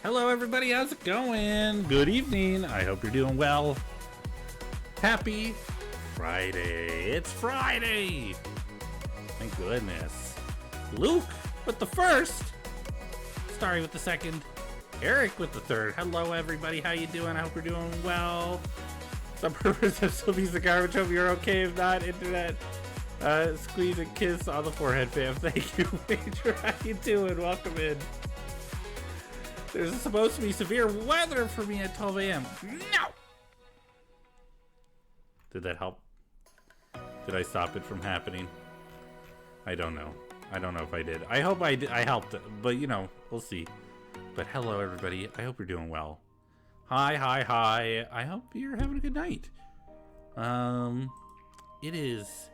Hello everybody, how's it going? Good evening, I hope you're doing well. Happy Friday, it's Friday! Thank goodness. Luke with the first, Starry with the second, Eric with the third. Hello everybody, how you doing? I hope you're doing well. Some purpose of still piece of garbage, hope you're okay. If not, internet. Squeeze and kiss on the forehead, fam. Thank you, Major. How you doing? Welcome in. There's supposed to be severe weather for me at 12 a.m. No! Did that help? Did I stop it from happening? I don't know. I don't know if I did. I hope I helped, but you know, we'll see. But hello, everybody. I hope you're doing well. Hi, hi, hi. I hope you're having a good night. It is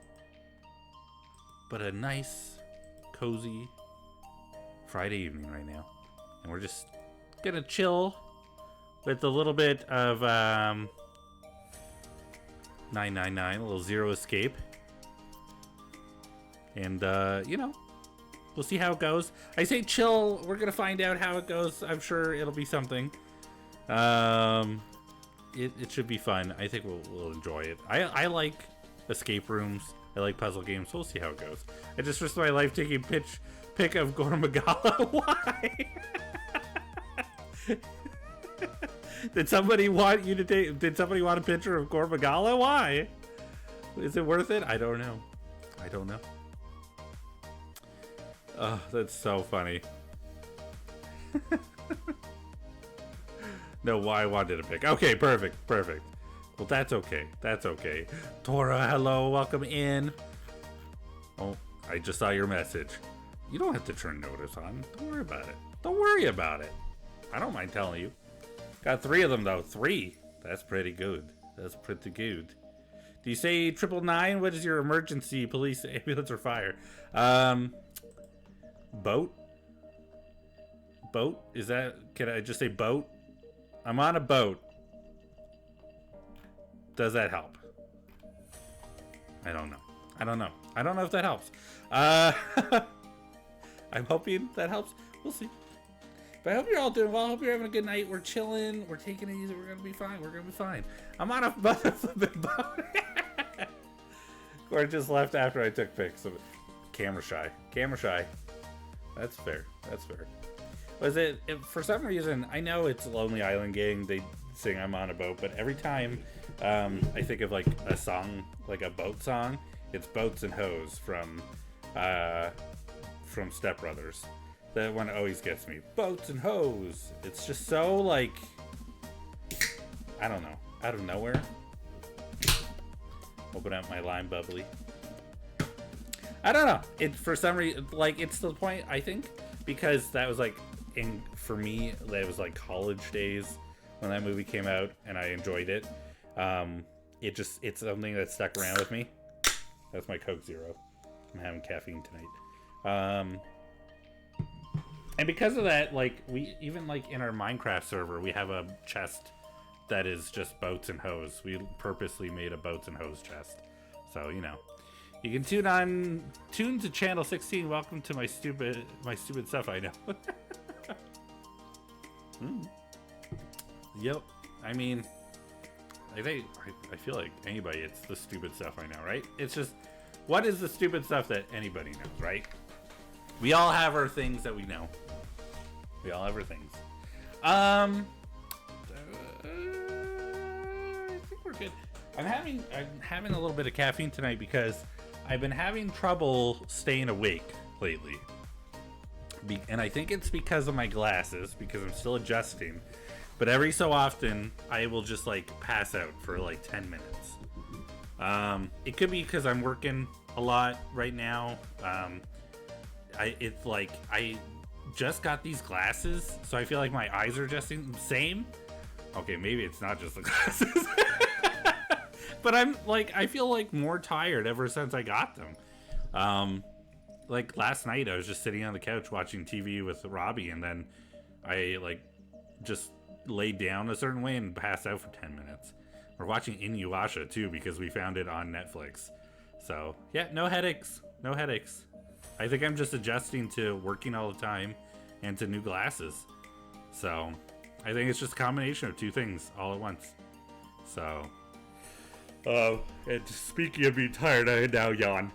but a nice, cozy Friday evening right now. And we're just gonna chill with a little bit of 999, a little Zero Escape. And you know, we'll see how it goes. I say chill, we're gonna find out how it goes. I'm sure it'll be something. It should be fun. I think we'll enjoy it. I like escape rooms. I like puzzle games. We'll see how it goes. I just risked my life taking pick of Gormagala. Why? Did somebody want you to take? Did somebody want a picture of Gormagala? Why? Is it worth it? I don't know. I don't know. Oh, that's so funny. No, why I wanted a pick. Okay, perfect. Well, that's okay. That's okay. Tora, hello, welcome in. Oh, I just saw your message. You don't have to turn notice on. Don't worry about it. Don't worry about it. I don't mind telling you. Got 3 of them, though. 3. That's pretty good. That's pretty good. Do you say 999? What is your emergency? Police, ambulance, or fire? Boat? Boat? Is that... Can I just say boat? I'm on a boat. Does that help? I don't know. I don't know if that helps. I'm hoping that helps. We'll see. But I hope you're all doing well. I hope you're having a good night. We're chilling. We're taking it easy. We're going to be fine. We're going to be fine. I'm on a flipping boat. Or just left after I took pics. Camera shy. That's fair. Was it, for some reason, I know it's Lonely Island Gang, they sing I'm on a boat, but every time I think of like a song, like a boat song, it's Boats and Hoes from Step Brothers. That one always gets me. Boats and Hoes. It's just so like, I don't know, out of nowhere. Open up my lime bubbly. I don't know. It for some reason, like, it's to the point, I think, because that was like, for me, that was like college days when that movie came out, and I enjoyed it. It's something that stuck around with me. That's my Coke Zero. I'm having caffeine tonight. And because of that, like, we even like in our Minecraft server, we have a chest that is just boats and hoes. We purposely made a boats and hoes chest. So, you know, you can tune to channel 16. Welcome to my stupid stuff. I know. Yep. I mean, I feel like anybody, it's the stupid stuff I know, right? It's just, what is the stupid stuff that anybody knows, right? We all have our things that we know. We all have our things. I think we're good. I'm having a little bit of caffeine tonight because I've been having trouble staying awake lately. And I think it's because of my glasses, because I'm still adjusting. But every so often, I will just like pass out for like 10 minutes. It could be because I'm working a lot right now. It's like I just got these glasses, so I feel like my eyes are adjusting. Same. Okay, maybe it's not just the glasses. But I feel like more tired ever since I got them. Like last night, I was just sitting on the couch watching TV with Robbie, and then I like just laid down a certain way and passed out for 10 minutes. We're watching Inuyasha too because we found it on Netflix. So yeah, no headaches. I think I'm just adjusting to working all the time and to new glasses. So I think it's just a combination of two things all at once. So, and speaking of being tired, I now yawn.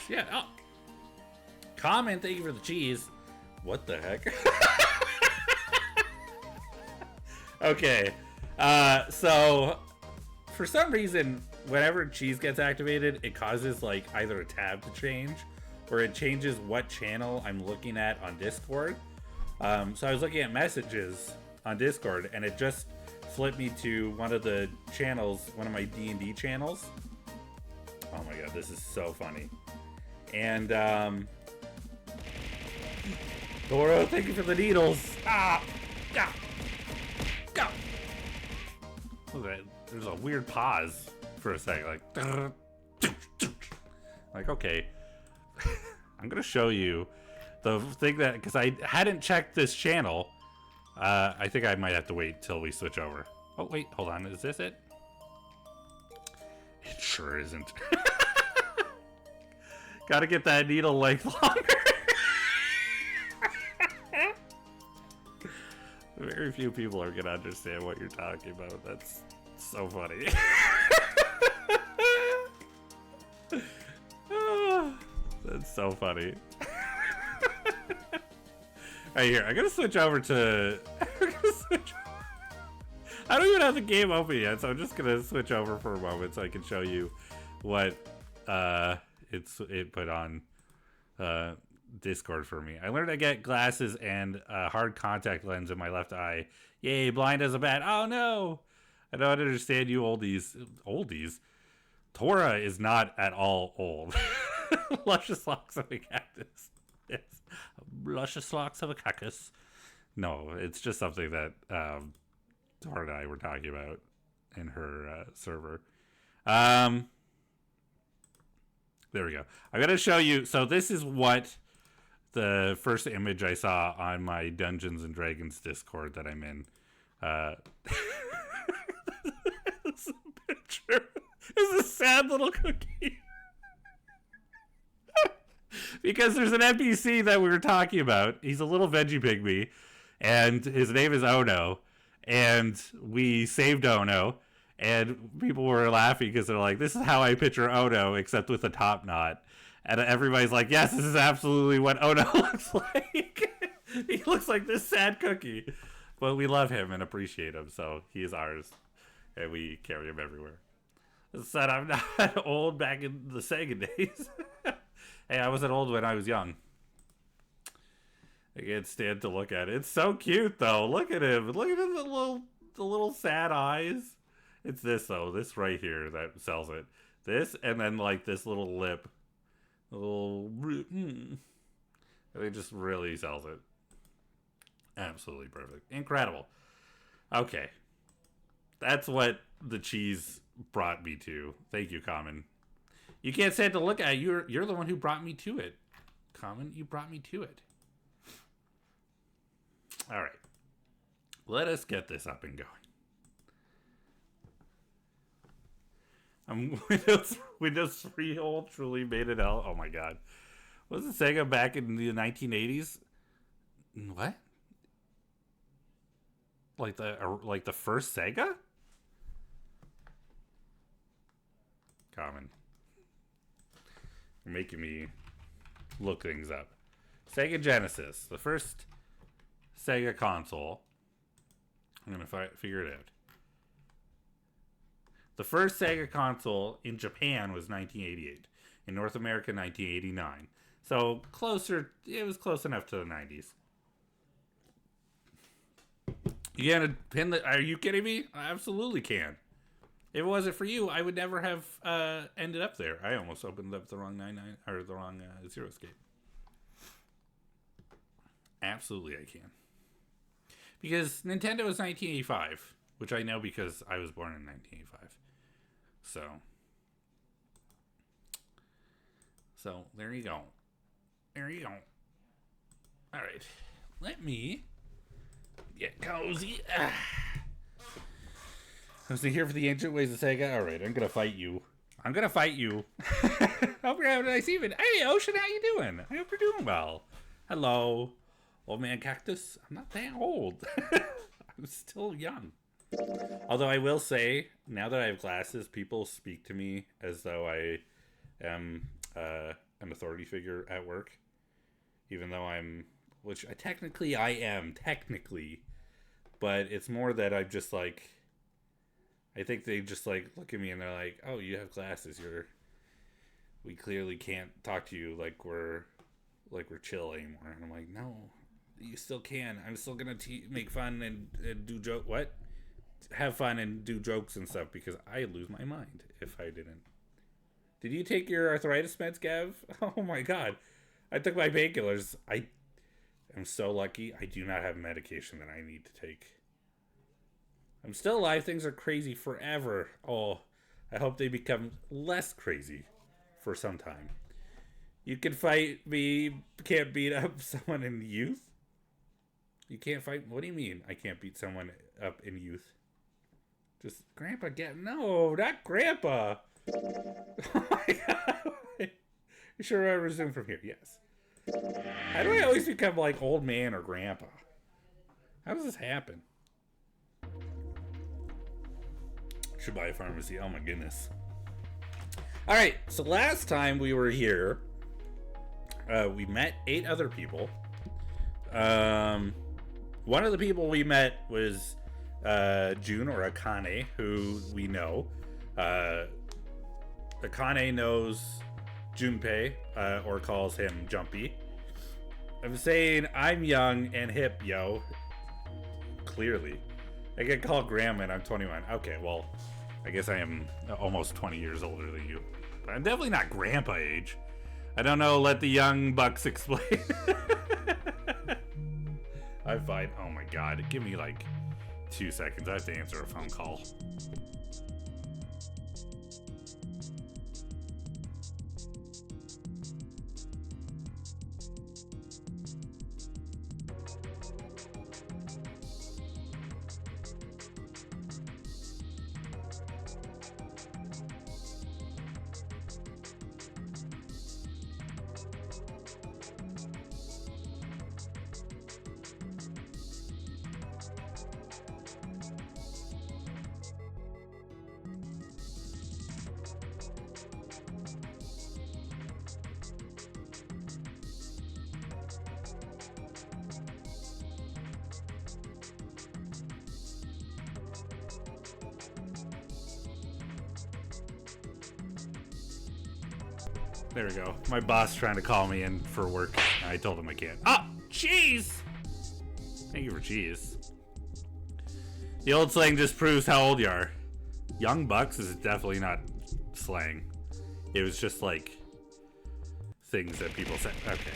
Yeah. Oh. Comment, thank you for the cheese. What the heck? Okay. So for some reason, whenever cheese gets activated, it causes like either a tab to change or it changes what channel I'm looking at on Discord. So I was looking at messages on Discord and it just flipped me to one of the channels, one of my D&D channels. Oh my god, this is so funny. And Doro, thank you for the needles. Ah! Go! Go! Look at that. There's a weird pause for a second. Like okay. I'm going to show you the thing that, because I hadn't checked this channel. I think I might have to wait till we switch over. Oh, wait, hold on. Is this it? It sure isn't. Gotta get that needle length longer. Very few people are gonna understand what you're talking about. That's so funny. That's so funny. Right here, I'm gonna switch over to. I don't even have the game open yet, so I'm just gonna switch over for a moment so I can show you what it put on Discord for me. I learned to get glasses and a hard contact lens in my left eye. Yay, blind as a bat. Oh no! I don't understand you oldies. Oldies? Tora is not at all old. Luscious locks of a cactus. Yes. Luscious locks of a cactus. No, it's just something that Tora and I were talking about in her server. There we go. I'm going to show you. So this is what the first image I saw on my Dungeons and Dragons Discord that I'm in. It's a picture. It's a sad little cookie. Because there's an NPC that we were talking about. He's a little veggie pygmy, and his name is Ono. And we saved Ono, and people were laughing because they're like, "This is how I picture Ono, except with a top knot." And everybody's like, "Yes, this is absolutely what Ono looks like." He looks like this sad cookie, but we love him and appreciate him, so he is ours, and we carry him everywhere. As I said, I'm not old back in the Sega days. Hey, I wasn't old when I was young. I can't stand to look at it. It's so cute, though. Look at him. Look at him, the little sad eyes. It's this, though. This right here that sells it. This, and then, like, this little lip. A little... It just really sells it. Absolutely perfect. Incredible. Okay. That's what the cheese brought me to. Thank you, Common. You can't stand to look at it. You're the one who brought me to it. Common, you brought me to it. All right. Let us get this up and going. Windows 3 old truly made it out. Oh my god. Was it Sega back in the 1980s? What? Like the first Sega? Common. You're making me look things up. Sega Genesis, the first Sega console. I'm gonna figure it out. The first Sega console in Japan was 1988. In North America, 1989. So closer, it was close enough to the 90s. You gonna pin the? Are you kidding me? I absolutely can. If it wasn't for you, I would never have ended up there. I almost opened up the wrong 99 or the wrong Zero Escape. Absolutely, I can. Because Nintendo was 1985, which I know because I was born in 1985. So there you go. There you go. All right, let me get cozy. Was he here for the ancient ways of Sega? All right, I'm gonna fight you. Hope you're having a nice evening. Hey, Ocean, how you doing? I hope you're doing well. Hello. Old man cactus? I'm not that old. I'm still young. Although I will say, now that I have glasses, people speak to me as though I am an authority figure at work. Even though which technically I am, but it's more that I'm just like, I think they just like look at me and they're like, oh, you have glasses, we clearly can't talk to you like we're chill anymore. And I'm like, no, you still can. I'm still gonna make fun and do have fun and do jokes and stuff, because I lose my mind if I didn't. Did you take your arthritis meds, Gav? Oh my god, I took my painkillers. I am so lucky I do not have medication that I need to take. I'm still alive. Things are crazy forever. Oh, I hope they become less crazy for some time. You can fight me, can't beat up someone in youth? You can't fight? What do you mean I can't beat someone up in youth? Just Grandpa no, not Grandpa. Oh my god. You sure I resume from here? Yes. How do I always become like old man or grandpa? How does this happen? Should buy a pharmacy. Oh my goodness. Alright, so last time we were here, we met 8 other people. One of the people we met was June, or Akane, who we know. Akane knows Junpei, or calls him Jumpy. I'm saying I'm young and hip, yo. Clearly. I get called grandma and I'm 21. Okay, well, I guess I am almost 20 years older than you. But I'm definitely not grandpa age. I don't know, let the young bucks explain. I'm fine. Oh my god, give me like 2 seconds. I have to answer a phone call. There we go. My boss trying to call me in for work. I told him I can't. Oh, cheese! Thank you for cheese. The old slang just proves how old you are. Young bucks is definitely not slang. It was just like things that people said. Okay.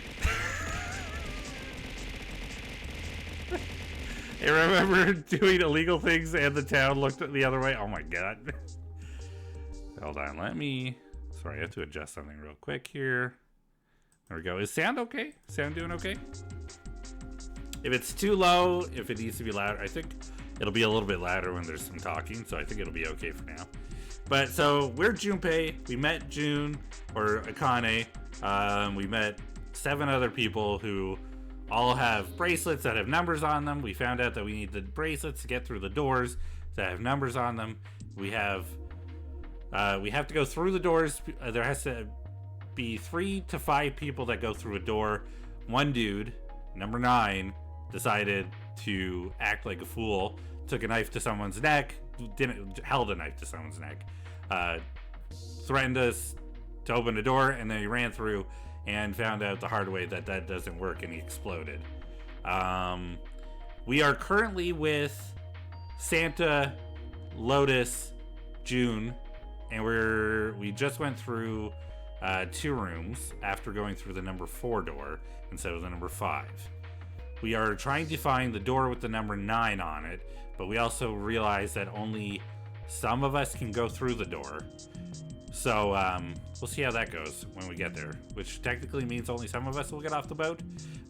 I remember doing illegal things and the town looked the other way. Oh my god. Hold on, let me... Sorry, I have to adjust something real quick here. There we go. Is sound okay? Sound doing okay? If it's too low, if it needs to be louder, I think it'll be a little bit louder when there's some talking, so I think it'll be okay for now. But so we're Junpei. We met June, or Akane. We met 7 other people who all have bracelets that have numbers on them. We found out that we need the bracelets to get through the doors that have numbers on them. We have to go through the doors. There has to be 3 to 5 people that go through a door. One dude, number 9, decided to act like a fool. Took a knife to someone's neck. Held a knife to someone's neck. Threatened us to open the door, and then he ran through and found out the hard way that that doesn't work, and he exploded. We are currently with Santa, Lotus, June, and we just went through 2 rooms after going through the number 4 door instead of the number 5. We are trying to find the door with the number 9 on it, but we also realize that only some of us can go through the door. So we'll see how that goes when we get there, which technically means only some of us will get off the boat.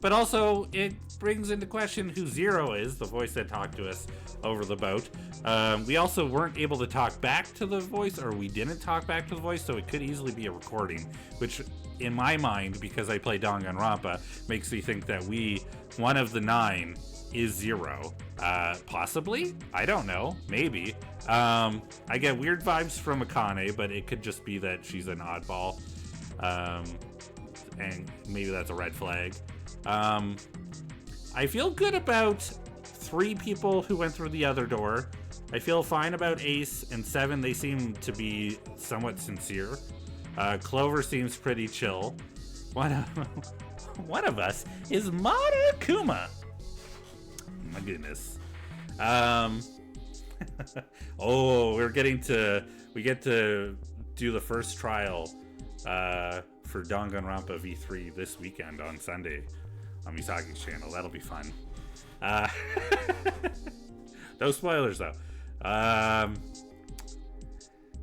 But also, it brings into question who Zero is, the voice that talked to us over the boat. We also weren't able to talk back to the voice, or we didn't talk back to the voice, so it could easily be a recording, which in my mind, because I play Danganronpa, makes me think that one of the 9 is Zero. Possibly? I don't know. Maybe. I get weird vibes from Akane, but it could just be that she's an oddball. And maybe that's a red flag. I feel good about 3 people who went through the other door. I feel fine about Ace and 7. They seem to be somewhat sincere. Clover seems pretty chill. One of us is Monokuma. My goodness. Oh, we get to do the first trial for Danganronpa V3 this weekend on Sunday on Misaki's channel. That'll be fun. No spoilers though.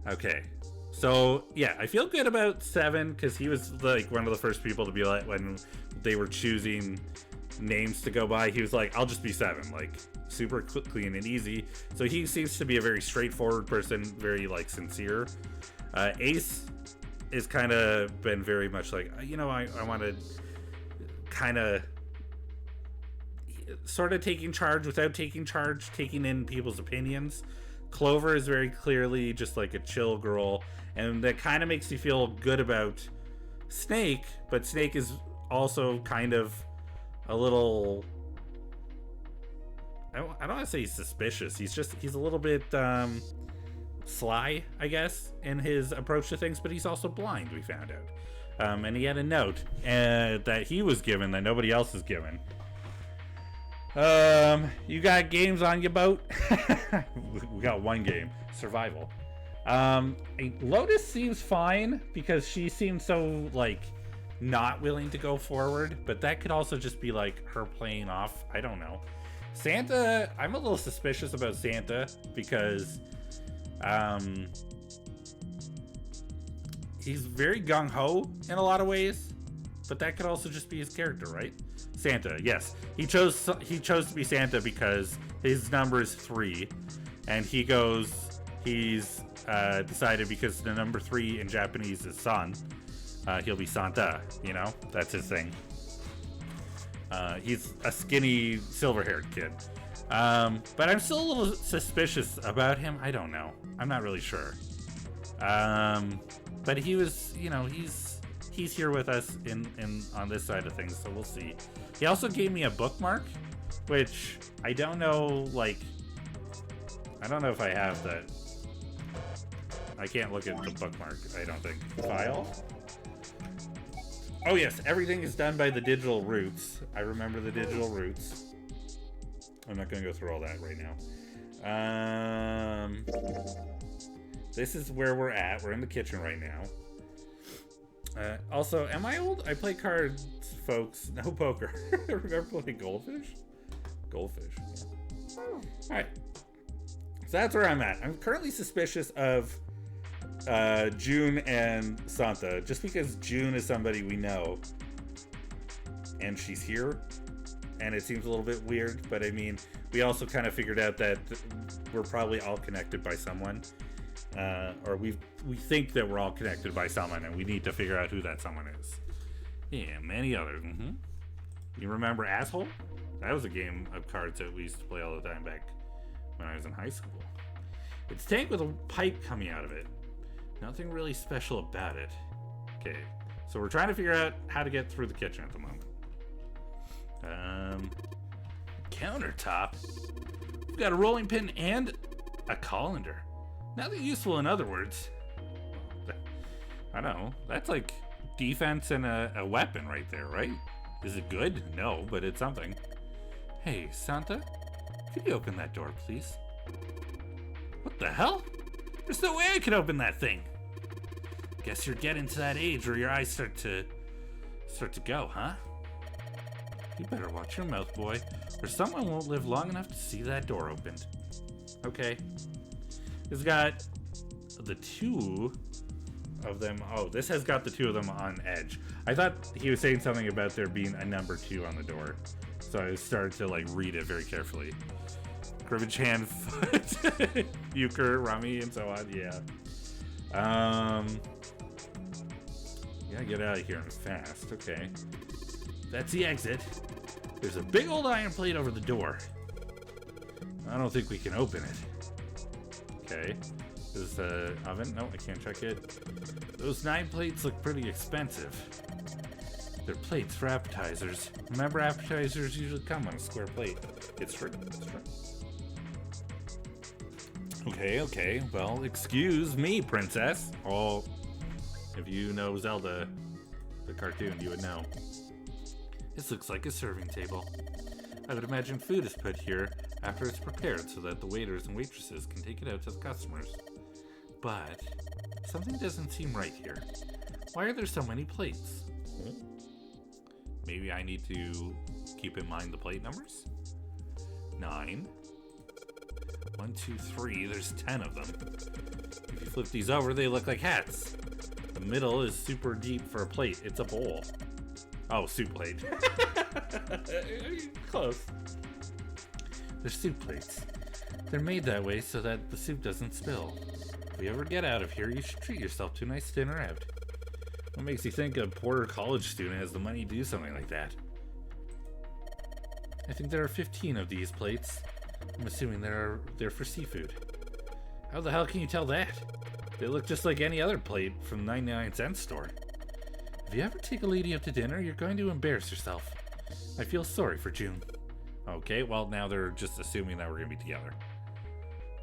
Okay. So yeah, I feel good about 7 because he was like one of the first people to be like, when they were choosing names to go by, he was like, I'll just be 7, like super clean and easy. So he seems to be a very straightforward person, very like sincere. Ace is kind of been very much like, I want to kind of sort of taking charge without taking charge, taking in people's opinions. Clover is very clearly just like a chill girl, and that kind of makes you feel good about Snake, but Snake is also kind of a little, I don't want to say he's suspicious. He's a little bit sly, I guess, in his approach to things, but he's also blind, we found out. And he had a note that he was given that nobody else is given. You got games on your boat? We got one game, survival. Lotus seems fine because she seems so like not willing to go forward, but that could also just be like her playing off. I don't know. Santa, I'm a little suspicious about Santa because he's very gung-ho in a lot of ways, but that could also just be his character, right? Santa, yes. He chose to be Santa because his number is 3, and he's decided because the number 3 in Japanese is San, he'll be Santa, that's his thing. He's a skinny, silver-haired kid. But I'm still a little suspicious about him. I don't know. I'm not really sure. But he was, he's here with us in on this side of things, so we'll see. He also gave me a bookmark, which I don't know, I don't know if I have that. I can't look at the bookmark, I don't think. File? Oh yes, everything is done by the digital roots. I remember the digital roots. I'm not going to go through all that right now. This is where we're at. We're in the kitchen right now. Also, am I old? I play cards, folks. No poker. Remember playing Goldfish? Goldfish. Yeah. Alright. So that's where I'm at. I'm currently suspicious of June and Santa, just because June is somebody we know. And she's here. And it seems a little bit weird, but I mean, we also kind of figured out that we're probably all connected by someone. Or we think that we're all connected by someone, and we need to figure out who that someone is. Yeah, many others. Mm-hmm. You remember Asshole? That was a game of cards that we used to play all the time back when I was in high school. It's tanked with a pipe coming out of it. Nothing really special about it. Okay, so we're trying to figure out how to get through the kitchen at the moment. Countertop. We've got a rolling pin and a colander. Nothing useful, in other words. I don't know. That's like defense and a weapon right there, right? Is it good? No, but it's something. Hey, Santa, could you open that door, please? What the hell? There's no way I can open that thing. Guess you're getting to that age where your eyes start to go, huh? You better watch your mouth, boy, or someone won't live long enough to see that door opened. Okay. It's got the 2 of them. Oh, this has got the 2 of them on edge. I thought he was saying something about there being a number 2 on the door. So I started to like read it very carefully. Cribbage hand, foot, euchre, rummy, and so on. Yeah. Gotta get out of here fast. Okay. That's the exit. There's a big old iron plate over the door. I don't think we can open it. Okay. Is the oven? No, I can't check it. Those 9 plates look pretty expensive. They're plates for appetizers. Remember, appetizers usually come on a square plate. It's true. It's true. Okay. Well, excuse me, princess. Oh, if you know Zelda, the cartoon, you would know. This looks like a serving table. I would imagine food is put here after it's prepared so that the waiters and waitresses can take it out to the customers. But something doesn't seem right here. Why are there so many plates? Maybe I need to keep in mind the plate numbers? 9. 1, 2, 3. There's 10 of them. If you flip these over, they look like hats. The middle is super deep for a plate. It's a bowl. Oh, soup plate. Close. They're soup plates. They're made that way so that the soup doesn't spill. If you ever get out of here, you should treat yourself to a nice dinner out. What makes you think a poor college student has the money to do something like that? I think there are 15 of these plates. I'm assuming they're for seafood. How the hell can you tell that? They look just like any other plate from the 99-cent store. If you ever take a lady out to dinner, you're going to embarrass yourself. I feel sorry for June. Okay, well now they're just assuming that we're going to be together.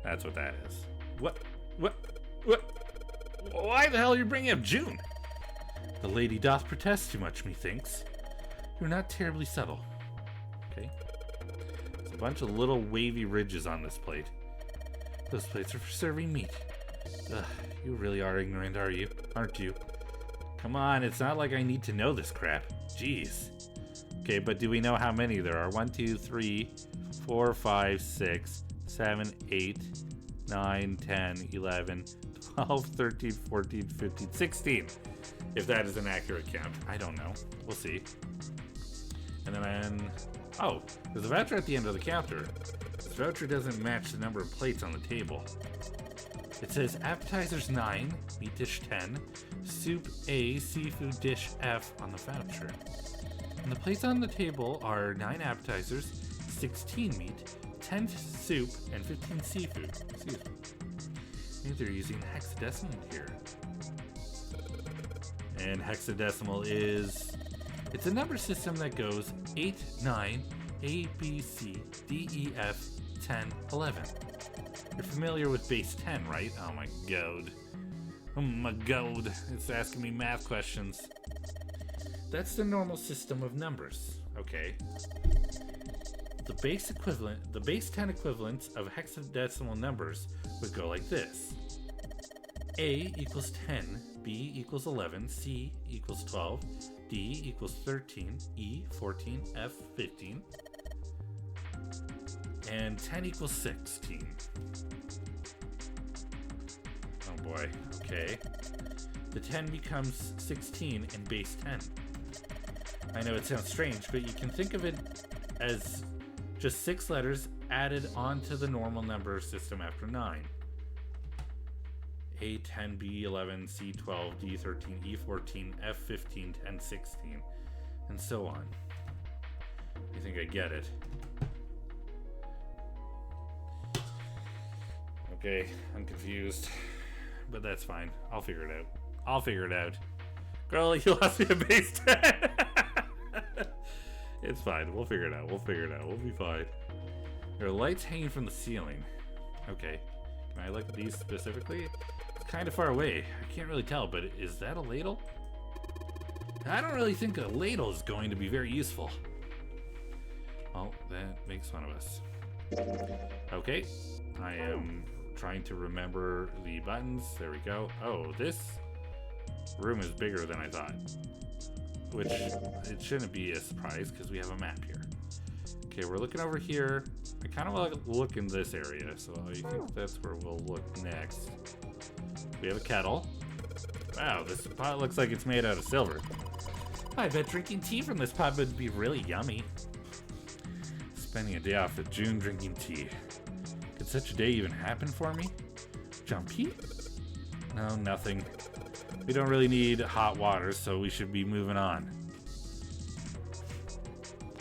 That's what that is. What? Why the hell are you bringing up June? The lady doth protest too much, methinks. You're not terribly subtle. Okay. There's a bunch of little wavy ridges on this plate. Those plates are for serving meat. Ugh, you really are ignorant, aren't you? Come on, it's not like I need to know this crap. Jeez. Okay, but do we know how many there are? 1, 2, 3, 4, 5, 6, 7, 8, 9, 10, 11, 12, 13, 14, 15, 16. If that is an accurate count. I don't know. We'll see. And then, oh, there's a voucher at the end of the counter. This voucher doesn't match the number of plates on the table. It says appetizers 9, meat dish 10, soup A, seafood dish F on the voucher. And the plates on the table are 9 appetizers, 16 meat, 10 soup, and 15 seafood. Excuse me. Maybe they're using hexadecimal here. And hexadecimal is... it's a number system that goes 8, 9, A, B, C, D, E, F, 10, 11. You're familiar with base 10, right? Oh my god. Oh my god. It's asking me math questions. That's the normal system of numbers. Okay. The base 10 equivalents of hexadecimal numbers would go like this. A equals 10, B equals 11, C equals 12, D equals 13, E 14, F 15, and 10 equals 16. Oh boy, okay. The 10 becomes 16 in base 10. I know it sounds strange, but you can think of it as just 6 letters added onto the normal number system after 9. A, 10, B, 11, C, 12, D, 13, E, 14, F, 15, 10, 16, and so on. I think I get it. Okay, I'm confused, but that's fine. I'll figure it out. Girl, you lost me a base 10. It's fine. We'll figure it out. We'll be fine. There are lights hanging from the ceiling. Okay. Can I look at these specifically? It's kind of far away. I can't really tell, but is that a ladle? I don't really think a ladle is going to be very useful. Well, that makes fun of us. Okay. I am trying to remember the buttons. There we go. Oh, this room is bigger than I thought. Which, it shouldn't be a surprise because we have a map here. Okay, we're looking over here. I kind of want to look in this area, so I think that's where we'll look next. We have a kettle. Wow, this pot looks like it's made out of silver. I bet drinking tea from this pot would be really yummy. Spending a day off at June drinking tea. Could such a day even happen for me? Jumpy? No, nothing. We don't really need hot water, so we should be moving on.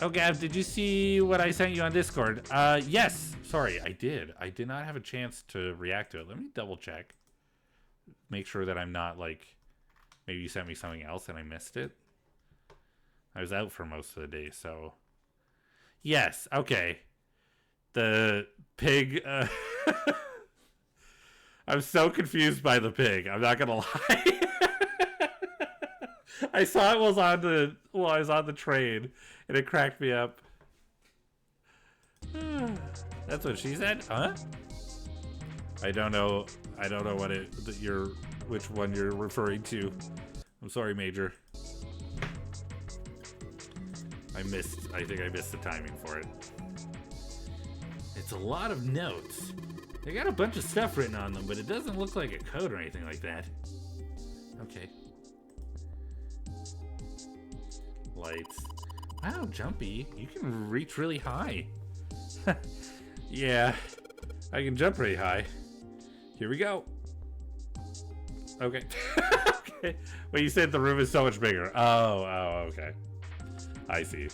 Oh, Gav, did you see what I sent you on Discord? Yes. Sorry, I did. I did not have a chance to react to it. Let me double check. Make sure that I'm not like... Maybe you sent me something else and I missed it. I was out for most of the day, so... Yes, okay. The pig... I'm so confused by the pig. I'm not gonna lie. I saw it while I was on the train, and it cracked me up. That's what she said, huh? I don't know what which one you're referring to. I'm sorry, Major. I think I missed the timing for it. It's a lot of notes. They got a bunch of stuff written on them, but it doesn't look like a code or anything like that. Okay. Lights. Wow, Jumpy. You can reach really high. Yeah, I can jump pretty high. Here we go. Okay. Okay. Well, you said the room is so much bigger. Oh, okay. I see.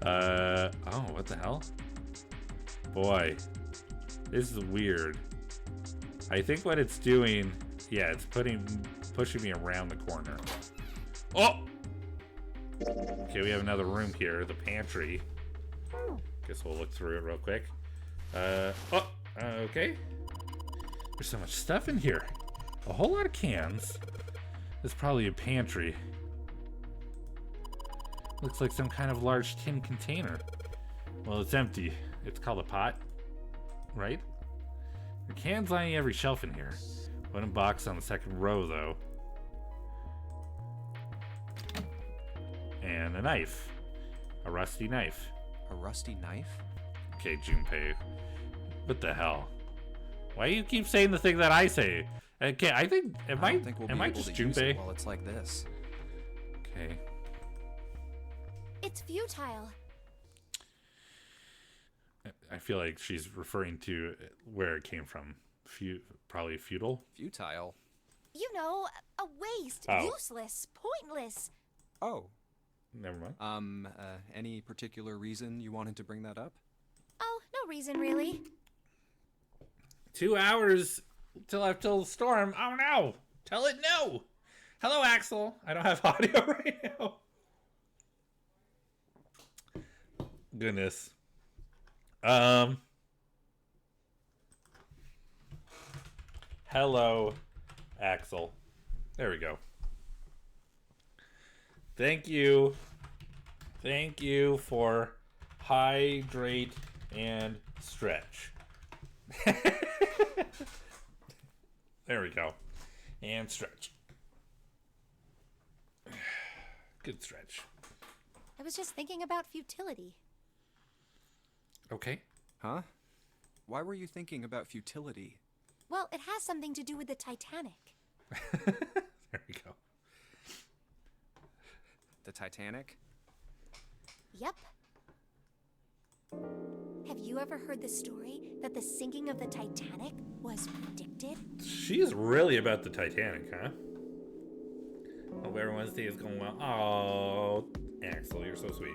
Oh, what the hell? Boy. This is weird. I think what it's doing, yeah, it's pushing me around the corner. Oh! Okay, we have another room here, the pantry. Guess we'll look through it real quick. Okay. There's so much stuff in here. A whole lot of cans. This is probably a pantry. Looks like some kind of large tin container. Well, it's empty. It's called a pot. Right? There are cans lining every shelf in here. One box on the second row, though. And a knife. A rusty knife. A rusty knife? Okay, Junpei. What the hell? Why do you keep saying the thing that I say? Okay, I think... Am I just Junpei? Well, it's like this. Okay. It's futile. I feel like she's referring to where it came from. Probably feudal. Futile? You know, a waste, useless, pointless. Oh. Never mind. Any particular reason you wanted to bring that up? Oh, no reason really. 2 hours till the storm. Oh no! Tell it no! Hello, Axel. I don't have audio right now. Goodness. Hello, Axel. There we go. Thank you. Thank you for hydrate and stretch. There we go. And stretch. Good stretch. I was just thinking about futility. Okay. Huh? Why were you thinking about futility? Well, it has something to do with the Titanic. There we go. The Titanic? Yep. Have you ever heard the story that the sinking of the Titanic was predicted? She's really about the Titanic, huh? Hope everyone's day is going well. Oh, Axel, you're so sweet.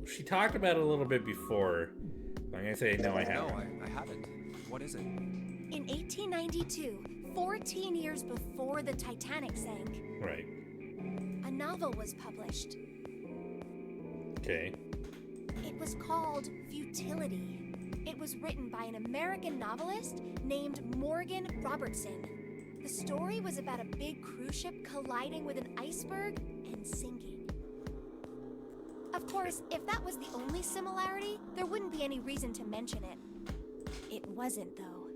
She talked about it a little bit before. I'm gonna say no, I haven't. No, I haven't. What is it? In 1892, 14 years before the Titanic sank, Right. a novel was published. Okay. It was called Futility. It was written by an American novelist named Morgan Robertson. The story was about a big cruise ship colliding with an iceberg and sinking. Of course, if that was the only similarity, there wouldn't be any reason to mention it. It wasn't, though.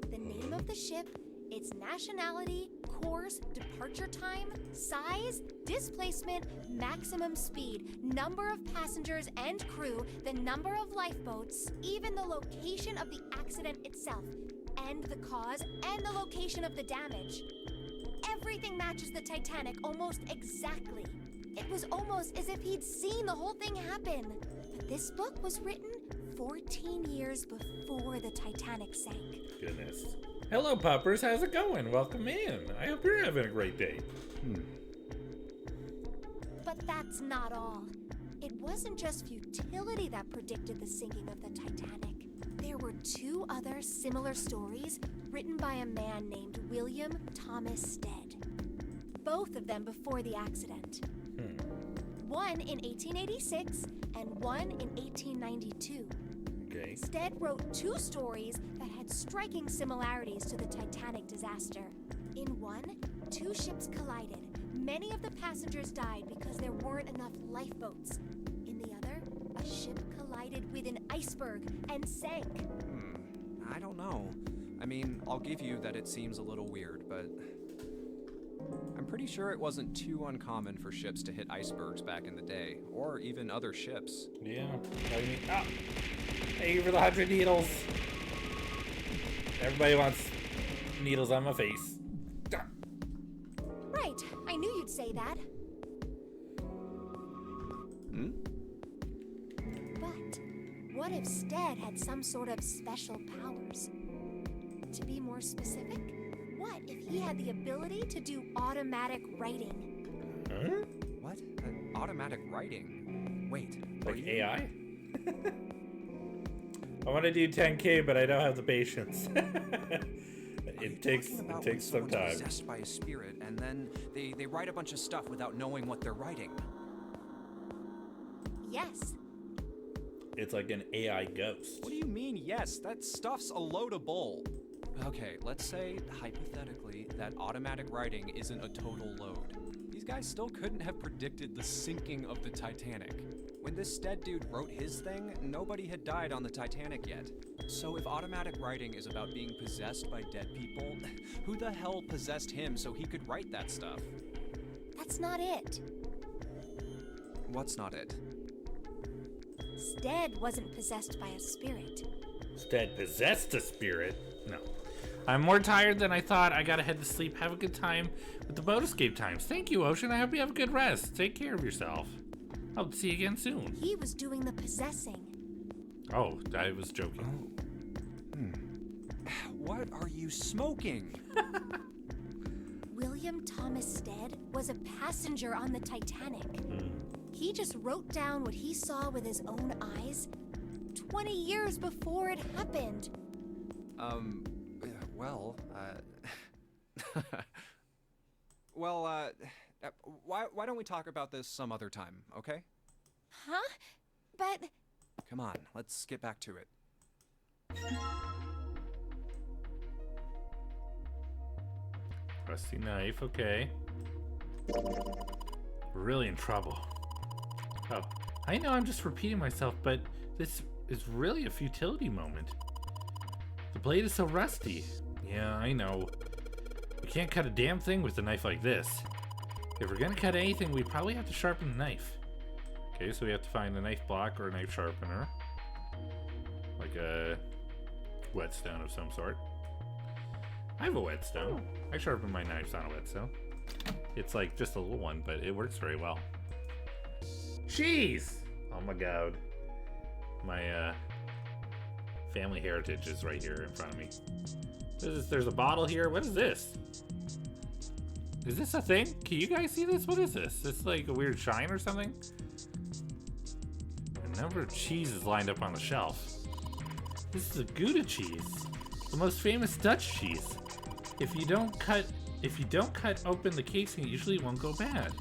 The name of the ship its nationality, course, departure time, size, displacement, maximum speed, number of passengers and crew, the number of lifeboats, even the location of the accident itself, and the cause and the location of the damage. Everything matches the Titanic almost exactly. It was almost as if he'd seen the whole thing happen. But this book was written 14 years before the Titanic sank. Goodness. Hello, puppers. How's it going? Welcome in. I hope you're having a great day. But that's not all. It wasn't just futility that predicted the sinking of the Titanic. There were two other similar stories written by a man named William Thomas Stead. Both of them before the accident. One in 1886 and one in 1892. Okay. Stead wrote two stories that had striking similarities to the Titanic disaster. In one, two ships collided. Many of the passengers died because there weren't enough lifeboats. In the other, a ship collided with an iceberg and sank. I don't know. I mean, I'll give you that it seems a little weird, but I'm pretty sure it wasn't too uncommon for ships to hit icebergs back in the day, or even other ships. Yeah. I mean, thank you for the 100 needles. Everybody wants needles on my face. Right, I knew you'd say that. But what if Stead had some sort of special powers? To be more specific, what if he had the ability to do automatic writing? Huh? What? Automatic writing? Wait, Like AI? I want to do 10K, but I don't have the patience. It takes some time. Possessed by a spirit, and then they write a bunch of stuff without knowing what they're writing. Yes. It's like an AI ghost. What do you mean, yes? That stuff's a load of bull. Okay, let's say, hypothetically, that automatic writing isn't a total load. These guys still couldn't have predicted the sinking of the Titanic. When this Stead dude wrote his thing, nobody had died on the Titanic yet. So if automatic writing is about being possessed by dead people, who the hell possessed him so he could write that stuff? That's not it. What's not it? Stead wasn't possessed by a spirit. Stead possessed a spirit? No. I'm more tired than I thought. I gotta head to sleep. Have a good time with the boat escape times. Thank you, Ocean. I hope you have a good rest. Take care of yourself. I'll see you again soon. He was doing the possessing. Oh, I was joking. What are you smoking? William Thomas Stead was a passenger on the Titanic. He just wrote down what he saw with his own eyes 20 years before it happened. Why don't we talk about this some other time, okay? Huh? But Come on, let's get back to it. Rusty knife, okay. We're really in trouble. Oh, I know I'm just repeating myself, but this is really a futility moment. The blade is so rusty. Yeah, I know. We can't cut a damn thing with a knife like this. If we're gonna cut anything, we probably have to sharpen the knife. Okay, so we have to find a knife block or a knife sharpener. Like a whetstone of some sort. I have a whetstone. I sharpen my knives on a whetstone. It's like just a little one, but it works very well. Cheese! Oh my god. My family heritage is right here in front of me. There's a bottle here. What is this? Is this a thing? Can you guys see this? What is this? It's like a weird shine or something? A number of cheeses lined up on the shelf. This is a Gouda cheese, the most famous Dutch cheese. If you don't cut open the casing, it usually won't go bad.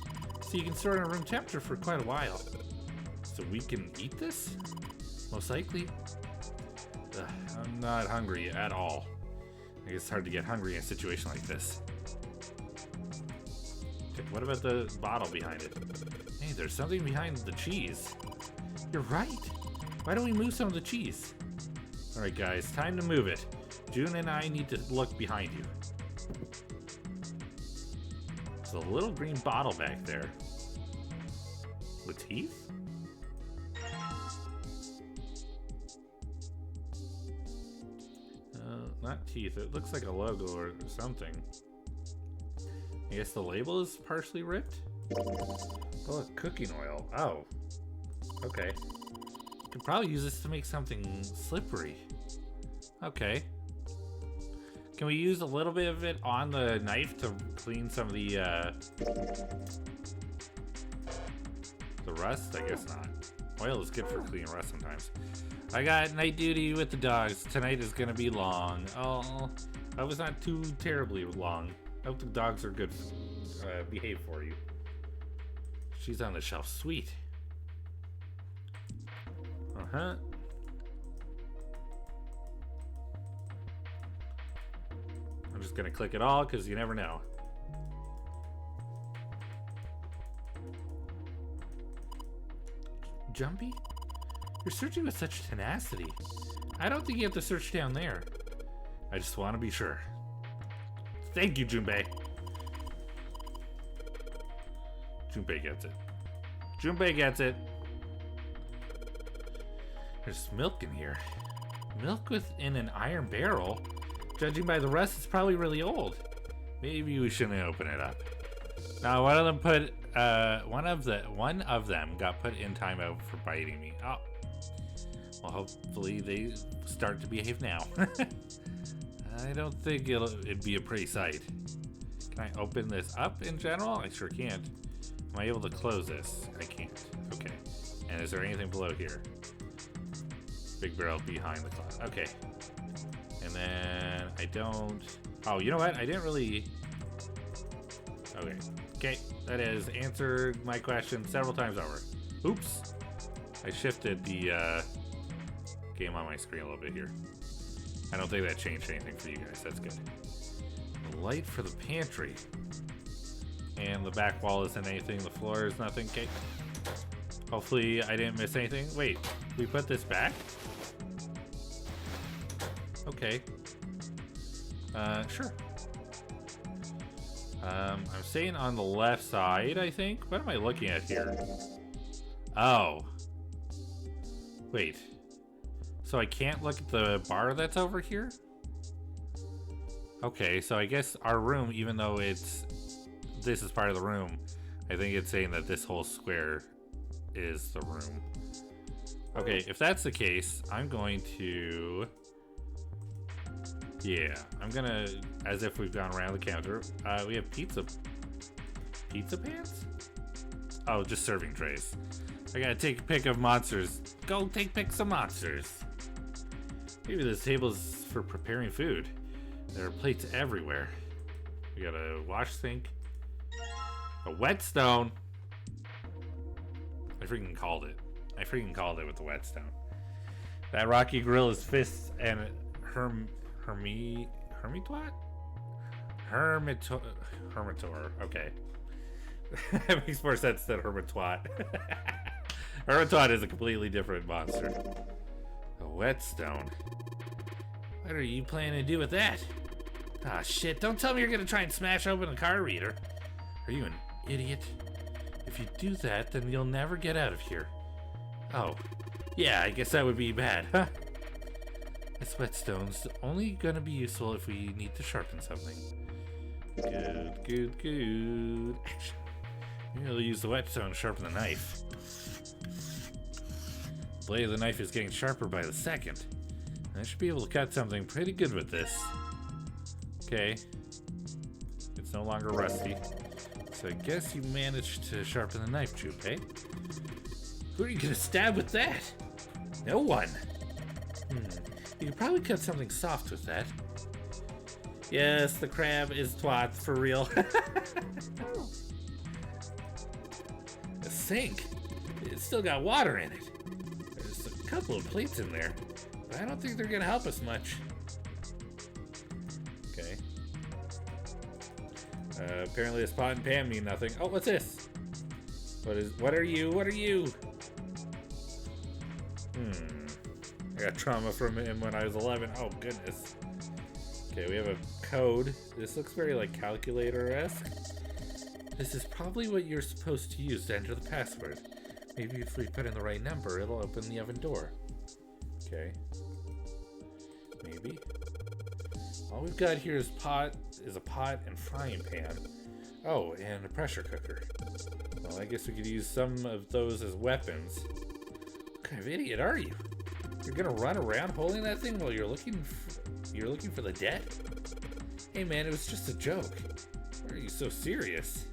So you can store it at room temperature for quite a while. So we can eat this? Most likely. Ugh, I'm not hungry at all. I guess it's hard to get hungry in a situation like this. Okay, what about the bottle behind it? Hey, there's something behind the cheese. You're right. Why don't we move some of the cheese? Alright guys, time to move it. June and I need to look behind you. There's a little green bottle back there. With teeth? Not teeth. It looks like a logo or something. I guess the label is partially ripped? Oh, look, cooking oil. Oh. Okay. Could probably use this to make something slippery. Okay. Can we use a little bit of it on the knife to clean some of the rust? I guess not. Oil is good for cleaning rust sometimes. I got night duty with the dogs. Tonight is gonna be long. Oh, that was not too terribly long. I hope the dogs are good, behave for you. She's on the shelf. Sweet. Uh-huh. I'm just gonna click it all because you never know. Jumpy? You're searching with such tenacity. I don't think you have to search down there. I just want to be sure. Thank you, Junpei. Junpei gets it. Junpei gets it. There's milk in here. Milk within an iron barrel? Judging by the rest, it's probably really old. Maybe we shouldn't open it up. Now, one of them got put in timeout for biting me. Oh. Well, hopefully they start to behave now. I don't think it'd be a pretty sight. Can I open this up in general? I sure can't. Am I able to close this? I can't. Okay. And is there anything below here? Big barrel behind the closet. Okay. And then I don't... Oh, you know what? I didn't really... Okay. Okay. That has answered my question several times over. Oops. I shifted the game on my screen a little bit here. I don't think that changed anything for you guys. That's good. The light for the pantry. And the back wall isn't anything. The floor is nothing. Okay. Hopefully I didn't miss anything. Wait, we put this back? Okay. Sure. I'm staying on the left side, I think. What am I looking at here? Oh. Wait. So I can't look at the bar that's over here? Okay, so I guess our room, even though this is part of the room, I think it's saying that this whole square is the room. Okay, if that's the case, I'm going to... Yeah, I'm gonna, as if we've gone around the counter, we have pizza pans? Oh, just serving trays. I gotta take a pic of monsters. Go take pics of monsters. Maybe this table is for preparing food. There are plates everywhere. We got a wash sink. A whetstone. I freaking called it. I freaking called it with the whetstone. That rocky gorilla's fists and Hermitor? Hermitor. Okay. That makes more sense than Hermitwat. Hermitwat is a completely different monster. A whetstone. What are you planning to do with that? Ah, shit. Don't tell me you're gonna try and smash open a car reader. Are you an idiot? If you do that, then you'll never get out of here. Oh. Yeah, I guess that would be bad, huh? This whetstone's only gonna be useful if we need to sharpen something. Good. Action. Maybe I'll use the whetstone to sharpen the knife. The blade of the knife is getting sharper by the second. I should be able to cut something pretty good with this. Okay. It's no longer rusty. So I guess you managed to sharpen the knife, Junpei. Who are you gonna stab with that? No one. You could probably cut something soft with that. Yes, the crab is twat for real. A sink. It's still got water in it. There's a couple of plates in there, but I don't think they're gonna help us much. Okay. Apparently a spot and pan mean nothing. Oh, what's this? What are you? I got trauma from him when I was 11. Oh, goodness. Okay, we have a code. This looks very, like, calculator-esque. This is probably what you're supposed to use to enter the password. Maybe if we put in the right number, it'll open the oven door. Okay. Maybe. All we've got here is a pot and frying pan. Oh, and a pressure cooker. Well, I guess we could use some of those as weapons. What kind of idiot are you? You're gonna run around holding that thing while you're looking for the dead? Hey man, it was just a joke. Why are you so serious?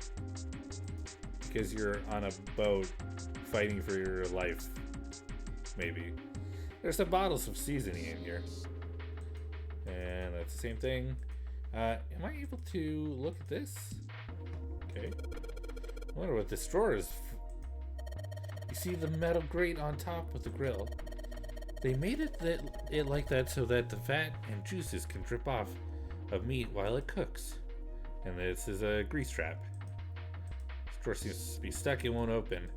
Because you're on a boat fighting for your life. Maybe. There's some bottles of seasoning in here. And that's the same thing. Am I able to look at this? Okay. I wonder what this drawer is. You see the metal grate on top with the grill. They made it like that so that the fat and juices can drip off of meat while it cooks. And this is a grease trap. This drawer seems to be stuck, it won't open.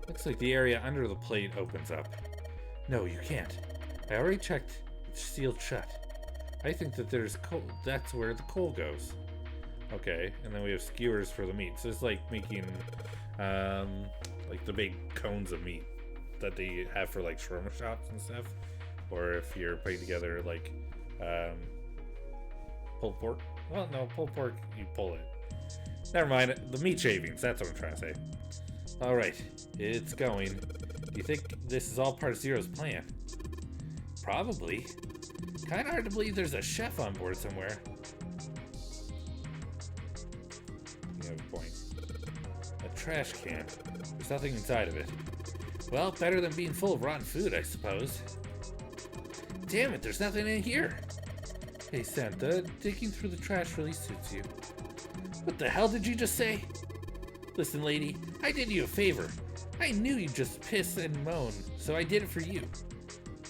Looks like the area under the plate opens up. No, you can't. I already checked. It's sealed shut. I think that there's coal. That's where the coal goes. Okay, and then we have skewers for the meat. So it's like making, like the big cones of meat that they have for like shawarma shops and stuff. Or if you're putting together like, pulled pork. Well, no, pulled pork, you pull it. Never mind, the meat shavings, that's what I'm trying to say. Alright, it's going. Do you think this is all part of Zero's plan? Probably. Kinda hard to believe there's a chef on board somewhere. You have a point. A trash can. There's nothing inside of it. Well, better than being full of rotten food, I suppose. Damn it, there's nothing in here. Hey, Santa, digging through the trash really suits you. What the hell did you just say? Listen, lady, I did you a favor. I knew you'd just piss and moan, so I did it for you.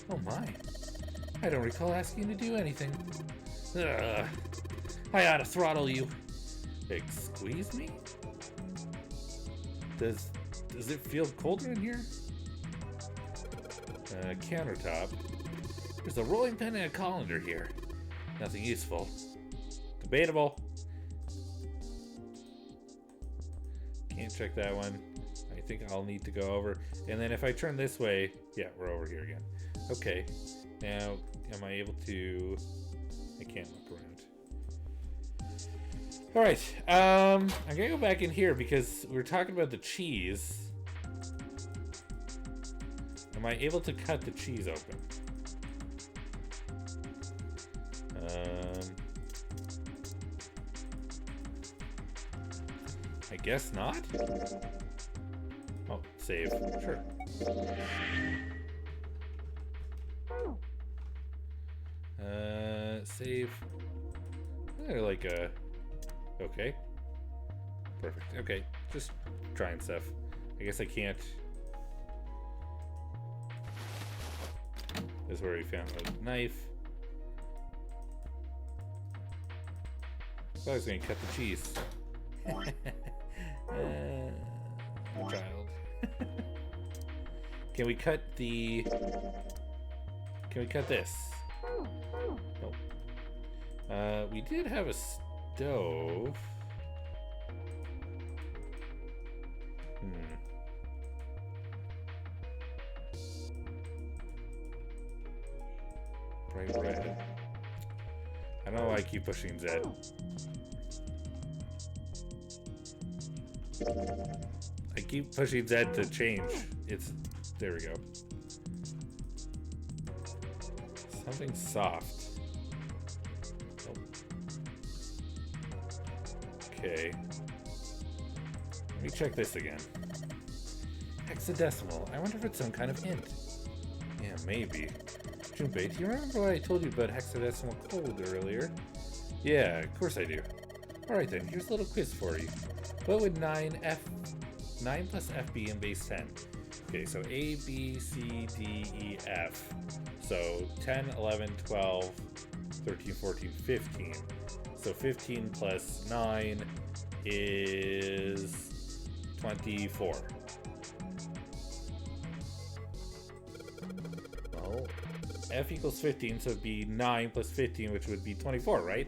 Oh my. I don't recall asking you to do anything. Ugh. I ought to throttle you. Squeeze me? Does it feel colder in here? Countertop. There's a rolling pin and a colander here. Nothing useful. Debatable. Can't check that one. I think I'll need to go over. And then if I turn this way, yeah, we're over here again. Okay. Now, am I able to... I can't look around. Alright, I'm gonna go back in here because we were talking about the cheese. Am I able to cut the cheese open? I guess not? Oh, save. Sure. Save. They're like a... Okay. Perfect. Okay, just trying stuff. I guess I can't... This is where we found a knife. I thought I was gonna cut the cheese. Child. Can we cut the... Can we cut this? Nope. We did have a stove. Bright red. I don't know why I keep pushing Z. I keep pushing Z to change. It's... There we go. Something soft. Oh. Okay. Let me check this again. Hexadecimal. I wonder if it's some kind of hint. Yeah, maybe. Junpei, do you remember what I told you about hexadecimal code earlier? Yeah, of course I do. Alright then, here's a little quiz for you. What would 9 plus F be in base 10? Okay, so A, B, C, D, E, F. So 10, 11, 12, 13, 14, 15. So 15 plus 9 is 24. Well, F equals 15, so it'd be 9 plus 15, which would be 24, right?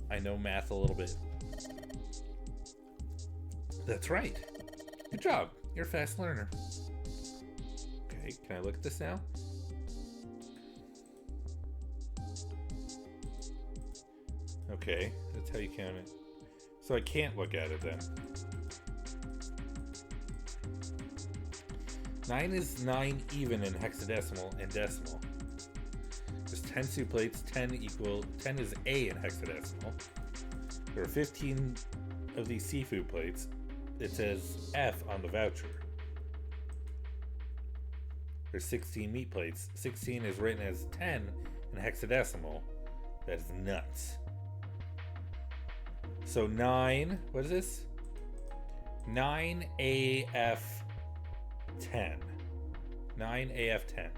I know math a little bit. That's right. Good job. You're a fast learner. Okay, can I look at this now? Okay, that's how you count it. So I can't look at it then. 9 is 9 even in hexadecimal and decimal. There's 10 soup plates, 10 is A in hexadecimal. There are 15 of these seafood plates. It says F on the voucher. There's 16 meat plates. 16 is written as 10 in hexadecimal. That is nuts. So 9, what is this? 9AF10. 9AF10.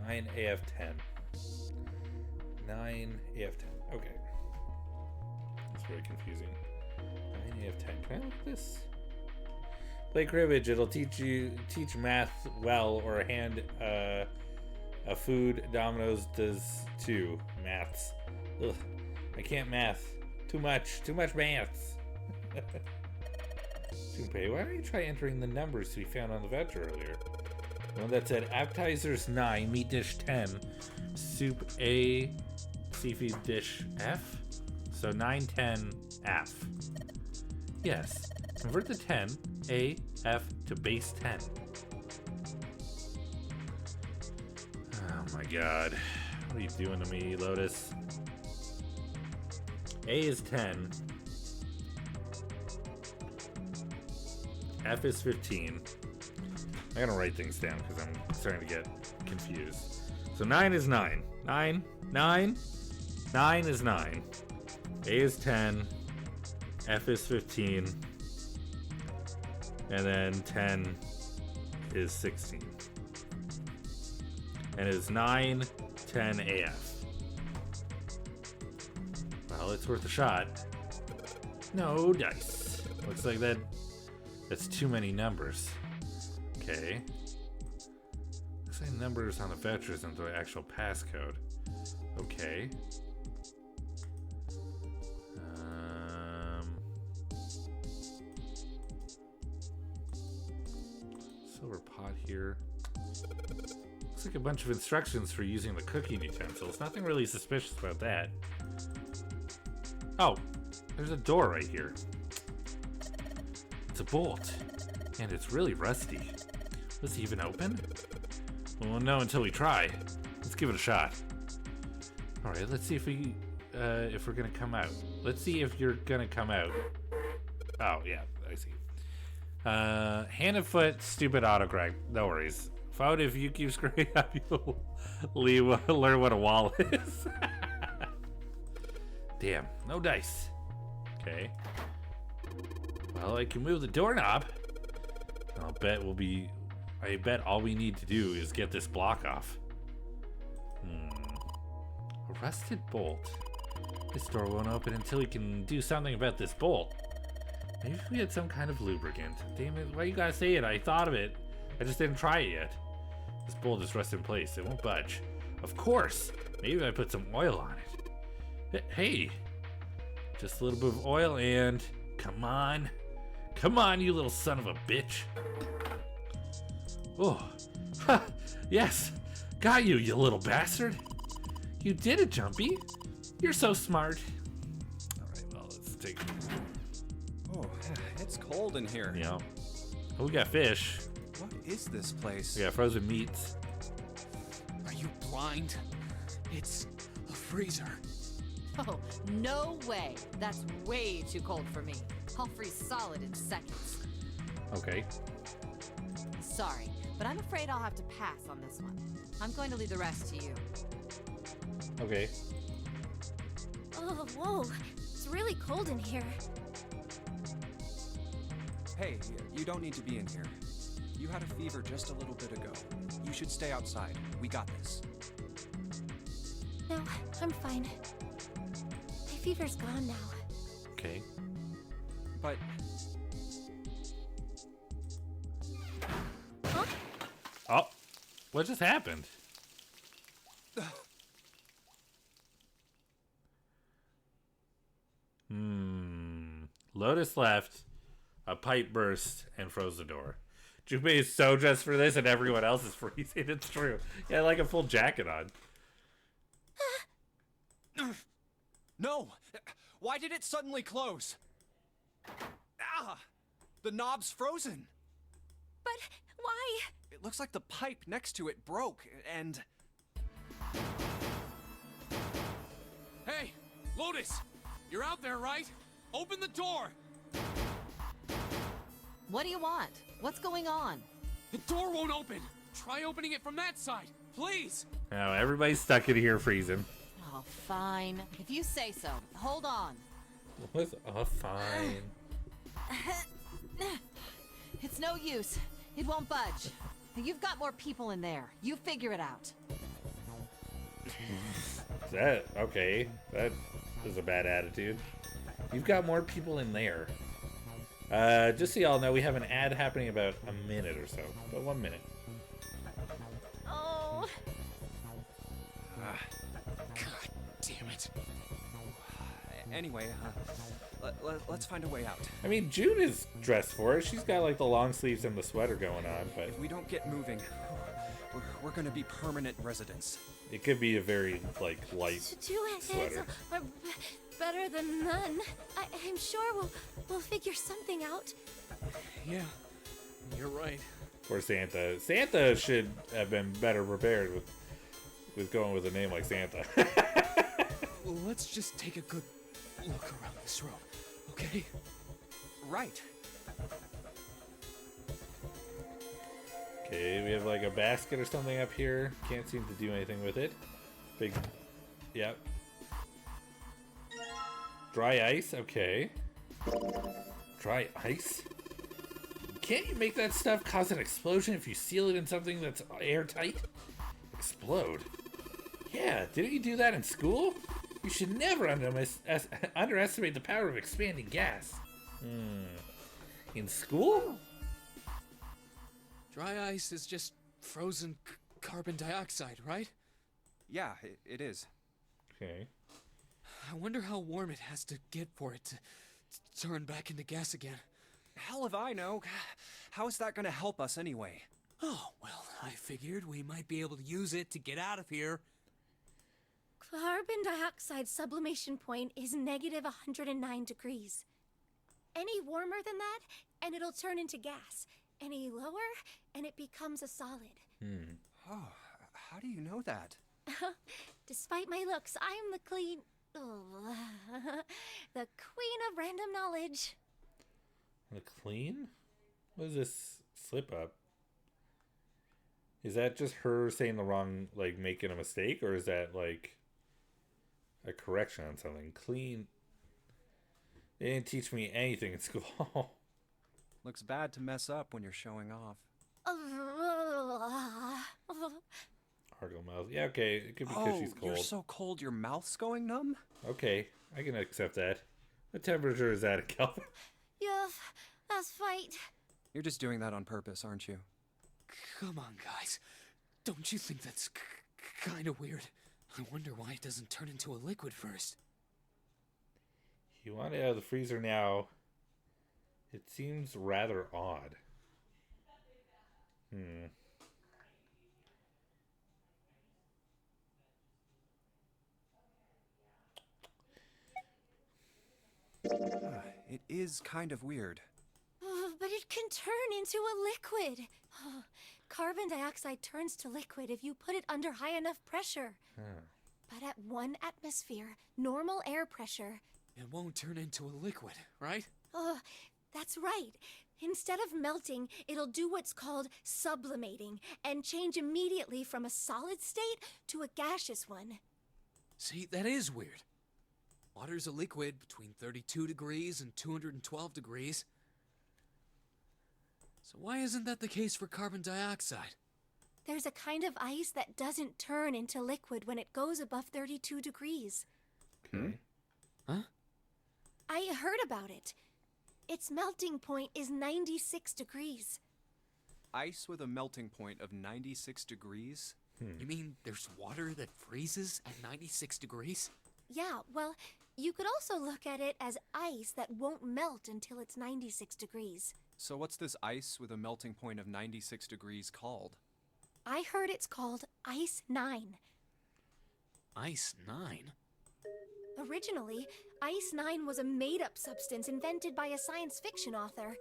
9AF10. 9AF10. Okay. That's very confusing. 9AF10. Can I look at this? Play cribbage. It'll teach math well, or hand a food. Dominoes does too. Maths. Ugh. I can't math. Too much maths. Junpei, why don't you try entering the numbers we found on the voucher earlier? The one that said appetizers 9, meat dish 10, soup A, seafood dish F. So 9, 10, F. Yes. Convert the 10, A, F to base 10. Oh my god. What are you doing to me, Lotus? A is 10. F is 15. I gotta write things down because I'm starting to get confused. So 9 is 9. 9 is 9. A is 10. F is 15. And then 10 is 16. And it's 9, 10 AF. Well, it's worth a shot. No dice. Looks like that's too many numbers. Okay. Looks like numbers on the voucher isn't the actual passcode. Okay. Silver pot here. Looks like a bunch of instructions for using the cooking utensils. Nothing really suspicious about that. Oh, there's a door right here. It's a bolt, and it's really rusty. Was it even open? We'll know until we try. Let's give it a shot. All right, let's see if we're gonna come out. Let's see if you're gonna come out. Oh yeah, I see. Hand and foot, stupid autocorrect. No worries. Phone, if you keep screwing up, you'll learn what a wall is. Damn, no dice. Okay. Well, I can move the doorknob. I bet all we need to do is get this block off. A rusted bolt. This door won't open until we can do something about this bolt. Maybe if we had some kind of lubricant. Damn it, why you gotta say it? I thought of it. I just didn't try it yet. This bolt is rusted in place. It won't budge. Of course. Maybe if I put some oil on it. Hey, just a little bit of oil and come on, you little son of a bitch. Oh, ha, yes, got you, you little bastard. You did it, Jumpy. You're so smart. All right, well, let's take. Oh, it's cold in here. Yeah. Oh, we got fish. What is this place? We got frozen meats. Are you blind? It's a freezer. Oh, no way. That's way too cold for me. I'll freeze solid in seconds. Okay. Sorry, but I'm afraid I'll have to pass on this one. I'm going to leave the rest to you. Okay. Oh, whoa. It's really cold in here. Hey, you don't need to be in here. You had a fever just a little bit ago. You should stay outside. We got this. No, I'm fine. My fever's gone now. Okay. But Huh? Oh, what just happened? Lotus left, a pipe burst, and froze the door. Junpei is so dressed for this, and everyone else is freezing. It's true. Yeah, like a full jacket on. No! Why did it suddenly close? Ah! The knob's frozen. But why? It looks like the pipe next to it broke, and... Hey, Lotus! You're out there, right? Open the door! What do you want? What's going on? The door won't open! Try opening it from that side, please! Now everybody's stuck in here freezing. Oh, fine. If you say so. Hold on. What's fine? It's no use. It won't budge. You've got more people in there. You figure it out. Is that okay? That is a bad attitude. You've got more people in there. Just so y'all know, we have an ad happening about a minute or so. About 1 minute. Oh. God damn it. Anyway, let's find a way out. I mean, June is dressed for it. She's got like the long sleeves and the sweater going on, but If we don't get moving, we're gonna be permanent residents. it could be a very like light Two heads sweater. are better than none. I'm sure we'll figure something out. Yeah, you're right. Or Santa. Santa should have been better prepared with going with a name like Santa. Well, let's just take a good look around this room, okay? Right. Okay, we have like a basket or something up here. Can't seem to do anything with it. Big, yep. Dry ice, okay. Dry ice? Can't you make that stuff cause an explosion if you seal it in something that's airtight? Explode? Yeah, didn't you do that in school? You should never underestimate the power of expanding gas. In school? Dry ice is just frozen carbon dioxide, right? Yeah, it is. Okay. I wonder how warm it has to get for it to turn back into gas again. Hell if I know. How is that gonna help us anyway? Oh, well, I figured we might be able to use it to get out of here. Carbon dioxide sublimation point is negative 109 degrees. Any warmer than that, and it'll turn into gas. Any lower, and it becomes a solid. Oh, how do you know that? Despite my looks, I'm the the queen of random knowledge. The clean? What is this slip up? Is that just her saying the wrong, like making a mistake, or is that like a correction on something? Clean. They didn't teach me anything in school. Looks bad to mess up when you're showing off. Argo mouth. Yeah, okay. It could be because she's cold. You're so cold your mouth's going numb? Okay, I can accept that. What temperature is that in Kelvin? Yes, that's right. You're just doing that on purpose, aren't you? Come on, guys. Don't you think that's kind of weird? I wonder why it doesn't turn into a liquid first. You want it out of the freezer now. It seems rather odd. It is kind of weird. But it can turn into a liquid. Carbon dioxide turns to liquid if you put it under high enough pressure. But at 1 atmosphere, normal air pressure, It won't turn into a liquid, right? that's right. Instead of melting, it'll do what's called sublimating and change immediately from a solid state to a gaseous one. See, that is weird. Water's a liquid between 32 degrees and 212 degrees. So why isn't that the case for carbon dioxide? There's a kind of ice that doesn't turn into liquid when it goes above 32 degrees. Okay. Huh? I heard about it. Its melting point is 96 degrees. Ice with a melting point of 96 degrees? You mean there's water that freezes at 96 degrees? Yeah, well, You could also look at it as ice that won't melt until it's 96 degrees. So what's this ice with a melting point of 96 degrees called? I heard it's called Ice 9. Ice 9? Originally, Ice 9 was a made-up substance invented by a science fiction author.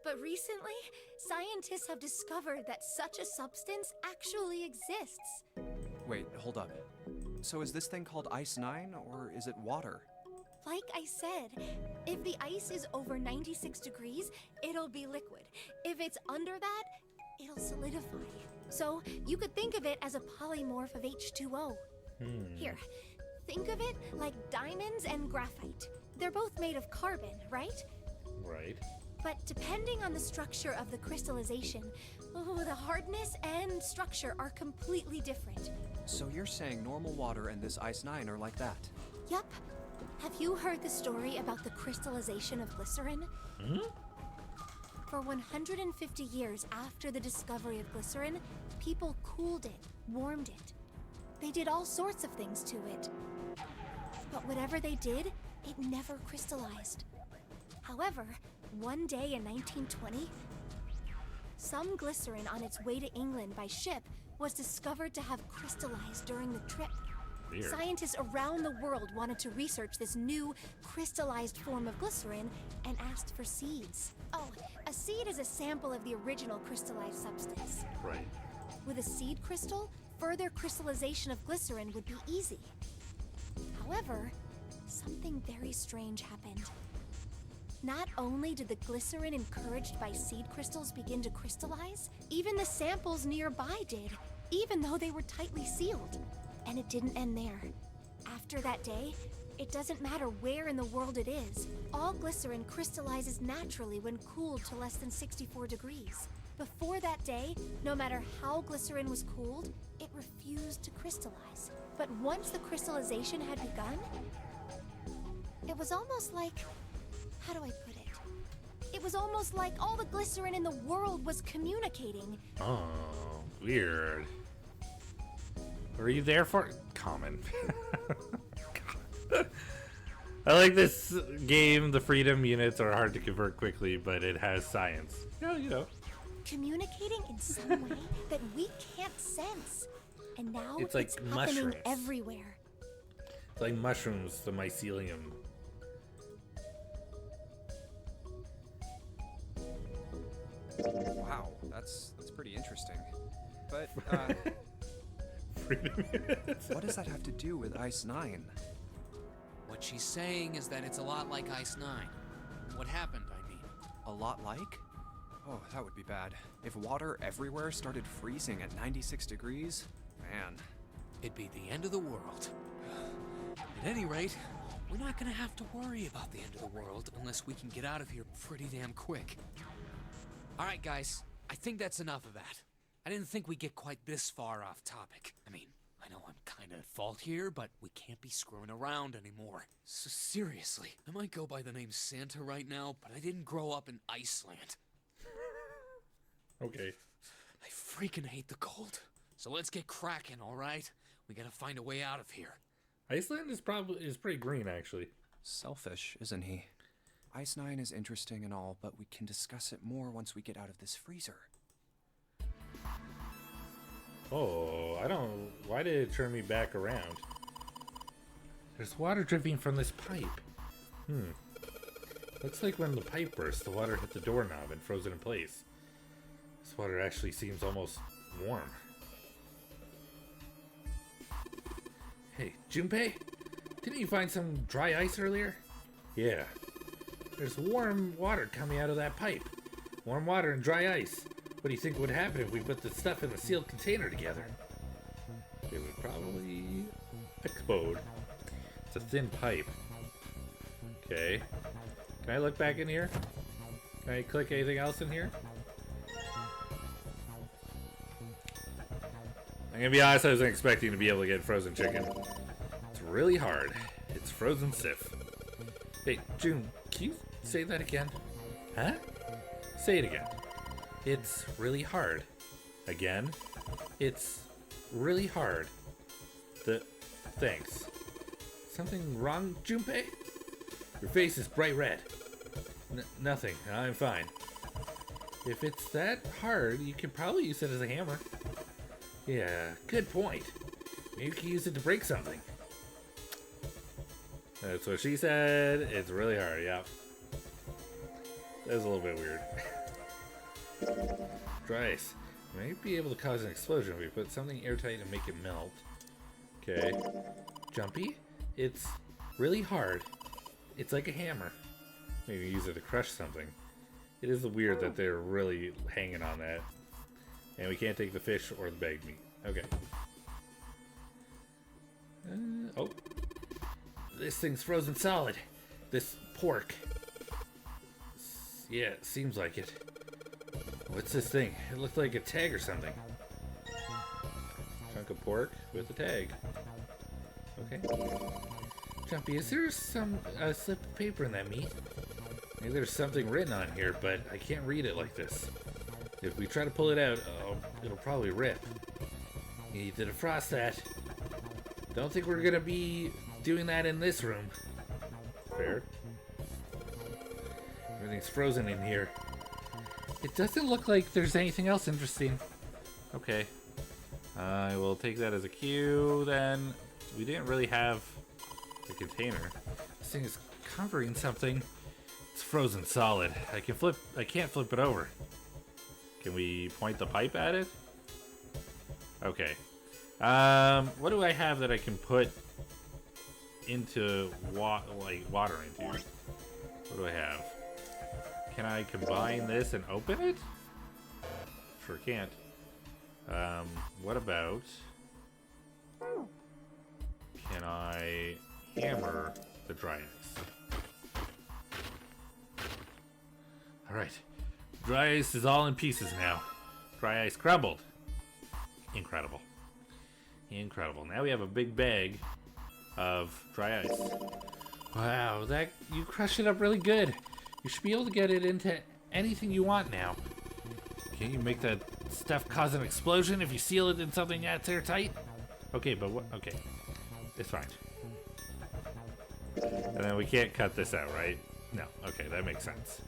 But recently, scientists have discovered that such a substance actually exists. Wait, hold up. So is this thing called Ice 9, or is it water? Like I said, if the ice is over 96 degrees, it'll be liquid. If it's under that, it'll solidify. So you could think of it as a polymorph of H2O. Here, think of it like diamonds and graphite. They're both made of carbon, right? Right. But depending on the structure of the crystallization, the hardness and structure are completely different. So you're saying normal water and this Ice 9 are like that? Yup. Have you heard the story about the crystallization of glycerin? For 150 years after the discovery of glycerin, people cooled it, warmed it. They did all sorts of things to it. But whatever they did, it never crystallized. However, one day in 1920, some glycerin on its way to England by ship was discovered to have crystallized during the trip. Weird. Scientists around the world wanted to research this new crystallized form of glycerin and asked for seeds. Oh, a seed is a sample of the original crystallized substance. Right. With a seed crystal, further crystallization of glycerin would be easy. However, something very strange happened. Not only did the glycerin encouraged by seed crystals begin to crystallize, even the samples nearby did, even though they were tightly sealed. And it didn't end there. After that day, it doesn't matter where in the world it is. All glycerin crystallizes naturally when cooled to less than 64 degrees. Before that day, no matter how glycerin was cooled, it refused to crystallize. But once the crystallization had begun, it was almost like... how do I put it? It was almost like all the glycerin in the world was communicating. Oh, weird. Were you there for Common? I like this game. The freedom units are hard to convert quickly, but it has science. Yeah, you know. Communicating in some way that we can't sense. And now It's like happening mushrooms. everywhere. It's like mushrooms, the mycelium. Wow, that's pretty interesting. But, Freedom units. what does that have to do with Ice 9? What she's saying is that it's a lot like Ice 9. What happened, I mean. A lot like? Oh, that would be bad. If water everywhere started freezing at 96 degrees, man. It'd be the end of the world. At any rate, we're not gonna have to worry about the end of the world unless we can get out of here pretty damn quick. Alright guys, I think that's enough of that. I didn't think we'd get quite this far off topic. I mean, I know I'm kinda at fault here, but we can't be screwing around anymore. So seriously, I might go by the name Santa right now, but I didn't grow up in Iceland. Okay. I freaking hate the cold. So let's get cracking, alright? We gotta find a way out of here. Iceland is pretty green, actually. Selfish, isn't he? Ice 9 is interesting and all, but we can discuss it more once we get out of this freezer. Oh, I don't... Why did it turn me back around? There's water dripping from this pipe. Looks like when the pipe burst, the water hit the doorknob and froze it in place. This water actually seems almost warm. Hey, Junpei? Didn't you find some dry ice earlier? Yeah. There's warm water coming out of that pipe. Warm water and dry ice. What do you think would happen if we put the stuff in a sealed container together? It would probably explode. It's a thin pipe. Okay. Can I look back in here? Can I click anything else in here? I'm gonna be honest, I wasn't expecting to be able to get frozen chicken. It's really hard. It's frozen stiff. Hey, June, can you say that again? Huh? Say it again. It's really hard. Again? It's really hard. Thanks. Something wrong, Junpei? Your face is bright red. Nothing. I'm fine. If it's that hard, you can probably use it as a hammer. Yeah, good point. Maybe you can use it to break something. That's what she said. It's really hard, yeah. That was a little bit weird. Dry ice. You might be able to cause an explosion if we put something airtight and make it melt. Okay. Jumpy. It's really hard. It's like a hammer. Maybe use it to crush something. It is weird that they're really hanging on that. And we can't take the fish or the bagged meat. Okay. Oh. This thing's frozen solid. This pork. Yeah, it seems like it. What's this thing? It looked like a tag or something. Chunk of pork with a tag. Okay. Jumpy, is there some slip of paper in that meat? Maybe there's something written on here, but I can't read it like this. If we try to pull it out, it'll probably rip. You need to defrost that. Don't think we're gonna be doing that in this room. Fair. Everything's frozen in here. It doesn't look like there's anything else interesting. Okay. I will take that as a cue then. We didn't really have the container. This thing is covering something. It's frozen solid. I can't flip it over. Can we point the pipe at it? Okay. What do I have that I can put into water into? What do I have? Can I combine this and open it? Sure can't. What about... Can I hammer the dry ice? Alright. Dry ice is all in pieces now. Dry ice crumbled. Incredible. Incredible. Now we have a big bag of dry ice. Wow, you crushed it up really good. You should be able to get it into anything you want now. Can you make that stuff cause an explosion if you seal it in something that's airtight? Okay, but what? Okay. It's fine. And then we can't cut this out, right? No. Okay, that makes sense.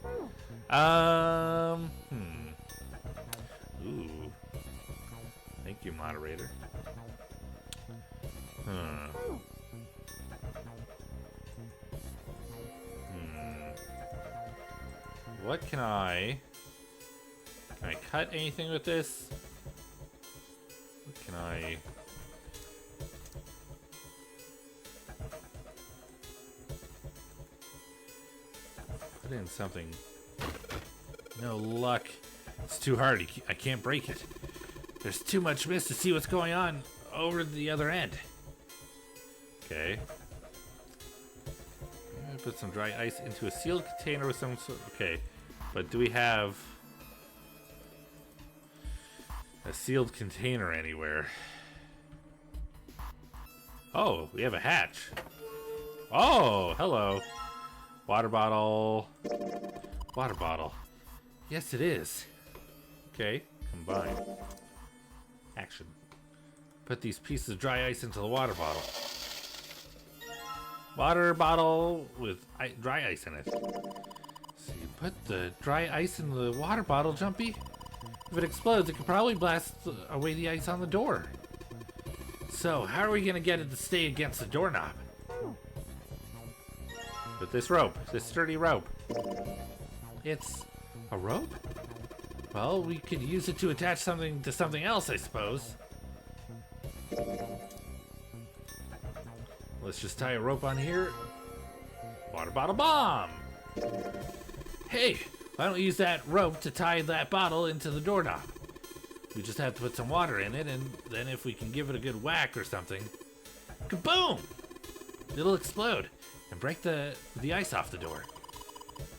Ooh. Thank you, moderator. What can I cut anything with this? What can I... Put in something. No luck. It's too hard. I can't break it. There's too much mist to see what's going on over the other end. Okay. Put some dry ice into a sealed container with some sort. Okay. But do we have a sealed container anywhere? Oh, we have a hatch. Oh, hello. Water bottle. Water bottle. Yes, it is. Okay, combine. Action. Put these pieces of dry ice into the water bottle. Water bottle with dry ice in it. So you put the dry ice in the water bottle, Jumpy. If it explodes, it could probably blast away the ice on the door. So, how are we gonna get it to stay against the doorknob? With this rope, this sturdy rope. It's a rope? Well, we could use it to attach something to something else, I suppose. Let's just tie a rope on here. Water bottle bomb! Hey, why don't we use that rope to tie that bottle into the doorknob? We just have to put some water in it, and then if we can give it a good whack or something, kaboom! It'll explode and break the ice off the door.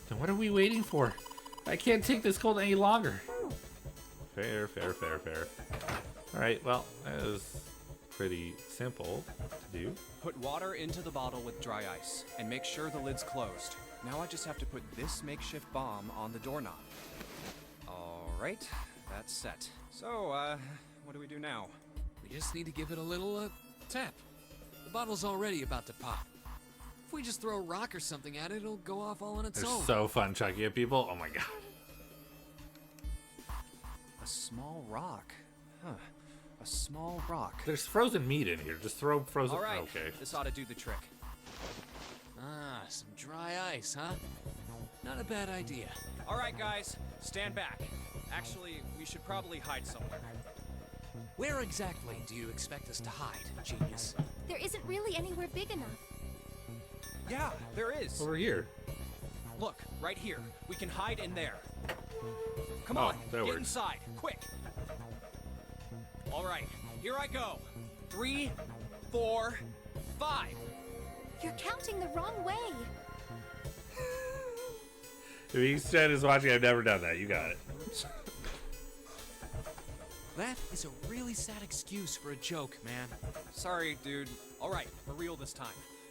Then what are we waiting for? I can't take this cold any longer. Fair. Alright, well, that was pretty simple to do. Put water into the bottle with dry ice, and make sure the lid's closed. Now I just have to put this makeshift bomb on the doorknob. Alright, that's set. So, what do we do now? We just need to give it a little tap. The bottle's already about to pop. If we just throw a rock or something at it, it'll go off all on its They're own. so fun chucking at people. Oh my god. A small rock. Huh. A small rock. There's frozen meat in here. Just throw frozen. All right. Okay. This ought to do the trick. Ah, some dry ice, huh? Not a bad idea. All right, guys. Stand back. Actually, we should probably hide somewhere. Where exactly do you expect us to hide, genius? There isn't really anywhere big enough. Yeah, there is. Over here. Look, right here. We can hide in there. Come Oh, on, that get works. inside, quick. All right, here I go. 3, 4, 5. You're counting the wrong way. If each Jen is watching, I've never done that. You got it. That is a really sad excuse for a joke, man. Sorry, dude. All right, for real this time.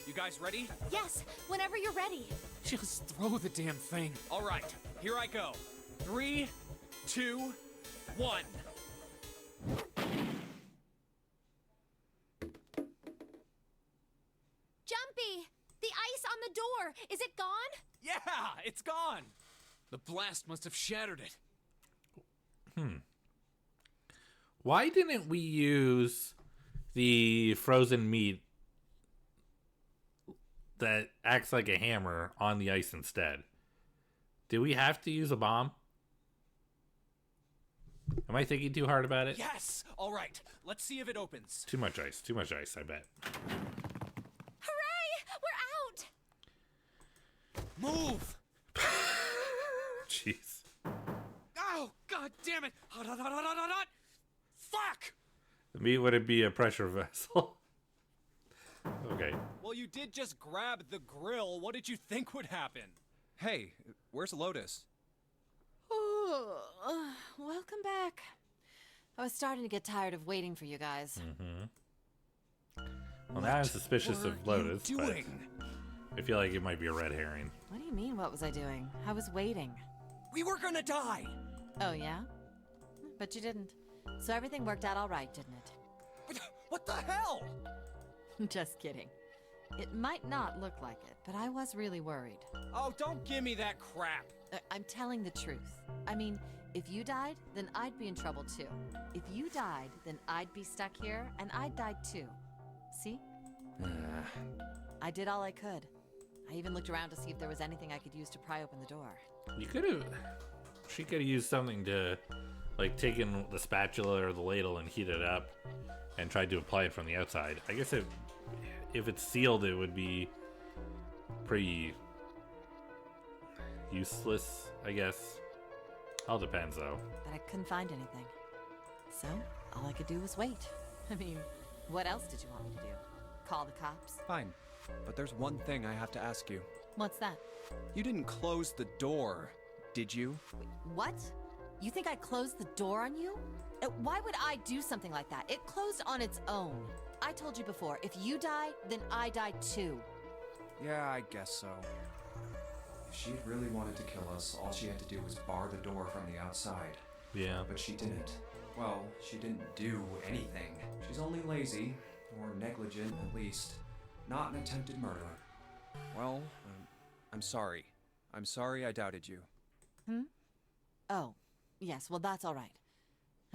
You guys ready? Yes, whenever you're ready. Just throw the damn thing. All right, here I go. 3, 2, 1. Jumpy! The ice on the door! Is it gone? Yeah, it's gone. The blast must have shattered it. Why didn't we use the frozen meat that acts like a hammer on the ice instead? Do we have to use a bomb? Am I thinking too hard about it? Yes. All right, let's see if it opens. Too much ice, I bet. Hooray! We're out! Move! Jeez. Oh, god damn it! Hot, hot, hot, hot, hot, hot, hot! Fuck! The meat wouldn't be a pressure vessel. Okay. Well, you did just grab the grill. What did you think would happen? Hey, where's Lotus? Welcome back. I was starting to get tired of waiting for you guys. Well, now I'm suspicious What of were you Lotus, doing? but I feel like it might be a red herring. What do you mean, what was I doing? I was waiting. We were gonna die. Oh, yeah? But you didn't. So everything worked out all right, didn't it? What the hell? Just kidding. It might not look like it, but I was really worried. Oh, don't give me that crap. I'm telling the truth. I mean, if you died, then I'd be in trouble too. If you died, then I'd be stuck here, and I'd die too. See? I did all I could. I even looked around to see if there was anything I could use to pry open the door. You could have. She could have used something to, like, taken the spatula or the ladle and heat it up, and tried to apply it from the outside. I guess if it's sealed, it would be pretty useless. I guess. All depends, though. But I couldn't find anything. So, all I could do was wait. I mean, what else did you want me to do? Call the cops? Fine, but there's one thing I have to ask you. What's that? You didn't close the door, did you? What? You think I closed the door on you? Why would I do something like that? It closed on its own. I told you before, if you die, then I die too. Yeah, I guess so. If she had really wanted to kill us, all she had to do was bar the door from the outside. Yeah. But she didn't. Well, she didn't do anything. She's only lazy, or negligent at least, not an attempted murderer. Well, I'm sorry. I'm sorry I doubted you. Oh, yes, well that's all right.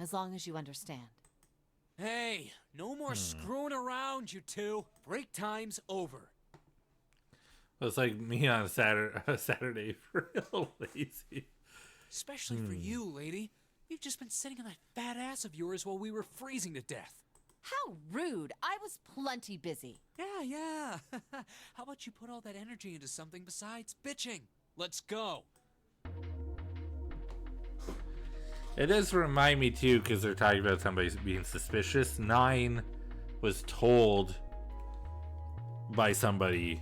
As long as you understand. Hey, no more screwing around, you two. Break time's over. It's like me on a Saturday for real lazy. Especially for you, lady. You've just been sitting on that fat ass of yours while we were freezing to death. How rude! I was plenty busy. Yeah. How about you put all that energy into something besides bitching? Let's go. It does remind me too, because they're talking about somebody being suspicious. 9 was told by somebody.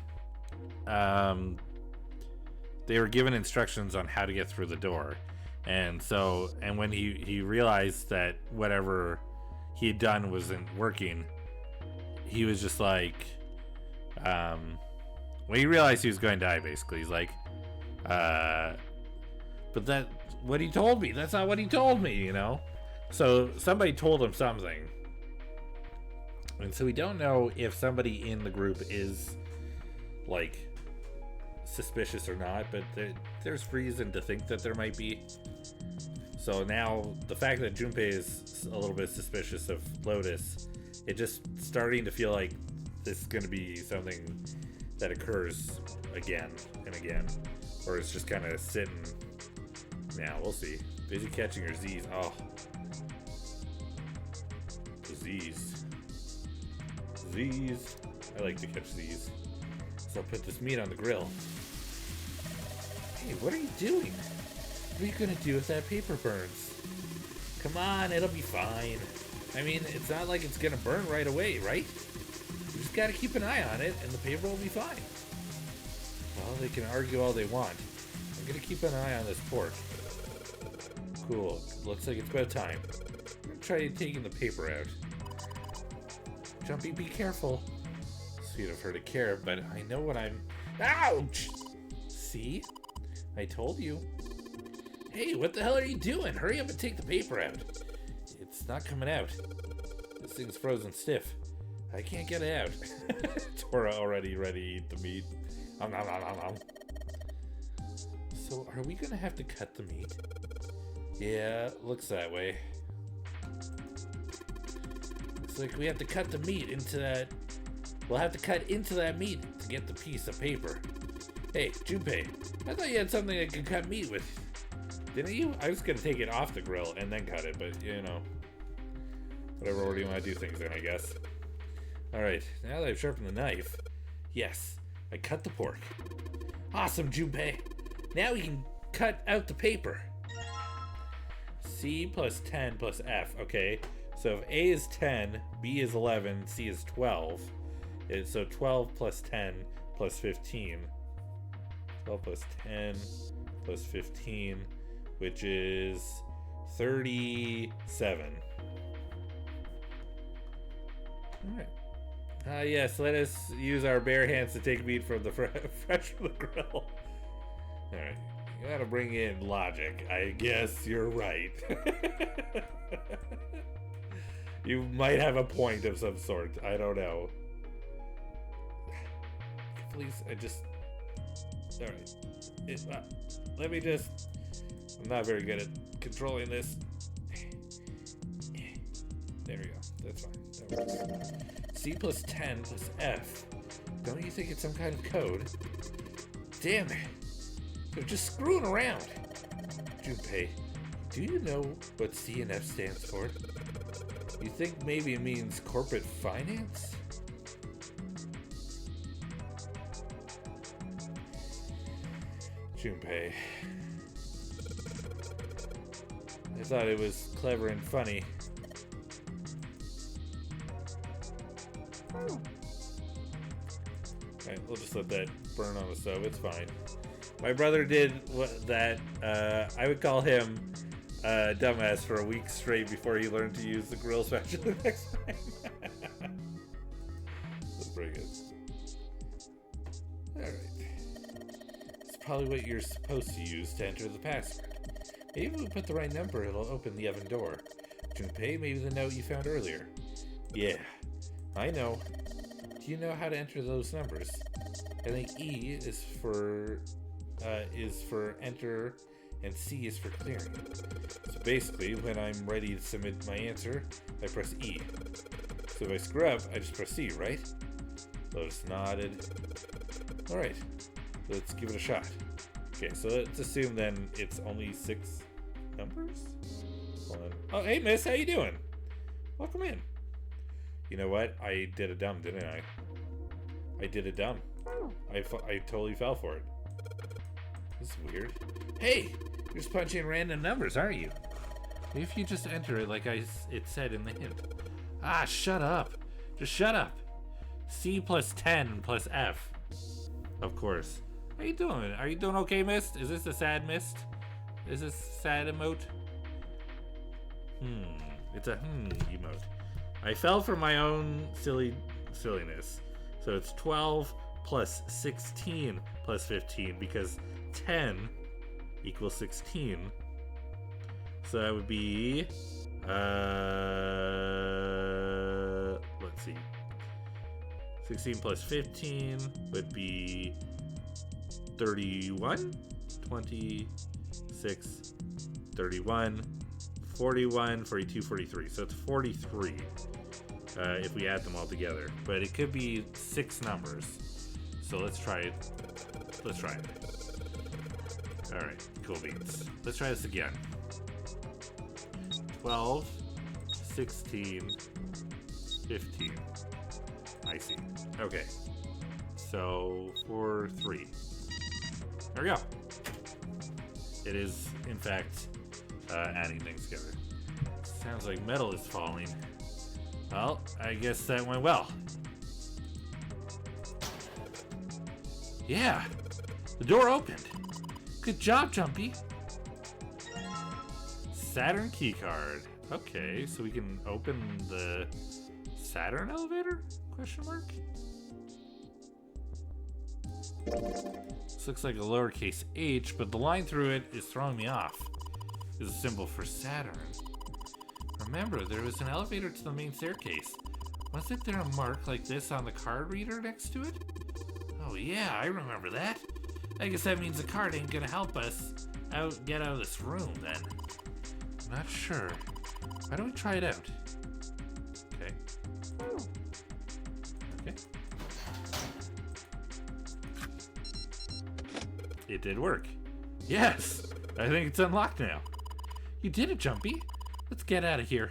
They were given instructions on how to get through the door, and when he realized that whatever he had done wasn't working, he was just like, when he realized he was going to die, basically, he's like, but that, what he told me, that's not what he told me, you know? So somebody told him something. And so we don't know if somebody in the group is like suspicious or not, but there's reason to think that there might be. So now the fact that Junpei is a little bit suspicious of Lotus, it just starting to feel like this is going to be something that occurs again and again, or it's just kind of sitting. Now we'll see. Busy catching your Z's. Oh, the Z's. Z's. I like to catch Z's. So I'll put this meat on the grill. Hey, what are you doing? What are you gonna do if that paper burns? Come on, it'll be fine. I mean, it's not like it's gonna burn right away, right? You just gotta keep an eye on it, and the paper will be fine. Well, they can argue all they want. I'm gonna keep an eye on this pork. Cool. Looks like it's about time. I'm gonna try taking the paper out. Jumpy, be careful. Sweet of her to care, but I know what I'm... Ouch! See? I told you. Hey, what the hell are you doing? Hurry up and take the paper out. It's not coming out. This thing's frozen stiff. I can't get it out. Tora already ready to eat the meat. Nom, nom, nom, nom, nom. So, are we gonna have to cut the meat? Yeah, looks that way. Looks like we have to cut the meat into that... We'll have to cut into that meat to get the piece of paper. Hey, Junpei, I thought you had something that could cut meat with. Didn't you? I was gonna take it off the grill and then cut it, but you know. Whatever order you want to do things in, I guess. Alright, now that I've sharpened the knife. Yes, I cut the pork. Awesome, Junpei. Now we can cut out the paper. C plus 10 plus F. Okay, so if A is 10, B is 11, C is 12. So 12 plus 10 plus 15. 12 plus 10 plus 15, which is 37. Alright. Yes, let us use our bare hands to take meat from the fresh from the grill. Alright. You gotta bring in logic. I guess you're right. You might have a point of some sort. I don't know. Please, Alright. Let me just... I'm not very good at controlling this. There we go. That's fine. That works. C plus 10 plus F. Don't you think it's some kind of code? Damn it. They're just screwing around. Junpei, do you know what C and F stands for? You think maybe it means corporate finance? Junpei. I thought it was clever and funny. Alright, we'll just let that burn on the stove. It's fine. My brother did that. I would call him dumbass for a week straight before he learned to use the grill spatula next time. That's pretty good. Alright. It's probably what you're supposed to use to enter the password. Maybe if we put the right number, it'll open the oven door. Junpei, maybe the note you found earlier. Yeah, I know. Do you know how to enter those numbers? I think E is for enter and C is for clearing. So basically, when I'm ready to submit my answer, I press E. So if I screw up, I just press C, right? Lotus nodded. Alright, let's give it a shot. Okay, so let's assume then it's only 6 numbers? Hold on. Oh, hey miss, how you doing? Welcome in. You know what? I did a dumb, didn't I? I did a dumb. I totally fell for it. This is weird. Hey! You're just punching random numbers, aren't you? Maybe if you just enter it like it said in the hint. Ah, shut up. Just shut up. C plus 10 plus F. Of course. How you doing? Are you doing okay, Mist? Is this a sad Mist? Is this sad emote? It's a emote. I fell for my own silliness. So it's 12 plus 16 plus 15 because 10 equals 16. So that would be let's see. 16 plus 15 would be 31, 26, 31, 41, 42, 43. So it's 43 if we add them all together. But it could be 6 numbers. So let's try it. Let's try it. Alright, cool beans. Let's try this again. 12, 16, 15. I see. Okay. So 4, 3. There we go. It is, in fact, adding things together. Sounds like metal is falling. Well, I guess that went well. Yeah, the door opened. Good job, Jumpy. Saturn keycard. Okay, so we can open the Saturn elevator? Question mark? This looks like a lowercase h, but the line through it is throwing me off. It's a symbol for Saturn. Remember, there was an elevator to the main staircase. Wasn't there a mark like this on the card reader next to it? Oh yeah, I remember that. I guess that means the card ain't gonna help us get out of this room then. I'm not sure. Why don't we try it out? Okay. Okay. It did work. Yes! I think it's unlocked now. You did it, Jumpy. Let's get out of here.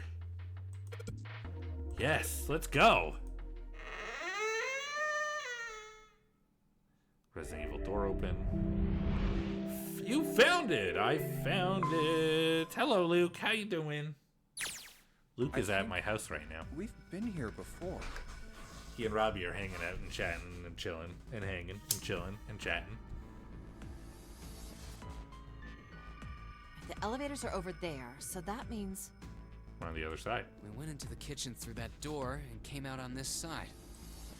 Yes, let's go. Resident Evil door open. You found it! I found it! Hello, Luke. How you doing? Luke is at my house right now. We've been here before. He and Robbie are hanging out and chatting and chilling and hanging and chilling and chatting. The elevators are over there, so that means... We're on the other side. We went into the kitchen through that door and came out on this side.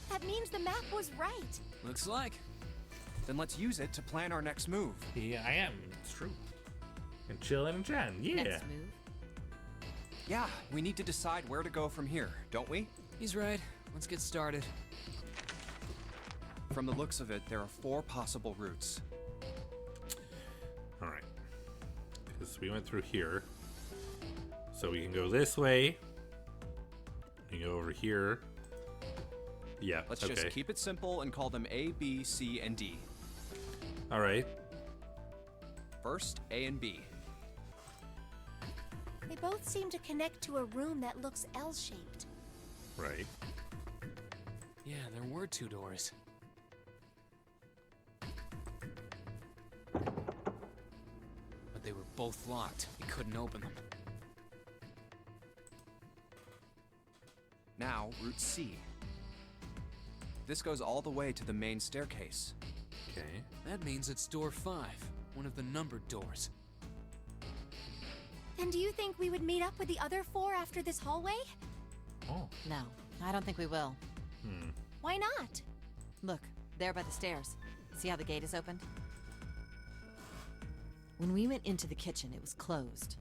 That means the map was right. Looks like. Then let's use it to plan our next move. Yeah, I am. It's true. And chilling and chatting. Yeah. Next move. Yeah, we need to decide where to go from here, don't we? He's right. Let's get started. From the looks of it, there are 4 possible routes. All right. Because we went through here. So we can go this way. We can go over here. Yeah, Let's okay. just keep it simple and call them A, B, C, and D. All right. First, A and B. They both seem to connect to a room that looks L-shaped. Right. Yeah, there were 2 doors. But they were both locked. We couldn't open them. Now, route C. This goes all the way to the main staircase. Okay. That means it's door 5, one of the numbered doors. Then do you think we would meet up with the other 4 after this hallway? Oh. No, I don't think we will. Why not? Look, there by the stairs. See how the gate is opened? When we went into the kitchen, it was closed,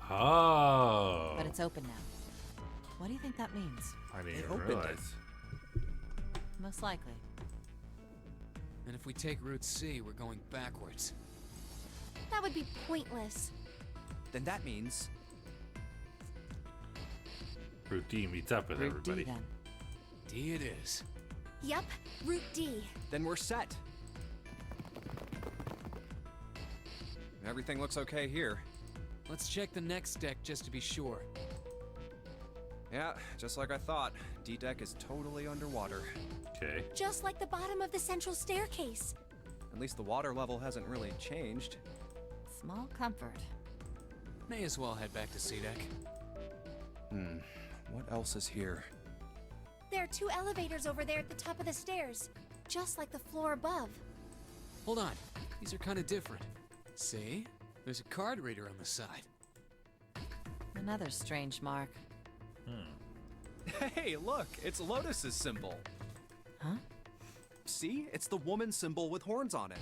Oh. but it's open now. What do you think that means? I didn't They even opened it. realize. Most likely. And if we take Route C, we're going backwards. That would be pointless. Then that means Route D meets up with Route D everybody. then. D it is. Yup, Route D. then we're set. Everything looks okay here. Let's check the next deck just to be sure. Yeah, just like I thought. D-deck is totally underwater. Okay. Just like the bottom of the central staircase. At least the water level hasn't really changed. Small comfort. May as well head back to C deck. What else is here? There are 2 elevators over there at the top of the stairs, just like the floor above. Hold on. These are kind of different. See? There's a card reader on the side. Another strange mark. Hey, look, it's Lotus's symbol. Huh? See? It's the woman symbol with horns on it.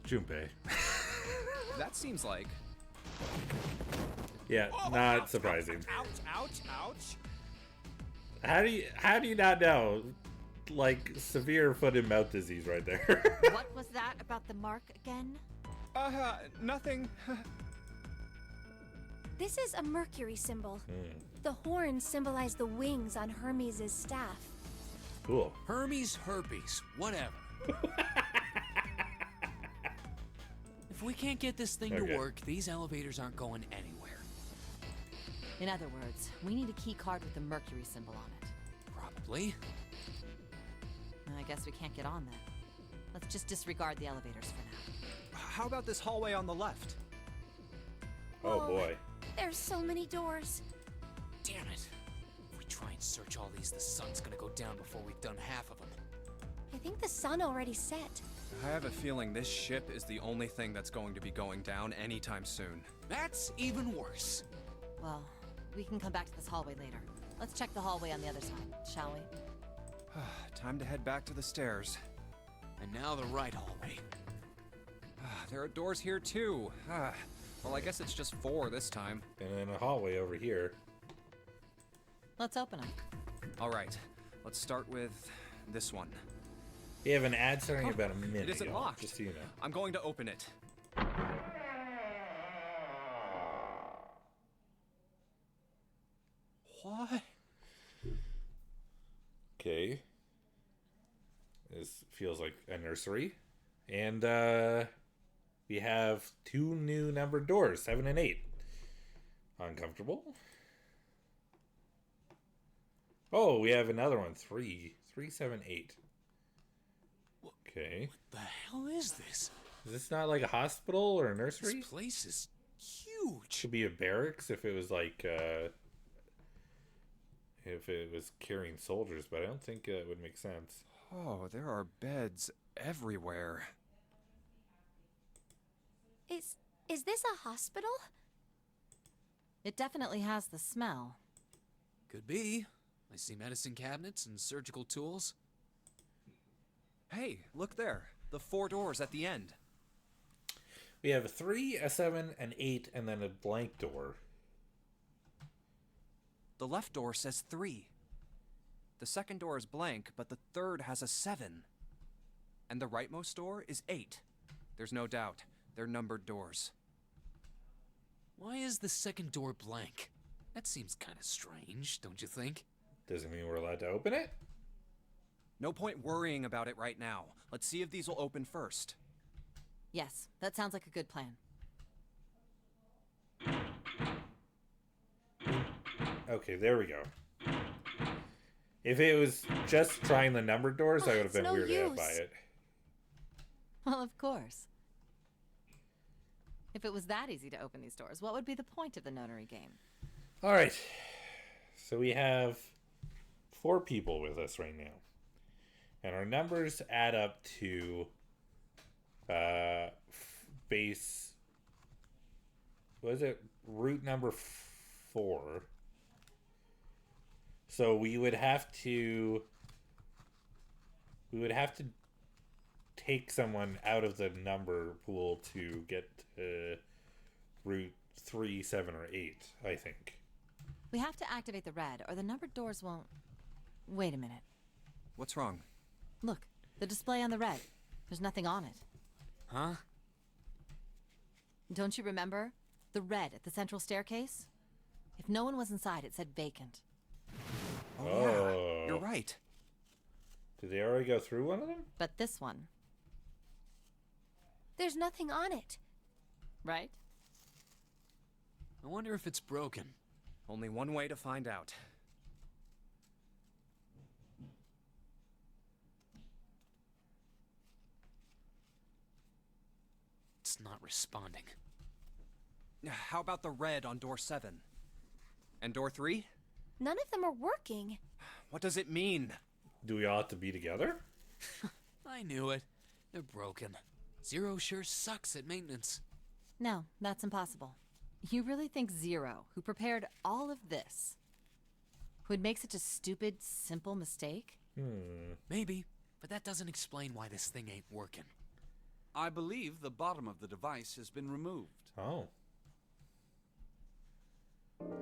Junpei. That seems like... Yeah, not surprising. Ouch, ouch, ouch. How do you not know? Like severe foot and mouth disease right there. What was that about the mark again? Nothing. This is a Mercury symbol. The horns symbolize the wings on Hermes' staff. Cool. Hermes, herpes, whatever. If we can't get this thing Okay. to work, these elevators aren't going anywhere. In other words, we need a key card with the Mercury symbol on it. Probably. I guess we can't get on then. Let's just disregard the elevators for now. How about this hallway on the left? Oh Whoa, boy. There's so many doors. Damn it. If we try and search all these, the sun's gonna go down before we've done half of them. I think the sun already set. I have a feeling this ship is the only thing that's going to be going down anytime soon. That's even worse. Well, we can come back to this hallway later. Let's check the hallway on the other side, shall we? Time to head back to the stairs. And now the right hallway. There are doors here too. Well, I guess it's just 4 this time. And then a hallway over here. Let's open them. All right, let's start with this one. We have an ad starting about a minute It isn't ago, locked. just so you know. I'm going to open it. What? Okay. This feels like a nursery. And we have 2 new numbered doors, 7 and 8. Uncomfortable. Oh, we have another one, 3. 3, 7, 8. Okay. The hell is this? Is this not like a hospital or a nursery? This place is huge. Should be a barracks if it was like if it was carrying soldiers, but I don't think it would make sense. Oh, there are beds everywhere. Is this a hospital? It definitely has the smell. Could be. I see medicine cabinets and surgical tools. Hey, look there. The 4 doors at the end. We have a 3, a 7, an 8, and then a blank door. The left door says 3. The second door is blank, but the third has a 7. And the rightmost door is 8. There's no doubt. They're numbered doors. Why is the second door blank? That seems kind of strange, don't you think? Doesn't mean we're allowed to open it? No point worrying about it right now. Let's see if these will open first. Yes, that sounds like a good plan. Okay, there we go. If it was just trying the numbered doors, I would have it's been no weirded out use. by it. Well, of course. If it was that easy to open these doors, what would be the point of the notary game? All right. So we have 4 people with us right now. And our numbers add up to base, what is it? Root number 4. So we would have to take someone out of the number pool to get root 3, 7, or 8, I think. We have to activate the red, or the numbered doors won't... Wait a minute. What's wrong? Look, the display on the red. There's nothing on it. Huh? Don't you remember? The red at the central staircase? If no one was inside, it said vacant. Oh, Oh. yeah. You're right. Did they already go through one of them? But this one, There's nothing on it. right? I wonder if it's broken. Only one way to find out. It's not responding. How about the red on door 7? And door 3? None of them are working. What does it mean? Do we all have to be together? I knew it. They're broken. Zero sure sucks at maintenance. No, that's impossible. You really think Zero, who prepared all of this, would make such a stupid, simple mistake? Maybe, but that doesn't explain why this thing ain't working. I believe the bottom of the device has been removed. Oh.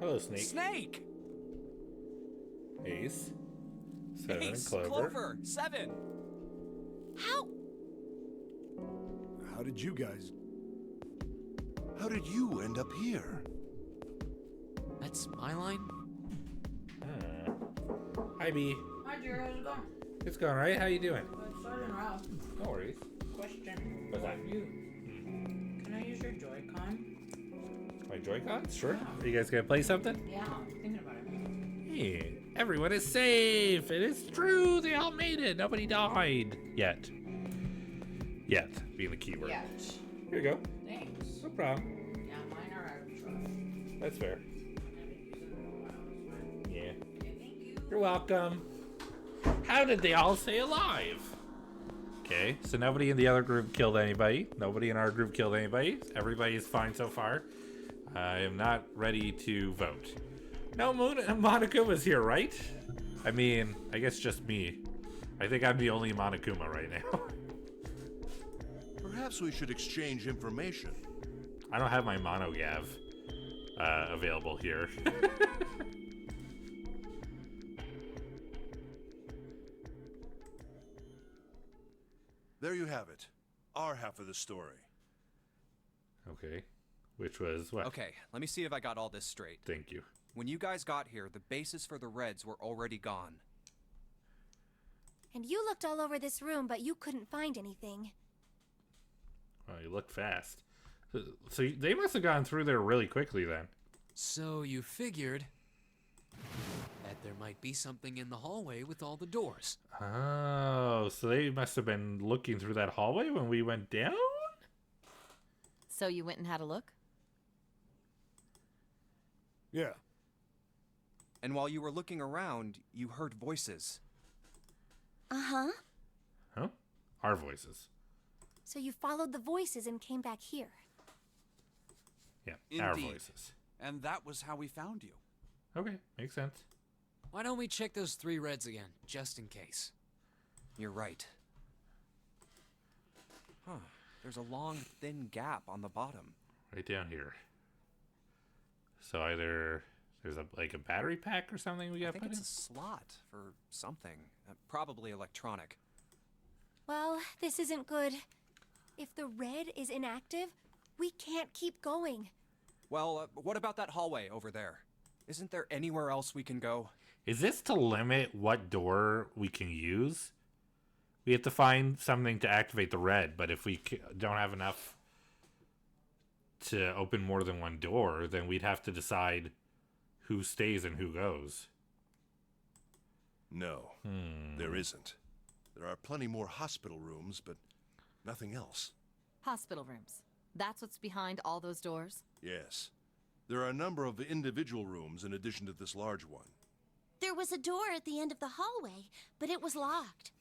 Hello, Snake. Snake! Ace. 7, Ace, Clover. 7. How? How did you guys... How did you end up here? That's my line? Hi, B. Hi, Jerry. How's it going? It's going right. How you doing? Good. Starting out. No worries. Question. What's that? You? Can I use your Joy-Con? My Joy-Cons? Sure. Are you guys gonna play something? Yeah, I'm thinking about it. Hey, everyone is safe. It is true. They all made it. Nobody died yet. Yet being the key word. Yeah. Here you go. Thanks. No problem. Yeah, mine are out of charge. That's fair. I haven't used them in a while. It's fine. Yeah. Okay, thank you. You're welcome. How did they all stay alive? Okay, so nobody in the other group killed anybody. Nobody in our group killed anybody. Everybody's fine so far. I am not ready to vote. No, Monokuma was here, right? I mean, I guess just me. I think I'm the only Monokuma right now. Perhaps we should exchange information. I don't have my Monogav available here. There you have it. Our half of the story. Okay, which was what? Okay, let me see if I got all this straight. Thank you. When you guys got here, the bases for the Reds were already gone. And you looked all over this room, but you couldn't find anything. Oh, you look fast. So they must have gone through there really quickly then. So you figured that there might be something in the hallway with all the doors. Oh, so they must have been looking through that hallway when we went down? So you went and had a look? Yeah. And while you were looking around, you heard voices. Uh-huh. Huh? Our voices. So you followed the voices and came back here. Yeah, our Indeed. voices. And that was how we found you. Okay, makes sense. Why don't we check those 3 Reds again, just in case? You're right. Huh. There's a long, thin gap on the bottom. Right down here. So either there's like a battery pack or something we I got think put it's in? a slot for something. Probably electronic. Well, this isn't good. If the red is inactive, we can't keep going. Well, what about that hallway over there? Isn't there anywhere else we can go? Is this to limit what door we can use? We have to find something to activate the red, but if we don't have enough to open more than one door, then we'd have to decide who stays and who goes. No, there isn't. There are plenty more hospital rooms, but nothing else. Hospital rooms. That's what's behind all those doors? Yes. There are a number of individual rooms in addition to this large one. There was a door at the end of the hallway, but it was locked.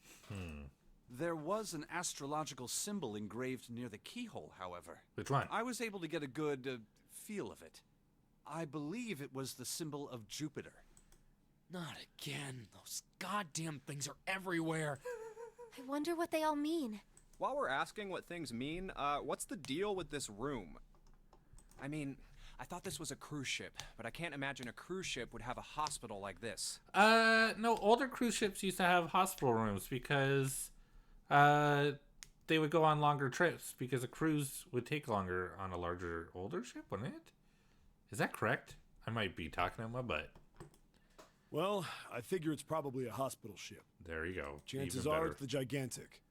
There was an astrological symbol engraved near the keyhole, however. Which one? I was able to get a good feel of it. I believe it was the symbol of Jupiter. Not again. Those goddamn things are everywhere. I wonder what they all mean. While we're asking what things mean, what's the deal with this room? I mean, I thought this was a cruise ship, but I can't imagine a cruise ship would have a hospital like this. No, older cruise ships used to have hospital rooms because they would go on longer trips because a cruise would take longer on a larger, older ship, wouldn't it? Is that correct? I might be talking out my butt. Well, I figure it's probably a hospital ship. There you go. Chances Even are better. it's the Gigantic.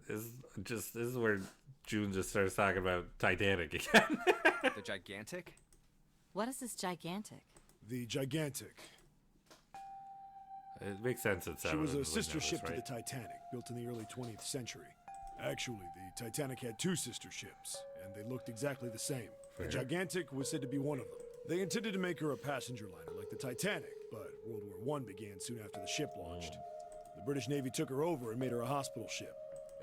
This is where June just starts talking about Titanic again. The Gigantic? What is this gigantic? The Gigantic. It makes sense that She was a would sister know this, ship to right? the Titanic, built in the early 20th century. Actually, the Titanic had 2 sister ships, and they looked exactly the same. The Fair. Gigantic was said to be one of them. They intended to make her a passenger liner like the Titanic, but World War I began soon after the ship launched. The British Navy took her over and made her a hospital ship.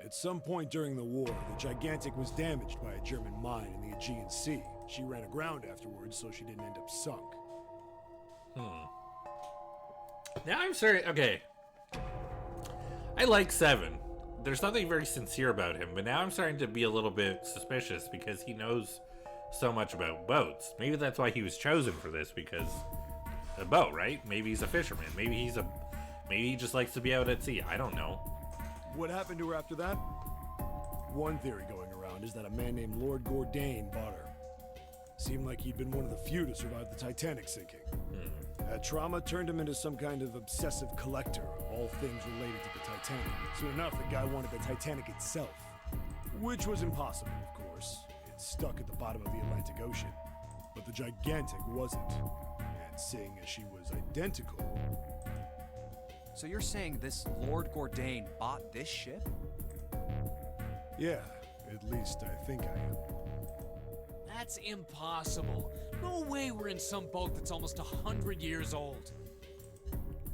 At some point during the war, the Gigantic was damaged by a German mine in the Aegean Sea. She ran aground afterwards, so she didn't end up sunk. Now I'm sorry. Okay. I like Seven. There's nothing very sincere about him, but now I'm starting to be a little bit suspicious because he knows so much about boats. Maybe that's why he was chosen for this, because a boat, right? Maybe he's a fisherman. Maybe he just likes to be out at sea. I don't know. What happened to her after that? One theory going around is that a man named Lord Gordain bought her. Seemed like he'd been one of the few to survive the Titanic sinking. That trauma turned him into some kind of obsessive collector of all things related to the Titanic. Soon enough, the guy wanted the Titanic itself. Which was impossible, of course. It's stuck at the bottom of the Atlantic Ocean. But the Gigantic wasn't. And seeing as she was identical... So you're saying this Lord Gordain bought this ship? Yeah, at least I think I am. That's impossible. No way we're in some boat that's almost 100 years old.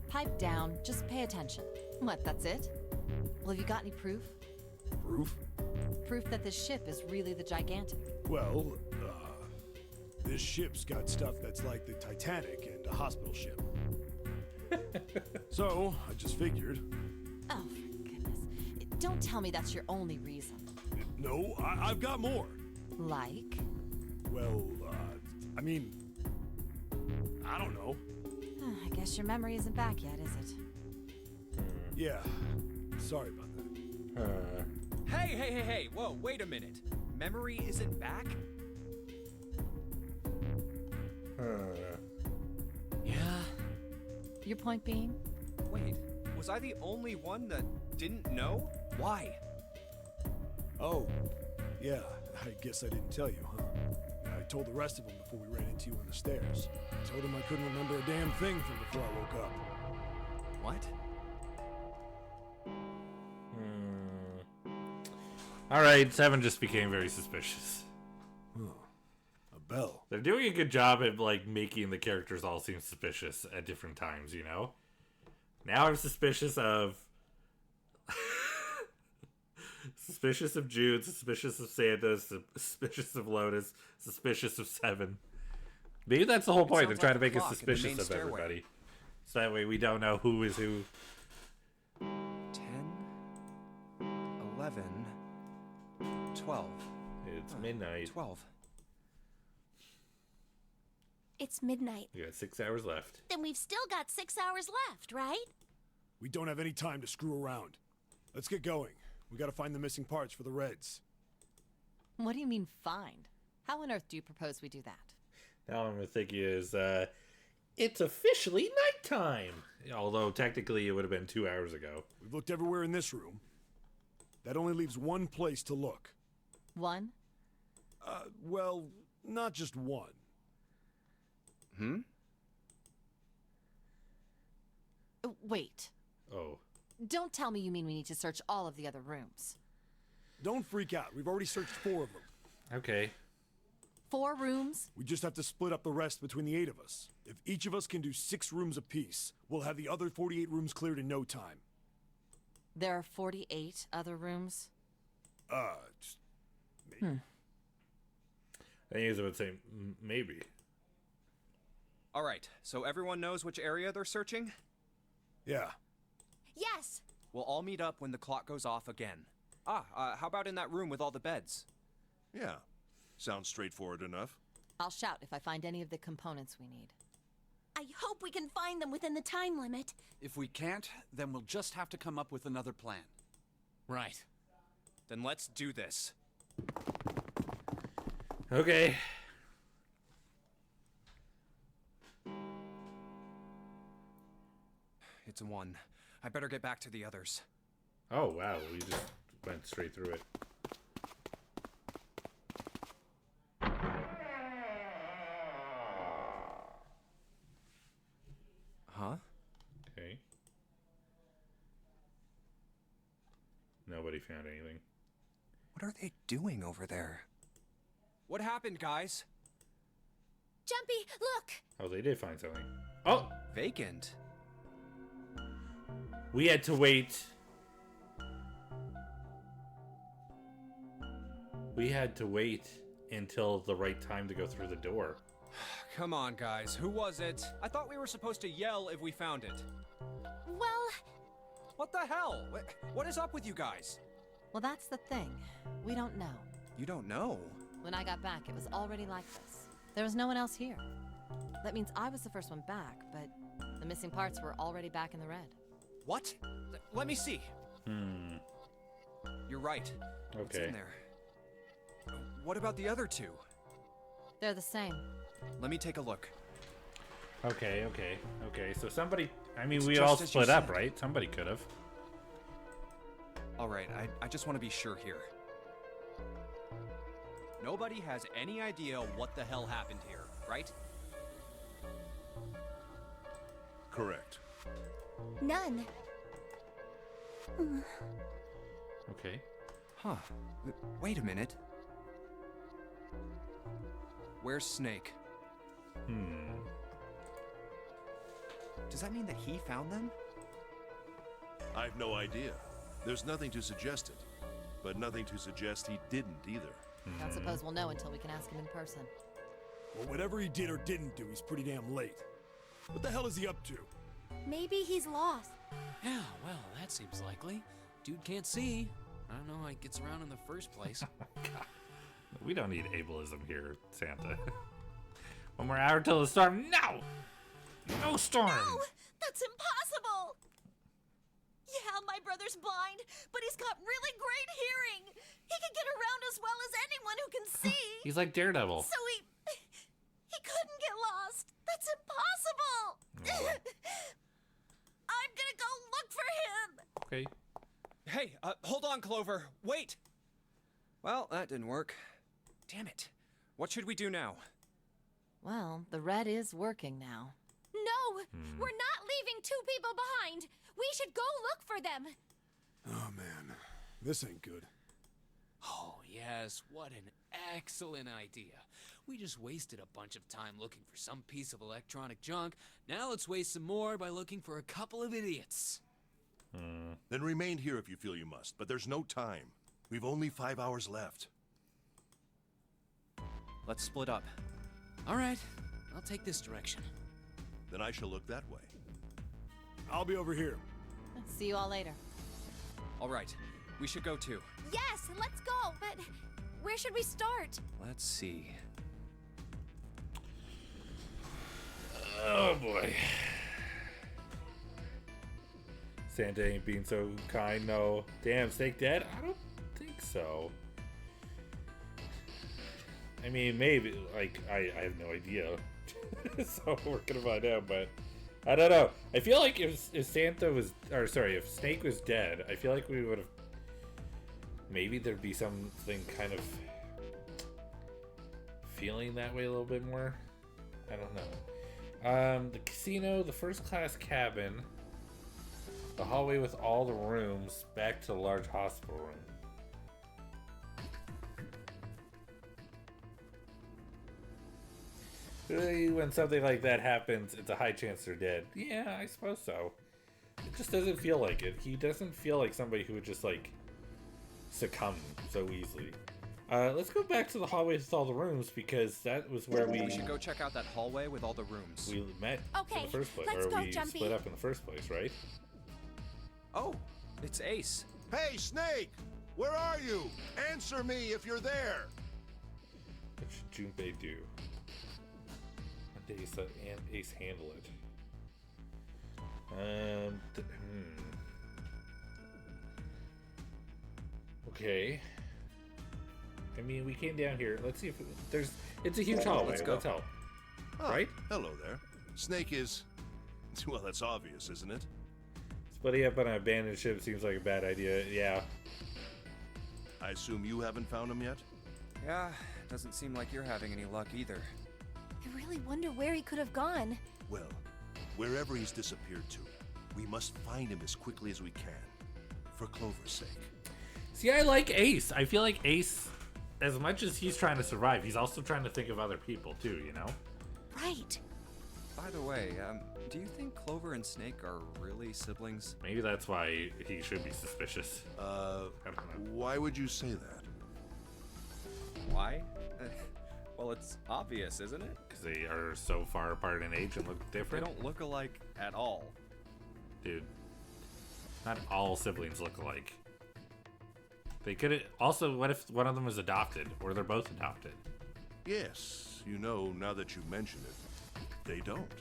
Pipe down, just pay attention. What, that's it? Well, have you got any proof? Proof? Proof that this ship is really the Gigantic. Well, this ship's got stuff that's like the Titanic and a hospital ship. So, I just figured. Oh, for goodness. Don't tell me that's your only reason. No, I've got more. Like? Well, I mean, I don't know. I guess your memory isn't back yet, is it? Yeah, sorry about that. Hey, whoa, wait a minute. Memory isn't back? Yeah. Your point being? Wait, was I the only one that didn't know? Why? Oh, yeah, I guess I didn't tell you, huh? I told the rest of them before we ran into you on the stairs. I told them I couldn't remember a damn thing from before I woke up. What? Alright, 7 just became very suspicious. Huh. A bell. They're doing a good job at, like, making the characters all seem suspicious at different times, you know? Now I'm suspicious of... suspicious of Jude, suspicious of Santa, suspicious of Lotus, suspicious of 7. Maybe that's the whole point. They're sounds trying like to make the us clock in the suspicious main of stairway. everybody. So that way we don't know who is who. 10, 11, 12. It's midnight. 12. It's midnight. We got 6 hours left. Then we've still got 6 hours left, right? We don't have any time to screw around. Let's get going. We gotta find the missing parts for the Reds. What do you mean, find? How on earth do you propose we do that? Now I'm thinking is, it's officially nighttime. Although technically it would have been 2 hours ago. We've looked everywhere in this room. That only leaves one place to look. One? Well, not just one. Wait. Oh. Don't tell me you mean we need to search all of the other rooms. Don't freak out. We've already searched 4 of them. Okay. 4 rooms? We just have to split up the rest between the 8 of us. If each of us can do 6 rooms apiece, we'll have the other 48 rooms cleared in no time. There are 48 other rooms? Just maybe. I think he was about to say, maybe. Alright, so everyone knows which area they're searching? Yeah. Yes! We'll all meet up when the clock goes off again. How about in that room with all the beds? Yeah, sounds straightforward enough. I'll shout if I find any of the components we need. I hope we can find them within the time limit. If we can't, then we'll just have to come up with another plan. Right. Then let's do this. Okay. It's a 1. I better get back to the others. Oh, wow. We just went straight through it. Huh? Okay. Nobody found anything. What are they doing over there? What happened, guys? Jumpy, look! Oh, they did find something. Oh! Vacant. We had to wait. We had to wait until the right time to go through the door. Come on, guys. Who was it? I thought we were supposed to yell if we found it. Well, What the hell? What is up with you guys? Well, that's the thing. We don't know. You don't know? When I got back, it was already like this. There was no one else here. That means I was the first one back, but the missing parts were already back in the red. What? Let me see. You're right. What's Okay. in there? What about the other two? They're the same. Let me take a look. Okay. So somebody, I mean, It's we just all as you split up, said. right? Somebody could have. All right, I just want to be sure here. Nobody has any idea what the hell happened here, right? Correct. None. Okay. Huh. Wait a minute. Where's Snake? Does that mean that he found them? I've no idea. There's nothing to suggest it, but nothing to suggest he didn't either. Don't suppose we'll know until we can ask him in person. Well, whatever he did or didn't do, he's pretty damn late. What the hell is he up to? Maybe he's lost. Yeah, well, that seems likely. Dude can't see. I don't know how he gets around in the first place. We don't need ableism here, Santa. One more hour till the storm. No! No storm! No, that's impossible. Yeah, my brother's blind, but he's got really great hearing. He can get around as well as anyone who can see. He's like Daredevil. So he couldn't get lost. That's impossible. I'm gonna go look for him. Okay. Hey, hold on, Clover. Wait! Well, that didn't work. Damn it. What should we do now? Well, the red is working now. No, we're not leaving two people behind. We should go look for them. Oh, man. This ain't good. Oh, yes, what an excellent idea. We just wasted a bunch of time looking for some piece of electronic junk. Now let's waste some more by looking for a couple of idiots. Then remain here if you feel you must, but there's no time. We've only 5 hours left. Let's split up. All right, I'll take this direction. Then I shall look that way. I'll be over here. See you all later. All right, we should go too. Yes, let's go, but where should we start? Let's see. Oh boy. Santa ain't being so kind, no. Damn, Snake dead? I don't think so. I mean, maybe, like, I have no idea. So we're gonna find out, but I don't know. I feel like if Santa was, or sorry, if Snake was dead, I feel like we would have, maybe there'd be something kind of feeling that way a little bit more. I don't know. The casino, the first class cabin, the hallway with all the rooms, back to the large hospital room. Really, when something like that happens, it's a high chance they're dead. Yeah, I suppose so. It just doesn't feel like it. He doesn't feel like somebody who would just, like, succumb so easily. Let's go back to the hallway with all the rooms, because that was where We should go check out that hallway with all the rooms. we met Okay, in the first place, let's or go, we Jumpy. split up in the first place, right? Oh, it's Ace. Hey, Snake! Where are you? Answer me if you're there! What should Junpei do? How did Ace handle it? Okay. I mean, we came down here. Let's see if there's. It's a huge hallway. Let's go. Let's help. Ah, Right? Hello there. Snake is... Well, that's obvious, isn't it? Splitting up on an abandoned ship seems like a bad idea. Yeah. I assume you haven't found him yet? Yeah, doesn't seem like you're having any luck either. I really wonder where he could have gone. Well, wherever he's disappeared to, we must find him as quickly as we can. For Clover's sake. See, I like Ace. I feel like Ace, as much as he's trying to survive, he's also trying to think of other people too, you know? Right. By the way, do you think Clover and Snake are really siblings? Maybe that's why he should be suspicious. I don't know. Why would you say that? Why? Well, it's obvious, isn't it? Because they are so far apart in age and look They different. don't look alike at all. Dude, not all siblings look alike. They could also. What if one of them is adopted, or they're both adopted? Yes, you know, now that you mention it, they don't.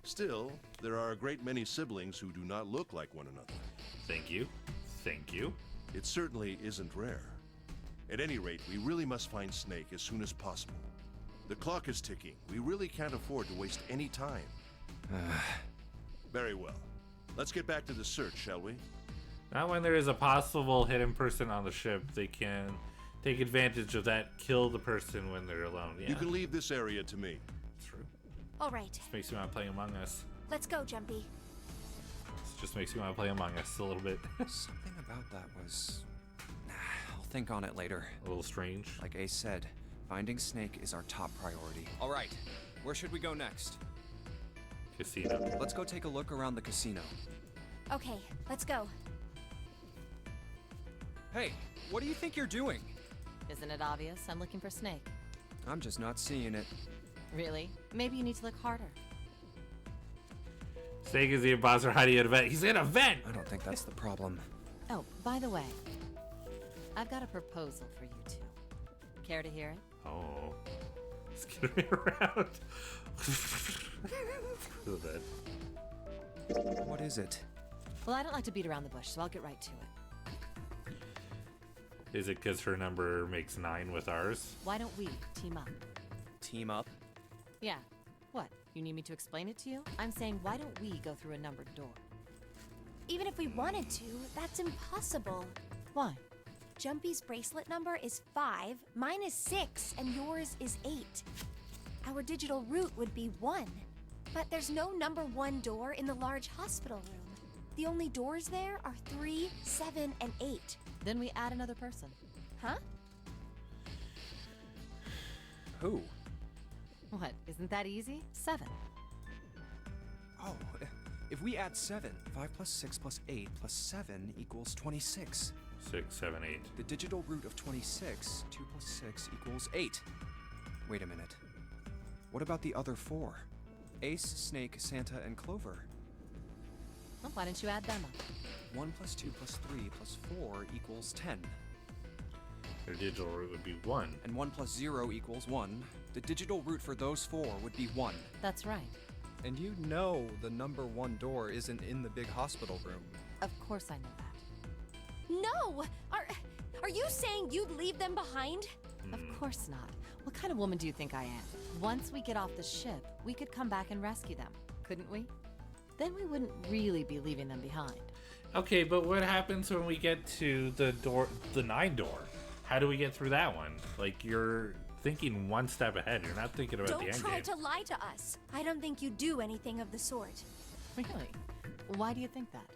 Still, there are a great many siblings who do not look like one another. Thank you. Thank you. It certainly isn't rare. At any rate, we really must find Snake as soon as possible. The clock is ticking. We really can't afford to waste any time. Very well. Let's get back to the search, shall we? Not when there is a possible hidden person on the ship. They can take advantage of that, kill the person when they're alone. Yeah, You can leave this area to me. true. All right, This makes me want to play Among Us. let's go, Jumpy. This just makes me want to play Among Us a little bit. Something about that was. I'll think on it later. A little strange. Like Ace said, finding Snake is our top priority. All right, where should we go next? Casino. Let's go take a look around the casino. Okay, let's go. Hey, what do you think you're doing? Isn't it obvious? I'm looking for Snake. I'm just not seeing it. Really? Maybe you need to look harder. Snake is the imposter hiding at a vent. He's in a vent! I don't think that's the problem. Oh, by the way, I've got a proposal for you two. Care to hear it? Oh. He's getting me around. A little bit. What is it? Well, I don't like to beat around the bush, so I'll get right to it. Is it because her number makes 9 with ours? Why don't we team up? Team up? Yeah. What? You need me to explain it to you? I'm saying, why don't we go through a numbered door? Even if we wanted to, that's impossible. Why? Jumpy's bracelet number is 5, mine is 6, and yours is 8. Our digital route would be 1. But there's no number 1 door in the large hospital room. The only doors there are 3, 7, and 8. Then we add another person. Huh? Who? What? Isn't that easy? 7. Oh, if we add 7, 5 plus 6 plus 8 plus 7 equals 26. 6, 7, 8. The digital root of 26, 2 plus 6 equals 8. Wait a minute. What about the other 4? Ace, Snake, Santa, and Clover. Well, why don't you add them up? 1 plus 2 plus 3 plus 4 equals 10. Their digital root would be 1. And 1 plus 0 equals 1. The digital root for those 4 would be 1. That's right. And you know the number 1 door isn't in the big hospital room. Of course I know that. No! Are you saying you'd leave them behind? Of course not. What kind of woman do you think I am? Once we get off the ship, we could come back and rescue them, couldn't we? Then we wouldn't really be leaving them behind. Okay, but what happens when we get to the door, the 9 door? How do we get through that one? Like, you're thinking one step ahead. You're not thinking about the Don't end try game. to lie to us. I don't think you do anything of the sort. Really? Why do you think that?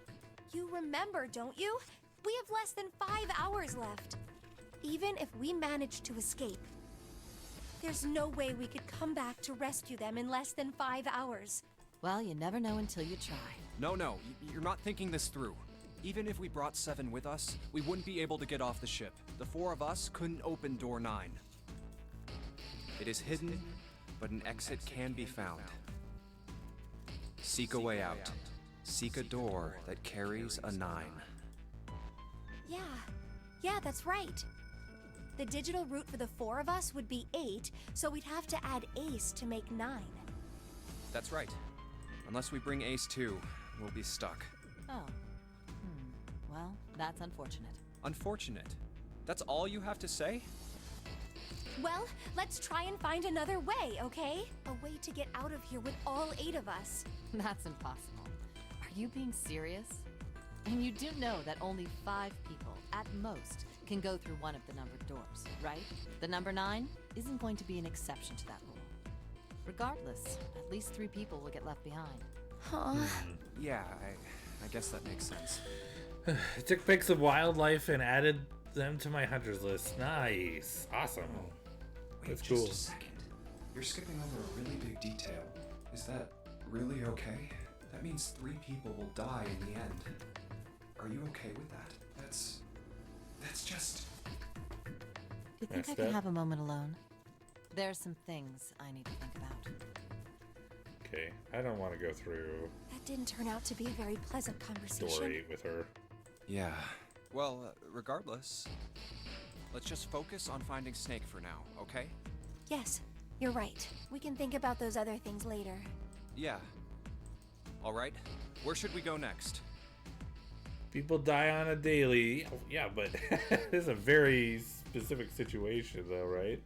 You remember, don't you? We have less than 5 hours left. Even if we manage to escape, there's no way we could come back to rescue them in less than 5 hours. Well, you never know until you try. No, you're not thinking this through. Even if we brought 7 with us, we wouldn't be able to get off the ship. The 4 of us couldn't open door 9. It is hidden, but an exit can be found. Seek a way out. Seek a door that carries a 9. Yeah, that's right. The digital root for the 4 of us would be 8, so we'd have to add Ace to make 9. That's right. Unless we bring Ace too, we'll be stuck. Oh. Well, that's unfortunate. Unfortunate. That's all you have to say? Well, let's try and find another way, okay? A way to get out of here with all 8 of us. That's impossible. Are you being serious? And you do know that only 5 people, at most, can go through one of the numbered doors, right? The number 9 isn't going to be an exception to that rule. Regardless, at least 3 people will get left behind. Huh. Yeah, I guess that makes sense. I took pics of wildlife and added them to my hunters list. Nice. Awesome. Wait, That's just cool. a second. You're skipping over a really big detail. Is that really okay? That means 3 people will die in the end. Are you okay with that? That's just... Do you think Next I could step. have a moment alone? There are some things I need to think about. Okay, I don't want to go through That didn't turn out to be a very pleasant door conversation. 8 with her. Yeah, Well, regardless, let's just focus on finding Snake for now, okay? Yes, you're right. We can think about those other things later. Yeah. All right. Where should we go next? People die on a daily. Yeah, but this is a very specific situation, though, right?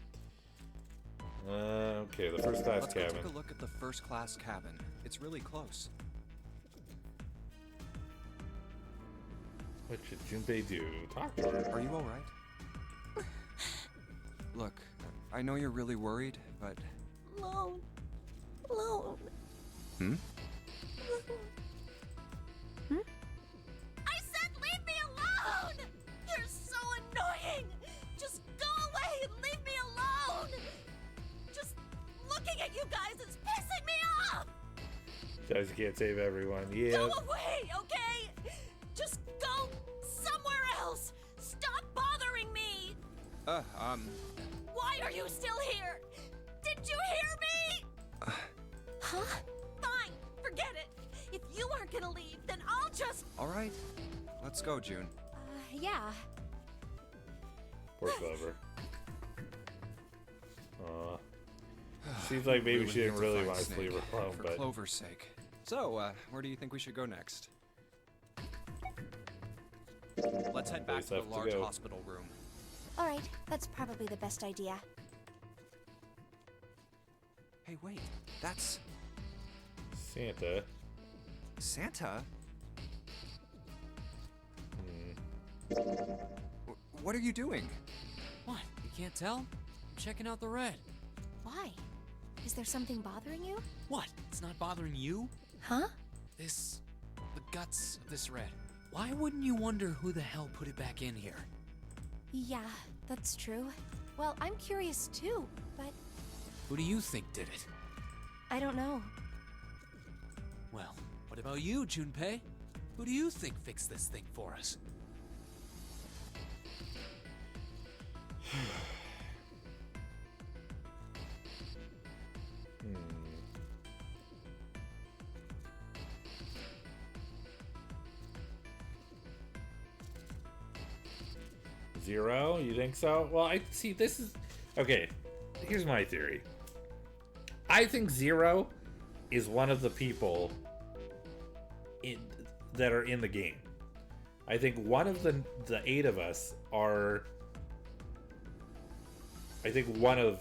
Okay, the first class Let's cabin. go take a look at the first class cabin. It's really close. What should Junpei do? Talk to her. Are you all right? Look, I know you're really worried, but... Alone. Alone. Hmm? I said leave me alone! You're so annoying! Just go away and leave me alone! Just looking at you guys is pissing me off! Guys, you can't save everyone. Yeah. Go away, okay? Just go somewhere else! Stop bothering me! Why are you still here? Did you hear me? Huh? Fine, forget it. If you aren't gonna leave, then I'll just... All right. Let's go, June. Yeah. Poor Clover. Seems like maybe she didn't really want us to leave her alone, For but Clover's sake. So, where do you think we should go next? Let's head back Place to the left to large go. hospital room. All right, that's probably the best idea. Hey, wait. That's... Santa. Santa? What are you doing? What? You can't tell? I'm checking out the red. Why? Is there something bothering you? What? It's not bothering you? Huh? The guts of this red. Why wouldn't you wonder who the hell put it back in here? Yeah, that's true. Well, I'm curious too, but Who do you think did it? I don't know. Well, what about you, Junpei? Who do you think fixed this thing for us? Zero? You think so? Well, I see. This is okay. Here's my theory. I think Zero is one of the people that are in the game. I think one of the 8 of us are. I think one of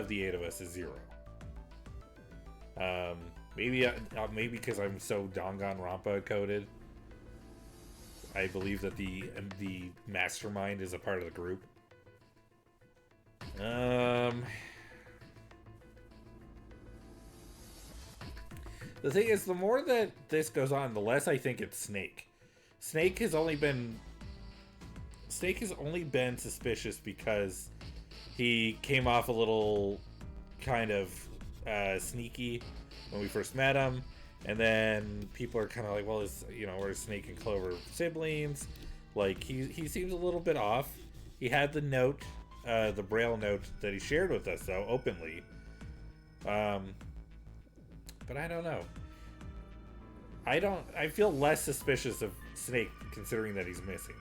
the 8 of us is Zero. Maybe because I'm so Danganronpa coded. I believe that the mastermind is a part of the group. The thing is, the more that this goes on, the less I think it's Snake. Snake has only been suspicious because he came off a little kind of sneaky when we first met him. And then people are kind of like, well, we're Snake and Clover siblings. Like, he seems a little bit off. He had the note, the Braille note that he shared with us, though, openly. But I don't know. I feel less suspicious of Snake, considering that he's missing.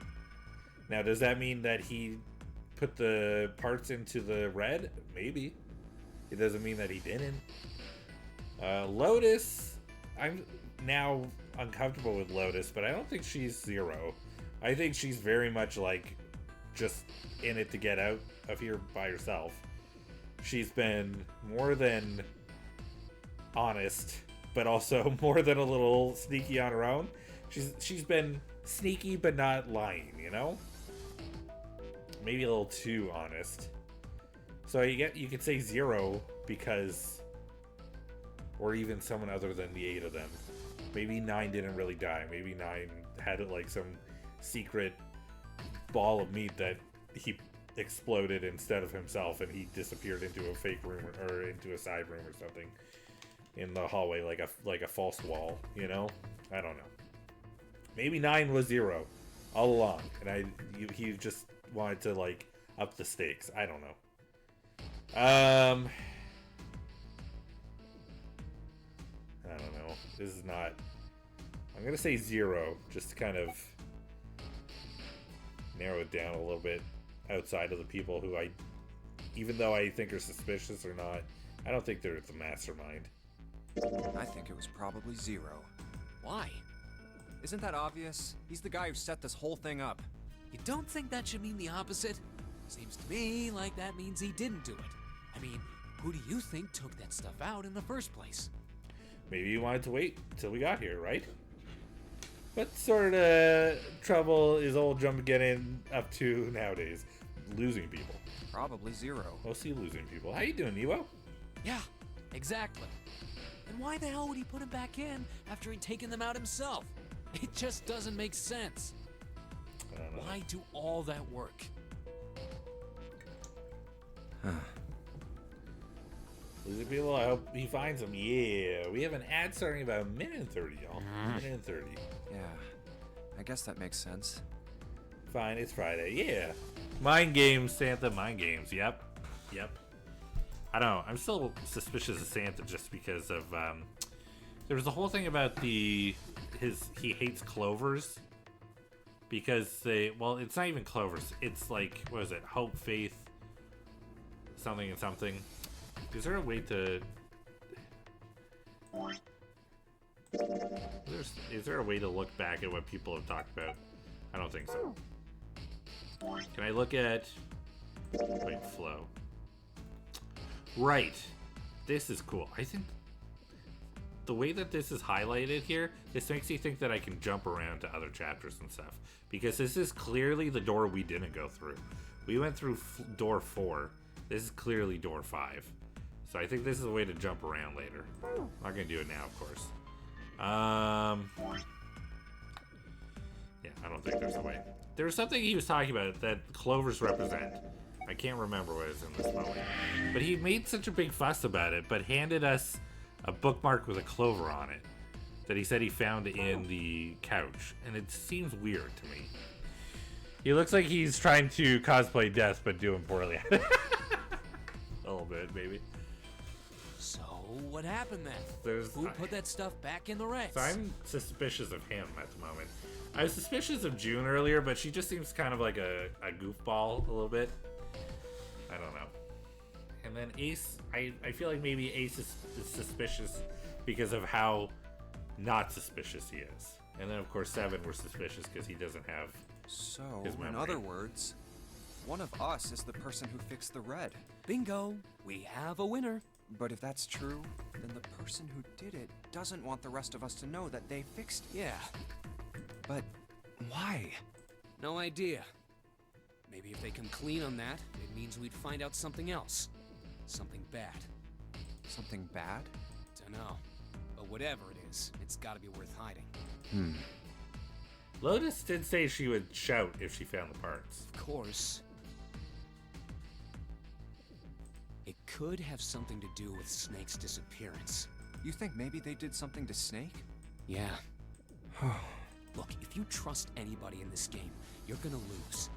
Now, does that mean that he put the parts into the red? Maybe. It doesn't mean that he didn't. Lotus... I'm now uncomfortable with Lotus, but I don't think she's Zero. I think she's very much like just in it to get out of here by herself. She's been more than honest, but also more than a little sneaky on her own. She's been sneaky but not lying, you know? Maybe a little too honest. So you could say Zero because, or even someone other than the 8 of them. Maybe 9 didn't really die. Maybe 9 had like some secret ball of meat that he exploded instead of himself, and he disappeared into a fake room or into a side room or something in the hallway, like a false wall. You know, I don't know. Maybe 9 was Zero all along, and he just wanted to like up the stakes. I don't know. I don't know. This is not... I'm going to say Zero, just to kind of narrow it down a little bit outside of the people who even though I think are suspicious or not, I don't think they're the mastermind. I think it was probably Zero. Why? Isn't that obvious? He's the guy who set this whole thing up. You don't think that should mean the opposite? Seems to me like that means he didn't do it. I mean, who do you think took that stuff out in the first place? Maybe you wanted to wait till we got here, right? What sort of trouble is old Jump getting up to nowadays? Losing people. Probably Zero. Mostly losing people. How you doing, Evo? Yeah, exactly. And why the hell would he put him back in after he'd taken them out himself? It just doesn't make sense. I don't know. Why do all that work? Losing people, I hope he finds them. Yeah, we have an ad starting about a minute and 30, y'all. A minute and 30. Yeah, I guess that makes sense. Fine, it's Friday. Yeah. Mind games, Santa, mind games. Yep. I don't know. I'm still suspicious of Santa just because of, there was the whole thing about he hates clovers. Because well, it's not even clovers. It's like, what is it? Hope, faith, something and something. Is there a way to... Is there a way to look back at what people have talked about? I don't think so. Can I look at... Wait, flow. Right. This is cool. I think the way that this is highlighted here, this makes me think that I can jump around to other chapters and stuff. Because this is clearly the door we didn't go through. We went through door 4. This is clearly door 5. So I think this is a way to jump around later. I'm not going to do it now, of course. Yeah, I don't think there's a way. There was something he was talking about that clovers represent. I can't remember what it is in this moment. But he made such a big fuss about it, but handed us a bookmark with a clover on it that he said he found in the couch. And it seems weird to me. He looks like he's trying to cosplay death, but doing poorly at it. A little bit, maybe. So, what happened then? Who put that stuff back in the Rex? So I'm suspicious of him at the moment. I was suspicious of June earlier, but she just seems kind of like a goofball a little bit. I don't know. And then Ace, I feel like maybe Ace is suspicious because of how not suspicious he is. And then, of course, 7 we're suspicious because he doesn't have So, his memory. in other words, one of us is the person who fixed the red. Bingo! We have a winner. But if that's true, then the person who did it doesn't want the rest of us to know that they fixed it. Yeah. But why? No idea. Maybe if they come clean on that, it means we'd find out something else. Something bad. Something bad? Dunno. But whatever it is, it's gotta be worth hiding. Lotus did say she would shout if she found the parts. Of course. It could have something to do with Snake's disappearance. You think maybe they did something to Snake? Yeah. Look, if you trust anybody in this game, you're gonna lose.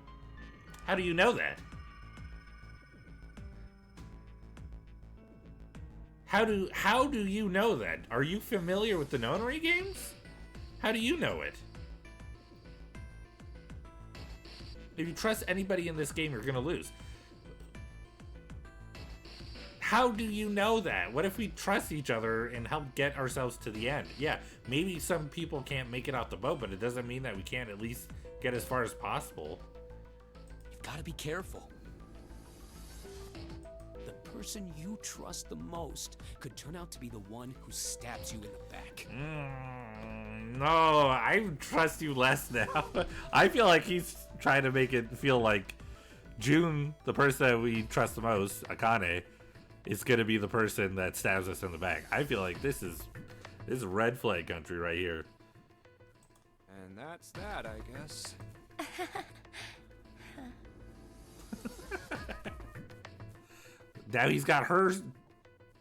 How do you know that? How do you know that? Are you familiar with the Nonary games? How do you know it? If you trust anybody in this game, you're gonna lose. How do you know that? What if we trust each other and help get ourselves to the end? Yeah, maybe some people can't make it out the boat, but it doesn't mean that we can't at least get as far as possible. You've gotta be careful. The person you trust the most could turn out to be the one who stabs you in the back. No, I trust you less now. I feel like he's trying to make it feel like June, the person that we trust the most, Akane, is going to be the person that stabs us in the back. I feel like this is red flag country right here. And that's that, I guess. Now he's got her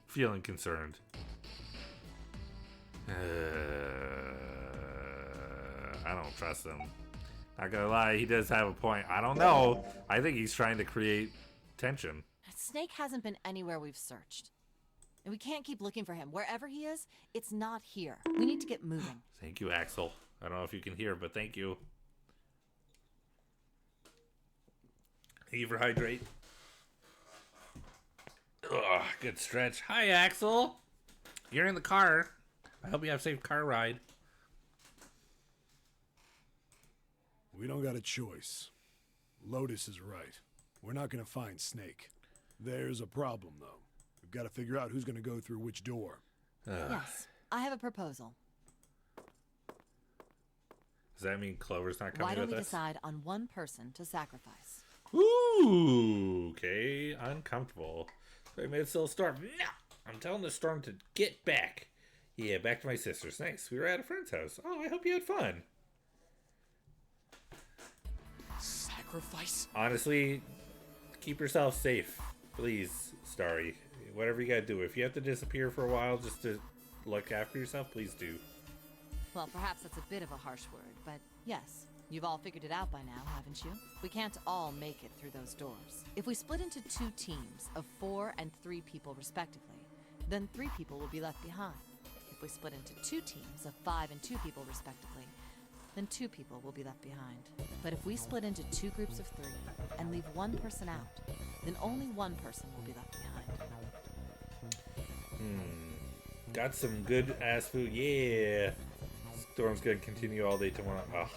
feeling concerned. I don't trust him. Not gonna lie, he does have a point. I don't know. I think he's trying to create tension. Snake hasn't been anywhere we've searched. And we can't keep looking for him. Wherever he is, it's not here. We need to get moving. Thank you, Axel. I don't know if you can hear, but thank you. Thank you for hydrate. Ugh, good stretch. Hi, Axel. You're in the car. I hope you have a safe car ride. We don't got a choice. Lotus is right. We're not gonna find Snake. There's a problem, though. We've got to figure out who's gonna go through which door. Yes, I have a proposal. Does that mean Clover's not coming Why don't with we us? decide on one person to sacrifice? Ooh, okay. Uncomfortable. So I made a still storm. No! I'm telling the storm to get back. Yeah, back to my sister's. Nice. We were at a friend's house. Oh, I hope you had fun. Sacrifice? Honestly, keep yourself safe. Please, Starry. Whatever you gotta do. If you have to disappear for a while just to look after yourself, please do. Well, perhaps that's a bit of a harsh word, but yes, you've all figured it out by now, haven't you? We can't all make it through those doors. If we split into 2 teams of 4 and 3 people respectively, then 3 people will be left behind. If we split into 2 teams of 5 and 2 people respectively, then 2 people will be left behind. But if we split into 2 groups of 3 and leave 1 person out, then only 1 person will be left behind. Got some good ass food. Yeah. Storm's gonna continue all day tomorrow. Ugh.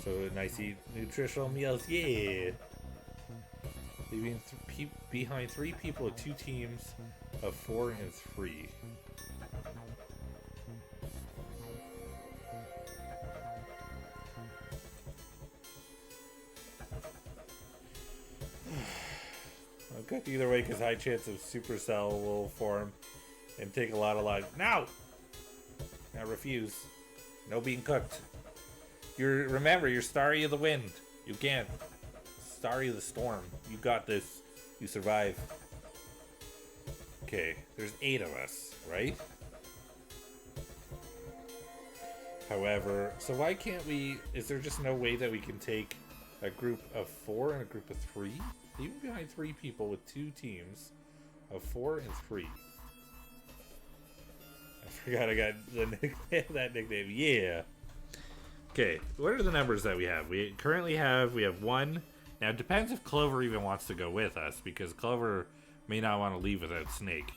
So nice eat nutritional meals. Yeah. Leaving behind 3 people with 2 teams of 4 and 3. Good either way, because high chance of supercell will form and take a lot of life. No! I refuse. No being cooked. Remember, you're Starry of the Wind. You can't. Starry of the Storm. You got this. You survive. Okay, there's 8 of us, right? However, so why can't we... Is there just no way that we can take a group of 4 and a group of 3? Leaving behind 3 people with 2 teams of 4 and 3. I forgot I got the nickname, that nickname. Yeah. Okay, what are the numbers that we have? We currently have 1. Now it depends if Clover even wants to go with us, because Clover may not want to leave without Snake.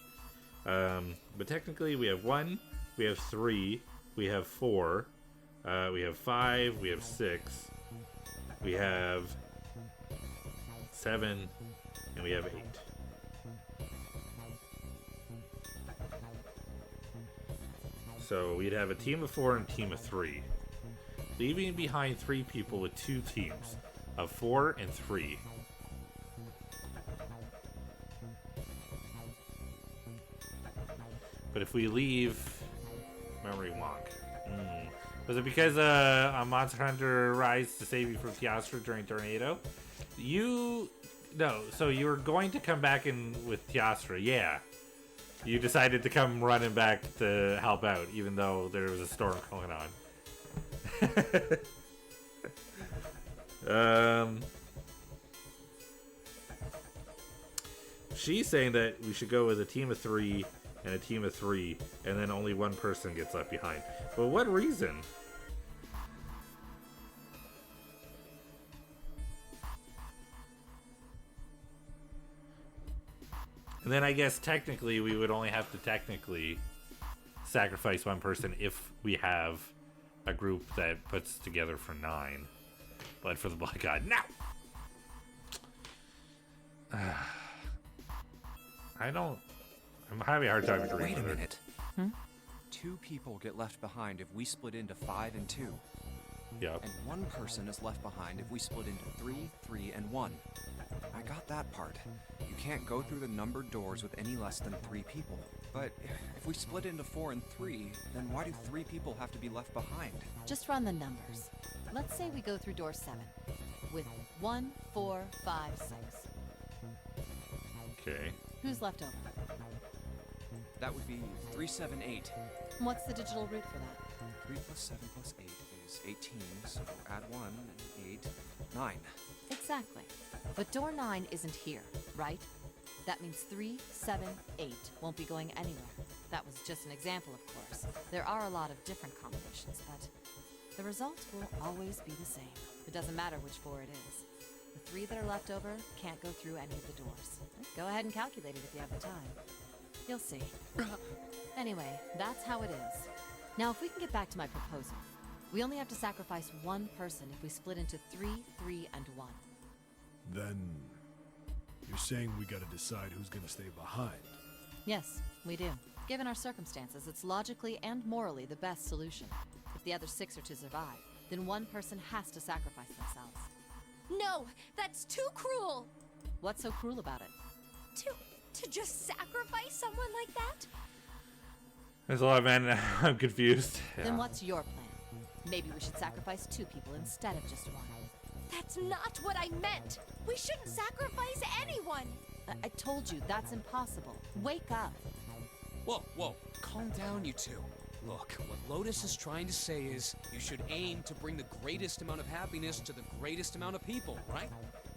But technically we have 1, we have 3, we have 4, we have 5, we have 6, we have 7, and we have 8. So we'd have a team of 4 and a team of 3. Leaving behind 3 people with 2 teams of 4 and 3. But if we leave... Memory wonk. Was it because a Monster Hunter Rise to save you from Teostra during Tornado? No, so you were going to come back in with Teostra, yeah. You decided to come running back to help out, even though there was a storm going on. She's saying that we should go with a team of 3 and a team of 3, and then only 1 person gets left behind. But what reason? And then I guess technically we would only have to sacrifice 1 person if we have a group that puts together for 9. But for the Black God, no! I'm having a hard time agreeing Wait a with her. minute. 2 people get left behind if we split into 5 and 2. Yep. And 1 person is left behind if we split into 3, 3, and 1. I got that part. You can't go through the numbered doors with any less than 3 people. But if we split into 4 and 3, then why do 3 people have to be left behind? Just run the numbers. Let's say we go through door 7 with 1, 4, 5, 6. Okay. Who's left over? That would be 3, 7, 8. And what's the digital root for that? 3 plus 7 plus 8 is 18, so add 1 and 8, 9. Exactly. But door 9 isn't here, right? That means 3, 7, 8 won't be going anywhere. That was just an example, of course. There are a lot of different combinations, but the results will always be the same. It doesn't matter which 4 it is. The 3 that are left over can't go through any of the doors. Go ahead and calculate it if you have the time. You'll see. Anyway, that's how it is. Now, if we can get back to my proposal, we only have to sacrifice 1 person if we split into 3, 3, and 1. Then you're saying we gotta decide who's gonna stay behind. Yes, we do. Given our circumstances, it's logically and morally the best solution. If the other 6 are to survive, then 1 person has to sacrifice themselves. No, that's too cruel. What's so cruel about it? To just sacrifice someone like that? There's a lot, man. I'm confused. Then what's your plan? Maybe we should sacrifice 2 people instead of just 1. That's not what I meant. We shouldn't sacrifice anyone. I told you, that's impossible. Wake up. Whoa, whoa, calm down, you two. Look, what Lotus is trying to say is you should aim to bring the greatest amount of happiness to the greatest amount of people, right?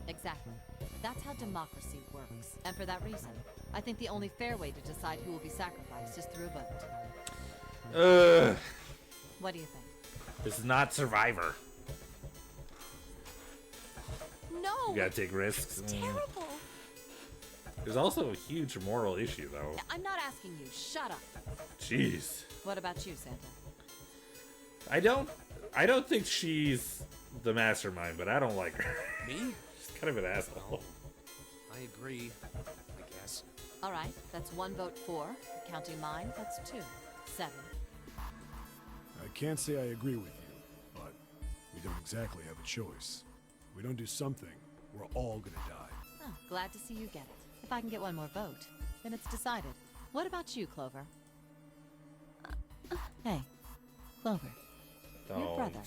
Exactly. That's how democracy works. And for that reason, I think the only fair way to decide who will be sacrificed is through a vote. What do you think? This is not Survivor. No. You gotta take risks. It's terrible. There's also a huge moral issue, though. I'm not asking you. Shut up. Jeez. What about you, Santa? I don't think she's the mastermind, but I don't like her. Me? She's kind of an asshole. I agree, I guess. All right, that's 1 vote for. Counting mine, that's 2. 7. I can't say I agree with you, but we don't exactly have a choice. If we don't do something, we're all gonna die. Oh, glad to see you get it. If I can get 1 more vote, then it's decided. What about you, Clover? Hey, Clover. Your brother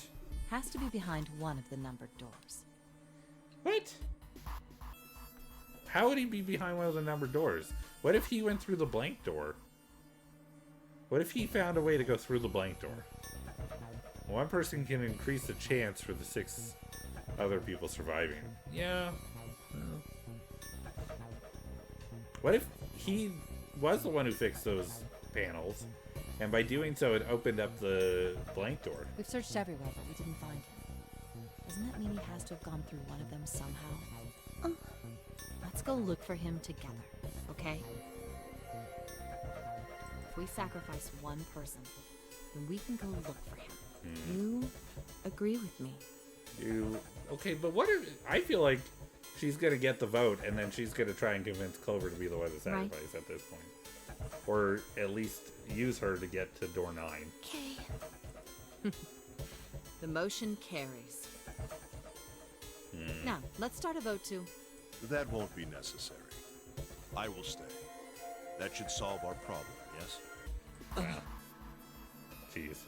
has to be behind one of the numbered doors. What? How would he be behind one of the numbered doors? What if he went through the blank door? What if he found a way to go through the blank door? One person can increase the chance for the 6 other people surviving. Yeah. Well. What if he was the one who fixed those panels, and by doing so it opened up the blank door? We've searched everywhere, but we didn't find him. Doesn't that mean he has to have gone through one of them somehow? Let's go look for him together, okay? If we sacrifice 1 person, then we can go look for him. You agree with me? Okay, but what if I feel like she's gonna get the vote and then she's gonna try and convince Clover to be the one to sacrifice at this point, or at least use her to get to door 9. Okay. The motion carries. Now, let's start a vote too. That won't be necessary. I will stay. That should solve our problem, yes? Jeez.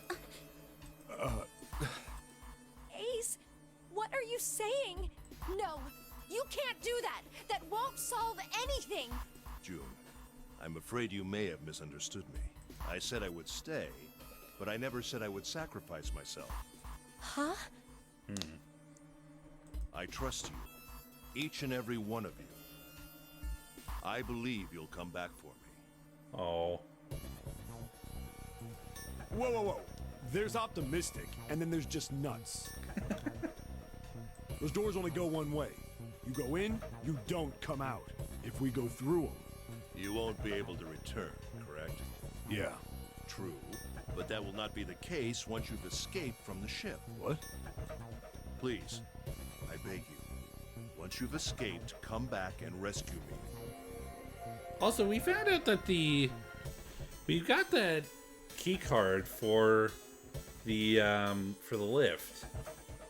Ace, what are you saying? No, you can't do that. That won't solve anything. June, I'm afraid you may have misunderstood me. I said I would stay, but I never said I would sacrifice myself. Huh? I trust you, each and every one of you. I believe you'll come back for me. Oh. Whoa, whoa, whoa. There's optimistic, and then there's just nuts. Those doors only go one way. You go in, you don't come out. If we go through them. You won't be able to return, correct? Yeah. True, but that will not be the case once you've escaped from the ship. What? Please, I beg you. Once you've escaped, come back and rescue me. Also, we found out that we've got that key card for the lift,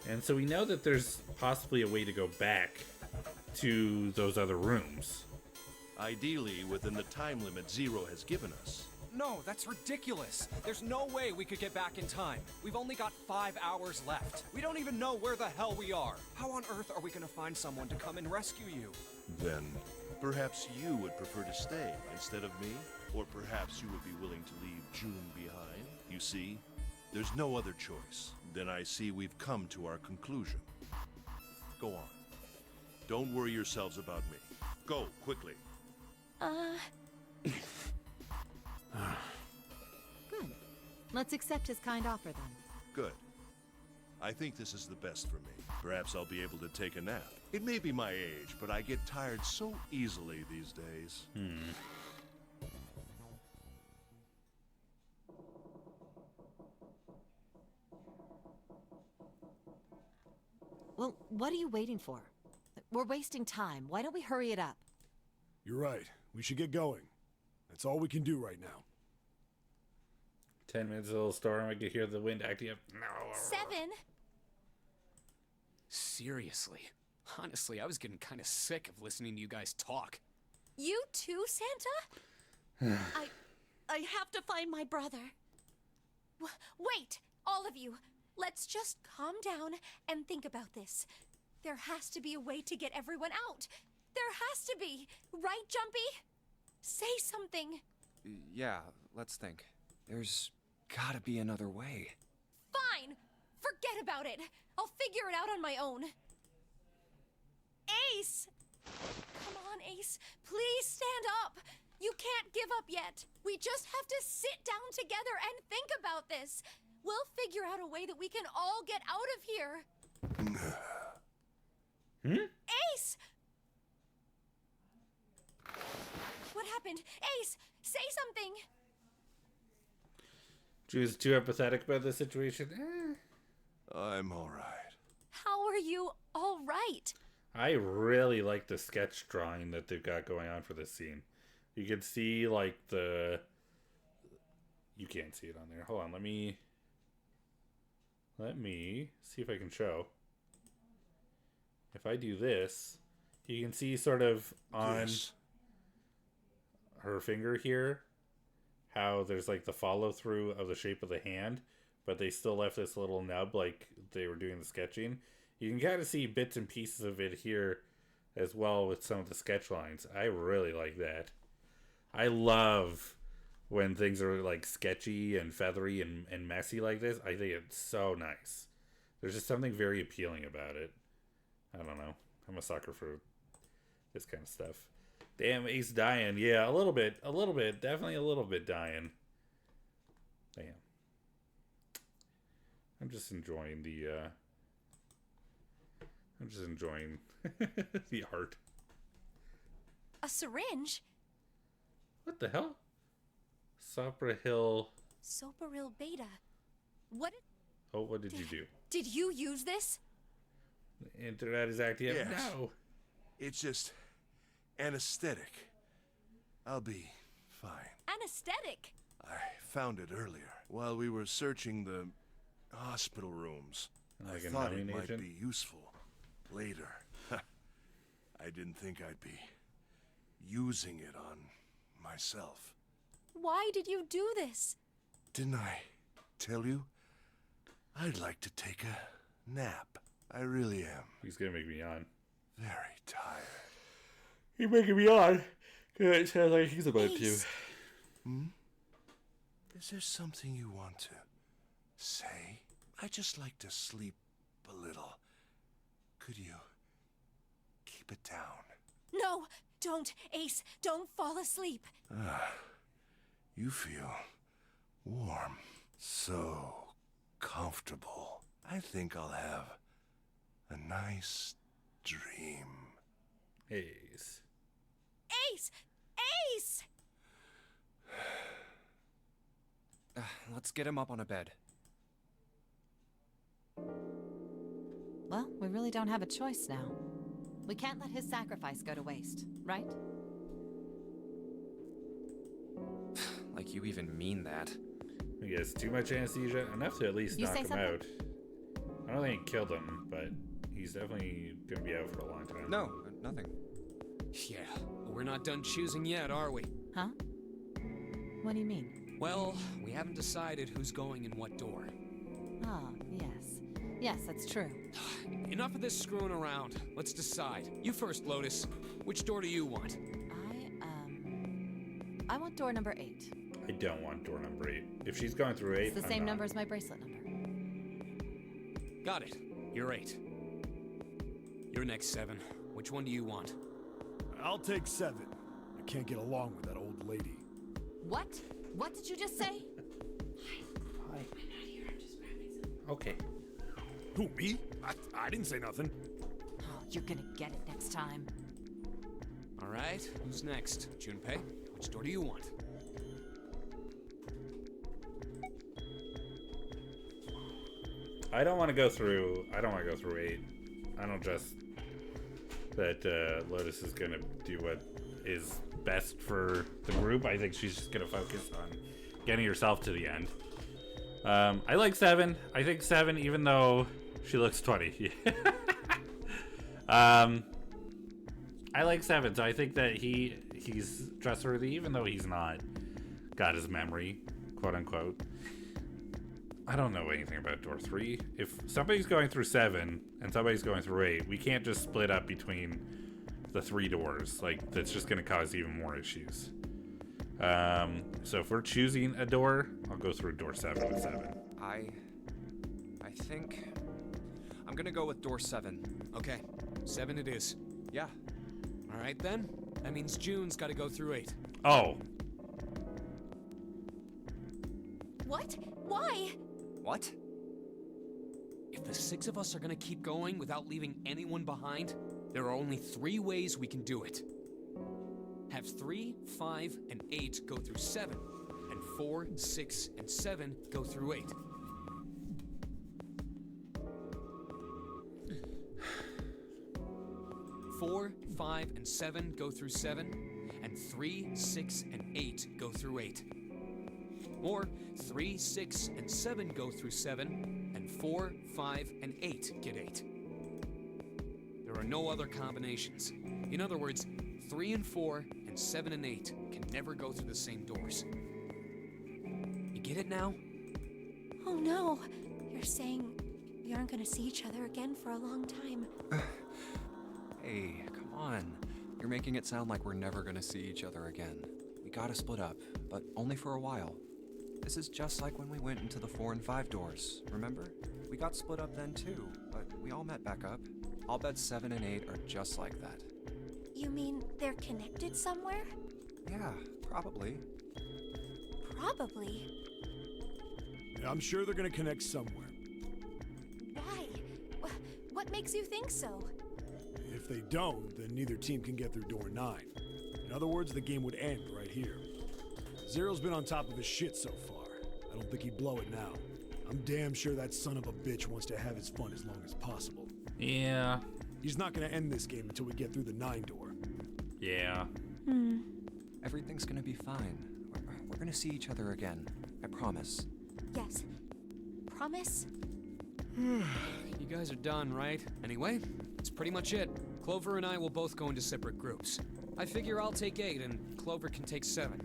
and so we know that there's possibly a way to go back to those other rooms. Ideally, within the time limit Zero has given us. No, that's ridiculous. There's no way we could get back in time. We've only got 5 hours left. We don't even know where the hell we are. How on earth are we gonna find someone to come and rescue you? Then, perhaps you would prefer to stay instead of me? Or perhaps you would be willing to leave June behind? You see, there's no other choice. Then I see we've come to our conclusion. Go on. Don't worry yourselves about me. Go, quickly. Good. Let's accept his kind offer then. Good. I think this is the best for me. Perhaps I'll be able to take a nap. It may be my age, but I get tired so easily these days. Well, what are you waiting for? We're wasting time. Why don't we hurry it up? You're right. We should get going. That's all we can do right now. 10 minutes, a little storm. I could hear the wind acting up. No. 7. Seriously. Honestly, I was getting kind of sick of listening to you guys talk. You too, Santa? I have to find my brother. Wait, all of you. Let's just calm down and think about this. There has to be a way to get everyone out. There has to be. Right, Jumpy? Say something. Yeah, let's think. There's gotta be another way. Fine. Forget about it. I'll figure it out on my own. Ace! Come on, Ace. Please stand up. You can't give up yet. We just have to sit down together and think about this. We'll figure out a way that we can all get out of here. Ace! What happened? Ace, say something. She was too empathetic about the situation. I'm all right. How are you all right? I really like the sketch drawing that they've got going on for this scene. You can see, like, the... You can't see it on there. Hold on, let me see if I can show. If I do this, you can see sort of on her finger here how there's like the follow through of the shape of the hand, but they still left this little nub like they were doing the sketching. You can kind of see bits and pieces of it here as well with some of the sketch lines. I really like that. I love when things are like sketchy and feathery and messy like this. I think it's so nice. There's just something very appealing about it. I don't know. I'm a sucker for this kind of stuff. Damn, Ace dying. Yeah, a little bit. Definitely a little bit dying. Damn. I'm just enjoying the, the art. A syringe? What the hell? Sopra Hill. Soparil Beta. What What did you do? did you use this? The internet is acting up. Yes. No. It's just anesthetic. I'll be fine. Anesthetic. I found it earlier while we were searching the hospital rooms. Like I a thought it numbing might agent? be useful later. I didn't think I'd be using it on myself. Why did you do this? Didn't I tell you? I'd like to take a nap. I really am. He's gonna make me yawn. Very tired. He's making me yawn. Good. It sounds like he's about to. Ace. Is there something you want to say? I just like to sleep a little. Could you keep it down? No, don't, Ace. Don't fall asleep. You feel warm. So comfortable. I think I'll have a nice dream. Ace. Ace! Ace! Let's get him up on a bed. Well, we really don't have a choice now. We can't let his sacrifice go to waste, right? Like you even mean that. He gets too much anesthesia, enough to at least You knock say him something? out. I don't think it killed him, but he's definitely gonna be out for a long time. No, nothing. Yeah, we're not done choosing yet, are we? Huh? What do you mean? Well, we haven't decided who's going in what door. Ah, yes. Yes, that's true. Enough of this screwing around. Let's decide. You first, Lotus. Which door do you want? I want door number 8. I don't want door number 8. If she's going through 8, It's the I'm same not. number as my bracelet number. Got it. You're 8. You're next, 7. Which one do you want? I'll take 7. I can't get along with that old lady. What? What did you just say? Hi. Okay. Who, me? I didn't say nothing. Oh, you're gonna get it next time. All right, who's next? Junpei, which door do you want? I don't want to go through 8. I don't trust that Lotus is gonna do what is best for the group. I think she's just gonna focus on getting herself to the end. I like 7. I think 7, even though she looks 20. I like 7, so I think that he's trustworthy, even though he's not got his memory, quote unquote. I don't know anything about door 3. If somebody's going through 7 and somebody's going through 8, we can't just split up between the 3 doors. Like, that's just going to cause even more issues. So if we're choosing a door, I'll go through door 7 with 7. I think I'm gonna go with door 7. Okay, 7 it is. Yeah. All right then. That means June's got to go through 8. Oh. What? Why? What? If the 6 of us are gonna keep going without leaving anyone behind, there are only 3 ways we can do it. Have 3, 5, and 8 go through 7, and 4, 6, and 7 go through 8. Four, 5, and 7 go through 7, and 3, 6, and 8 go through 8. Or 3, 6, and 7 go through 7, and 4, 5, and 8 get 8. There are no other combinations. In other words, 3 and 4 and 7 and 8 can never go through the same doors. You get it now? Oh no. You're saying we aren't gonna see each other again for a long time. Hey, come on. You're making it sound like we're never gonna see each other again. We gotta split up, but only for a while. This is just like when we went into the 4 and 5 doors, remember? We got split up then too, but we all met back up. I'll bet 7 and 8 are just like that. You mean they're connected somewhere? Yeah, probably. Probably. Yeah, I'm sure they're gonna connect somewhere. Why? What makes you think so? If they don't, then neither team can get through door 9. In other words, the game would end right here. Zero's been on top of his shit so far. I don't think he'd blow it now. I'm damn sure that son of a bitch wants to have his fun as long as possible. Yeah. He's not gonna end this game until we get through the 9 door. Yeah. Everything's gonna be fine. We're gonna see each other again. I promise. Yes. Promise? You guys are done, right? Anyway, that's pretty much it. Clover and I will both go into separate groups. I figure I'll take 8 and Clover can take 7.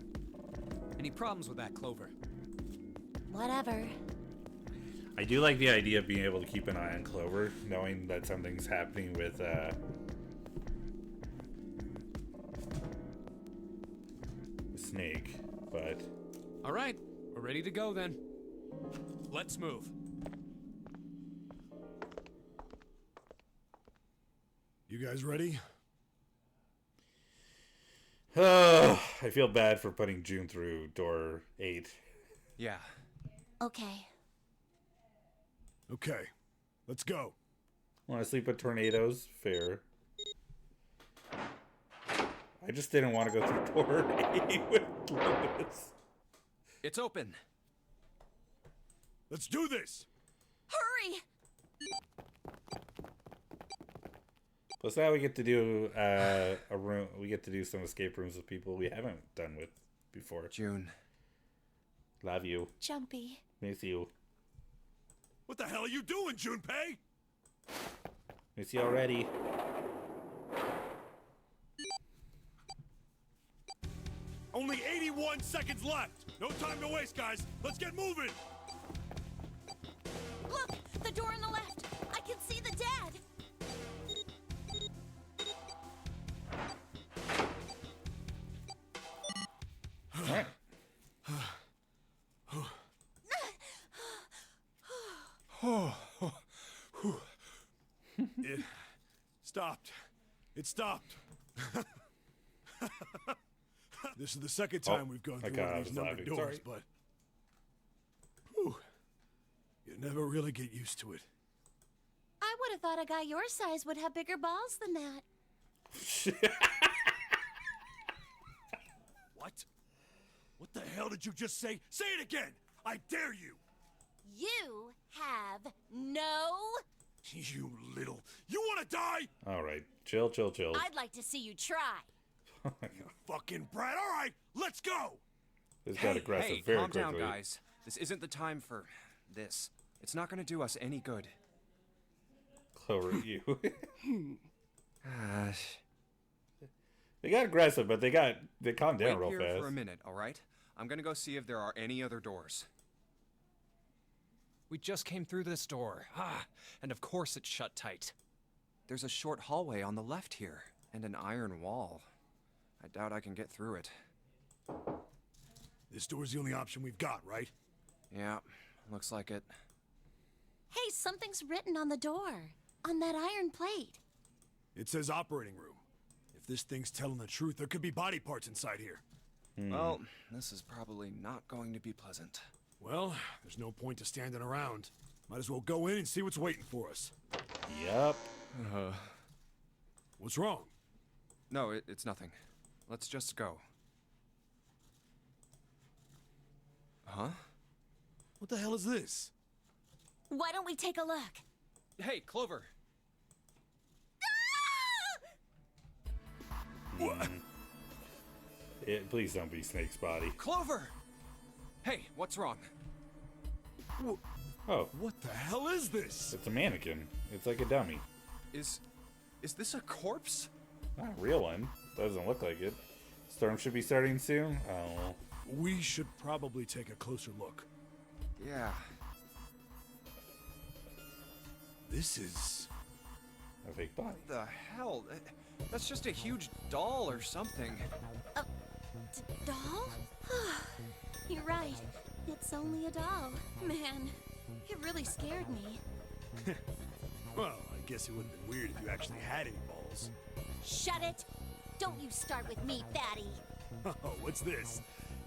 Any problems with that, Clover? Whatever. I do like the idea of being able to keep an eye on Clover, knowing that something's happening with Snake, but... All right, we're ready to go then. Let's move. You guys ready? Oh, I feel bad for putting June through door 8. Yeah. Okay. Okay, let's go. Want to sleep with tornadoes? Fair. I just didn't want to go through door 8 with Lotus. It's open. Let's do this! Hurry! Plus now we get to do a room. We get to do some escape rooms with people we haven't done with before. June. Love you. Jumpy. Miss you. What the hell are you doing, Junpei? Miss you already. Only 81 seconds left. No time to waste, guys. Let's get moving. Look! The door on the left! I can see the dad! Alright. It stopped. It stopped. This is the second time we've gone through one of these numbered doors, but whew, you never really get used to it. would have thought a guy your size would have bigger balls than that. What? What the hell did you just say? Say it again! I dare you! You have no... You little... You wanna die? Alright, chill, chill, chill. I'd like to see you try. Oh my God. Fucking brat. Alright, let's go! This got aggressive Hey, very calm quickly. down, guys. This isn't the time for this. It's not gonna do us any good. Clover, you. Uh, They got aggressive, but they calmed down Wait real here fast. for a minute, all right? I'm gonna go see if there are any other doors. We just came through this door. And of course it's shut tight. There's a short hallway on the left here, and an iron wall. I doubt I can get through it. This door's the only option we've got, right? Yeah, looks like it. Hey, something's written on the door. On that iron plate. It says operating room. If this thing's telling the truth, there could be body parts inside here. Well, this is probably not going to be pleasant. Well, there's no point to standing around. Might as well go in and see what's waiting for us. Yep. What's wrong? No, it's nothing. Let's just go. Huh? What the hell is this? Why don't we take a look? Hey, Clover! What? Please don't be Snake's body. Clover! Hey, what's wrong? Oh, What the hell is this? it's a mannequin. It's like a dummy. Is this a corpse? Not a real one. Doesn't look like it. Storm should be starting soon. Oh. We should probably take a closer look. Yeah. This is... A fake body. What the hell? That's just a huge doll or something. Doll? You're right. It's only a doll. Man, it really scared me. Well, I guess it wouldn't have been weird if you actually had any balls. Shut it! Don't you start with me, fatty. Oh, what's this?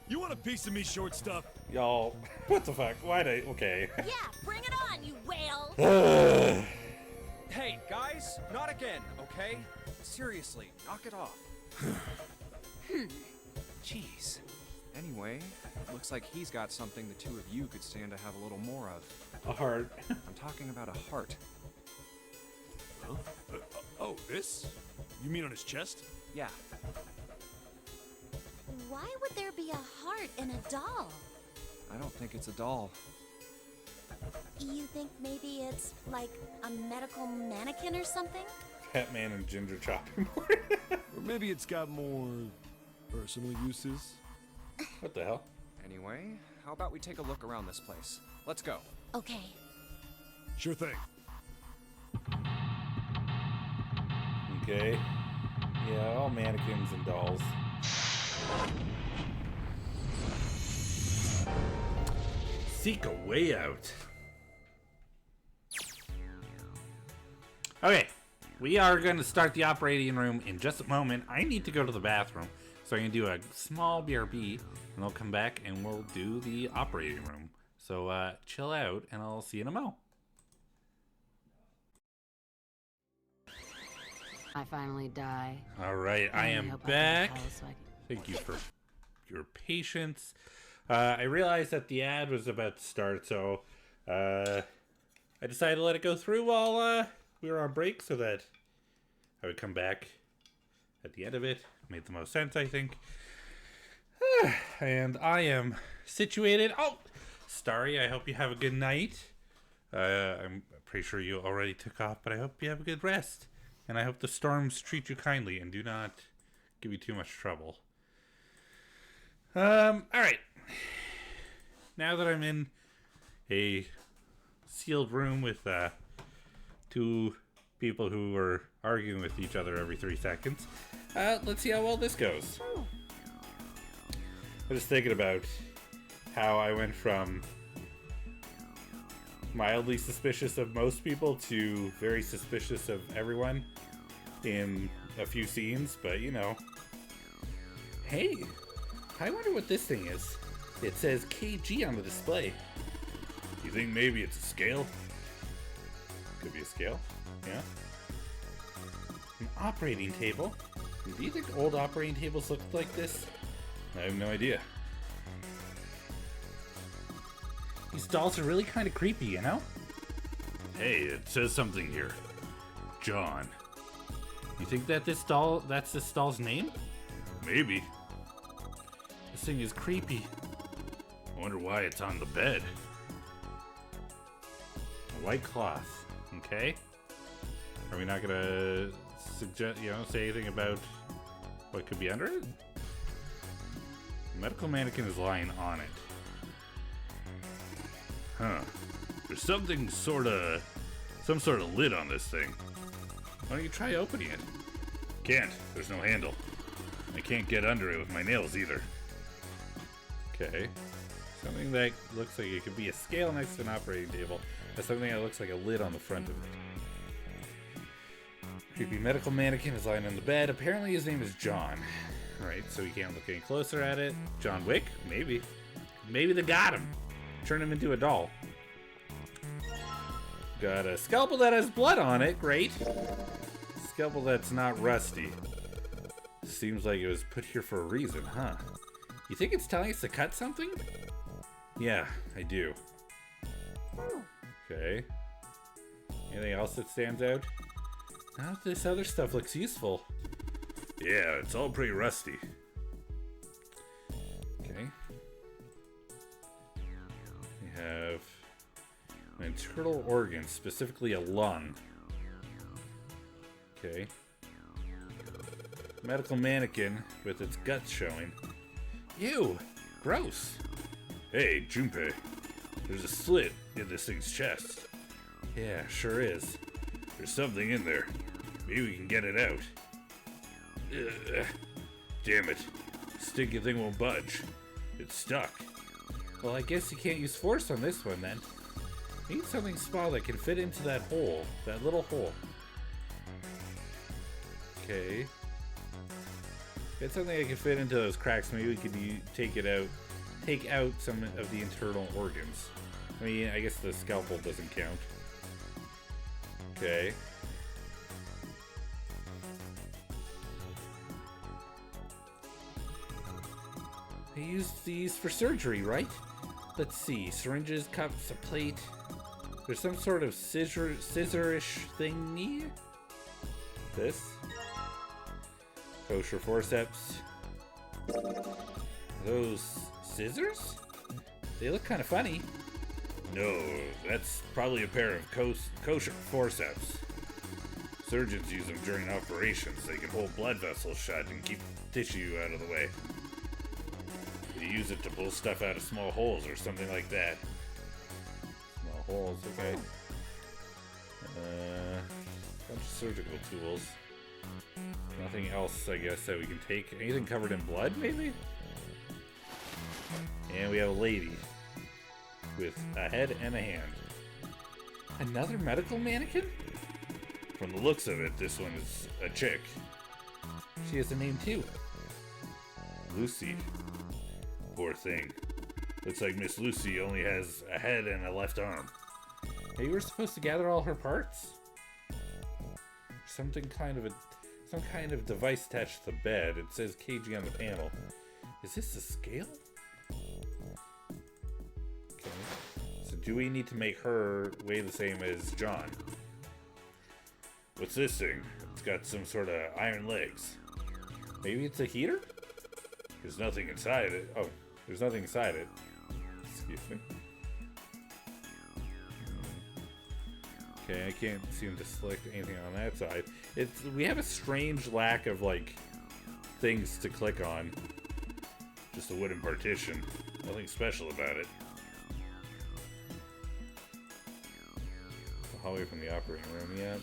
You want a piece of me, short stuff? Y'all, what the fuck? Why'd I? Okay. Yeah, bring it on, you whale! Hey, guys, not again, okay? Seriously, knock it off. Jeez. Anyway, looks like he's got something the two of you could stand to have a little more of. A heart. I'm talking about a heart. Huh? Oh, this? You mean on his chest? Yeah. Why would there be a heart in a doll? I don't think it's a doll. You think maybe it's like a medical mannequin or something? Batman and Ginger chopping board. Or maybe it's got more personal uses? What the hell? Anyway, how about we take a look around this place? Let's go. Okay. Sure thing. Okay. Yeah, all mannequins and dolls. Seek a way out. Okay, we are going to start the operating room in just a moment. I need to go to the bathroom, so I'm going to do a small BRB, and I'll come back and we'll do the operating room. So chill out, and I'll see you in a mo. I finally die. All right, I am hope I back. can tell so I can- Thank you for your patience. I realized that the ad was about to start, so I decided to let it go through while we were on break so that I would come back at the end of it. Made the most sense, I think. And I am situated. Oh, Starry, I hope you have a good night. I'm pretty sure you already took off, but I hope you have a good rest. And I hope the storms treat you kindly and do not give you too much trouble. Alright. Now that I'm in a sealed room with two people who are arguing with each other every 3 seconds, let's see how well this goes. I was thinking about how I went from mildly suspicious of most people to very suspicious of everyone in a few scenes, but you know. Hey, I wonder what this thing is. It says KG on the display. You think maybe it's a scale? Could be a scale. Yeah. An operating table? Do you think old operating tables looked like this? I have no idea. These dolls are really kind of creepy, you know? Hey, it says something here. John. You think that that's this doll's name? Maybe. This thing is creepy. I wonder why it's on the bed. A white cloth. Okay. Are we not gonna suggest, say anything about what could be under it? The medical mannequin is lying on it. Huh. There's some sort of lid on this thing. Why don't you try opening it? Can't. There's no handle. I can't get under it with my nails either. Okay. Something that looks like it could be a scale next to an operating table. That's something that looks like a lid on the front of it. Creepy medical mannequin is lying on the bed. Apparently his name is John. Right, so we can't look any closer at it. John Wick? Maybe. Maybe they got him. Turn him into a doll. Got a scalpel that has blood on it. Great. Scalpel that's not rusty. Seems like it was put here for a reason, huh? You think it's telling us to cut something? Yeah, I do. Okay. Anything else that stands out? Now this other stuff looks useful. Yeah, it's all pretty rusty. Okay. We have an internal organ, specifically a lung. Okay. Medical mannequin with its guts showing. Ew! Gross! Hey, Junpei. There's a slit in this thing's chest. Yeah, sure is. There's something in there. Maybe we can get it out. Ugh. Damn it. Stinky thing won't budge. It's stuck. Well, I guess you can't use force on this one then. Need something small that can fit into that hole. That little hole. Okay. Get something that can fit into those cracks. Maybe we could take it out. Take out some of the internal organs. I mean, I guess the scalpel doesn't count. Okay. They use these for surgery, right? Let's see. Syringes, cups, a plate. There's some sort of scissor-ish thingy. This. Kosher forceps. Are those scissors? They look kind of funny. No, that's probably a pair of kosher forceps. Surgeons use them during operations. They can hold blood vessels shut and keep tissue out of the way. They use it to pull stuff out of small holes or something like that. Small holes, okay. Bunch of surgical tools. Nothing else, I guess, that we can take. Anything covered in blood, maybe? And we have a lady with a head and a hand. Another medical mannequin? From the looks of it, this one is a chick. She has a name too. Lucy. Poor thing. Looks like Miss Lucy only has a head and a left arm. Maybe we're supposed to gather all her parts? Some kind of device attached to the bed. It says kg on the panel. Is this a scale? Okay. So do we need to make her weigh the same as John? What's this thing? It's got some sort of iron legs. Maybe it's a heater? There's nothing inside it. Oh, there's nothing inside it. Excuse me. Okay, I can't seem to select anything on that side. We have a strange lack of like things to click on. Just a wooden partition. Nothing special about it. The hallway from the operating room, yeah.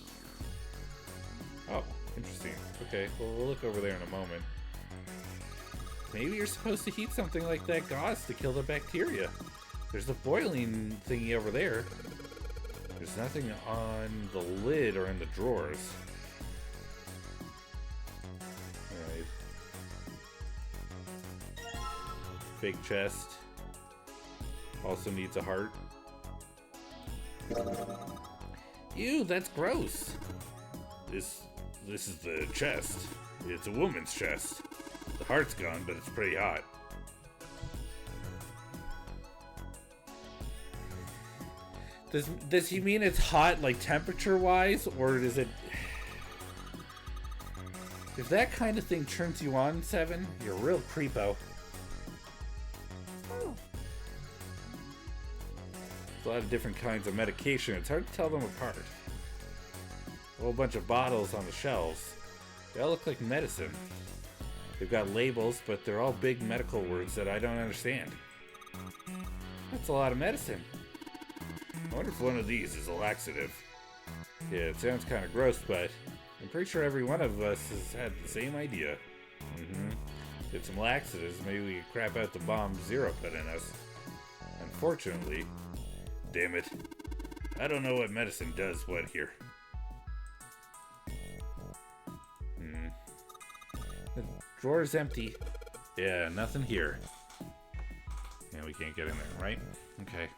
Oh, interesting. Okay, well we'll look over there in a moment. Maybe you're supposed to heat something like that gauze to kill the bacteria. There's a boiling thingy over there. There's nothing on the lid or in the drawers. Alright. Fake chest. Also needs a heart. Ew, that's gross. This is the chest. It's a woman's chest. The heart's gone, but it's pretty hot. Does he mean it's hot, like temperature-wise, or is it... If that kind of thing turns you on, Seven, you're a real creepo. There's a lot of different kinds of medication. It's hard to tell them apart. A whole bunch of bottles on the shelves. They all look like medicine. They've got labels, but they're all big medical words that I don't understand. That's a lot of medicine. I wonder if one of these is a laxative. Yeah, it sounds kind of gross, but I'm pretty sure every one of us has had the same idea. Get some laxatives, maybe we could crap out the bomb Zero put in us. Unfortunately, damn it, I don't know what medicine does what here. The drawer's empty. Yeah, nothing here. Yeah, we can't get in there, right? Okay.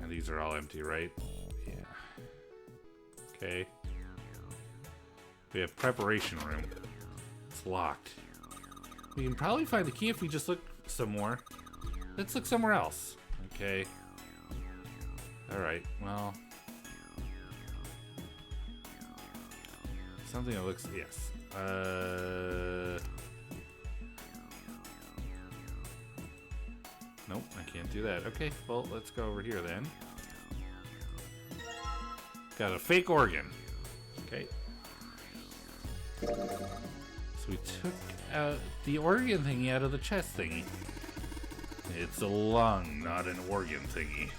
And these are all empty, right? Yeah. Okay. We have preparation room. It's locked. We can probably find the key if we just look some more. Let's look somewhere else. Okay. Alright, well. Something that looks, yes. Nope, I can't do that. Okay, well, let's go over here then. Got a fake organ. Okay. So we took out the organ thingy out of the chest thingy. It's a lung, not an organ thingy.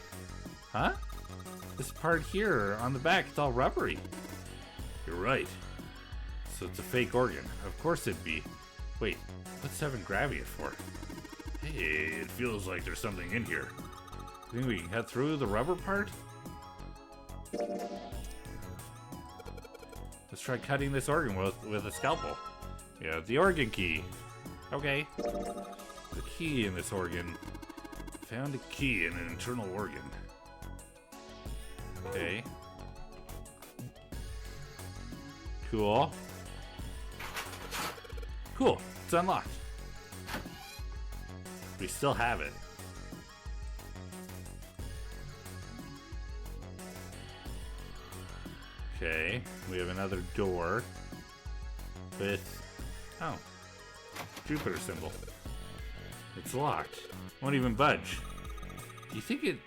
Huh? This part here on the back, it's all rubbery. You're right. So it's a fake organ. Of course it'd be. Wait, what's Seven grabbing it for? Hey, it feels like there's something in here. Think we can cut through the rubber part? Let's try cutting this organ with a scalpel. Yeah, the organ key. Okay. The key in this organ. Found a key in an internal organ. Okay. Cool. Cool. It's unlocked. We still have it. Okay, we have another door with, oh, Jupiter symbol. It's locked. Won't even budge. Do you think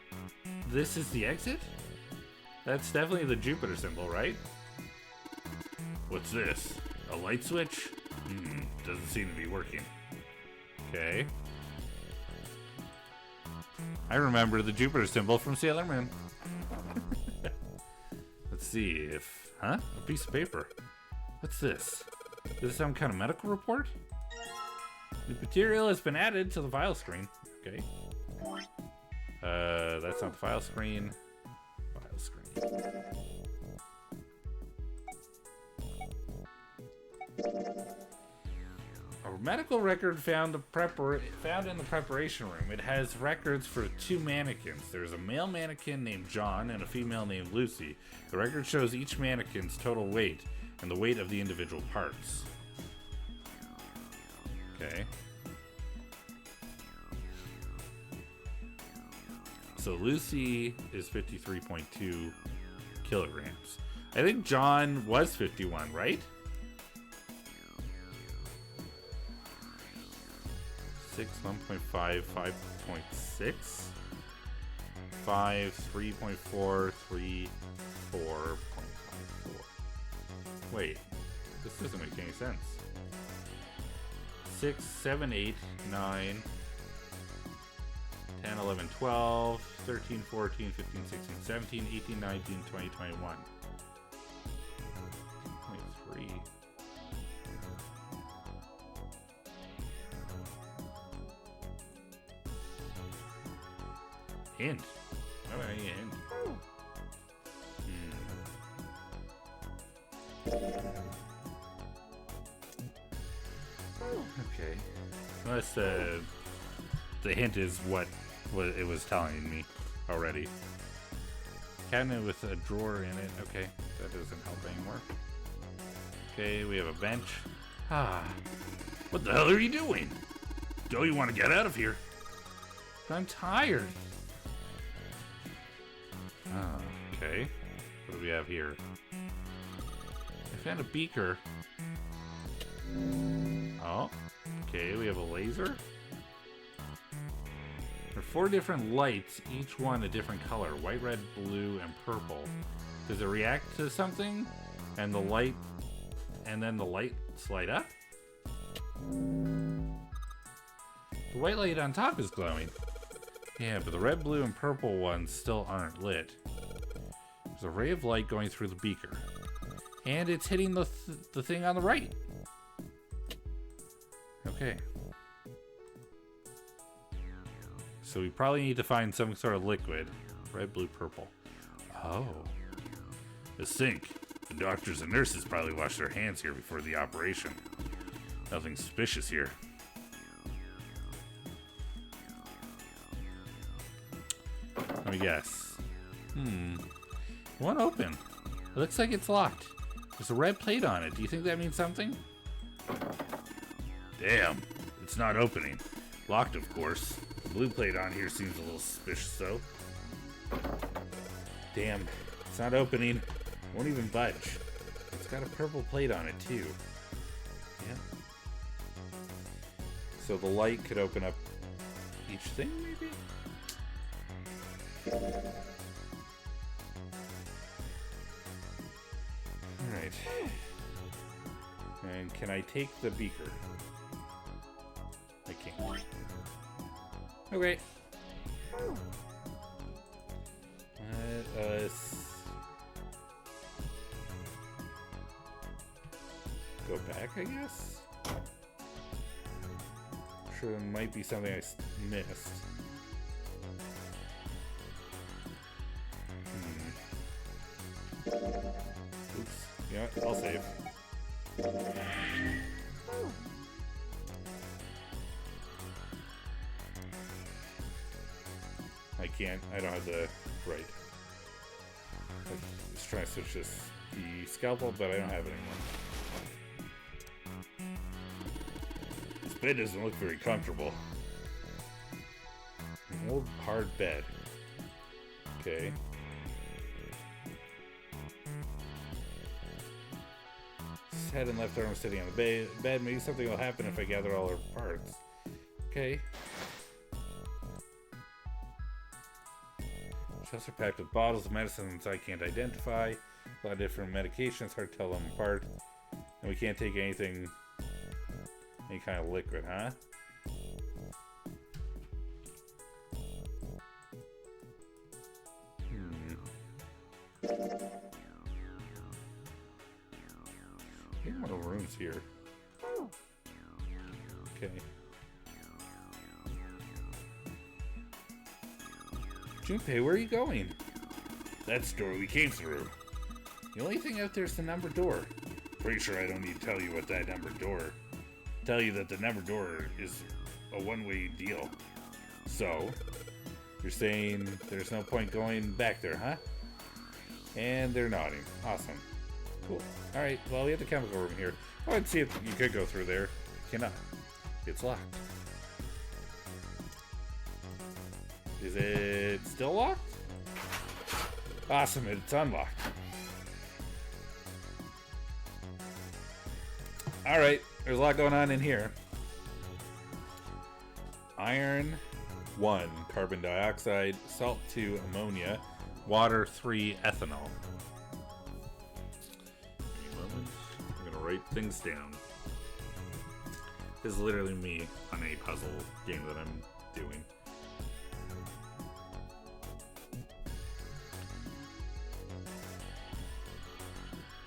this is the exit? That's definitely the Jupiter symbol, right? What's this? A light switch? Doesn't seem to be working. Okay. I remember the Jupiter symbol from Sailor Moon. Let's see if... Huh? A piece of paper. What's this? Is this some kind of medical report? The material has been added to the file screen. Okay. That's not the file screen. File screen. A medical record found in the preparation room. It has records for 2 mannequins. There's a male mannequin named John and a female named Lucy. The record shows each mannequin's total weight and the weight of the individual parts. Okay. So Lucy is 53.2 kilograms. I think John was 51, right? 6, 1.5, 5.6, 5, 3.4, 3, 4.54. Wait, this doesn't make any sense. 6, 7, 8, 9, 10, 11, 12, 13, 14, 15, 16, 17, 18, 19, 20, 21. 23. Hint. How about a hint? Okay. Unless the hint is what it was telling me already. Cabinet with a drawer in it. Okay, that doesn't help anymore. Okay, we have a bench. Ah, what the hell are you doing? Don't you want to get out of here? I'm tired. Oh, okay. What do we have here? I found a beaker. Oh, okay, we have a laser. There are 4 different lights, each one a different color. White, red, blue, and purple. Does it react to something? And the light... And then the lights light up? The white light on top is glowing. Yeah, but the red, blue, and purple ones still aren't lit. There's a ray of light going through the beaker. And it's hitting the thing on the right. Okay. So we probably need to find some sort of liquid. Red, blue, purple. Oh. The sink. The doctors and nurses probably washed their hands here before the operation. Nothing suspicious here. Let me guess. It won't open. It looks like it's locked. There's a red plate on it. Do you think that means something? Damn. It's not opening. Locked, of course. The blue plate on here seems a little suspicious, though. Damn. It's not opening. Won't even budge. It's got a purple plate on it, too. Yeah. So the light could open up each thing, maybe? Alright. And can I take the beaker? I can't. Okay. Let us go back, I guess? Sure, there might be something I missed. Oops. Yeah, I'll save. I can't. I don't have the right. I was trying to switch the scalpel, but I don't have it anymore. This bed doesn't look very comfortable. An old hard bed. Okay. His head and left arm sitting on the bed. Maybe something will happen if I gather all her parts. Okay. Shelves are packed with bottles of medicines I can't identify. A lot of different medications, hard to tell them apart. And we can't take anything, any kind of liquid, huh? Maybe one of the rooms here. Okay. Junpei, where are you going? That's the door we came through. The only thing out there is the numbered door. Pretty sure I don't need to tell you what that numbered door. Tell you that the numbered door is a one-way deal. So, you're saying there's no point going back there, huh? And they're nodding. Awesome. Cool. Alright, well, we have the chemical room here. Oh, I'd see if you could go through there. You cannot. It's locked. Is it still locked? Awesome, it's unlocked. Alright, there's a lot going on in here. Iron 1, carbon dioxide, salt 2, ammonia, water 3, ethanol. Give me a moment. I'm gonna write things down. This is literally me on a puzzle game that I'm doing.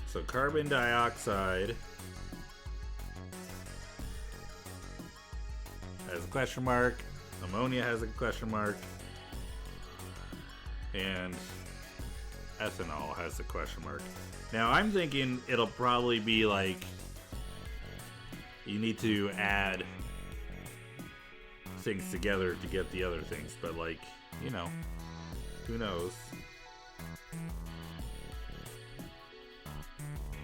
So carbon dioxide has a question mark, ammonia has a question mark, and ethanol has a question mark. Now I'm thinking it'll probably be like you need to add things together to get the other things, but like, you know, who knows?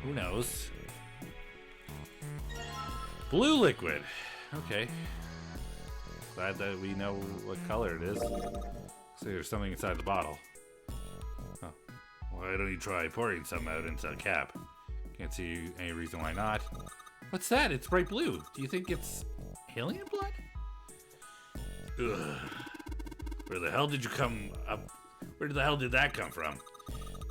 Who knows? Blue liquid. Okay. Glad that we know what color it is. So there's something inside the bottle. Oh. Why don't you try pouring some out into a cap? Can't see any reason why not. What's that? It's bright blue. Do you think it's alien blood? Ugh. Where the hell did you come up? Where the hell did that come from?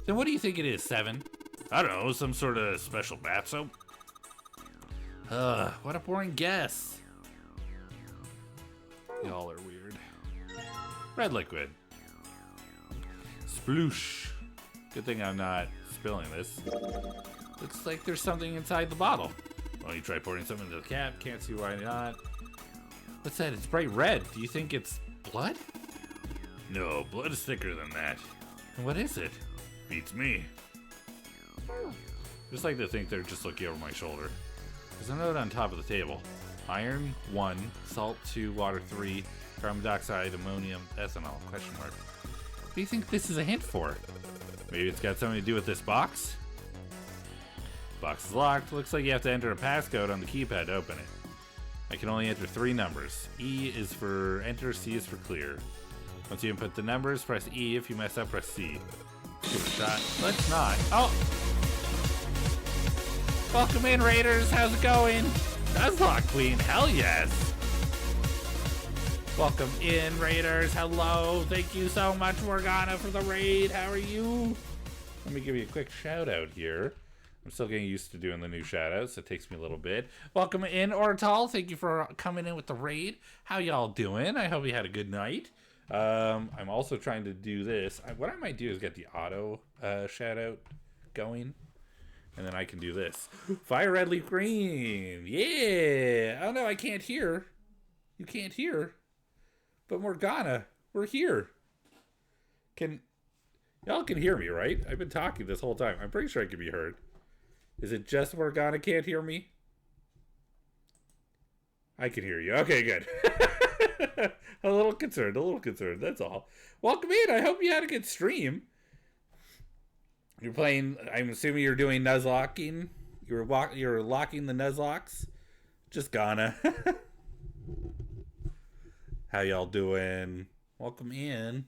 Then what do you think it is, Seven? I don't know, some sort of special bath soap? What a boring guess. Y'all are weird. Red liquid. Sploosh. Good thing I'm not spilling this. Looks like there's something inside the bottle. Why don't you try pouring some into the cap? Can't see why not. What's that? It's bright red. Do you think it's blood? No, blood is thicker than that. And what is it? Beats me. Just like to think they're just looking over my shoulder. There's a note on top of the table. Iron 1, salt 2, water 3, carbon dioxide, ammonium, ethanol, question mark. What do you think this is a hint for? Maybe it's got something to do with this box? Box is locked. Looks like you have to enter a passcode on the keypad to open it. I can only enter 3 numbers. E is for enter, C is for clear. Once you input the numbers, press E. If you mess up, press C. Give it a shot. Let's not. Oh! Welcome in, Raiders. How's it going? Nuzlocke Queen. Hell yes. Welcome in, Raiders. Hello. Thank you so much, Morgana, for the raid. How are you? Let me give you a quick shout out here. I'm still getting used to doing the new shout outs. It takes me a little bit. Welcome in, Ortal. Thank you for coming in with the raid. How y'all doing? I hope you had a good night. I'm also trying to do this. What I might do is get the auto shout out going. And then I can do this. Fire red, leaf green. Yeah. Oh no, I can't hear. You can't hear. But Morgana, we're here. Y'all can hear me, right? I've been talking this whole time. I'm pretty sure I can be heard. Is it just Morgana can't hear me? I can hear you. Okay, good. a little concerned, that's all. Welcome in. I hope you had a good stream. You're playing, I'm assuming you're doing Nuzlocking. You're locking the Nuzlocks. Just gonna. How y'all doing? Welcome in.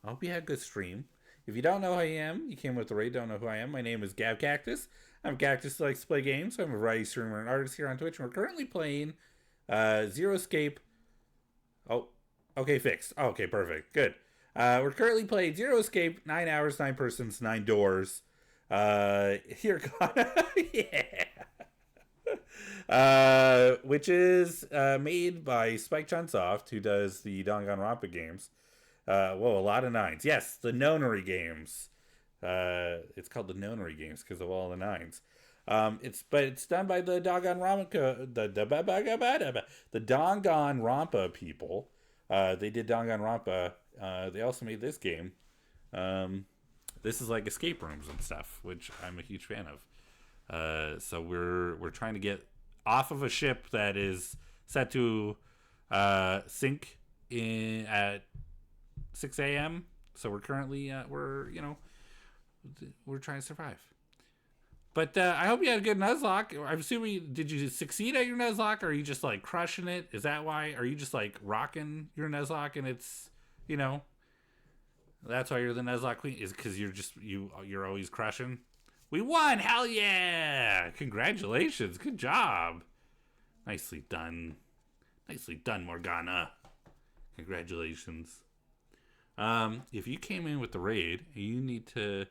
I hope you had a good stream. If you don't know who I am, you came with the raid, don't know who I am. My name is GavCactus. I'm Cactus who likes to play games. I'm a variety streamer and artist here on Twitch. And we're currently playing Zero Escape. Oh, okay, fixed. Oh, okay, perfect. Good. We're currently playing Zero Escape, 9 hours, 9 persons, 9 doors. Here, yeah. Which is made by Spike Chunsoft, who does the Danganronpa games. Whoa, a lot of 9s. Yes, the Nonary games. It's called the Nonary games because of all the 9s. It's done by the Danganronpa, the Danganronpa people. They did Danganronpa. They also made this game. This is like escape rooms and stuff, which I'm a huge fan of. So we're trying to get off of a ship that is set to sink in at 6 a.m. So we're currently we're trying to survive. But I hope you had a good Nuzlocke. I'm assuming, did you succeed at your Nuzlocke, or are you just like crushing it? Is that why? Are you just like rocking your Nuzlocke and it's, that's why you're the Nuzlocke Queen? Is because you're always crushing? We won! Hell yeah! Congratulations! Good job! Nicely done. Nicely done, Morgana. Congratulations. If you came in with the raid and you need to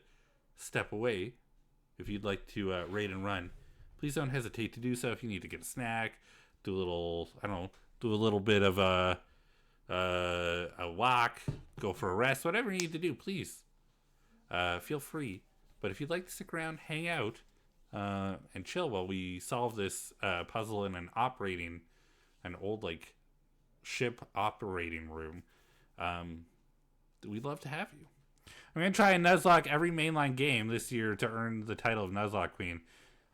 step away, if you'd like to raid and run, please don't hesitate to do so. If you need to get a snack, do a little bit of a walk, go for a rest, whatever you need to do, please feel free. But if you'd like to stick around, hang out, and chill while we solve this puzzle in an old like ship operating room, we'd love to have you. I'm going to try and Nuzlocke every mainline game this year to earn the title of Nuzlocke Queen.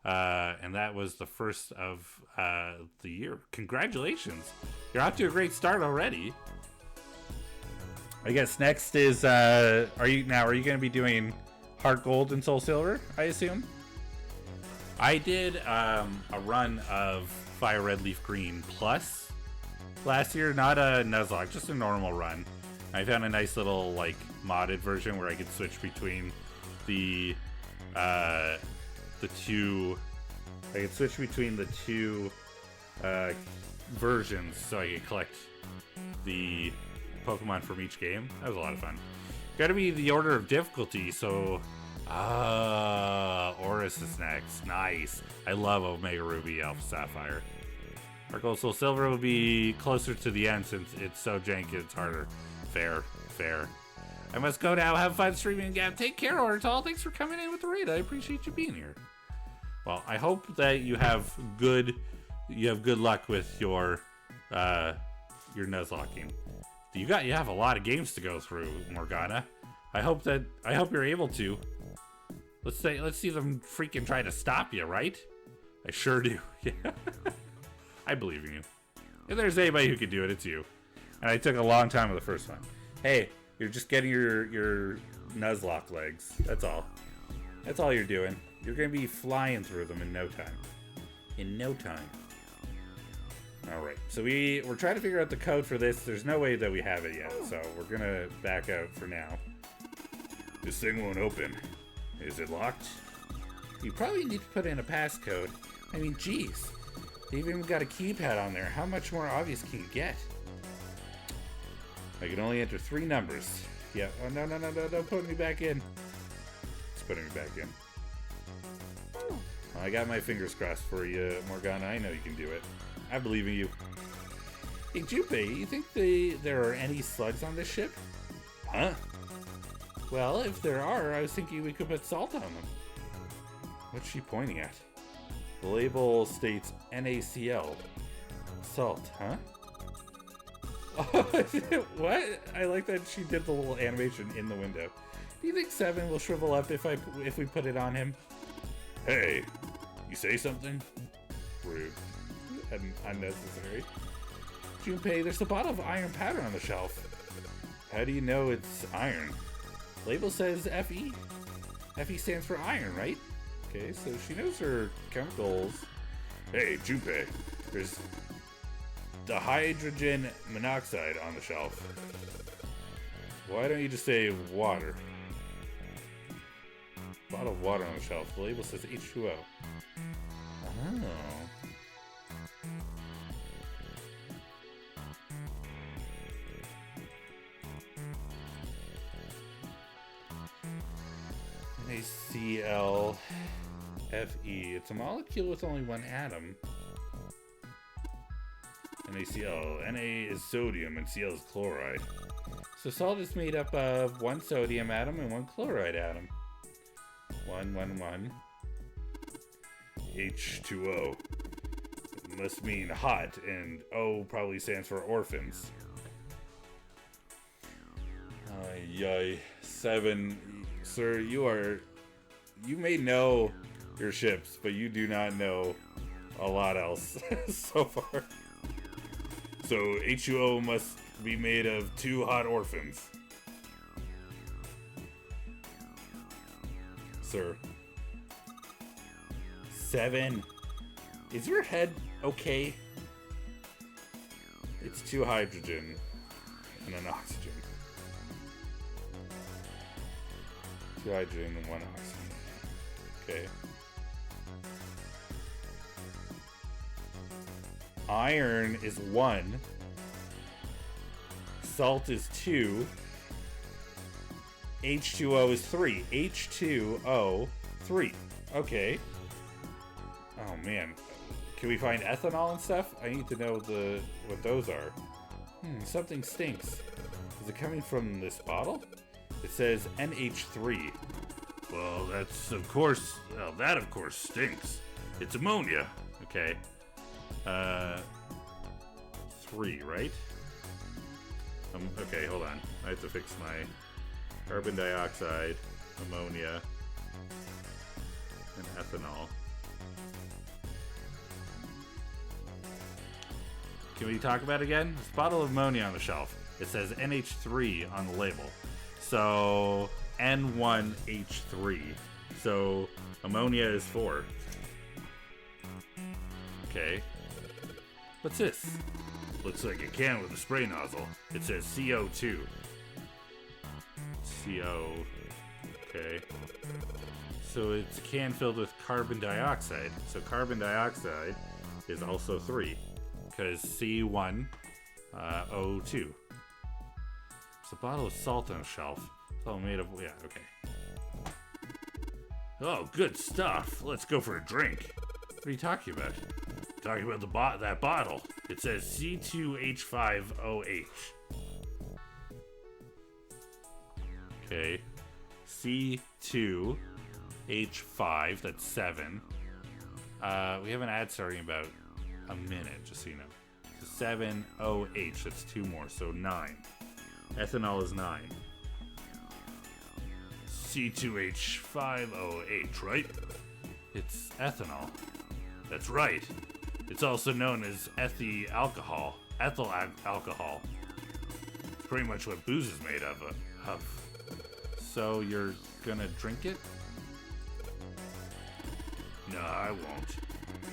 And that was the first of the year. Congratulations. You're off to a great start already. I guess next is, are you going to be doing Heart Gold and Soul Silver, I assume? I did a run of Fire Red Leaf Green Plus last year, not a Nuzlocke, just a normal run. I found a nice little like modded version where I could switch between the two. I could switch between the two versions, so I could collect the Pokemon from each game. That was a lot of fun. Got to be the order of difficulty, so Oris is next. Nice. I love Omega Ruby, Alpha Sapphire. Gold Soul Silver will be closer to the end since it's so janky it's harder. Fair. I must go now. Have fun streaming again. Take care, Ortol. Thanks for coming in with the raid. I appreciate you being here. Well, I hope that you have good luck with your Nuzlocking. You have a lot of games to go through, Morgana. I hope you're able to. Let's see them freaking try to stop you, right? I sure do. Yeah. I believe in you. If there's anybody who can do it, it's you. And I took a long time with the first one. Hey, you're just getting your Nuzlocke legs. That's all. That's all you're doing. You're gonna be flying through them in no time. In no time. Alright, so we're trying to figure out the code for this. There's no way that we have it yet, so we're gonna back out for now. This thing won't open. Is it locked? You probably need to put in a passcode. I mean, geez. They've even got a keypad on there. How much more obvious can you get? I can only enter 3 numbers. Yeah. Oh, no. Don't put me back in. It's putting me back in. I got my fingers crossed for you, Morgana. I know you can do it. I believe in you. Hey, Junpei, you think there are any slugs on this ship? Huh? Well, if there are, I was thinking we could put salt on them. What's she pointing at? The label states NaCl. Salt, huh? What? I like that she did the little animation in the window. Do you think 7 will shrivel up if we put it on him? Hey, you say something? Rude. Unnecessary. Junpei, there's a bottle of iron powder on the shelf. How do you know it's iron? Label says Fe. Fe stands for iron, right? Okay, so she knows her chemicals. Hey, Junpei, there's the hydrogen monoxide on the shelf. Why don't you just say water? Bottle of water on the shelf. The label says H2O. Oh. NaCl Fe. It's a molecule with only one atom. NaCl. Na is sodium and Cl is chloride. So salt is made up of 1 sodium atom and 1 chloride atom. 1, 1, 1. H2O. It must mean hot, and O probably stands for orphans. Yay. 7. Sir, you may know your ships, but you do not know a lot else so far. So H2O must be made of 2 hot orphans. Sir. 7. Is your head okay? It's 2 hydrogen and an oxygen. 2 hydrogen and 1 oxygen. Okay. Iron is 1. Salt is 2. H2O is 3. H2O 3. Okay. Oh man. Can we find ethanol and stuff? I need to know what those are. Something stinks. Is it coming from this bottle? It says NH3. Well, that of course stinks. It's ammonia. Okay. 3, right? Okay, hold on. I have to fix my carbon dioxide, ammonia, and ethanol. Can we talk about it again? This bottle of ammonia on the shelf. It says NH3 on the label. So N1H3. So ammonia is 4. Okay. What's this? Looks like a can with a spray nozzle. It says CO2. CO. Okay. So it's a can filled with carbon dioxide. So carbon dioxide is also 3. Because C1, O2. There's a bottle of salt on the shelf. It's all made of... Yeah, okay. Oh, good stuff. Let's go for a drink. What are you talking about? Talking about that bottle. It says C2H5OH. Okay. C2H5, that's 7. We have an ad starting in about a minute, just so you know. So 7OH, that's 2 more, so 9. Ethanol is 9. C2H5OH, right? It's ethanol. That's right. It's also known as ethyl alcohol. It's pretty much what booze is made of. So you're gonna drink it? No, I won't.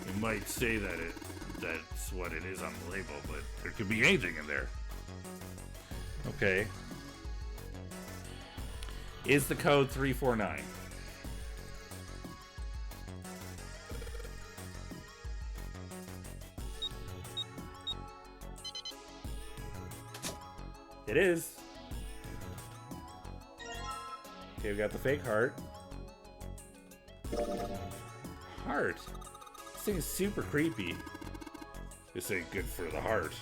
It might say that's what it is on the label, but there could be anything in there. Okay. Is the code 349? It is. Okay, we got the fake heart. Heart? This thing is super creepy. This ain't good for the heart.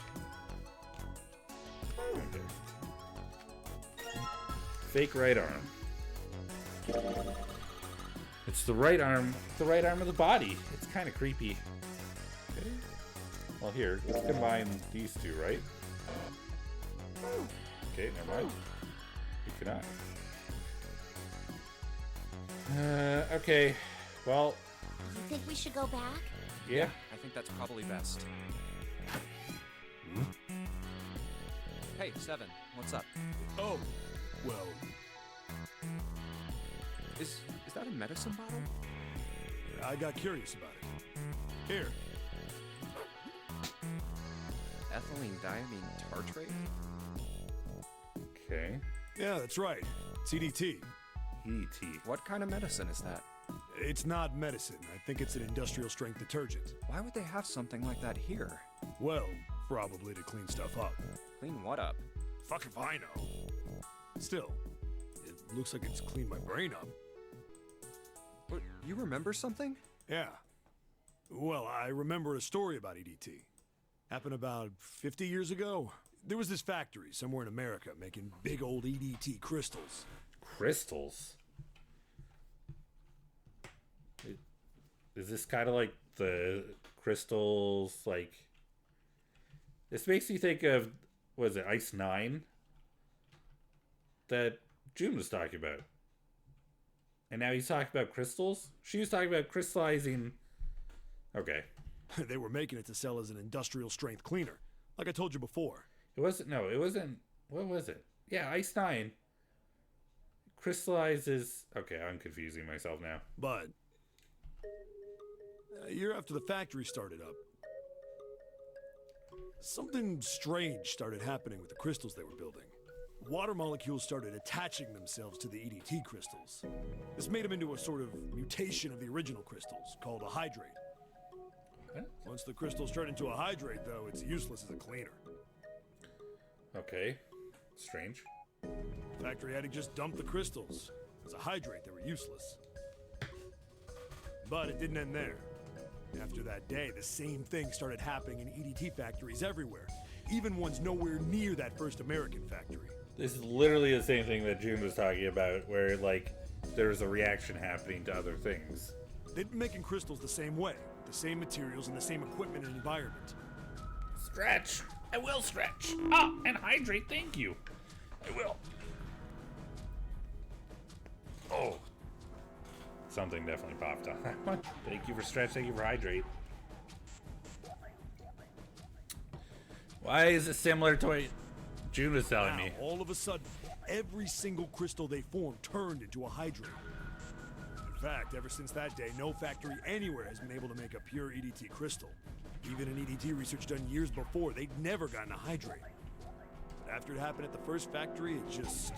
Okay. Fake right arm. It's the right arm of the body. It's kind of creepy. Okay. Well, here, let's combine these two, right? Okay, never mind. You cannot. Okay. Well. You think we should go back? Yeah. I think that's probably best. Hey, Seven, what's up? Oh, well. Is that a medicine bottle? I got curious about it. Here. Ethylene diamine tartrate? Okay. Yeah, that's right. CDT. ET. What kind of medicine is that? It's not medicine. I think it's an industrial strength detergent. Why would they have something like that here? Well, probably to clean stuff up. Clean what up? Fuck if I know. Still, it looks like it's cleaned my brain up. What, you remember something? Yeah. Well, I remember a story about EDT. Happened about 50 years ago. There was this factory somewhere in America making big old EDT crystals. Crystals? Is this kind of like the crystals, like... This makes me think of, what is it, Ice 9? That June was talking about. And now he's talking about crystals? She was talking about crystallizing... Okay. They were making it to sell as an industrial strength cleaner, like I told you before. It wasn't, no, it wasn't, what was it? Yeah, Ice 9 crystallizes... Okay, I'm confusing myself now. But a year after the factory started up, something strange started happening with the crystals they were building. Water molecules started attaching themselves to the EDT crystals. This made them into a sort of mutation of the original crystals, called a hydrate. What? Once the crystals turn into a hydrate, though, it's useless as a cleaner. Okay. Strange. The factory had to just dump the crystals. As a hydrate, they were useless. But it didn't end there. After that day, the same thing started happening in EDT factories everywhere, even ones nowhere near that first American factory. This is literally the same thing that June was talking about, where, like, there's a reaction happening to other things. They'd been making crystals the same way, with the same materials and the same equipment and environment. Stretch! I will stretch! Ah, and hydrate, thank you! I will. Oh. Something definitely popped on that one. Thank you for stretch, thank you for hydrate. Why is it similar to what June was telling me? All of a sudden, every single crystal they formed turned into a hydrate. fact, ever since that day, no factory anywhere has been able to make a pure EDT crystal. Even in EDT research done years before, they'd never gotten a hydrate. But after it happened at the first factory, it just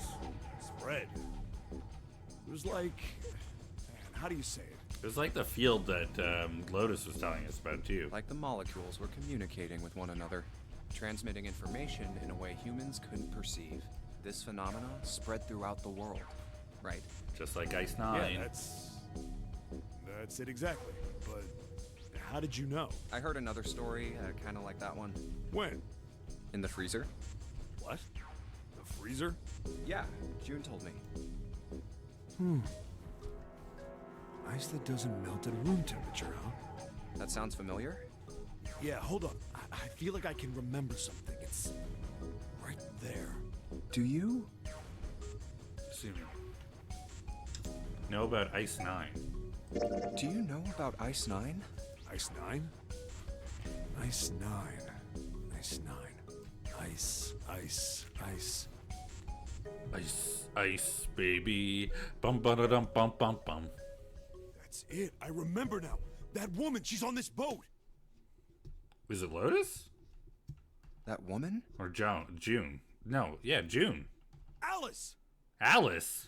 spread. It was like, man, how do you say it? It was like the field that Lotus was telling us about too. Like the molecules were communicating with one another, transmitting information in a way humans couldn't perceive. This phenomenon spread throughout the world, right? Just like Ice 9. Yeah, that's it exactly. But how did you know? I heard another story, kind of like that one. When? In the freezer. What? The freezer? Yeah, June told me. Ice that doesn't melt at room temperature, huh? That sounds familiar? Yeah, hold on. I feel like I can remember something. It's right there. Do you? Know about Ice 9. Do you know about Ice 9? Ice 9? Ice 9. Ice 9. Ice, ice, ice. Ice, ice, baby. Bum bum dum bum bum bum. That's it. I remember now. That woman, she's on this boat. Is it Lotus? That woman? Or June? No, yeah, June. Alice! Alice?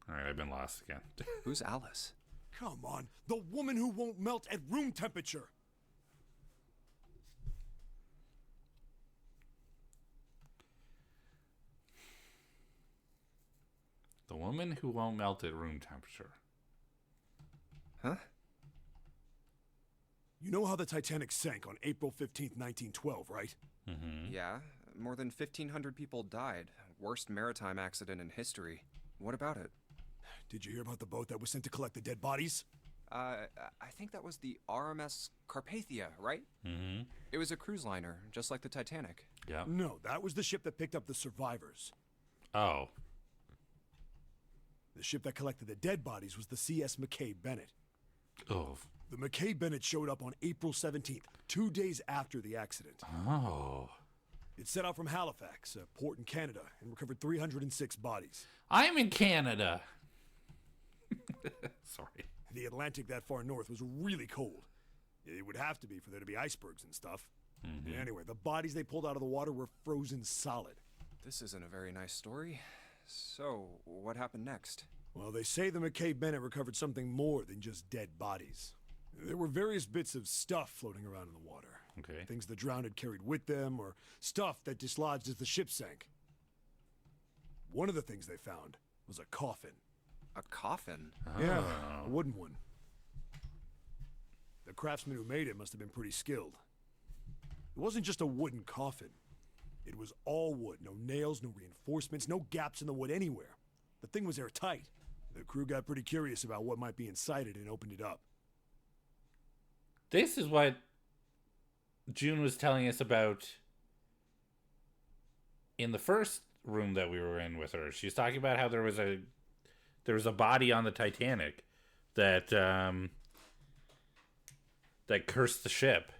Alright, I've been lost again. Who's Alice? Come on. The woman who won't melt at room temperature. The woman who won't melt at room temperature. Huh? You know how the Titanic sank on April 15th, 1912, right? Mm-hmm. Yeah, more than 1,500 people died. Worst maritime accident in history. What about it? Did you hear about the boat that was sent to collect the dead bodies? I think that was the RMS Carpathia, right? Mm-hmm. It was a cruise liner, just like the Titanic. Yeah. No, that was the ship that picked up the survivors. Oh. The ship that collected the dead bodies was the CS McKay Bennett. Oh. The McKay Bennett showed up on April 17th, 2 days after the accident. Oh. It set out from Halifax, a port in Canada, and recovered 306 bodies. I'm in Canada. Sorry. The Atlantic that far north was really cold. It would have to be for there to be icebergs and stuff. Mm-hmm. Anyway, the bodies they pulled out of the water were frozen solid. This isn't a very nice story. So, what happened next? Well, they say the McKay Bennett recovered something more than just dead bodies. There were various bits of stuff floating around in the water. Okay. Things the drowned had carried with them, or stuff that dislodged as the ship sank. One of the things they found was a coffin. A coffin? Yeah, a wooden one. The craftsman who made it must have been pretty skilled. It wasn't just a wooden coffin. It was all wood, no nails, no reinforcements, no gaps in the wood anywhere. The thing was airtight. The crew got pretty curious about what might be inside it and opened it up. This is what June was telling us about in the first room that we were in with her. She's talking about how there was a body on the Titanic that that cursed the ship,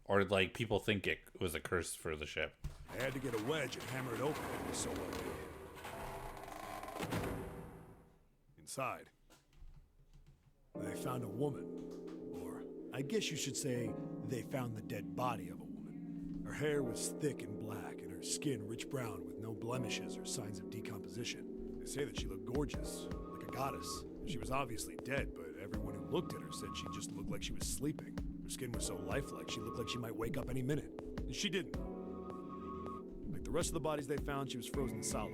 or like people think it was a curse for the ship. I had to get a wedge and hammer it open. It was so low. Inside, they found a woman, or I guess you should say they found the dead body of a woman. Her hair was thick and black, and her skin rich brown with no blemishes or signs of decomposition. They say that she looked gorgeous, like a goddess. She was obviously dead, but everyone who looked at her said she just looked like she was sleeping. Her skin was so lifelike, she looked like she might wake up any minute. And she didn't. Like the rest of the bodies they found, she was frozen solid.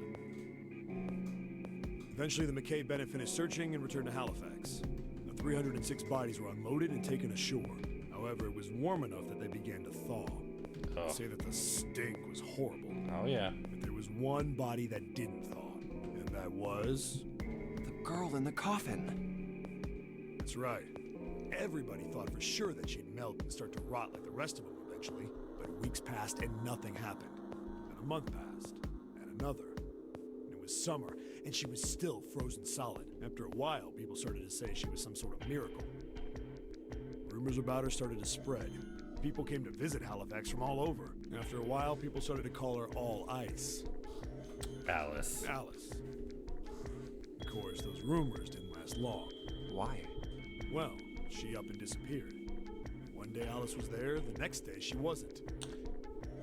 Eventually, the McKay Bennett finished searching and returned to Halifax. The 306 bodies were unloaded and taken ashore. However, it was warm enough that they began to thaw. They say that the stink was horrible. Oh, yeah. But there was one body that didn't thaw, and that was... the girl in the coffin. That's right. Everybody thought for sure that she'd melt and start to rot like the rest of them eventually, but weeks passed and nothing happened. And a month passed, and another. And it was summer, and she was still frozen solid. After a while, people started to say she was some sort of miracle. Rumors about her started to spread. People came to visit Halifax from all over. After a while, people started to call her All Ice. Alice. Alice. Of course, those rumors didn't last long. Why? Well, she up and disappeared. One day Alice was there, the next day she wasn't.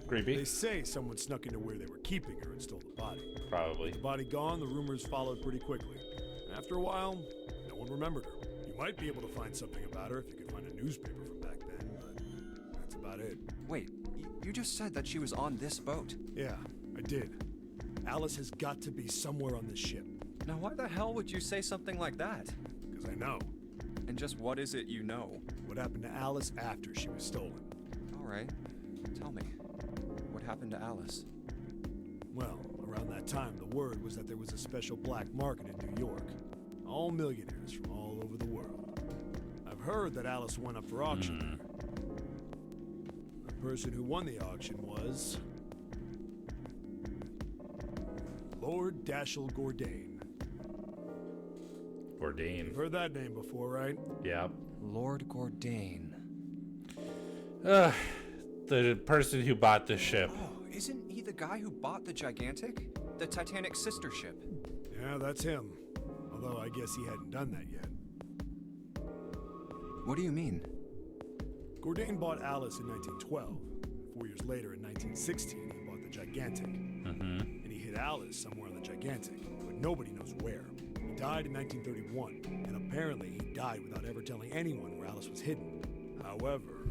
Creepy. They say someone snuck into where they were keeping her and stole the body. Probably. With the body gone, the rumors followed pretty quickly. After a while, no one remembered her. You might be able to find something about her if you could find a newspaper from back then, but that's about it. Wait, you just said that she was on this boat. Yeah, I did. Alice has got to be somewhere on this ship. Now why the hell would you say something like that? Because I know. And just what is it you know? What happened to Alice after she was stolen? Alright, tell me. What happened to Alice? Well, around that time, the word was that there was a special black market in New York. All millionaires from all over the world. I've heard that Alice went up for auction there. The person who won the auction was... Lord Dashiell Gordain. Gordain. You've heard that name before, right? Yeah. Lord Gordain. The person who bought the ship. Oh, isn't he the guy who bought the Gigantic? The Titanic's sister ship? Yeah, that's him. Although I guess he hadn't done that yet. What do you mean? Gordain bought Alice in 1912. 4 years later, in 1916, he bought the Gigantic. And he hid Alice somewhere on the Gigantic, but nobody knows where. He died in 1931, and apparently he died without ever telling anyone where Alice was hidden. However,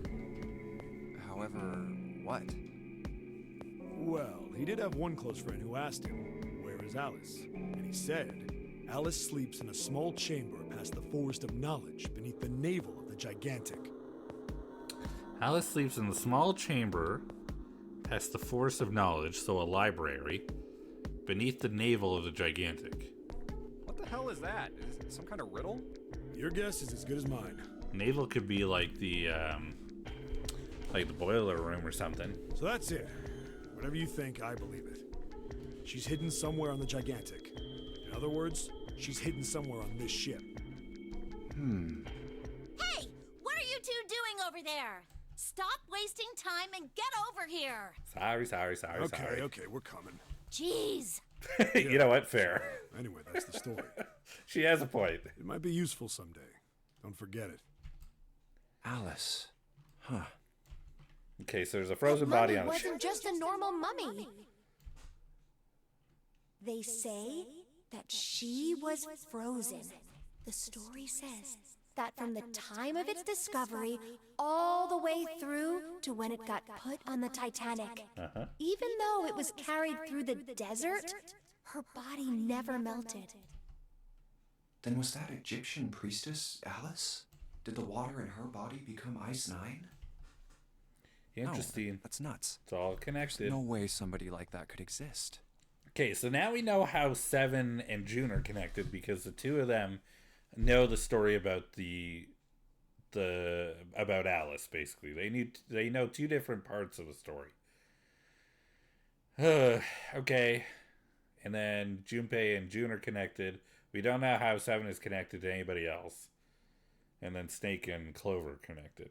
what? Well, he did have one close friend who asked him, "Where is Alice?" And he said, "Alice sleeps in a small chamber past the Forest of Knowledge beneath the navel of the Gigantic." Alice sleeps in the small chamber past the Forest of Knowledge, so a library, beneath the navel of the Gigantic. What the hell is that? Is it some kind of riddle? Your guess is as good as mine. Navel could be like the boiler room or something. So that's it. Whatever you think, I believe it. She's hidden somewhere on the Gigantic. In other words, she's hidden somewhere on this ship. Hey! What are you two doing over there? Stop wasting time and get over here! Sorry. Okay, we're coming. Jeez! You know what? Fair. Anyway, that's the story. She has a point. It might be useful someday. Don't forget it. Alice. Huh. Okay, so there's a frozen body on Mummy the ship. wasn't just a normal mummy. They say that she was frozen. The story says that from the time of its discovery all the way through to when it got put on the Titanic. Even though it was carried through the desert, her body never melted. Then was that Egyptian priestess Alice? Did the water in her body become Ice 9? Interesting. No, that's nuts. It's all connected. No way somebody like that could exist. Okay, so now we know how Seven and June are connected because the two of them know the story about about Alice. Basically, they know two different parts of a story. Okay, and then Junpei and June are connected. We don't know how Seven is connected to anybody else, and then Snake and Clover connected.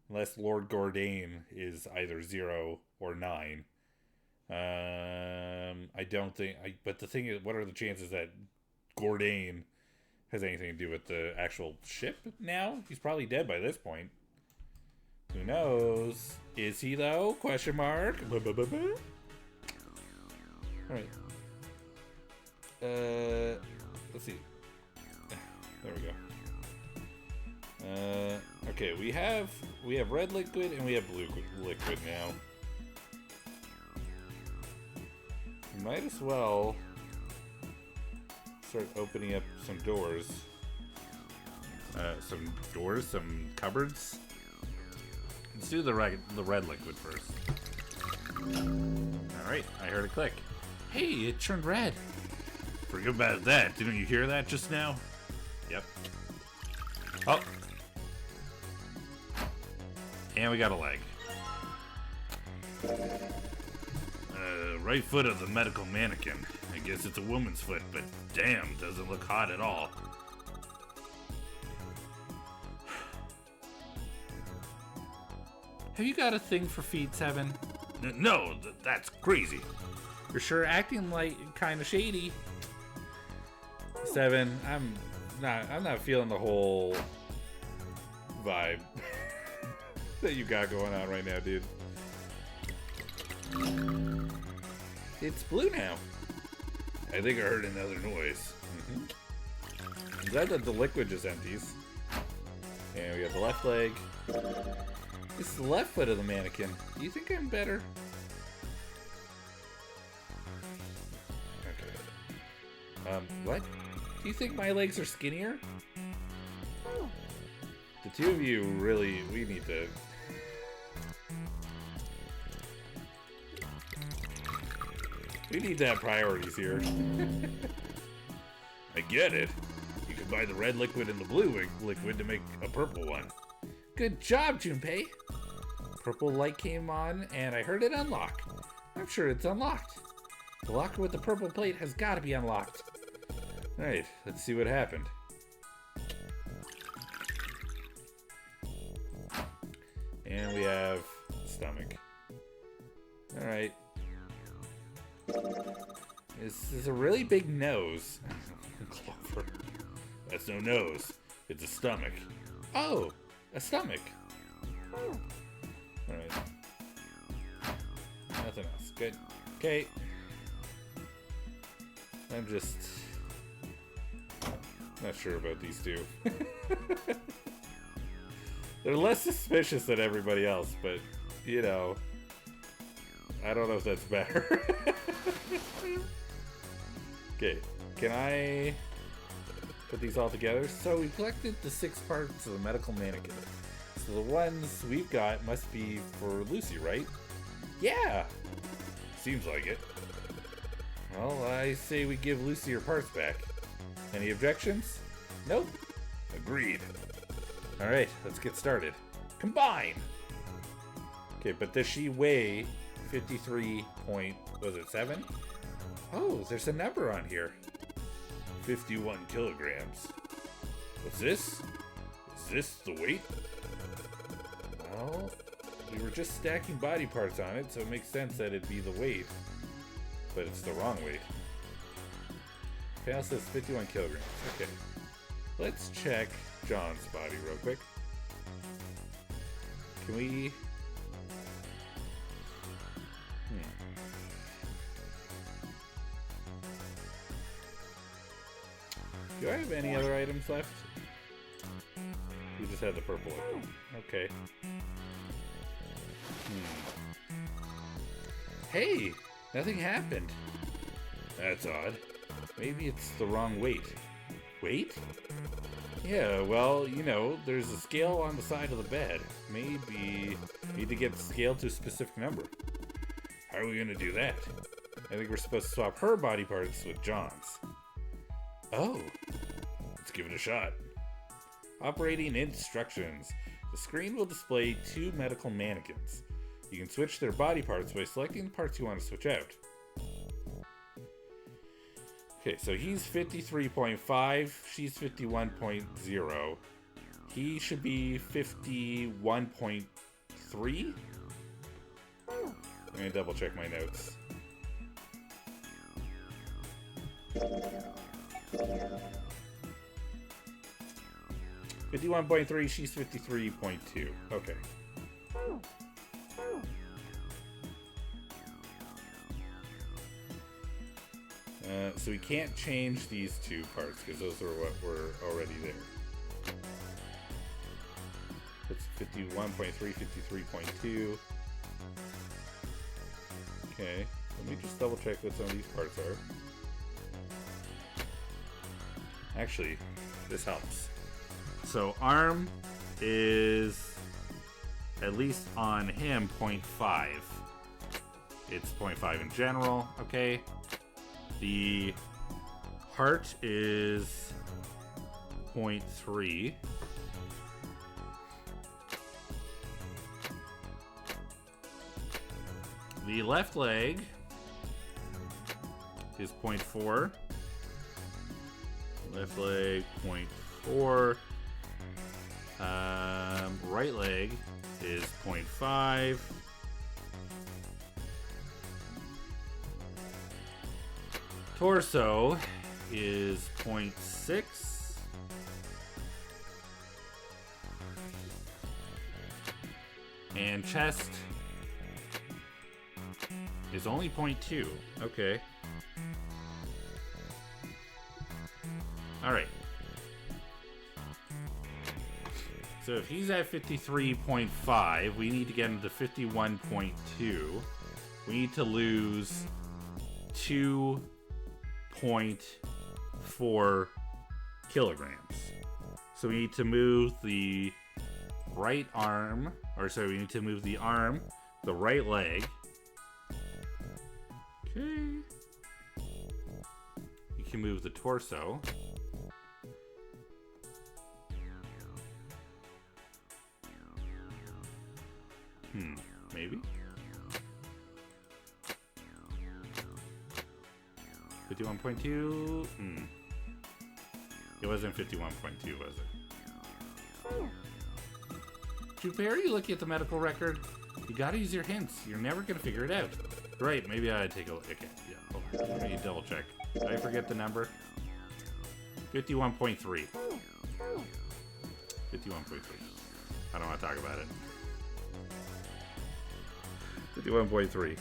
Unless Lord Gordain is either 0 or 9. I don't think... but the thing is, what are the chances that Gordain has anything to do with the actual ship now? He's probably dead by this point. Who knows? Is he, though? Question mark. Alright. Let's see. There we go. Okay, we have red liquid and we have blue liquid now. We might as well start opening up some doors. Some cupboards. Let's do the red liquid first. Alright, I heard a click. Hey, it turned red. Forget about that. Didn't you hear that just now? Yep. Oh. And we got a leg. Right foot of the medical mannequin. I guess it's a woman's foot, but damn, doesn't look hot at all. Have you got a thing for feet, Seven? No, that's crazy. For sure, acting like kind of shady. 7. I'm not feeling the whole vibe that you got going on right now, dude. It's blue now. I think I heard another noise. I'm glad that the liquid just empties. And we got the left leg. This is the left foot of the mannequin. Do you think I'm better? Okay. What? Do you think my legs are skinnier? The two of you really, we need to... We need to have priorities here. I get it. You can buy the red liquid and the blue liquid to make a purple one. Good job, Junpei. Purple light came on and I heard it unlock. I'm sure it's unlocked. The locker with the purple plate has got to be unlocked. Alright, let's see what happened. And we have stomach. Alright. This is a really big nose. Clover. That's no nose. It's a stomach. Oh, a stomach. Alright. Nothing else. Good. Okay. I'm just not sure about these two. They're less suspicious than everybody else, but, you know, I don't know if that's better. Okay, can I put these all together? So we collected the 6 parts of the medical mannequin. So the ones we've got must be for Lucy, right? Yeah! Seems like it. Well, I say we give Lucy her parts back. Any objections? Nope. Agreed. Alright, let's get started. Combine! Okay, but does she weigh 53 point... was it 7? Oh, there's a number on here. 51 kilograms. What's this? Is this the weight? Well, we were just stacking body parts on it, so it makes sense that it'd be the weight. But it's the wrong weight. Panel says 51 kilograms. Okay. Let's check John's body real quick. Can we... Do I have any other items left? We just had the purple one. Okay. Hey! Nothing happened. That's odd. Maybe it's the wrong weight. Weight? Yeah, well, you know, there's a scale on the side of the bed. Maybe need to get the scale to a specific number. How are we gonna do that? I think we're supposed to swap her body parts with John's. Oh, let's give it a shot. Operating instructions. The screen will display 2 medical mannequins. You can switch their body parts by selecting the parts you want to switch out. Okay, so he's 53.5, she's 51.0. He should be 51.3? Let me double check my notes. 51.3, she's 53.2. Okay. So we can't change these 2 parts because those are what were already there. It's 51.3, 53.2. Okay, let me just double check what some of these parts are. Actually, this helps. So arm is, at least on him, 0.5. It's 0.5 in general, okay? The heart is 0.3. The left leg is 0.4. Left leg 0.4. Right leg is 0.5. torso is 0.6. And chest is only 0.2. Okay. Alright. So if he's at 53.5, we need to get him to 51.2. We need to lose 2.4 kilograms. So we need to move the right arm, or sorry, we need to move the arm, the right leg. Okay. You can move the torso. Maybe. 51.2. It wasn't 51.2, was it? Junpei, are you looking at the medical record? You gotta use your hints. You're never gonna figure it out. Right, maybe I take a look. Okay, yeah, hold on. Let me double check. Did I forget the number? 51.3. 51.3. I don't want to talk about it. 51.3.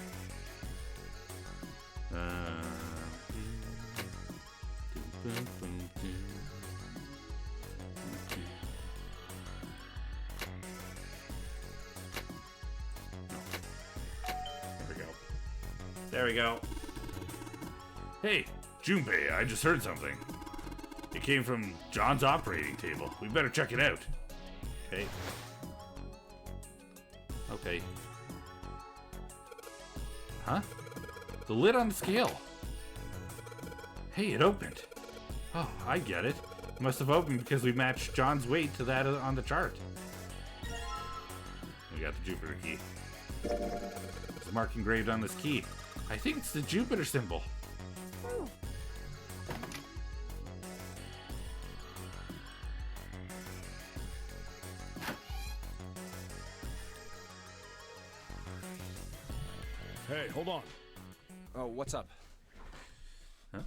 There we go. Hey, Junpei, I just heard something. It came from John's operating table. We better check it out. Okay. Okay. Huh? The lid on the scale. Hey, it opened. Oh, I get it. It must have opened because we matched John's weight to that on the chart. We got the Jupiter key. There's a mark engraved on this key. I think it's the Jupiter symbol. Hey, hold on. Oh, what's up? Huh?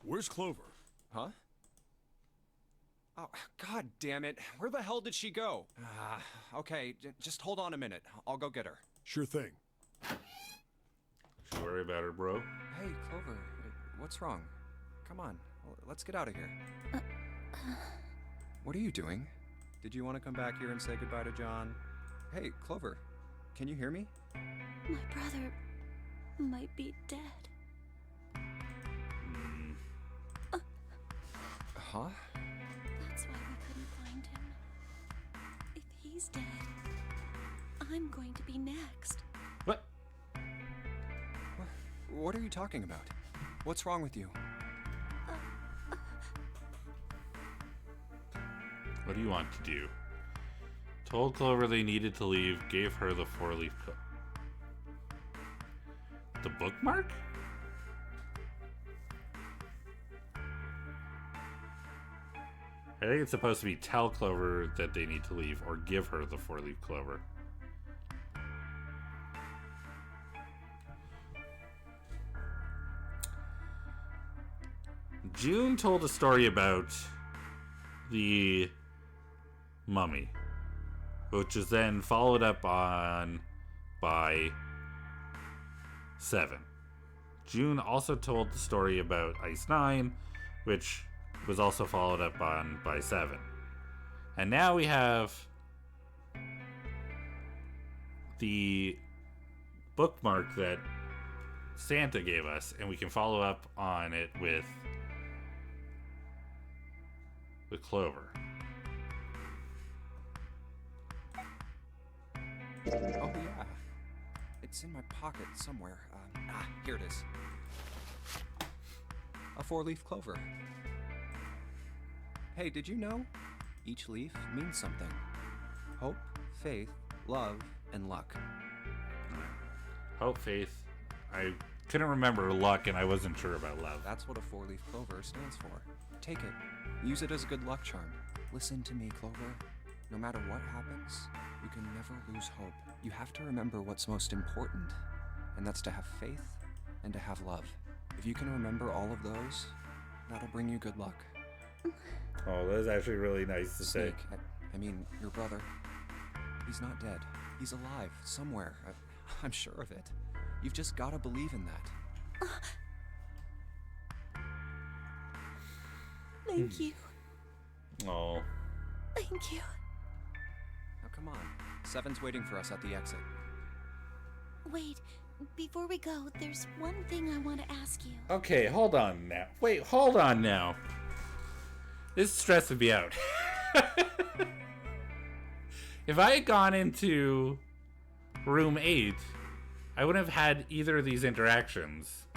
Where's Clover? Huh? Oh, god damn it. Where the hell did she go? Okay, just hold on a minute. I'll go get her. Sure thing. Don't worry about her, bro. Hey, Clover, what's wrong? Come on, let's get out of here. What are you doing? Did you want to come back here and say goodbye to John? Hey, Clover, can you hear me? My brother might be dead. Huh? That's why we couldn't find him. If he's dead, I'm going to be next. What? What are you talking about? What's wrong with you? What do you want to do? Told Clover they needed to leave, gave her the 4-leaf the bookmark? I think it's supposed to be tell Clover that they need to leave or give her the 4-leaf clover. June told a story about the mummy, which is then followed up on by 7. June also told the story about Ice 9, which was also followed up on by 7. And now we have the bookmark that Santa gave us, and we can follow up on it with Clover. Oh, yeah. It's in my pocket somewhere. Here it is. A 4-leaf clover. Hey, did you know? Each leaf means something. Hope, faith, love, and luck. Hope, faith. I couldn't remember luck, and I wasn't sure about love. That's what a 4-leaf clover stands for. Take it. Use it as a good luck charm. Listen to me, Clover. No matter what happens, you can never lose hope. You have to remember what's most important, and that's to have faith and to have love. If you can remember all of those, that'll bring you good luck. Oh, that's actually really nice to say. Snake, I mean, your brother. He's not dead. He's alive, somewhere. I'm sure of it. You've just gotta believe in that. Thank you. Oh. Thank you. Now come on. Seven's waiting for us at the exit. Wait, before we go, there's one thing I want to ask you. Okay, hold on now. Wait, hold on now. This is stressing me out. If I had gone into room 8, I wouldn't have had either of these interactions.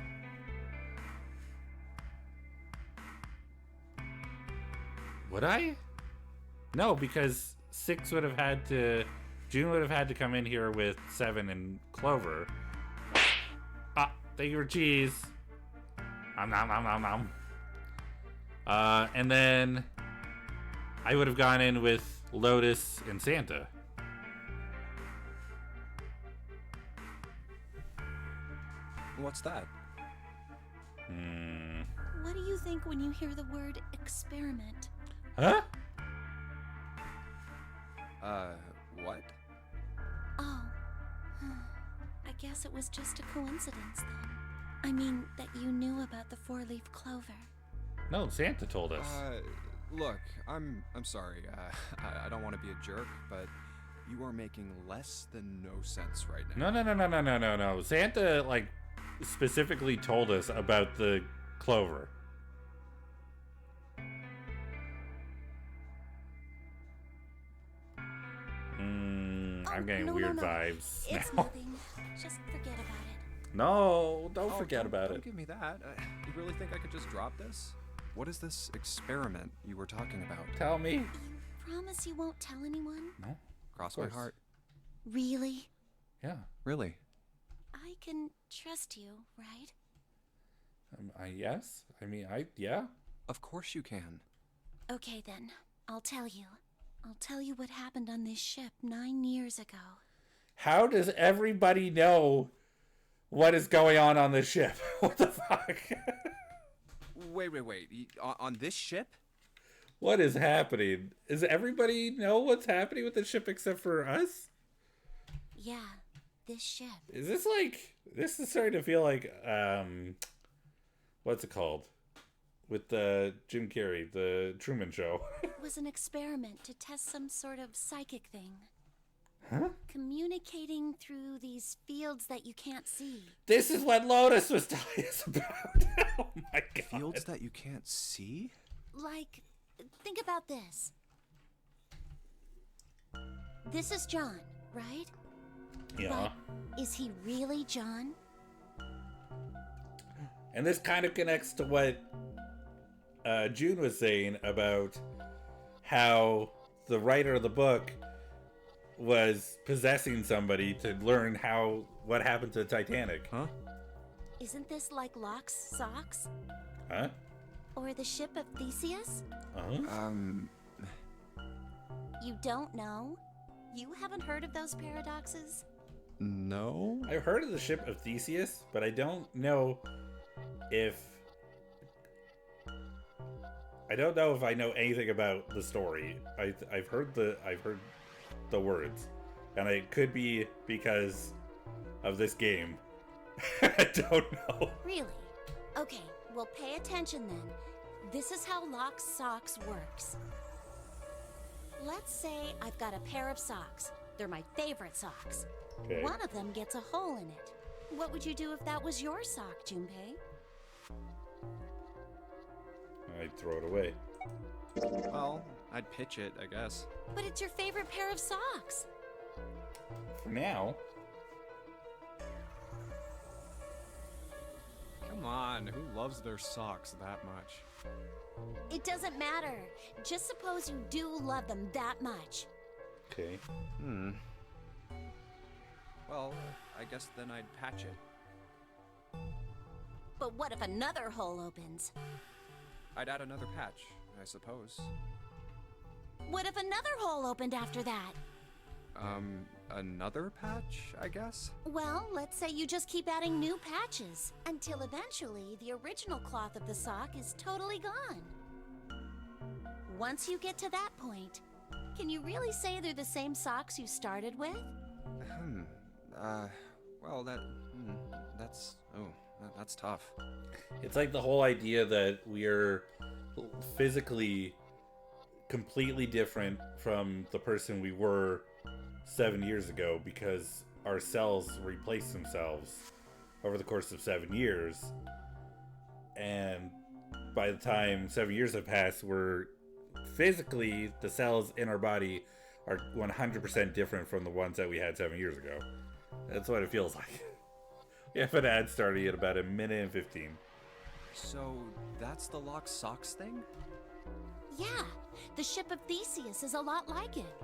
Would I? No, because 6 would have had to... June would have had to come in here with 7 and Clover. Ah, thank you for cheese. Nom nom nom nom nom. And then I would have gone in with Lotus and Santa. What's that? What do you think when you hear the word experiment? Huh? What? Oh. I guess it was just a coincidence then. I mean, that you knew about the 4-leaf clover. No, Santa told us. Look, I'm sorry. I don't want to be a jerk, but you are making less than no sense right now. No. Santa, like, specifically told us about the clover. I'm getting weird vibes It's now. nothing. Just forget about it. No, don't forget about Don't it. give me that. You really think I could just drop this? What is this experiment you were talking about? Tell me. You promise you won't tell anyone? No. Cross my heart. Really? Yeah. Really? I can trust you, right? Yes. I mean, yeah. Of course you can. Okay then, I'll tell you. I'll tell you what happened on this ship 9 years ago. How does everybody know what is going on this ship? What the fuck? Wait. On this ship? What is happening? Does everybody know what's happening with the ship except for us? Yeah, this ship. Is this like... This is starting to feel like... What's it called? With Jim Carrey, the Truman Show. It was an experiment to test some sort of psychic thing. Huh? Communicating through these fields that you can't see. This is what Lotus was telling us about. Oh my god. Fields that you can't see? Like, think about this. This is John, right? Yeah. But is he really John? And this kind of connects to what June was saying about how the writer of the book was possessing somebody to learn what happened to the Titanic. Huh? Isn't this like Locke's socks? Huh? Or the ship of Theseus? Uh-huh. You don't know? You haven't heard of those paradoxes? No. I've heard of the ship of Theseus, but I don't know if I know anything about the story. I've heard the words, and it could be because of this game. I don't know. Really? Okay, well pay attention then. This is how Locke's socks works. Let's say I've got a pair of socks. They're my favorite socks. Okay. One of them gets a hole in it. What would you do if that was your sock, Junpei? I'd throw it away. Well, I'd pitch it, I guess. But it's your favorite pair of socks. For now. Come on, who loves their socks that much? It doesn't matter. Just suppose you do love them that much. Okay. Well, I guess then I'd patch it. But what if another hole opens? I'd add another patch, I suppose. What if another hole opened after that? another patch, I guess? Well, let's say you just keep adding new patches until eventually the original cloth of the sock is totally gone. Once you get to that point, can you really say they're the same socks you started with? Well, that's tough. It's like the whole idea that we're physically completely different from the person we were 7 years ago because our cells replace themselves over the course of 7 years. And by the time 7 years have passed, we're physically, the cells in our body are 100% different from the ones that we had 7 years ago. That's what it feels like. We have an ad starting at about 1:15. So, that's the locked socks thing? Yeah, the ship of Theseus is a lot like it.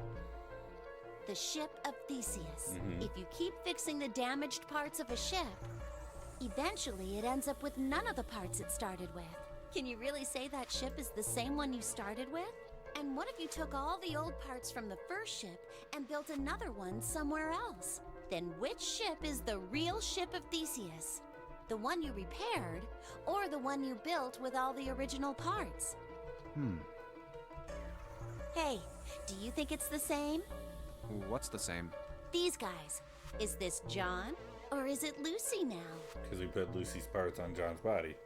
The ship of Theseus. If you keep fixing the damaged parts of a ship, eventually it ends up with none of the parts it started with. Can you really say that ship is the same one you started with? And what if you took all the old parts from the first ship and built another one somewhere else? Then which ship is the real ship of Theseus? The one you repaired, or the one you built with all the original parts? Hey, do you think it's the same? What's the same? These guys. Is this John, or is it Lucy now? Because we put Lucy's parts on John's body.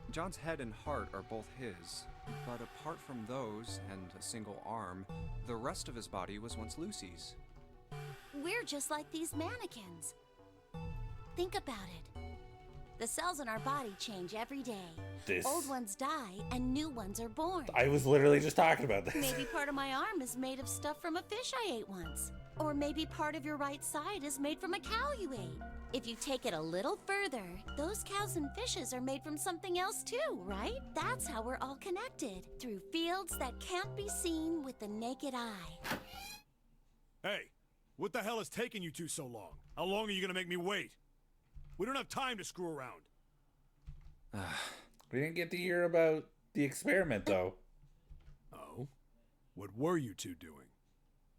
John's head and heart are both his, but apart from those and a single arm, the rest of his body was once Lucy's. We're just like these mannequins. Think about it. The cells in our body change every day. Old ones die and new ones are born. I was literally just talking about this. Maybe part of my arm is made of stuff from a fish I ate once. Or maybe part of your right side is made from a cow you ate. If you take it a little further, those cows and fishes are made from something else too, right? That's how we're all connected, through fields that can't be seen with the naked eye. Hey, what the hell is taking you two so long? How long are you gonna make me wait? We don't have time to screw around. We didn't get to hear about the experiment, though. Oh? What were you two doing?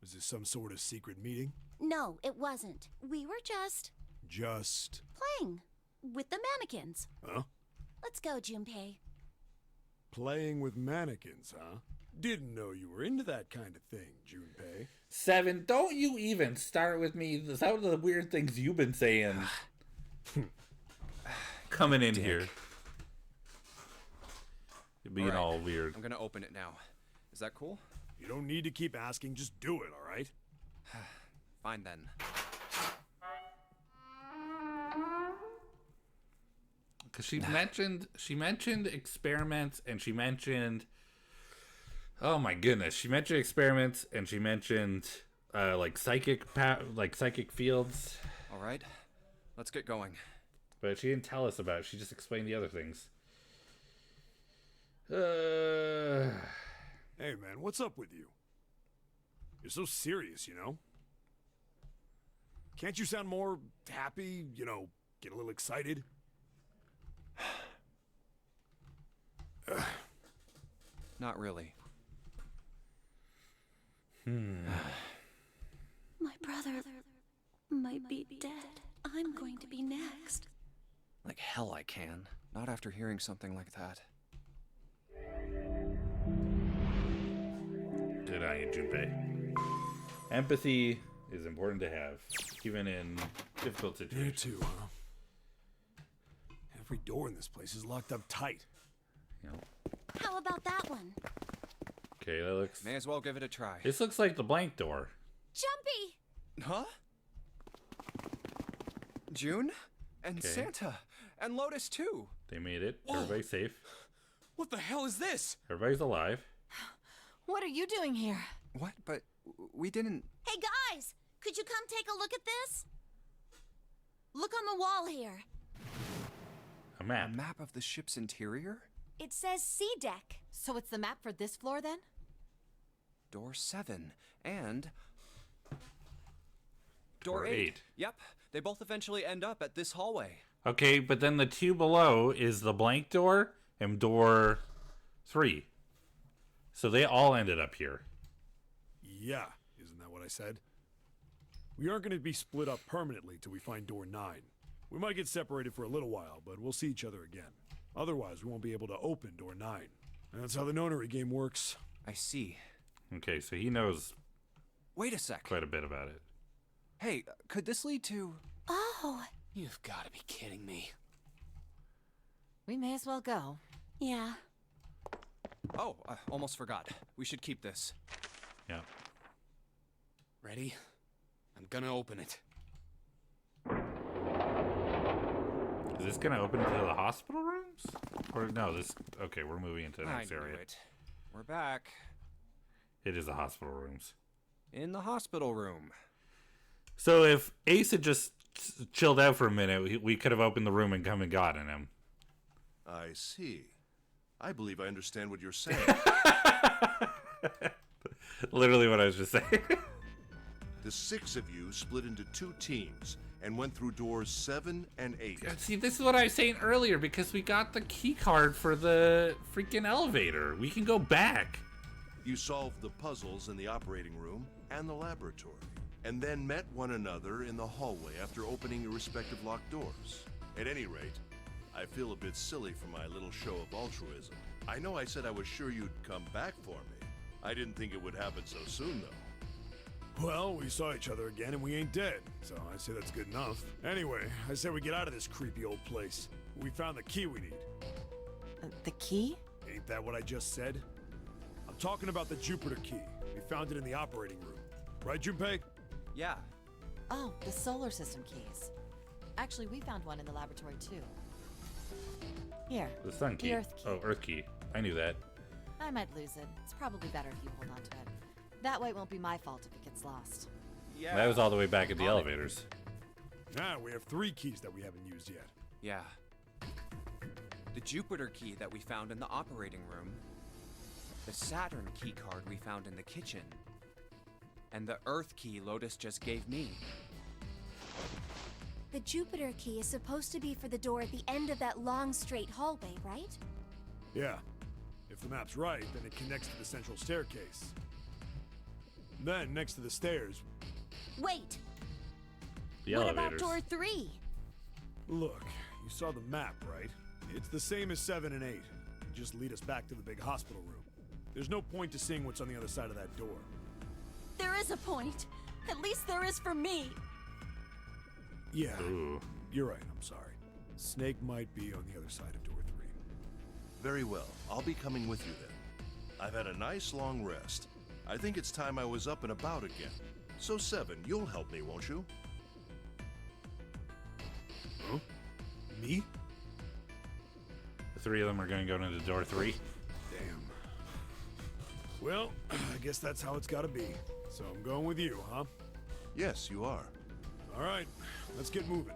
Was this some sort of secret meeting? No, it wasn't. We were just playing with the mannequins. Huh? Let's go, Junpei. Playing with mannequins, huh? Didn't know you were into that kind of thing, Junpei. 7, don't you even start with me. Some of the weird things you've been saying. Coming in here. You're being all weird. I'm gonna open it now. Is that cool? You don't need to keep asking, just do it, alright? Fine then. Because she mentioned experiments, and she mentioned, oh my goodness, she mentioned experiments, and she mentioned like psychic fields. All right, let's get going. But she didn't tell us about it. She just explained the other things. Hey man, what's up with you? You're so serious, you know? Can't you sound more happy, you know, get a little excited? Not really. My brother might be dead. I'm going to be next. Like hell I can. Not after hearing something like that. Good on you, Junpei. Empathy is important to have, even in difficult situations. You too, huh? Every door in this place is locked up tight. You know. How about that one? Okay, that looks... May as well give it a try. This looks like the blank door. Jumpy! Huh? June? And Okay. Santa. And Lotus too. They made it. Whoa. Everybody's safe. What the hell is this? Everybody's alive. What are you doing here? What? But we didn't... Hey guys, could you come take a look at this? Look on the wall here. A map. A map of the ship's interior? It says C deck. So it's the map for this floor then? Door 7. And... Door Door 8. 8. Yep. They both eventually end up at this hallway. Okay, but then the two below is the blank door and door 3. So they all ended up here. Yeah, isn't that what I said? We aren't going to be split up permanently till we find door 9. We might get separated for a little while, but we'll see each other again. Otherwise, we won't be able to open door 9. And that's how the nonary game works. I see. Okay, so he knows Wait a sec. quite a bit about it. Hey, could this lead to... Oh, You've got to be kidding me. We may as well go. yeah. Oh, I almost forgot. We should keep this. Yeah. Ready? I'm gonna open it. Is this gonna open to the hospital rooms? Or no, this... Okay, we're moving into the next I knew area. it. We're back. It is the hospital rooms. In the hospital room. So if Ace had just chilled out for a minute, we could have opened the room and come and gotten him. I see. I believe I understand what you're saying. Literally what I was just saying. The 6 of you split into 2 teams and went through doors 7 and 8. See, this is what I was saying earlier, because we got the key card for the freaking elevator. We can go back. You solved the puzzles in the operating room and the laboratory, and then met one another in the hallway after opening your respective locked doors. At any rate, I feel a bit silly for my little show of altruism. I know I said I was sure you'd come back for me. I didn't think it would happen so soon, though. Well, we saw each other again and we ain't dead, so I'd say that's good enough. Anyway, I said we get out of this creepy old place. We found the key we need. The key? Ain't that what I just said? I'm talking about the Jupiter key. We found it in the operating room. Right, Junpei? Yeah. Oh, the solar system keys. Actually, we found one in the laboratory too. Here. The sun key. The Earth key. Oh, Earth key. I knew that. I might lose it. It's probably better if you hold on to it. That way it won't be my fault if it gets lost. Yeah. That was all the way back at the elevators. Now we have 3 keys that we haven't used yet. Yeah. The Jupiter key that we found in the operating room. The Saturn key card we found in the kitchen. And the Earth key Lotus just gave me. The Jupiter key is supposed to be for the door at the end of that long straight hallway, right? Yeah. If the map's right, then it connects to the central staircase. Then, next to the stairs, Wait, The what elevators. about door 3? look, you saw the map, right? It's the same as 7 and 8. It just lead us back to the big hospital room. There's no point to seeing what's on the other side of that door. There is a point. At least there is for me. Yeah, Ooh. you're right, I'm sorry. Snake might be on the other side of door 3. Very well. I'll be coming with you then. I've had a nice long rest. I think it's time I was up and about again. So 7, you'll help me, won't you? Huh? Me? The 3 of them are going to go into door 3. Damn. Well, I guess that's how it's gotta be. So I'm going with you, huh? Yes, you are. All right, let's get moving.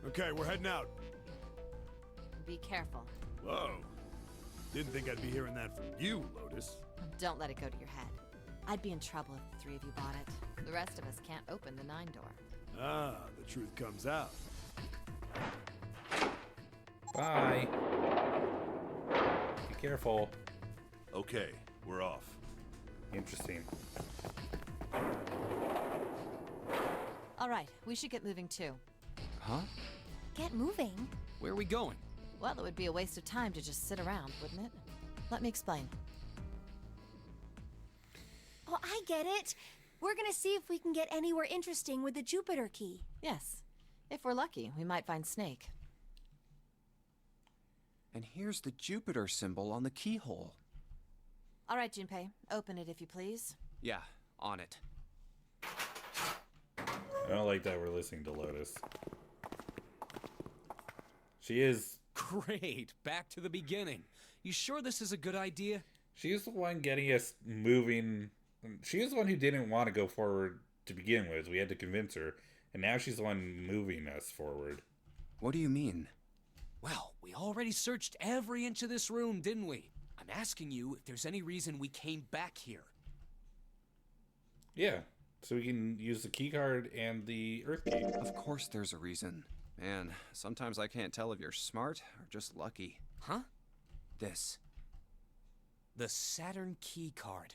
Okay, we're heading out. Be careful. Whoa. Didn't think I'd be hearing that from you, Lotus. Don't let it go to your head. I'd be in trouble if the 3 of you bought it. The rest of us can't open the 9 door. Ah, the truth comes out. Bye. Be careful. Okay, we're off. Interesting. All right, we should get moving too. Huh? Get moving. Where are we going? Well, it would be a waste of time to just sit around, wouldn't it? Let me explain. Oh, I get it. We're gonna see if we can get anywhere interesting with the Jupiter key. Yes. If we're lucky, we might find Snake. And here's the Jupiter symbol on the keyhole. All right, Junpei, open it if you please. Yeah, on it. I don't like that we're listening to Lotus. She is... Great, back to the beginning. You sure this is a good idea? She is the one getting us moving. She is the one who didn't want to go forward to begin with. We had to convince her. And now she's the one moving us forward. What do you mean? Well, we already searched every inch of this room, didn't we? I'm asking you if there's any reason we came back here. Yeah. So we can use the key card and the Earth key. Of course there's a reason. Man, sometimes I can't tell if you're smart or just lucky. Huh? This. The Saturn key card.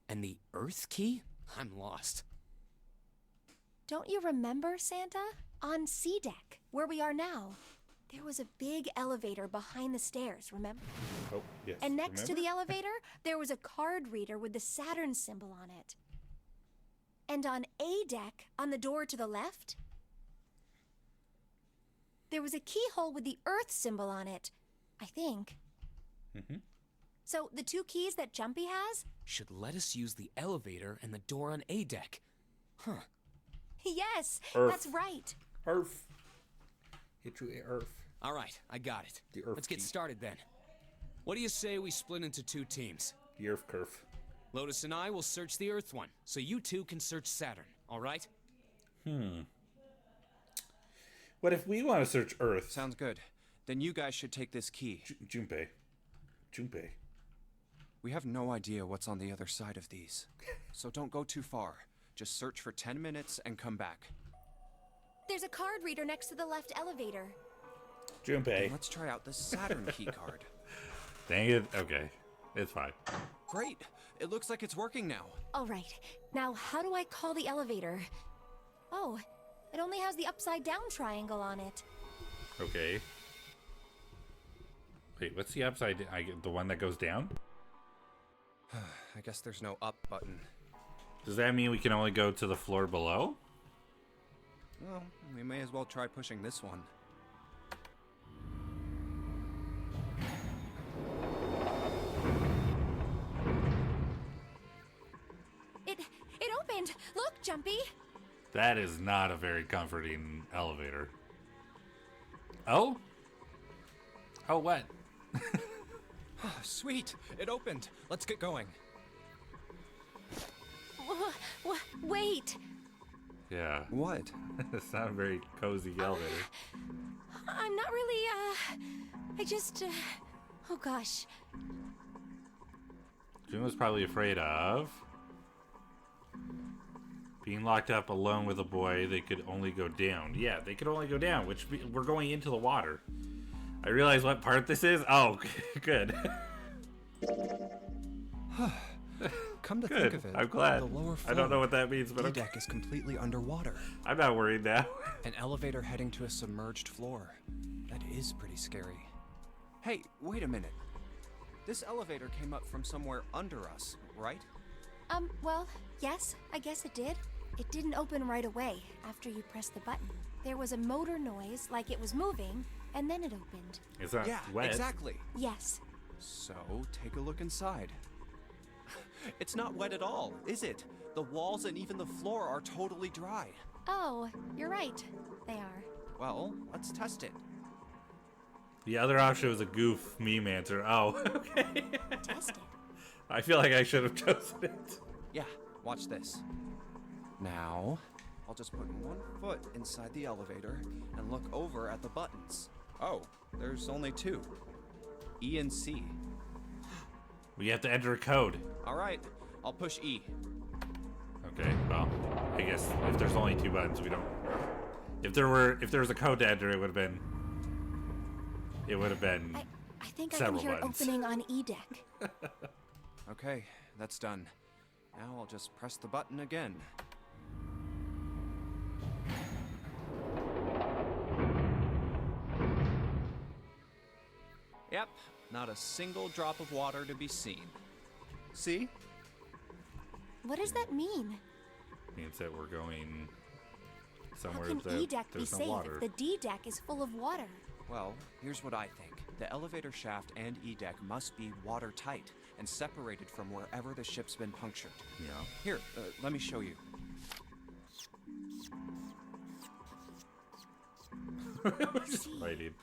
And the Earth key? I'm lost. Don't you remember, Santa? On C deck, where we are now, there was a big elevator behind the stairs, remember? Oh, yes. And next to remember? the elevator, there was a card reader with the Saturn symbol on it. And on A deck, on the door to the left, there was a keyhole with the Earth symbol on it, I think. Mm-hmm. So the two keys that Jumpy has? Should let us use the elevator and the door on A deck. Huh. Yes, Earth. that's right. Earth. Hit you, Earth. All right, I got it. The Earth Let's get key. started then. What do you say we split into 2 teams? The Earth curve. Lotus and I will search the Earth one, so you two can search Saturn, all right? What if we want to search Earth? Sounds good. Then you guys should take this key. Junpei. We have no idea what's on the other side of these. So don't go too far. Just search for 10 minutes and come back. There's a card reader next to the left elevator. Then Junpei. let's try out the Saturn key card. Dang it. Okay. It's fine. Great! It looks like it's working now. All right, now how do I call the elevator? Oh, it only has the upside down triangle on it. Okay. Wait, what's the upside? The one that goes down? I guess there's no up button. Does that mean we can only go to the floor below? Well, we may as well try pushing this one. It opened! Look, Jumpy! That is not a very comforting elevator. Oh? Oh, what? Sweet! It opened! Let's get going. Wait! Yeah. What? It's not a very cozy elevator. I'm not really, I just, oh gosh. June was probably afraid of being locked up alone with a boy. They could only go down. Yeah, they could only go down, which we're going into the water. I realize what part this is. Oh, good. Come to Good. think of it, I'm glad. the lower I don't know what that means, but D I'm, deck is completely underwater. I'm not worried now. An elevator heading to a submerged floor. That is pretty scary. Hey, wait a minute. This elevator came up from somewhere under us, right? Well, yes, I guess it did. It didn't open right away after you pressed the button. There was a motor noise like it was moving, and then it opened. It's not Yeah, wet. exactly. Yes. So, take a look inside. It's not wet at all, is it? The walls and even the floor are totally dry. Oh, you're right. They are. Well, let's test it. The other option was a goof meme answer. Oh, okay. Test it. I feel like I should have chosen it. Yeah, watch this. Now, I'll just put one foot inside the elevator and look over at the buttons. Oh, there's only 2. E and C. We have to enter a code. All right, I'll push E. Okay, well, I guess if there's only 2 buttons, we don't. If there was a code to enter, it would have been. I think I can Several hear buttons. it opening on E deck. Okay, that's done. Now I'll just press the button again. Yep, not a single drop of water to be seen. See? What does that mean? Means that we're going How somewhere can that E deck be there's no safe water. if the D deck is full of water? Well, here's what I think. The elevator shaft and E deck must be watertight and separated from wherever the ship's been punctured. Yeah. Here, let me show you. See. Writing.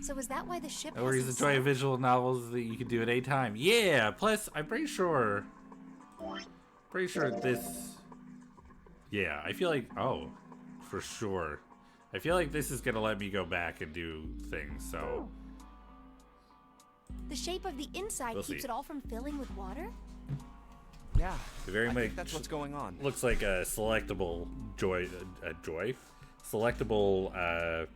So is that why the ship Or has he's a enjoying sail? visual novels that you can do at any time. Yeah. Plus, I'm pretty sure this. Yeah, I feel like for sure. I feel like this is gonna let me go back and do things. So The shape of the inside We'll keeps see. it all from filling with water? Yeah, it very I much think that's what's going on. looks like a selectable selectable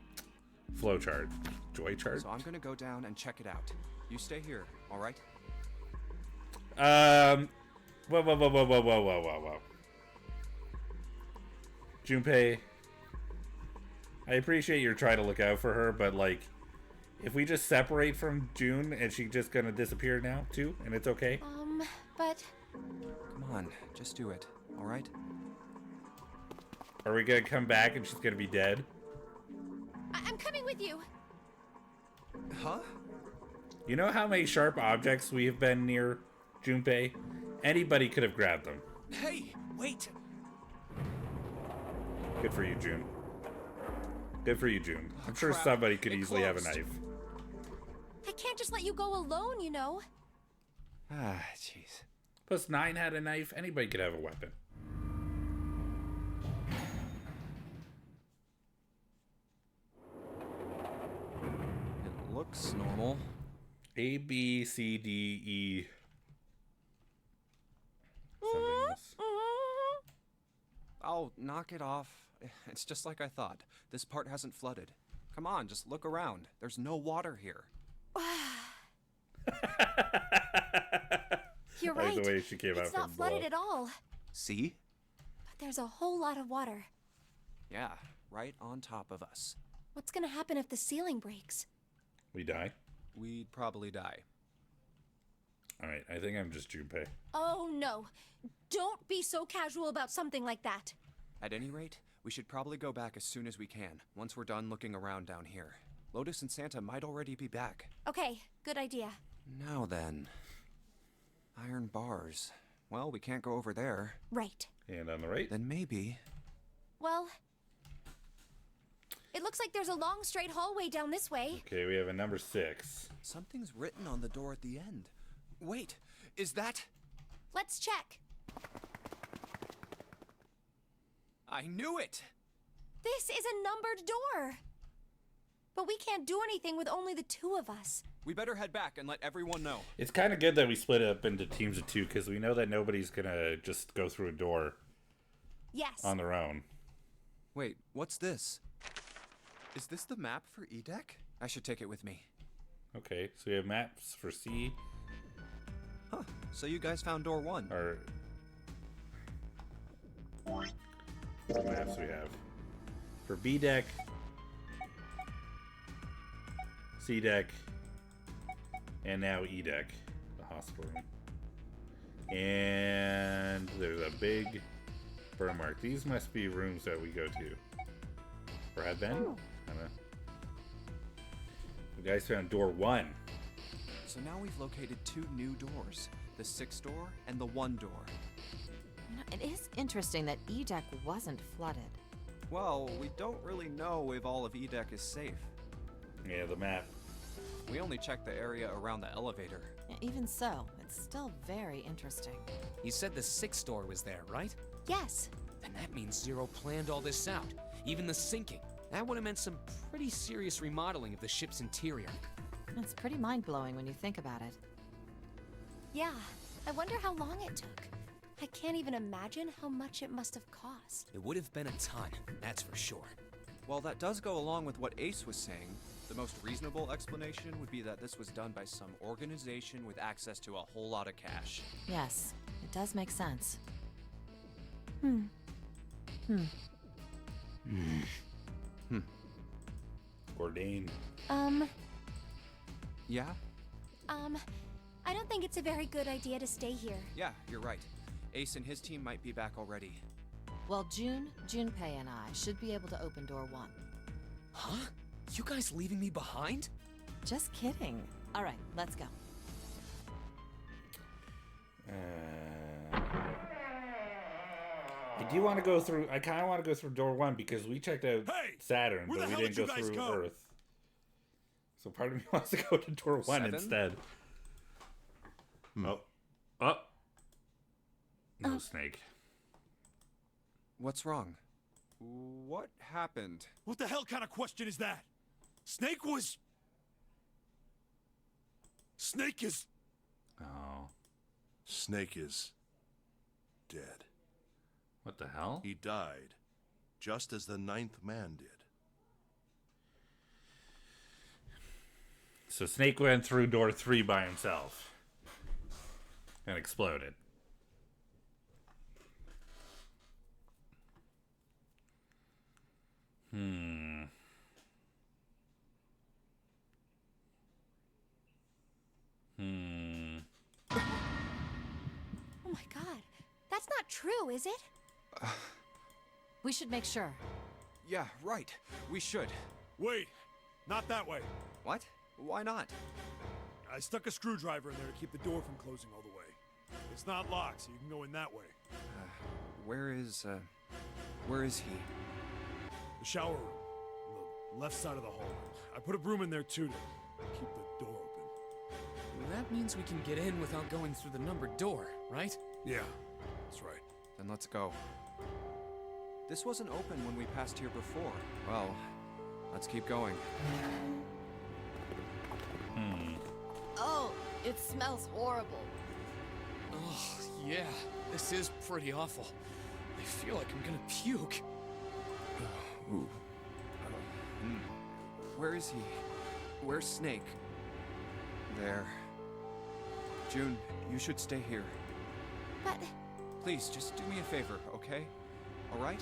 flowchart, joy chart. So I'm gonna go down and check it out. You stay here, all right? Whoa, whoa, whoa, whoa, whoa, whoa, whoa, whoa, whoa. Junpei, I appreciate you're trying to look out for her, but like, if we just separate from June and she's just gonna disappear now too, and it's okay. But Come on, just do it, alright? Are we gonna come back and she's gonna be dead? I'm coming with you. Huh? You know how many sharp objects we have been near Junpei? Anybody could have grabbed them. Hey, wait! Good for you, June. Good for you, June. I'm sure crap. somebody could It easily have a closed. knife. I can't just let you go alone, you know. Ah, jeez. Plus 9 had a knife. Anybody could have a weapon. It looks normal. A, B, C, D, E. Something else. Oh, knock it off. It's just like I thought. This part hasn't flooded. Come on, just look around. There's no water here. You're I like right. the way she came out It's not from flooded below. at all. See? But there's a whole lot of water. Yeah, right on top of us. What's gonna happen if the ceiling breaks? We die? We'd probably die. Alright, I think I'm just Junpei. Oh no. Don't be so casual about something like that. At any rate, we should probably go back as soon as we can, once we're done looking around down here. Lotus and Santa might already be back. Okay, good idea. Now then. Iron bars. Well, we can't go over there. Right. And on the right? Then maybe... Well, it looks like there's a long straight hallway down this way. Okay, we have a number 6. Something's written on the door at the end. Wait, is that... Let's check. I knew it! This is a numbered door. But we can't do anything with only the 2 of us. We better head back and let everyone know. It's kind of good that we split it up into teams of 2 because we know that nobody's gonna just go through a door Yes. on their own. Wait, what's this? Is this the map for E-Deck? I should take it with me. Okay, so we have maps for C, Huh, so you guys found door 1. or what maps we have. For B deck, C deck, and now E deck, the hospital room. And there's a big burn mark. These must be rooms that we go to. Or have been? I don't know. You guys found door 1. So now we've located 2 new doors. The 6 door and the 1 door. You know, it is interesting that E-Deck wasn't flooded. Well, we don't really know if all of E-Deck is safe. Yeah, the map. We only checked the area around the elevator. Yeah, even so, it's still very interesting. You said the 6th door was there, right? Yes. Then that means Zero planned all this out, even the sinking. That would have meant some pretty serious remodeling of the ship's interior. It's pretty mind-blowing when you think about it. Yeah. I wonder how long it took. I can't even imagine how much it must have cost. It would have been a ton, that's for sure. Well, that does go along with what Ace was saying. The most reasonable explanation would be that this was done by some organization with access to a whole lot of cash. Yes, it does make sense. Ordain. Yeah? I don't think it's a very good idea to stay here. Yeah, you're right. Ace and his team might be back already. Well, Junpei and I should be able to open door 1. Huh? You guys leaving me behind? Just kidding. All right, let's go. I do want to go through. I kind of want to go through door 1 because we checked out Hey! Saturn, Where but the we hell didn't did go you guys through go? Earth. So part of me wants to go to door 1 7? instead. Oh, oh, no snake. What's wrong? What happened? What the hell kind of question is that? Snake is... Oh, Snake is dead. what the hell? He died, just as the 9th man did. So Snake went through door 3 by himself and exploded. Hmm. Hmm. Oh my god. That's not true, is it? We should make sure. Yeah, right. We should. Wait! Not that way. What? Why not? I stuck a screwdriver in there to keep the door from closing all the way. It's not locked, so you can go in that way. Where is he? The shower room, on the left side of the hall. I put a broom in there too to keep the door open. That means we can get in without going through the numbered door, right? Yeah, that's right. Then let's go. This wasn't open when we passed here before. Well, let's keep going. Oh, it smells horrible. Oh, yeah. This is pretty awful. I feel like I'm gonna puke. Ooh. Where is he? Where's Snake? There. June, you should stay here. But Please, just do me a favor, okay? All right?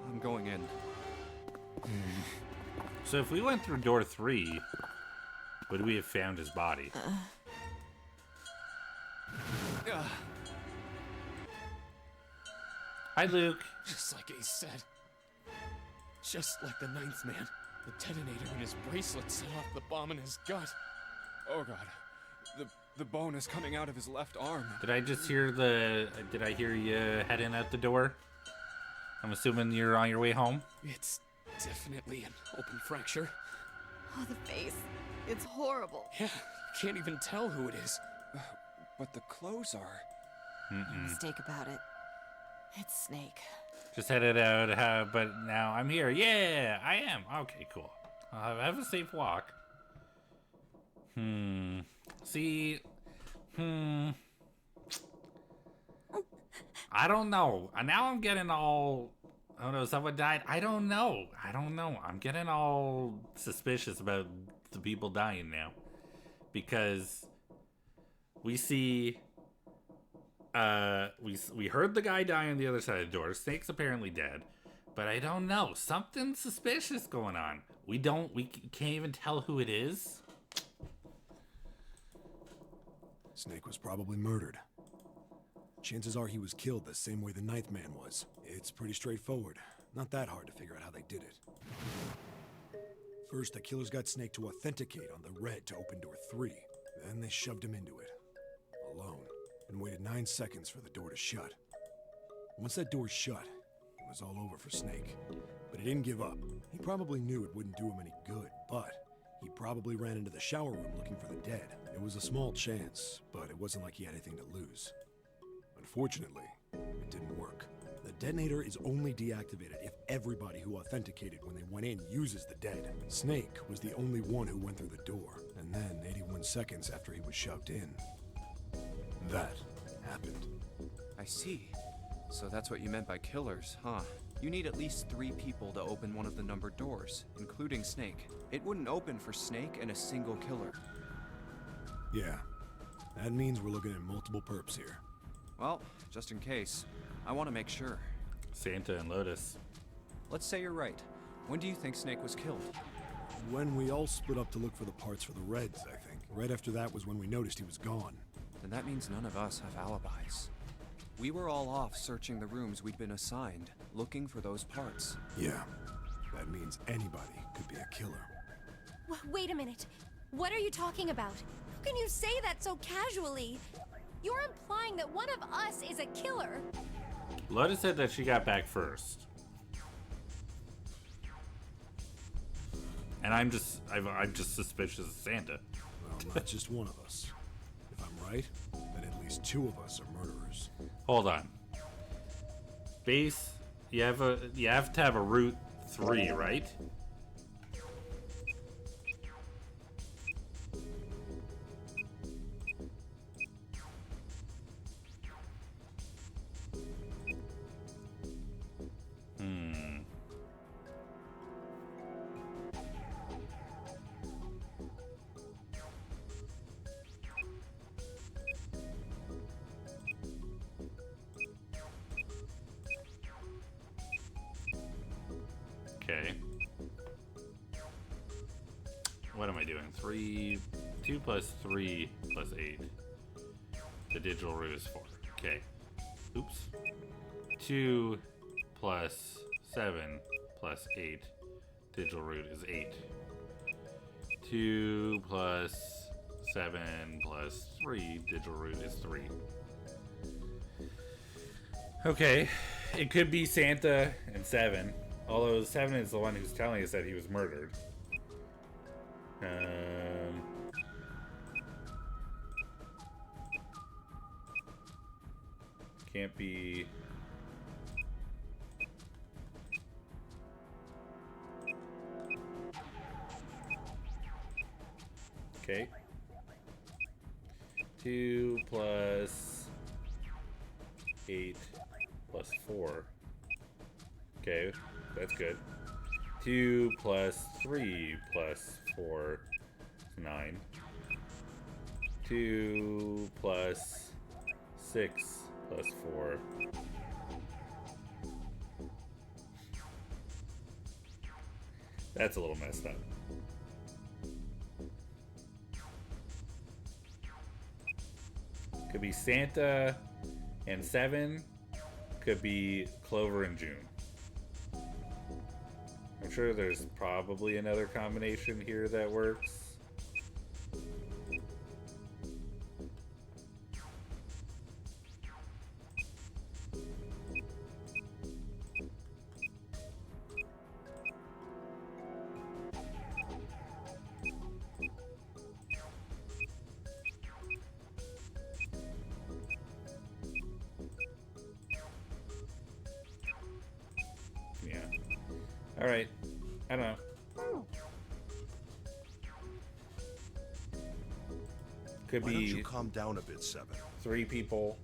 I'm going in. So if we went through door 3, would we have found his body? Hi, Luke. Just like Ace said. Just like the ninth man. The detonator in his bracelet set off the bomb in his gut. Oh god. The bone is coming out of his left arm. Did I just hear did I hear you heading out the door? I'm assuming you're on your way home? It's definitely an open fracture. Oh, the face. It's horrible. Yeah, you can't even tell who it is. But the clothes are... No mistake about it. It's Snake. Just headed out, but now I'm here. Yeah, I am. Okay, cool. Have a safe walk. See, I don't know. Now I'm getting all... Oh no, someone died? I don't know. I'm getting all suspicious about the people dying now. Because we see... we heard the guy die on the other side of the door. Snake's apparently dead. But I don't know. Something suspicious going on. We can't even tell who it is. Snake was probably murdered. Chances are he was killed the same way the ninth man was. It's pretty straightforward. Not that hard to figure out how they did it. First, the killers got Snake to authenticate on the red to open door 3. Then they shoved him into it. Alone. And waited 9 seconds for the door to shut. Once that door shut, it was all over for Snake. But he didn't give up. He probably knew it wouldn't do him any good, but he probably ran into the shower room looking for the dead. It was a small chance, but it wasn't like he had anything to lose. Unfortunately, it didn't work. The detonator is only deactivated if everybody who authenticated when they went in uses the dead. Snake was the only one who went through the door, and then 81 seconds after he was shoved in, that happened. I see. So that's what you meant by killers, huh? You need at least 3 people to open one of the numbered doors, including Snake. It wouldn't open for Snake and a single killer. Yeah. That means we're looking at multiple perps here. Well, just in case, I want to make sure. Santa and Lotus. Let's say you're right. When do you think Snake was killed? When we all split up to look for the parts for the Reds, I think. Right after that was when we noticed he was gone. Then that means none of us have alibis. We were all off searching the rooms we'd been assigned, looking for those parts. Yeah. That means anybody could be a killer. wait a minute. What are you talking about? How can you say that so casually? You're implying that one of us is a killer. Lotus said that she got back first. And I'm just suspicious of Santa. Well, not just one of us. If I'm right, then at least 2 of us are murderers. Hold on. Base, you have to have a route 3, right? Okay. What am I doing? 2 plus 3 plus 8. The digital root is 4. Okay. Oops. 2 plus 7 plus 8. Digital root is 8. 2 plus 7 plus 3. Digital root is 3. Okay. It could be Santa and 7. Although 7 is the one who's telling us that he was murdered. Can't be. Okay. 2 plus 8 plus 4. Okay, that's good. 2 plus 3 plus 4 is 9. 2 plus 6 plus 4. That's a little messed up. Could be Santa and 7. Could be Clover and June. I'm sure there's probably another combination here that works. Yeah. All right. I don't know. Could Why be. don't you calm down a bit, 7? 3 people.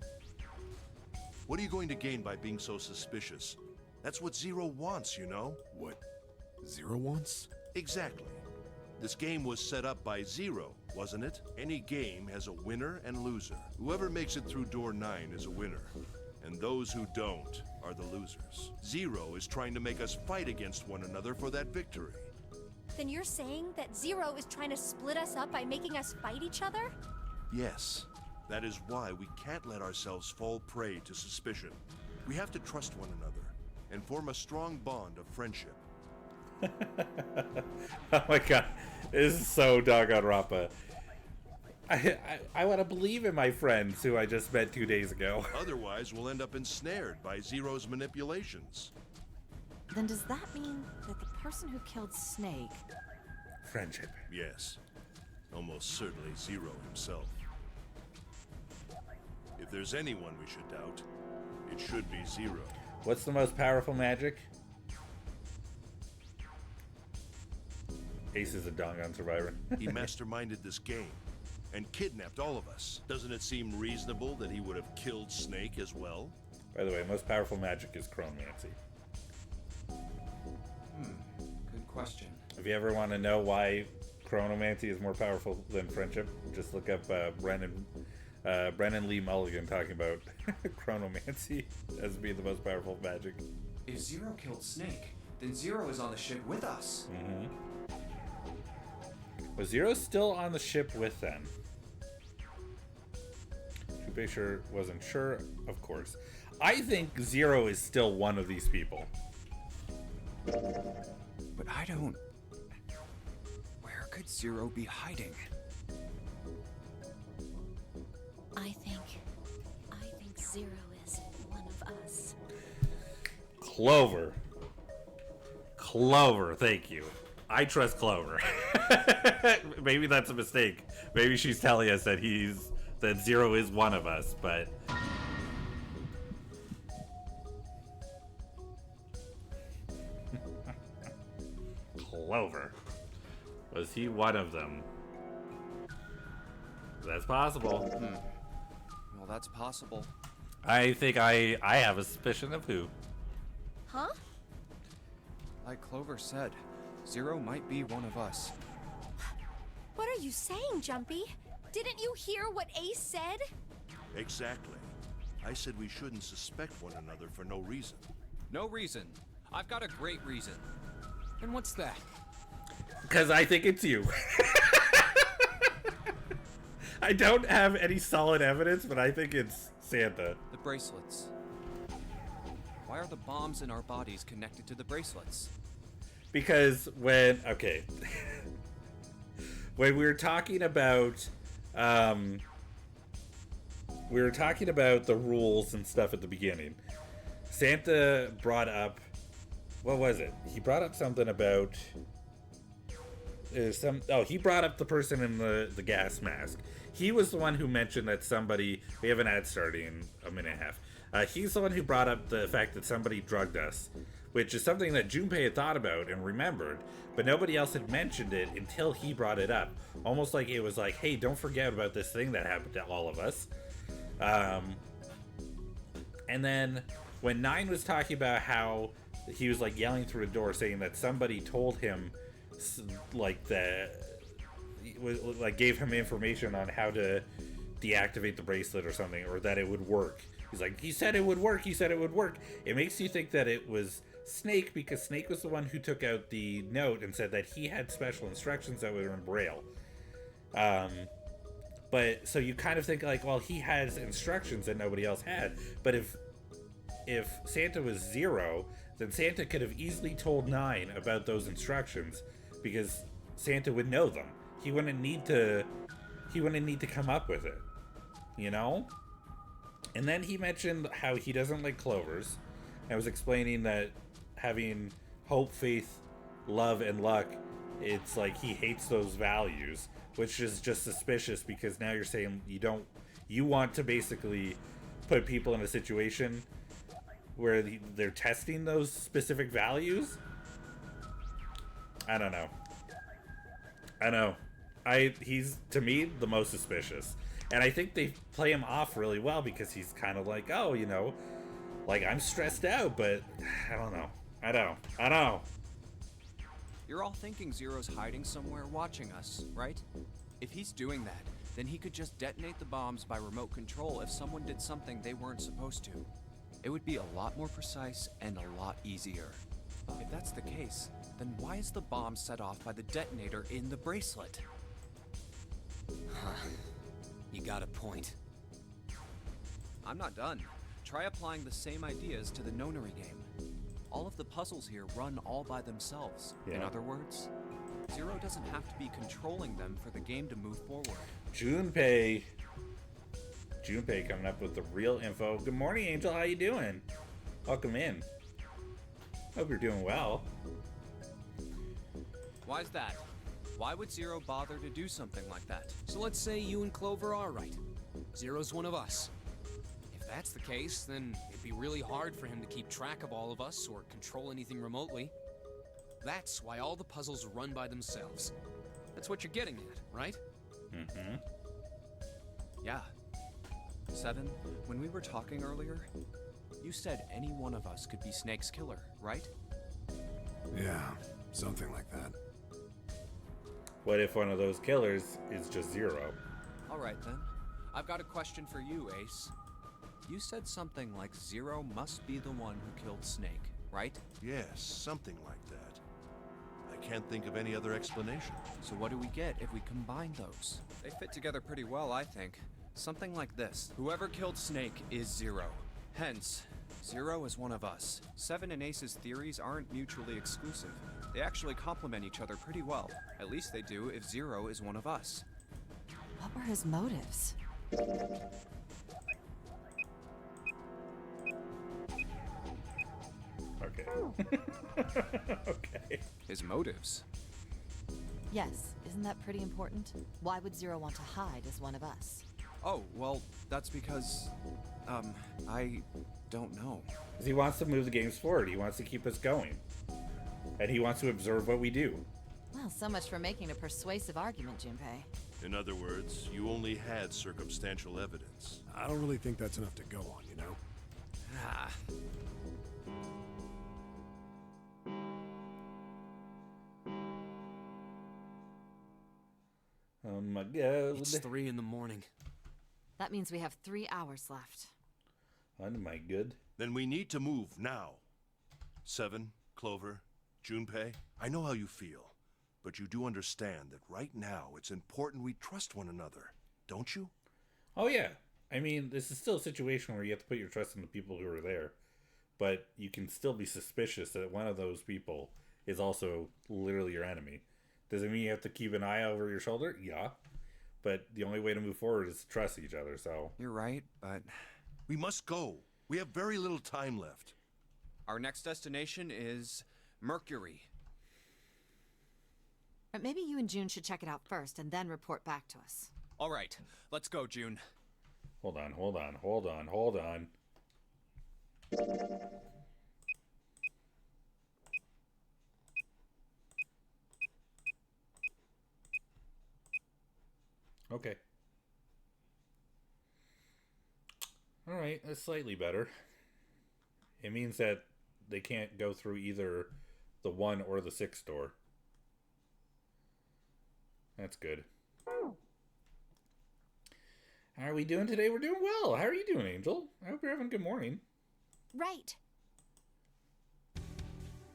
What are you going to gain by being so suspicious? That's what Zero wants, you know? What Zero wants? Exactly. This game was set up by Zero, wasn't it? Any game has a winner and loser. Whoever makes it through door 9 is a winner. And those who don't are the losers. Zero is trying to make us fight against one another for that victory. Then you're saying that Zero is trying to split us up by making us fight each other? Yes. That is why we can't let ourselves fall prey to suspicion. We have to trust one another and form a strong bond of friendship. Oh my god. This is so doggone Rappa. I want to believe in my friends who I just met 2 days ago. Otherwise, we'll end up ensnared by Zero's manipulations. Then does that mean that the person who killed Snake... Friendship. Yes. Almost certainly Zero himself. If there's anyone we should doubt, it should be Zero. What's the most powerful magic? Ace is a doggone survivor. He masterminded this game and kidnapped all of us. Doesn't it seem reasonable that he would have killed Snake as well? By the way, most powerful magic is chronomancy. Good question. If you ever want to know why chronomancy is more powerful than friendship, just look up Brennan Lee Mulligan talking about chronomancy as being the most powerful magic. If Zero killed Snake, then Zero is on the ship with us. Mm-hmm. Was Zero still on the ship with them? Sure wasn't sure, of course. I think Zero is still one of these people. But I don't... Where could Zero be hiding? I think Zero is one of us. Clover. Clover, thank you. I trust Clover. Maybe that's a mistake. Maybe she's telling us that that Zero is one of us, but Clover. Was he one of them? That's possible. Well, that's possible. I think I have a suspicion of who. Huh? Like Clover said, Zero might be one of us. What are you saying, Jumpy? Didn't you hear what Ace said? Exactly. I said we shouldn't suspect one another for no reason. No reason. I've got a great reason. And what's that? Because I think it's you. I don't have any solid evidence, but I think it's Santa. The bracelets. Why are the bombs in our bodies connected to the bracelets? Because when when we were talking about the rules and stuff at the beginning, Santa brought up, what was it? He brought up something about he brought up the person in the gas mask. He was the one who mentioned that somebody, we have an ad starting in a minute and a half. He's the one who brought up the fact that somebody drugged us, which is something that Junpei had thought about and remembered, but nobody else had mentioned it until he brought it up. Almost like it was like, hey, don't forget about this thing that happened to all of us. And then when Nine was talking about how he was like yelling through a door saying that somebody told him like gave him information on how to deactivate the bracelet or something, or that it would work. He's like, he said it would work, he said it would work. It makes you think that it was Snake, because Snake was the one who took out the note and said that he had special instructions that were in Braille. But so you kind of think like, well, he has instructions that nobody else had. But if Santa was Zero, then Santa could have easily told Nine about those instructions, because Santa would know them. He wouldn't need to come up with it, you know? And then he mentioned how he doesn't like clovers. I was explaining that having hope, faith, love, and luck, it's like he hates those values, which is just suspicious, because now you're saying you want to basically put people in a situation where they're testing those specific values. I don't know. He's, to me, the most suspicious. And I think they play him off really well, because he's kind of like, oh, you know, like, I'm stressed out, but I don't know. I don't. You're all thinking Zero's hiding somewhere watching us, right? If he's doing that, then he could just detonate the bombs by remote control if someone did something they weren't supposed to. It would be a lot more precise and a lot easier. If that's the case, then why is the bomb set off by the detonator in the bracelet? You got a point. I'm not done. Try applying the same ideas to the nonary game. All of the puzzles here run all by themselves. Yeah. In other words, Zero doesn't have to be controlling them for the game to move forward. Junpei coming up with the real info. Good morning, Angel. How you doing? Welcome in. Hope you're doing well. Why's that? Why would Zero bother to do something like that? So let's say you and Clover are right. Zero's one of us. If that's the case, then it'd be really hard for him to keep track of all of us or control anything remotely. That's why all the puzzles run by themselves. That's what you're getting at, right? Mm-hmm. Yeah. Seven, when we were talking earlier, you said any one of us could be Snake's killer, right? Yeah, something like that. What if one of those killers is just Zero? Alright then. I've got a question for you, Ace. You said something like Zero must be the one who killed Snake, right? Yes, something like that. I can't think of any other explanation. So what do we get if we combine those? They fit together pretty well, I think. Something like this. Whoever killed Snake is Zero. Hence, Zero is one of us. Seven and Ace's theories aren't mutually exclusive. They actually complement each other pretty well. At least they do if Zero is one of us. What were his motives? Okay. Okay. His motives? Yes, isn't that pretty important? Why would Zero want to hide as one of us? Oh, well, that's because... I don't know. Because he wants to move the games forward. He wants to keep us going. And he wants to observe what we do. Well, so much for making a persuasive argument, Junpei. In other words, you only had circumstantial evidence. I don't really think that's enough to go on, you know? Ah. Oh my god. It's 3 in the morning. That means we have 3 hours left. Oh my good. Then we need to move now. Seven, Clover, Junpei, I know how you feel, but you do understand that right now it's important we trust one another, don't you? Oh yeah. I mean, this is still a situation where you have to put your trust in the people who are there, but you can still be suspicious that one of those people is also literally your enemy. Does it mean you have to keep an eye over your shoulder? Yeah. But the only way to move forward is to trust each other, so... You're right, but We must go. We have very little time left. our next destination is Mercury. But maybe you and June should check it out first and then report back to us. All right, let's go, June. Hold on. Okay. Alright, that's slightly better. It means that they can't go through either the 1 or the 6 door. That's good. How are we doing today? We're doing well. How are you doing, Angel? I hope you're having a good morning. Right.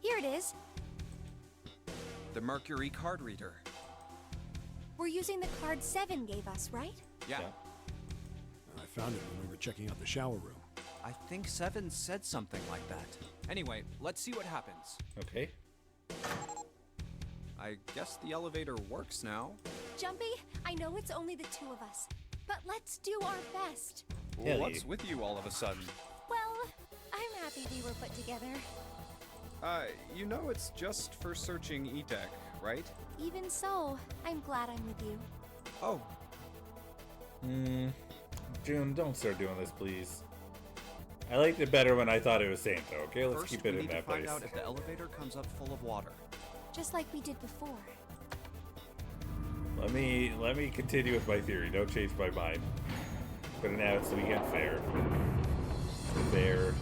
Here it is. The Mercury card reader. We're using the card 7 gave us, right? Yeah. I found it when we were checking out the shower room. I think 7 said something like that. Anyway, let's see what happens. Okay. I guess the elevator works now. Jumpy, I know it's only the two of us, but let's do our best. Hell What's yeah. with you all of a sudden? Well, I'm happy we were put together. You know it's just for searching E-Deck, right? Even so, I'm glad I'm with you. Oh, June, don't start doing this, please. I liked it better when I thought it was Saint, though. Okay, let's first keep we it in need that to find place. out if the elevator comes up full of water. Just like we did before. Let me continue with my theory. Don't change my mind. But now it's the weekend fair. Fair.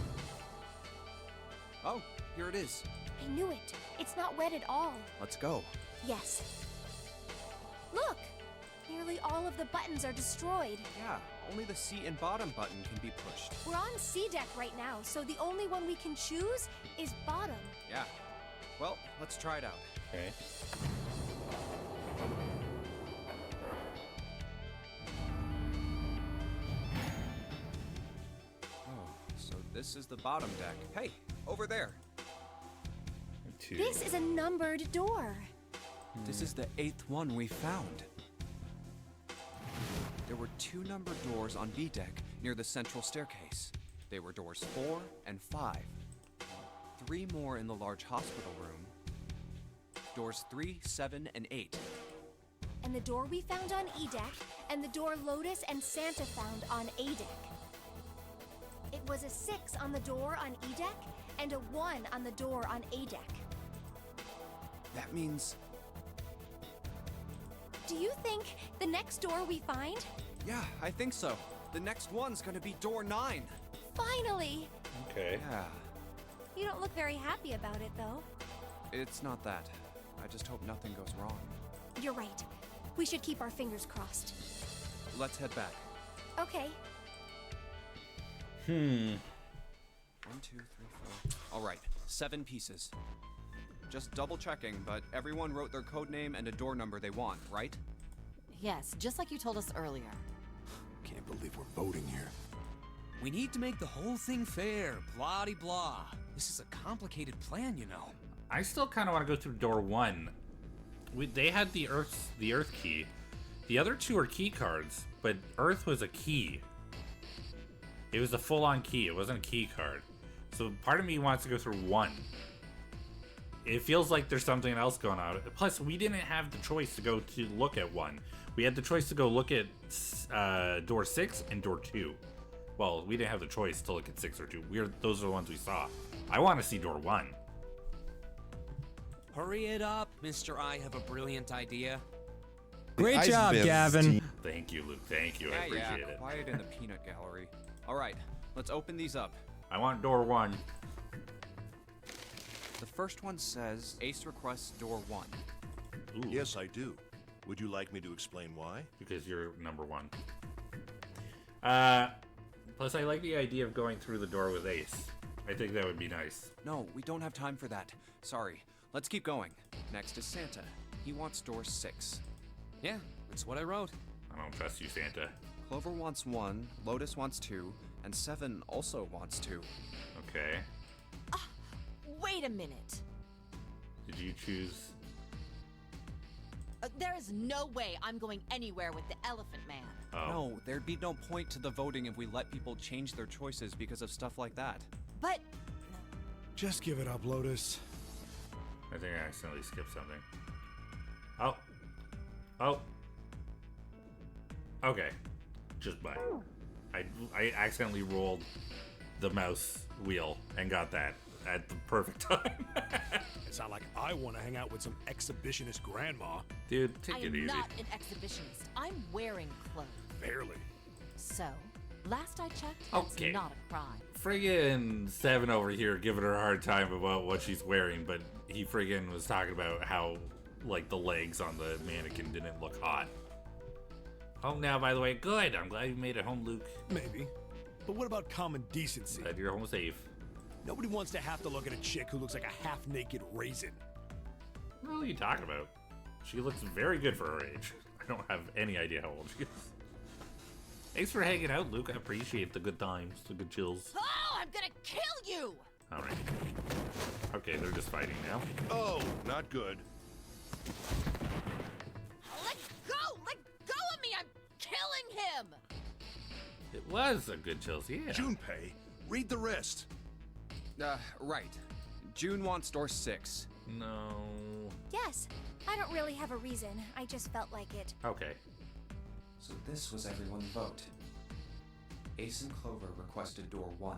Oh, here it is. I knew it. It's not wet at all. Let's go. Yes. Look! Nearly all of the buttons are destroyed. Yeah, only the seat and bottom button can be pushed. We're on C deck right now, so the only one we can choose is bottom. Yeah. Well, let's try it out. Okay. Oh, so this is the bottom deck. Hey, over there. 2. This is a numbered door. This is the 8th one we found. There were 2 numbered doors on B deck near the central staircase. They were doors 4 and 5. 3 more in the large hospital room. Doors 3, 7, and 8. And the door we found on E deck, and the door Lotus and Santa found on A deck. It was a 6 on the door on E deck, and a 1 on the door on A deck. That means... Do you think the next door we find? Yeah, I think so. The next one's gonna be door 9. Finally! Okay. Yeah, You don't look very happy about it, though. it's not that. I just hope nothing goes wrong. You're right. We should keep our fingers crossed. Let's head back. Okay. 1, 2, 3, 4. All right, 7 pieces. Just double checking, but everyone wrote their code name and a door number they want, right? Yes, just like you told us earlier. Can't believe we're voting here. We need to make the whole thing fair, blah-de-blah. This is a complicated plan, you know. I still kind of want to go through door 1. They had the Earth key. The other 2 are key cards, but Earth was a key. It was a full-on key. It wasn't a key card. So part of me wants to go through 1. It feels like there's something else going on. Plus, we didn't have the choice to go to look at 1. We had the choice to go look at door 6 and door 2. Well, we didn't have the choice to look at 6 or 2. Those are the ones we saw. I want to see door 1. Hurry it up, Mr. I have a brilliant idea. Great job, Gavin. Thank you, Luke. Thank you. I appreciate it. Quiet in the peanut gallery. All right, let's open these up. I want door 1. The first one says Ace requests door 1. Ooh, Yes, I do. Would you like me to explain why? because you're number 1. Plus, I like the idea of going through the door with Ace. I think that would be nice. No, we don't have time for that. Sorry. Let's keep going. Next is Santa. He wants door 6. Yeah, that's what I wrote. I don't trust you, Santa. Clover wants 1, Lotus wants 2, and 7 also wants 2. Okay. Wait a minute. Did you choose? There is no way I'm going anywhere with the Elephant Man. Oh. No, there'd be no point to the voting if we let people change their choices because of stuff like that. But Just give it up, Lotus. I think I accidentally skipped something. Oh. Oh. Okay. Just by. I accidentally rolled the mouse wheel and got that at the perfect time. It's not like I want to hang out with some exhibitionist grandma. Dude, take I it am easy. not an exhibitionist. I'm wearing clothes. Barely. So, last I checked, that's Okay. not a crime. Friggin' Seven over here giving her a hard time about what she's wearing, but he friggin' was talking about how, like, the legs on the mannequin didn't look hot. Home now, by the way. Good. I'm glad you made it home, Luke. Maybe. But what about common decency? Glad you're home safe. Nobody wants to have to look at a chick who looks like a half-naked raisin. What are you talking about? She looks very good for her age. I don't have any idea how old she is. Thanks for hanging out, Luke. I appreciate the good times, the good chills. Oh, I'm gonna kill you! Alright. Okay, they're just fighting now. Oh, not good. Let go! Let go of me! I'm killing him! It was a good chills, yeah. Junpei, read the rest. Right. June wants door 6. No. Yes, I don't really have a reason. I just felt like it. Okay. So this was everyone's vote. Ace and Clover requested door 1.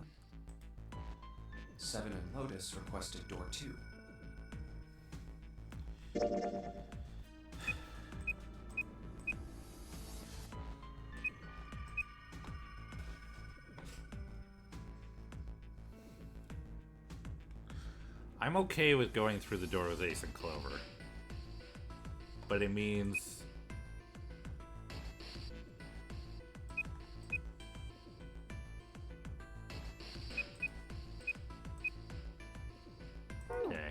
7 and Lotus requested door 2. I'm okay with going through the door with Ace and Clover. But it means... Okay.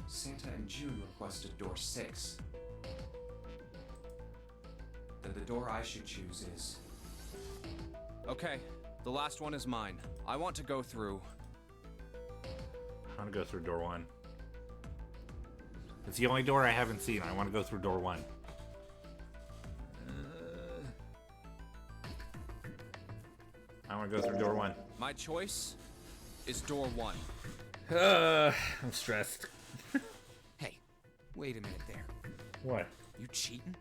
Santa and June requested door 6. Then the door I should choose is... Okay, the last one is mine. I want to go through. I want to go through door 1. It's the only door I haven't seen. I want to go through door 1. I want to go through door 1. My choice is door 1. I'm stressed. Hey, wait a minute there. What? You cheating?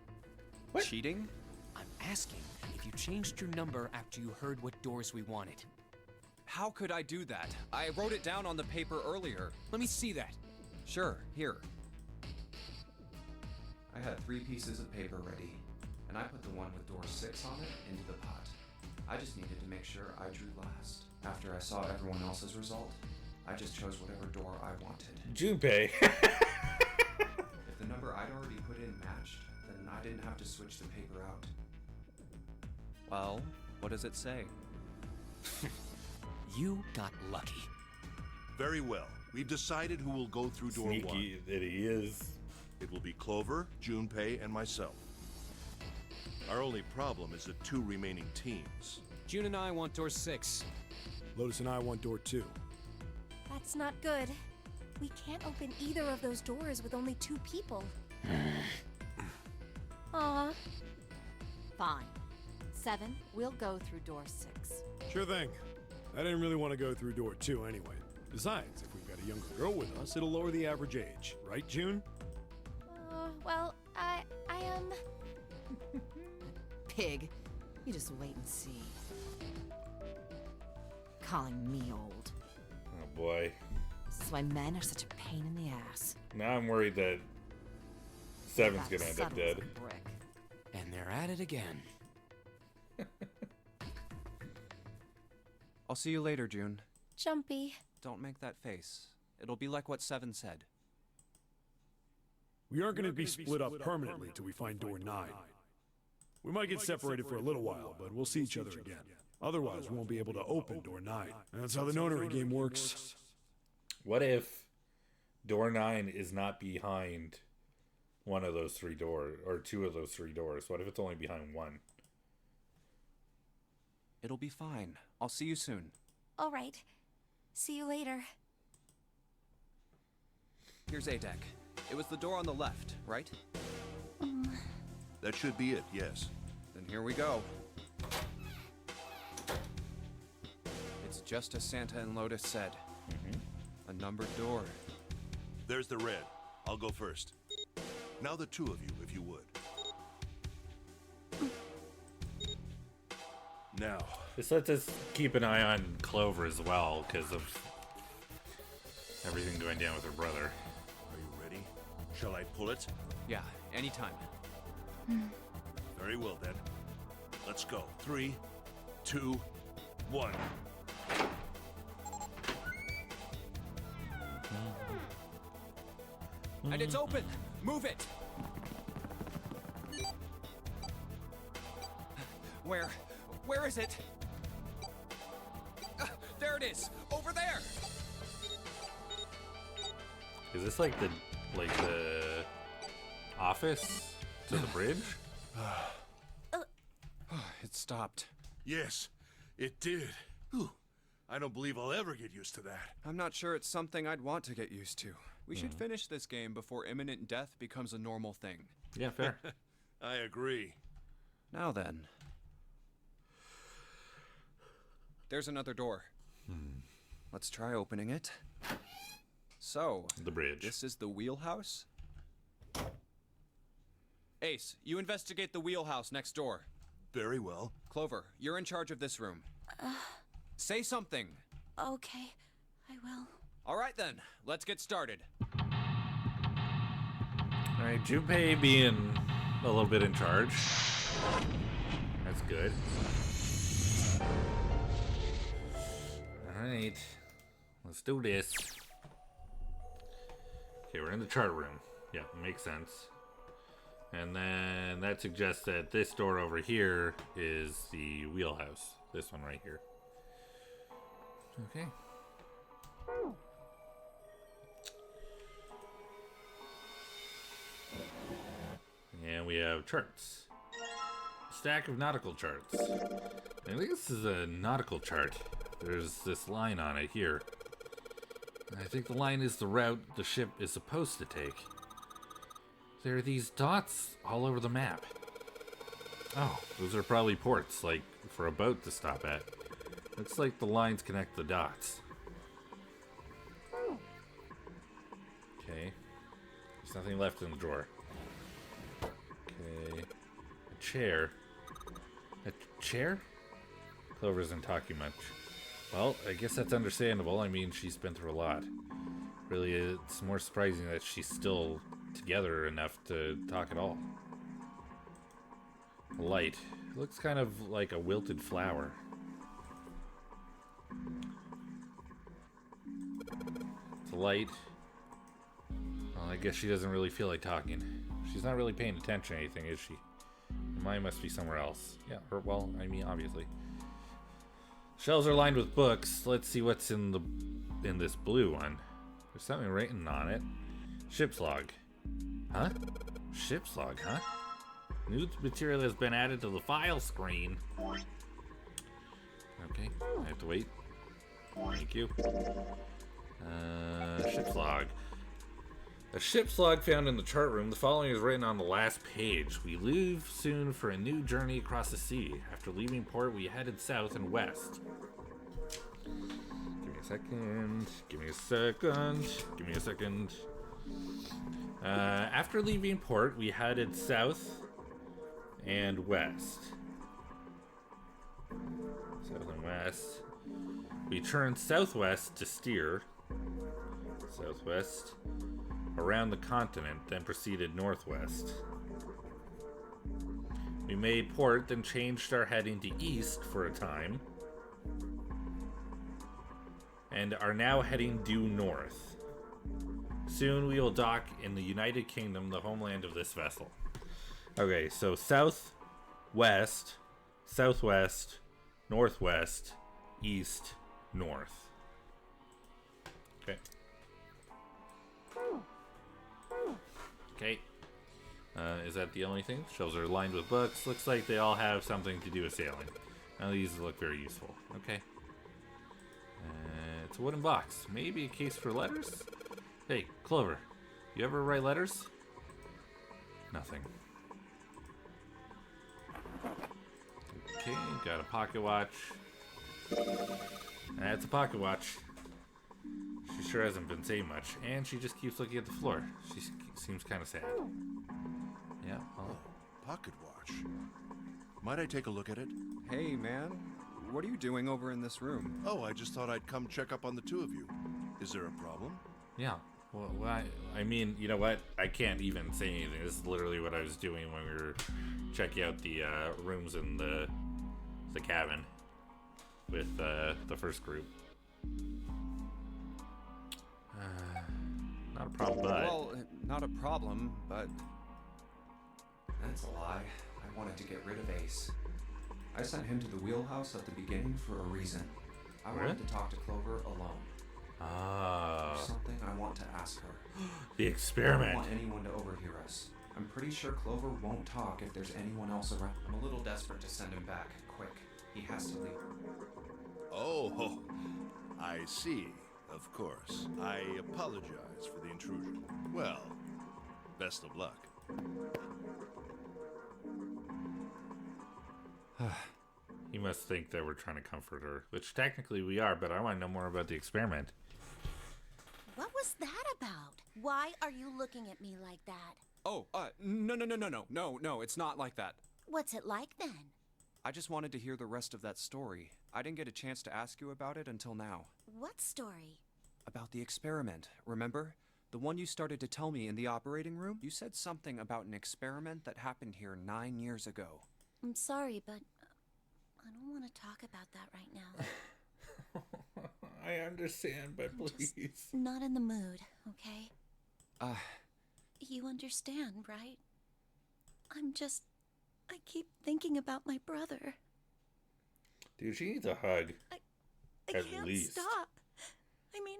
What? Cheating? I'm asking if you changed your number after you heard what doors we wanted. How could I do that? I wrote it down on the paper earlier. Let me see that. Sure, here. I had 3 pieces of paper ready, and I put the one with door 6 on it into the pot. I just needed to make sure I drew last. After I saw everyone else's result, I just chose whatever door I wanted. Junpei. If the number I'd already put in matched, then I didn't have to switch the paper out. Well, what does it say? You got lucky. Very well. We've decided who will go through door 1. Sneaky that he is. It will be Clover, Junpei, and myself. Our only problem is the 2 remaining teams. June and I want door 6. Lotus and I want door 2. That's not good. We can't open either of those doors with only 2 people. Aw. Fine. 7, we'll go through door 6. Sure thing. I didn't really want to go through door 2 anyway. Besides, if we've got a younger girl with us, it'll lower the average age. Right, June? Well, I Pig, you just wait and see. Calling me old. Oh boy. This is why men are such a pain in the ass. Now I'm worried that Seven's About gonna end up subtle as dead. a brick. And they're at it again. I'll see you later, June. Jumpy. Don't make that face. It'll be like what 7 said. We aren't going to be split up permanently till we find door 9. We might get separated for a little while, but we'll see each other again. Otherwise, we won't be able to open door 9. That's how the nonary game works. What if door 9 is not behind one of those 3 doors, or 2 of those 3 doors? What if it's only behind one? It'll be fine. I'll see you soon. All right. See you later. Here's A deck. It was the door on the left, right? That should be it, yes. Then here we go. It's just as Santa and Lotus said. A numbered door. There's the red. I'll go first. Now the 2 of you, if you would. Now. This lets us keep an eye on Clover as well, because of everything going down with her brother. Are you ready? Shall I pull it? Yeah, anytime. Very well then. Let's go. 3, 2, 1. And it's open! Move it! Where is it? There it is! Over there! Is this like the office to the bridge? It stopped. Yes, it did. Whew. I don't believe I'll ever get used to that. I'm not sure it's something I'd want to get used to. We should finish this game before imminent death becomes a normal thing. Yeah, fair. I agree. Now then. There's another door. Let's try opening it. So, The bridge. this is the wheelhouse? Ace, you investigate the wheelhouse next door. Very well. Clover, you're in charge of this room. Say something. Okay, I will. All right then, let's get started. Alright, Junpei being a little bit in charge. That's good. Alright, let's do this. Okay, we're in the chart room. Yeah, makes sense. And then that suggests that this door over here is the wheelhouse. This one right here. Okay. And we have charts. Stack of nautical charts. I think this is a nautical chart. There's this line on it here. I think the line is the route the ship is supposed to take. There are these dots all over the map. Oh, those are probably ports, like for a boat to stop at. Looks like the lines connect the dots. Okay. There's nothing left in the drawer. Okay. A chair. A chair? Clover isn't talking much. Well, I guess that's understandable. I mean, she's been through a lot. Really, it's more surprising that she's still together enough to talk at all. A light. It looks kind of like a wilted flower. It's a light. Well, I guess she doesn't really feel like talking. She's not really paying attention to anything, is she? Her mind must be somewhere else. Yeah, well, I mean, obviously. Shelves are lined with books. Let's see what's in this blue one. There's something written on it. Ship's log. Huh? Ship's log, huh? New material has been added to the file screen. Okay, I have to wait. Thank you. Ship's log. A ship's log found in the chart room. The following is written on the last page. We leave soon for a new journey across the sea. After leaving port, we headed south and west. Give me a second. Give me a second. Give me a second. After leaving port, we headed south and west. South and west. We turned southwest to steer. Southwest. Around the continent, then proceeded northwest. We made port, then changed our heading to east for a time, and are now heading due north. Soon we will dock in the United Kingdom, the homeland of this vessel. Okay, so south, west, southwest, northwest, east, north. Okay. Okay. Is that the only thing? Shelves are lined with books. Looks like they all have something to do with sailing. None of these look very useful. Okay. It's a wooden box. Maybe a case for letters? Hey, Clover. You ever write letters? Nothing. Okay, got a pocket watch. That's a pocket watch. She sure hasn't been saying much, and she just keeps looking at the floor. She seems kind of sad. Yeah, well. Pocket watch. Might I take a look at it? Hey, man. What are you doing over in this room? Oh, I just thought I'd come check up on the two of you. Is there a problem? Yeah. Well, I mean, you know what? I can't even say anything. This is literally what I was doing when we were checking out the rooms in the cabin with the first group. Not a problem, but... Well, not a problem, but... That's a lie. I wanted to get rid of Ace. I sent him to the wheelhouse at the beginning for a reason. I wanted to talk to Clover alone. Ah. There's something I want to ask her. The experiment. I don't want anyone to overhear us. I'm pretty sure Clover won't talk if there's anyone else around. I'm a little desperate to send him back. Quick. He has to leave. Oh, I see. Of course. I apologize for the intrusion. Well, best of luck. He must think that we're trying to comfort her, which technically we are, but I want to know more about the experiment. What was that about? Why are you looking at me like that? Oh, no, it's not like that. What's it like then? I just wanted to hear the rest of that story. I didn't get a chance to ask you about it until now. What story? About the experiment, remember? The one you started to tell me in the operating room? You said something about an experiment that happened here 9 years ago. I'm sorry, but I don't want to talk about that right now. I understand, but please. Just not in the mood, okay? You understand, right? I keep thinking about my brother. Dude, she needs a hug. I At can't least. stop. I mean,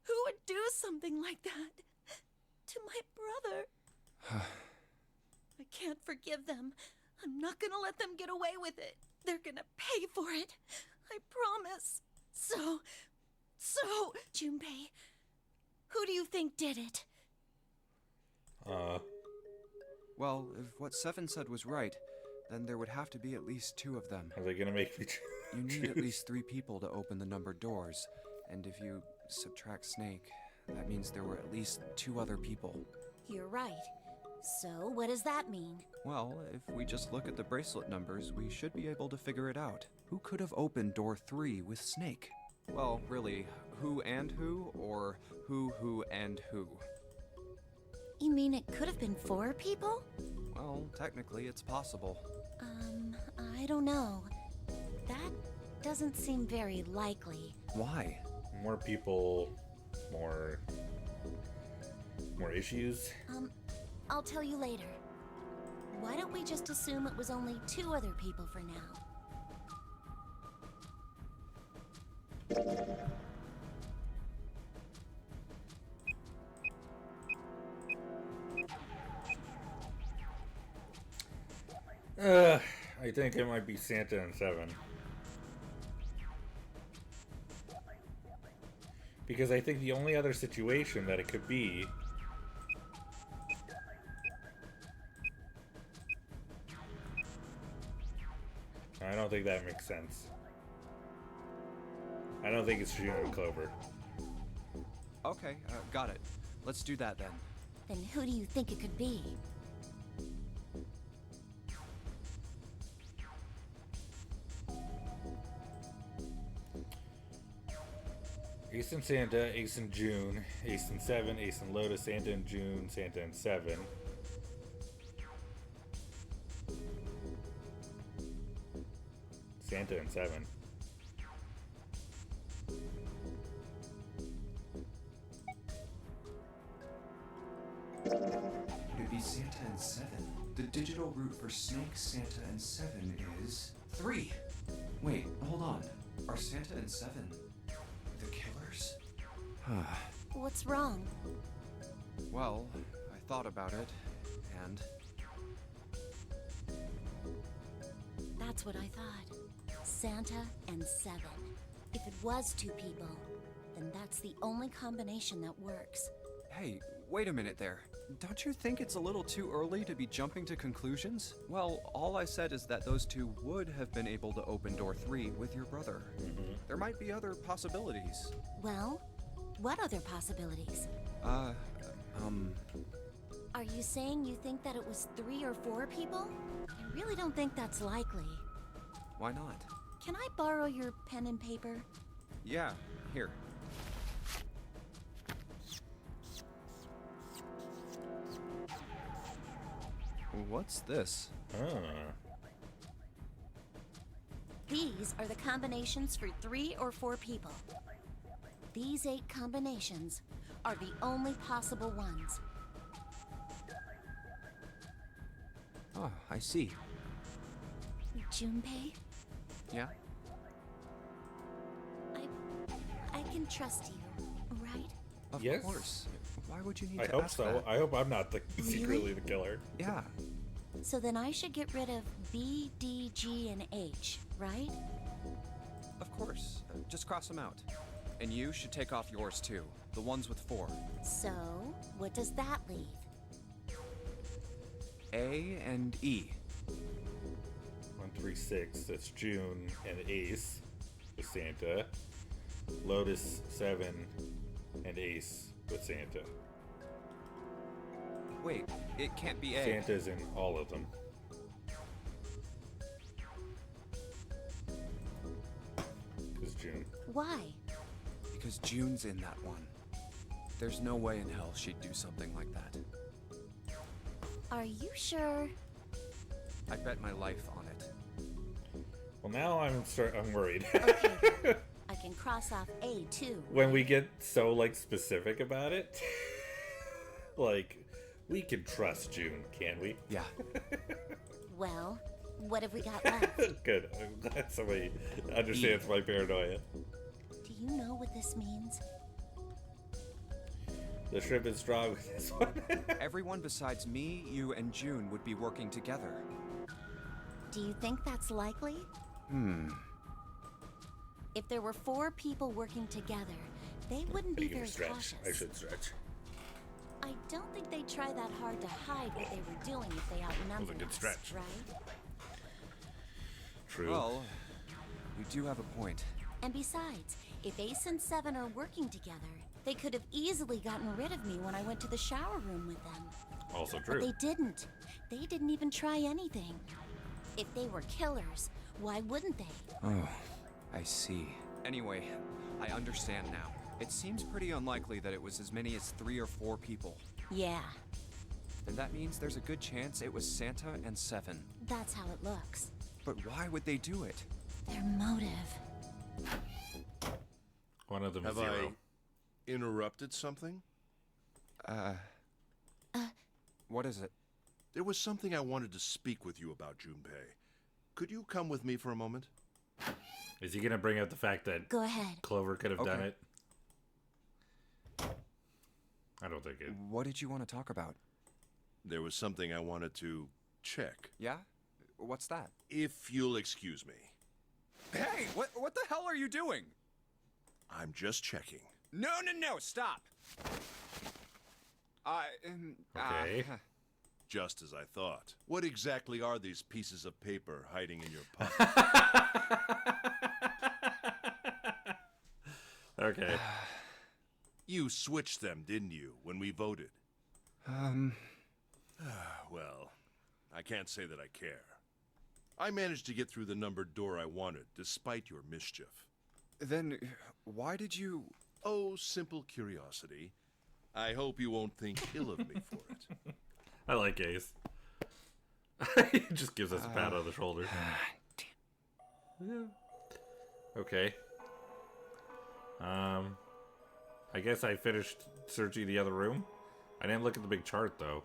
who would do something like that to my brother? I can't forgive them. I'm not gonna let them get away with it. They're gonna pay for it. I promise. So, Junpei, who do you think did it? Well, if what Seven said was right, then there would have to be at least 2 of them. Are they gonna make me You need at least 3 people to open the numbered doors, and if you subtract Snake, that means there were at least 2 other people. You're right. So, what does that mean? Well, if we just look at the bracelet numbers, we should be able to figure it out. Who could have opened door 3 with Snake? Well, really, who and who, or who and who? You mean it could have been 4 people? Well, technically it's possible. I don't know. That doesn't seem very likely. Why? More people, more issues. I'll tell you later. Why don't we just assume it was only 2 other people for now? I think it might be Santa and Seven. Because I think the only other situation that it could be I don't think that makes sense. I don't think it's June and Clover. Okay, got it. Let's do that then. Then who do you think it could be? Ace and Santa, Ace and June, Ace and Seven, Ace and Lotus, Santa and June, Santa and Seven. Santa and Seven. Would it be Santa and 7? The digital route for Snake, Santa, and 7 is 3. Wait, hold on. Are Santa and 7 the killers? What's wrong? Well, I thought about it, and... That's what I thought. Santa and 7. If it was 2 people, then that's the only combination that works. Hey, wait a minute there. Don't you think it's a little too early to be jumping to conclusions? Well, all I said is that those 2 would have been able to open door 3 with your brother. There might be other possibilities. Well, what other possibilities? Are you saying you think that it was 3 or 4 people? I really don't think that's likely. Why not? Can I borrow your pen and paper? Yeah, here. What's this? These are the combinations for 3 or 4 people. These 8 combinations are the only possible ones. Oh, I see. Junpei, Yeah? I can trust you, right? Of Yes. course. Why would you need I to hope ask so. that? I hope I'm not secretly the killer. Yeah. So then I should get rid of B, D, G, and H, right? Of course. Just cross them out. And you should take off yours too. The ones with 4. So, what does that leave? A and E. 1, 3, 6. That's June and Ace with Santa. Lotus 7 and Ace with Santa. Wait, it can't be A. Santa's in all of them. It's June. Why? Because June's in that one. There's no way in hell she'd do something like that. Are you sure? I bet my life on it. Well, now I'm worried. Okay, I can cross off A too. When we get so like specific about it, like we can trust June, can we? Yeah. Well, what have we got left? Good. I'm glad somebody understands my paranoia. Do you know what this means? The shrimp is strong with this one. Everyone besides me, you, and June would be working together. Do you think that's likely? If there were 4 people working together, they wouldn't be very cautious. I should stretch. I don't think they'd try that hard to hide what they were doing if they outnumbered good us, stretch. right? True. Well, you do have a point. And besides, if Ace and 7 are working together, they could have easily gotten rid of me when I went to the shower room with them. Also true. But they didn't. They didn't even try anything. If they were killers, why wouldn't they? Oh, I see. Anyway, I understand now. It seems pretty unlikely that it was as many as 3 or 4 people. Yeah, And that means there's a good chance it was Santa and 7. that's how it looks. But why would they do it? Their motive. One of them is Have 0. I interrupted something? What is it? There was something I wanted to speak with you about, Junpei. Could you come with me for a moment? Is he gonna bring up the fact that Go ahead. Clover could have done Okay. it? I don't think it. What did you want to talk about? There was something I wanted to check. Yeah? What's that? If you'll excuse me. Hey, what the hell are you doing? I'm just checking. No, stop! Okay. Just as I thought. What exactly are these pieces of paper hiding in your pocket? Okay. You switched them, didn't you, when we voted? Well, I can't say that I care. I managed to get through the numbered door I wanted, despite your mischief. Then, why did you... Oh, simple curiosity. I hope you won't think ill of me for it. I like Ace. He just gives us a pat on the shoulder. Yeah. Okay. I guess I finished searching the other room. I didn't look at the big chart though.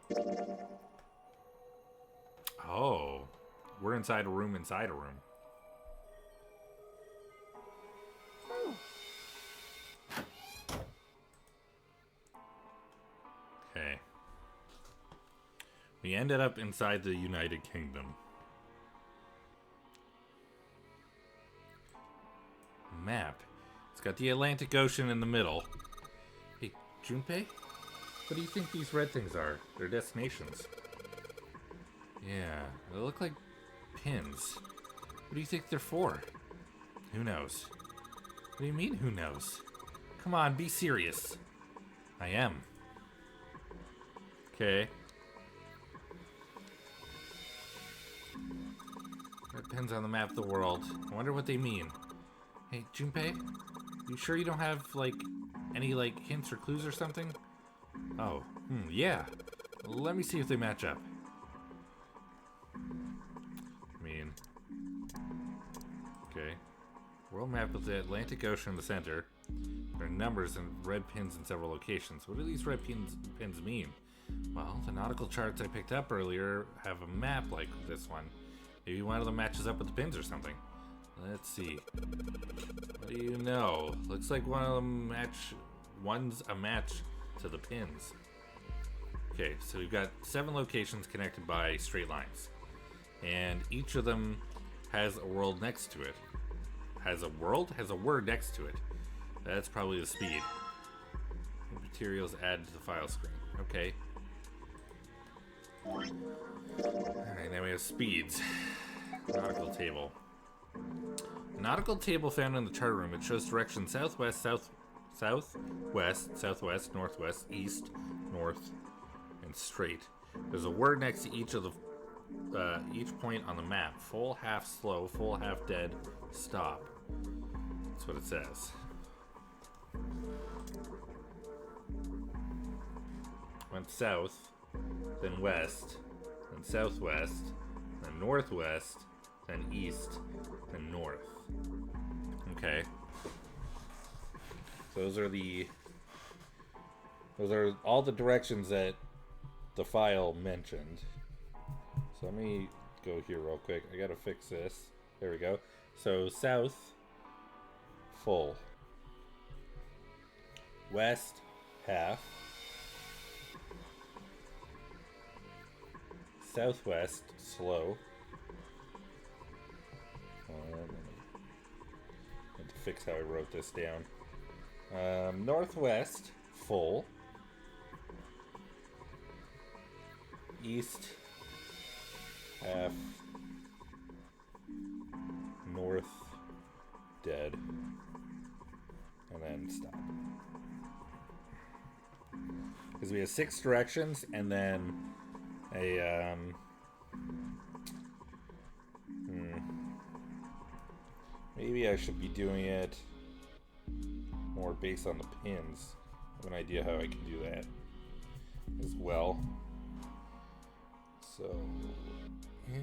Oh, we're inside a room inside a room. Okay. We ended up inside the United Kingdom. Map. It's got the Atlantic Ocean in the middle. Hey, Junpei? What do you think these red things are? They're destinations. Yeah, they look like pins. What do you think they're for? Who knows? What do you mean, who knows? Come on, be serious. I am. Okay. Red pins on the map of the world. I wonder what they mean. Hey, Junpei? You sure you don't have, like, any, like, hints or clues or something? Oh, yeah. Let me see if they match up. I mean... Okay. World map with the Atlantic Ocean in the center. There are numbers and red pins in several locations. What do these red pins mean? Well, the nautical charts I picked up earlier have a map like this one. Maybe one of them matches up with the pins or something. Let's see. What do you know? Looks like one of them one's a match to the pins. Okay, so we've got 7 locations connected by straight lines. And each of them has a world next to it. Has a world? Has a word next to it. That's probably the speed. Materials added to the file screen. Okay. Alright, now we have speeds. Nautical table. The nautical table found in the chart room. It shows direction southwest, southwest, northwest, east, north, and straight. There's a word next to each point on the map. Full, half slow, full, half dead, stop. That's what it says. Went south, then west, then southwest, then northwest, then east, then north. Okay. Those are all the directions that the file mentioned. So let me go here real quick. I gotta fix this. There we go. So south, full. West, half. Southwest, slow. I had to fix how I wrote this down. Northwest, full. East, half. North, dead. And then stop. Because we have 6 directions and then a maybe I should be doing it more based on the pins. I have an idea how I can do that as well. So yeah.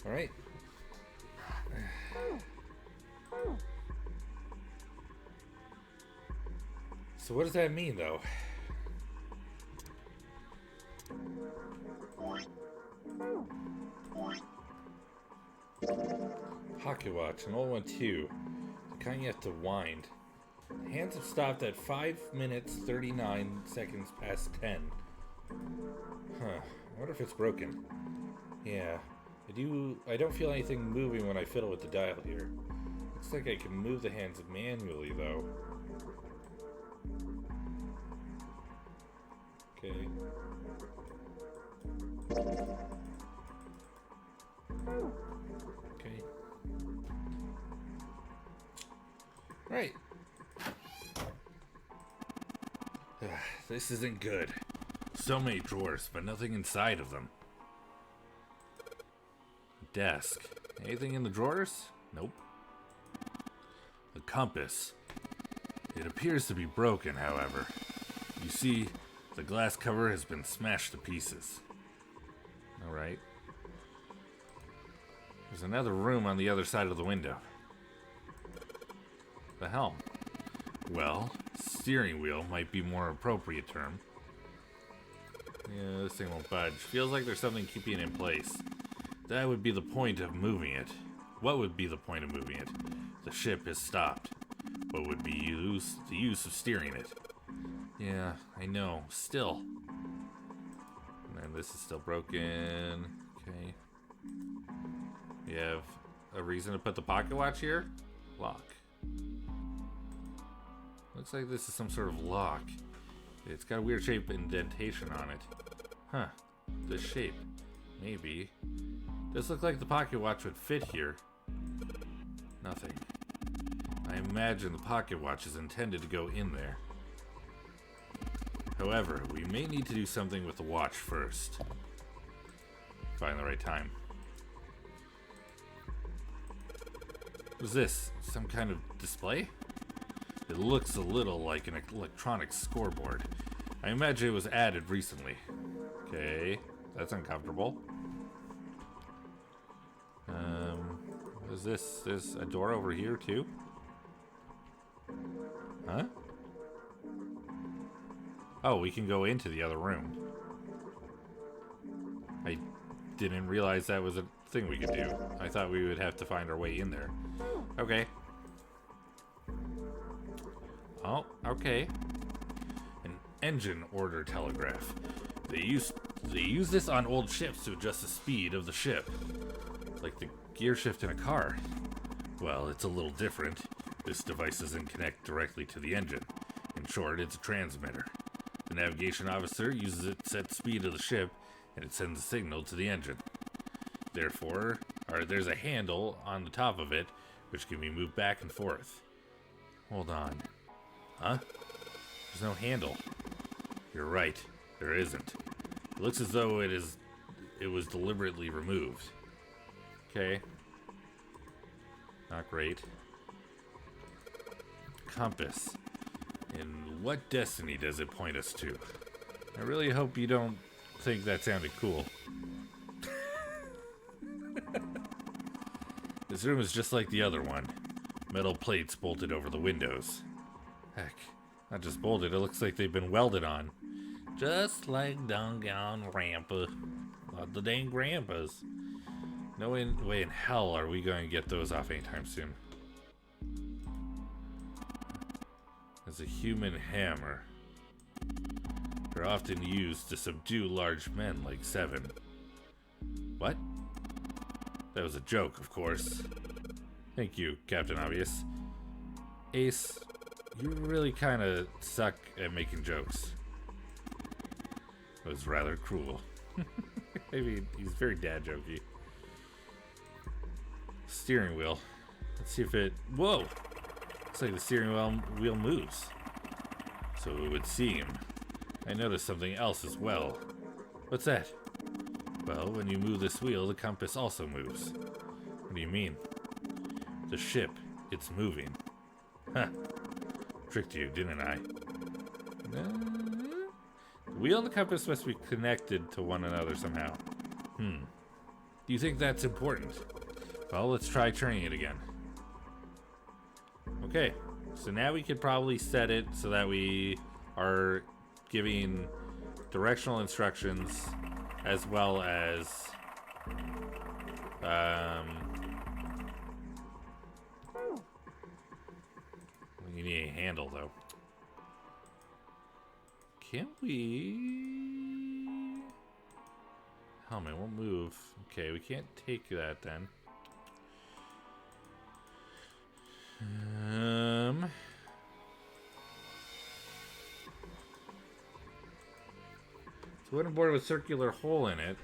All right. So what does that mean, though? Hockey watch, an old one too. The kind you have to wind. The hands have stopped at 5 minutes 39 seconds past 10. Huh. I wonder if it's broken. Yeah. I don't feel anything moving when I fiddle with the dial here. Looks like I can move the hands manually, though. Okay. Okay. Right. This isn't good. So many drawers, but nothing inside of them. Desk. Anything in the drawers? Nope. The compass. It appears to be broken, however. You see, the glass cover has been smashed to pieces. Alright. There's another room on the other side of the window. The helm. Well, steering wheel might be a more appropriate term. Yeah, this thing won't budge. Feels like there's something keeping it in place. That would be the point of moving it. What would be the point of moving it? The ship has stopped. What would be the use of steering it? Yeah, I know. Still. And this is still broken. Okay. We have a reason to put the pocket watch here? Lock. Looks like this is some sort of lock. It's got a weird shape indentation on it. Huh. This shape. Maybe. Does look like the pocket watch would fit here. Nothing. I imagine the pocket watch is intended to go in there. However, we may need to do something with the watch first. Find the right time. What's this? Some kind of display? It looks a little like an electronic scoreboard. I imagine it was added recently. Okay, that's uncomfortable. What is this? There's a door over here too? Huh? Oh, we can go into the other room. I didn't realize that was a thing we could do. I thought we would have to find our way in there. Okay. Oh, okay. An engine order telegraph. They use this on old ships to adjust the speed of the ship. Like the gear shift in a car. Well, it's a little different. This device doesn't connect directly to the engine. In short, it's a transmitter. The navigation officer uses it to set the speed of the ship, and it sends a signal to the engine. Therefore, there's a handle on the top of it, which can be moved back and forth. Hold on. Huh? There's no handle. You're right. There isn't. It looks as though it was deliberately removed. Okay. Not great. Compass. In what destiny does it point us to? I really hope you don't think that sounded cool. This room is just like the other one. Metal plates bolted over the windows. Heck, not just bolted, it looks like they've been welded on. Just like doggone Grandpa. Not the dang Grandpas. No way in hell are we going to get those off anytime soon. There's a human hammer. They're often used to subdue large men like Seven. What? That was a joke, of course. Thank you, Captain Obvious. Ace, you really kind of suck at making jokes. It was rather cruel. Maybe he's very dad jokey. Steering wheel. Let's see if it... Whoa! Looks like the steering wheel moves. So it would seem. I noticed something else as well. What's that? Well, when you move this wheel, the compass also moves. What do you mean? The ship, it's moving. Huh. Tricked you, didn't I? The wheel and the compass must be connected to one another somehow. Do you think that's important? Well, let's try turning it again. Okay, so now we could probably set it so that we are giving directional instructions as well as we need a handle though. Can't we? Helmet won't move. Okay, we can't take that then. It's a wooden board with a circular hole in it.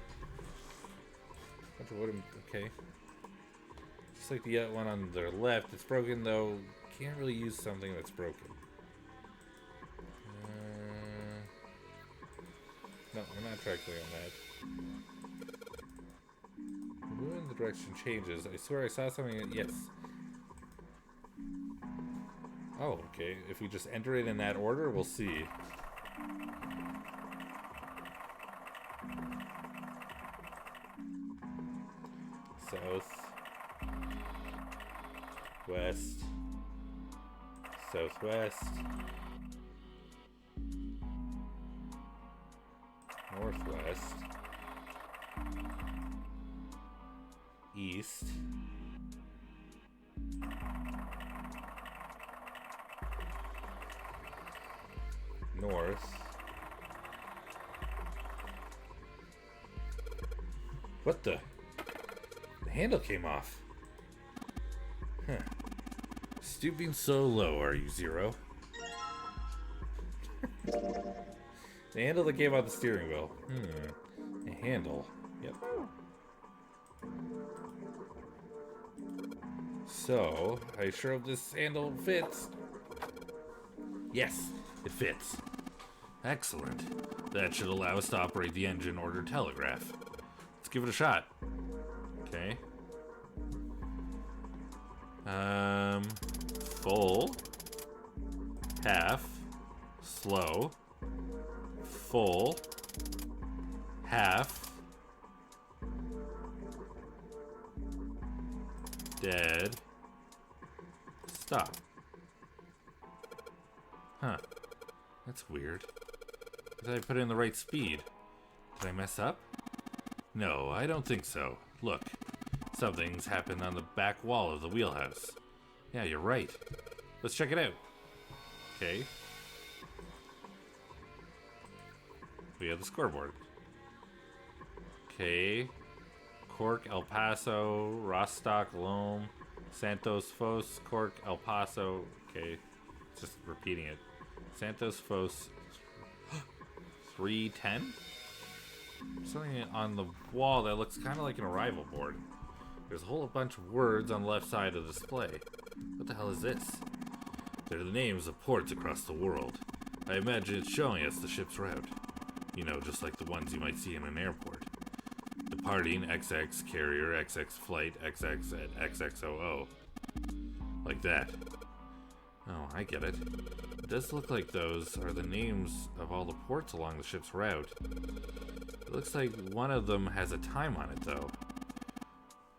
Okay. Just like the one on their left. It's broken though. Can't really use something that's broken. No, we're not tracking on that. When the direction changes, I swear I saw something. Yes. Oh, okay. If we just enter it in that order, we'll see. South, west, southwest, north, west, east, north. What the? The handle came off. Huh. Stooping so low, are you, Zero? The handle that gave out the steering wheel. A handle. Yep. So, are you sure this handle fits? Yes, it fits. Excellent. That should allow us to operate the engine order telegraph. Let's give it a shot. Okay. Full. Half. Slow. Full. Half. Dead. Stop. Huh. That's weird. Did I put in the right speed? Did I mess up? No, I don't think so. Look. Something's happened on the back wall of the wheelhouse. Yeah, you're right. Let's check it out. Okay. We have the scoreboard. Okay. Cork, El Paso, Rostock, Loam, Santos Fos, Cork, El Paso. Okay. Just repeating it. Santos Fos 310? Something on the wall that looks kind of like an arrival board. There's a whole bunch of words on the left side of the display. What the hell is this? They're the names of ports across the world. I imagine it's showing us the ship's route. You know, just like the ones you might see in an airport. Departing XX, carrier, XX flight, XX at XXOO. Like that. Oh, I get it. It does look like those are the names of all the ports along the ship's route. It looks like one of them has a time on it, though.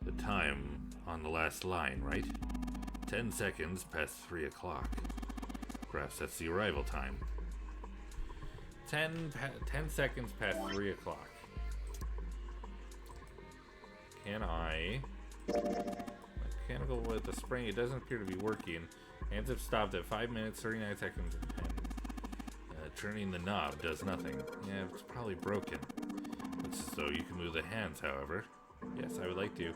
The time on the last line, right? 10 seconds past 3 o'clock. Perhaps that's the arrival time. 10 seconds past 3 o'clock. Can I... Mechanical with the spring, it doesn't appear to be working. Hands have stopped at 5 minutes, 39 seconds, and 10. Turning the knob does nothing. Yeah, it's probably broken. So you can move the hands, however. Yes, I would like to.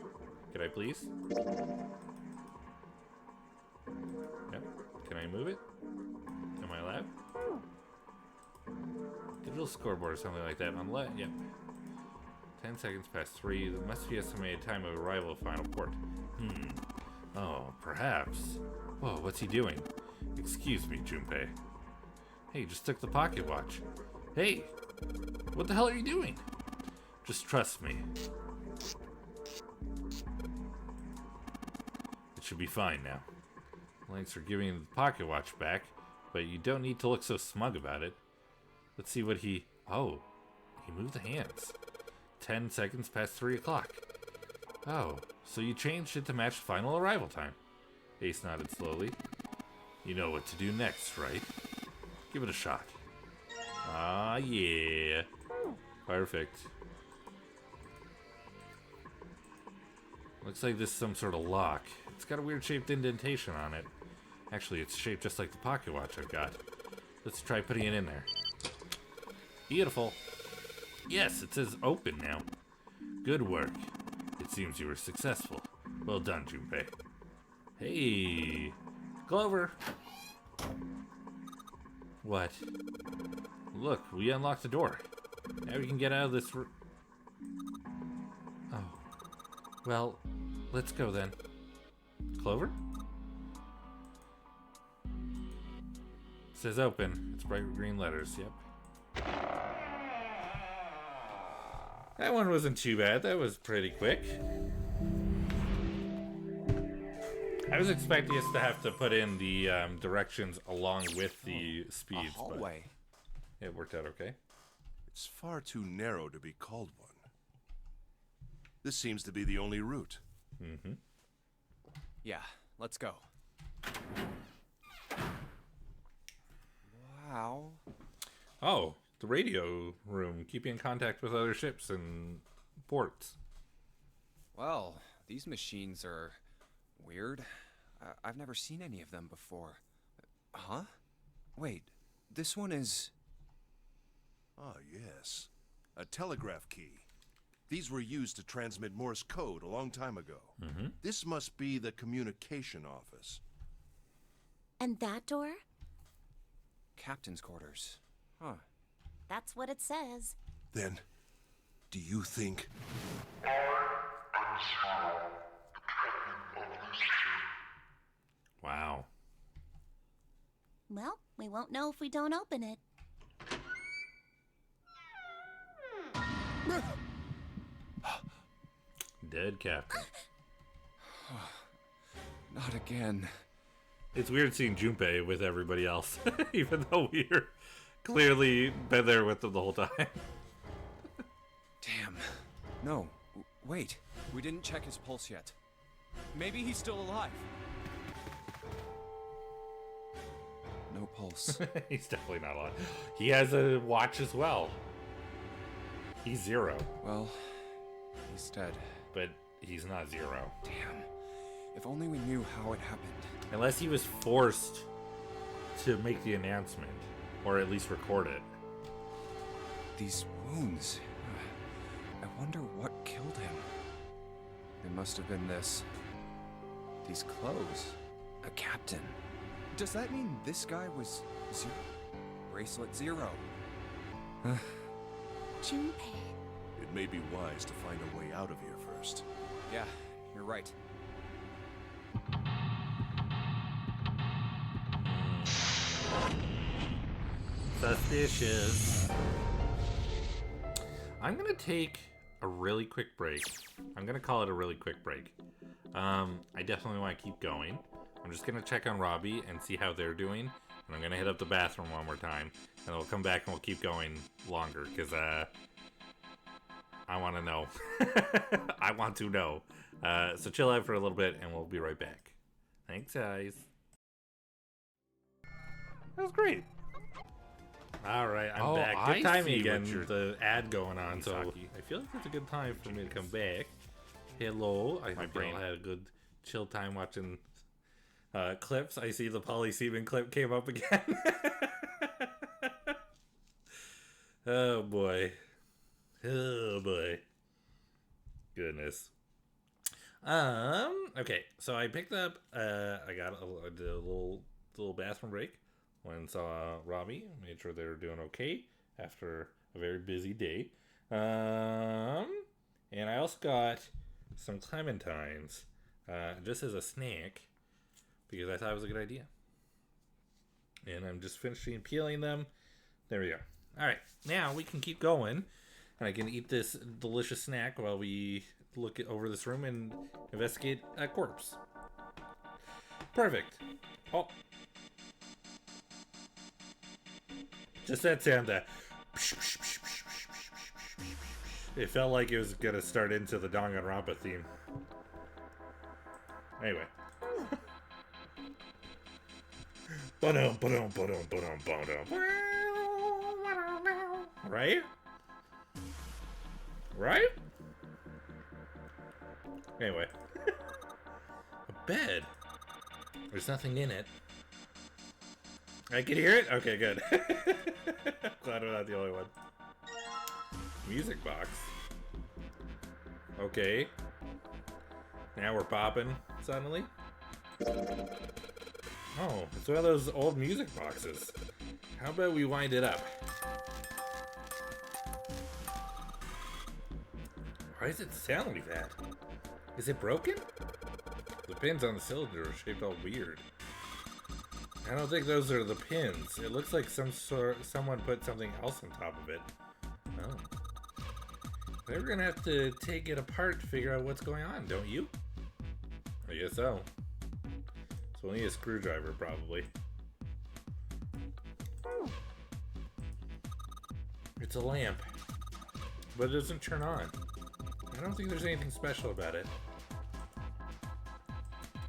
Could I please? Yep. Can I move it? Am I allowed? Digital scoreboard or something like that. On left. Yep. 10 seconds past 3. There must be estimated time of arrival of final port. Oh, perhaps. Whoa, what's he doing? Excuse me, Junpei. Hey, just took the pocket watch. Hey! What the hell are you doing? Just trust me. It should be fine now. Thanks for giving the pocket watch back, but you don't need to look so smug about it. Let's see what he... Oh, he moved the hands. 10 seconds past 3 o'clock. Oh, so you changed it to match final arrival time. Ace nodded slowly. You know what to do next, right? Give it a shot. Ah, yeah. Perfect. Looks like this is some sort of lock. It's got a weird shaped indentation on it. Actually, it's shaped just like the pocket watch I've got. Let's try putting it in there. Beautiful. Yes, it says open now. Good work. It seems you were successful. Well done, Junpei. Hey, Clover. What? Look, we unlocked the door. Now we can get out of this Oh. Well, let's go then. Clover? It says open. It's bright green letters, yep. That one wasn't too bad. That was pretty quick. I was expecting us to have to put in the directions along with the speeds, but it worked out okay. It's far too narrow to be called one. This seems to be the only route. Mm-hmm. Yeah, let's go. Wow. Oh, the radio room. Keep you in contact with other ships and ports. Well, these machines are weird. I've never seen any of them before. Huh? Wait, this one is... Ah, yes. A telegraph key. These were used to transmit Morse code a long time ago. This must be the communication office. And that door? Captain's quarters. Huh. That's what it says. Then, do you think... Wow. Well, we won't know if we don't open it. Dead captain. Not again. It's weird seeing Junpei with everybody else, even though we're clearly been there with them the whole time. Damn. No, wait. We didn't check his pulse yet. Maybe he's still alive. No pulse. He's definitely not alive. He has a watch as well. He's 0. Well, he's dead. But he's not 0. Damn. If only we knew how it happened. Unless he was forced to make the announcement, or at least record it. These wounds. I wonder what killed him. It must have been this. These clothes. A captain. Does that mean this guy was 0? Bracelet 0. Junpei. It may be wise to find a way out of here first. Yeah, you're right. Suspicious. I'm gonna take a really quick break. I'm gonna call it a really quick break. I definitely want to keep going. I'm just gonna check on Robbie and see how they're doing, and I'm gonna hit up the bathroom one more time, and we'll come back and we'll keep going longer because I want to know. I want to know. So chill out for a little bit, and we'll be right back. Thanks, guys. That was great. All right, I'm back. Good timing again. The ad going on, so I feel like it's a good time for me to come back. Hello. I hope you all had a good chill time watching clips. I see the polysemen clip came up again. Oh boy. Oh boy. Goodness. Okay, so I picked up I got a little bathroom break. Went and saw Robbie, made sure they were doing okay after a very busy day. And I also got some clementines just as a snack because I thought it was a good idea. And I'm just finishing peeling them. There we go. All right, now we can keep going, and I can eat this delicious snack while we look over this room and investigate a corpse. Perfect. Oh. Just that sound that it felt like it was gonna start into the Danganronpa theme. Anyway. Right? Right? Anyway. A bed. There's nothing in it. I can hear it? Okay, good. Glad I'm not the only one. Music box. Okay. Now we're popping suddenly. Oh, it's one of those old music boxes. How about we wind it up? Why does it sound like that? Is it broken? The pins on the cylinder are shaped all weird. I don't think those are the pins. It looks like someone put something else on top of it. Oh. We're gonna have to take it apart to figure out what's going on, don't you? I guess so. So we'll need a screwdriver, probably. It's a lamp, but it doesn't turn on. I don't think there's anything special about it.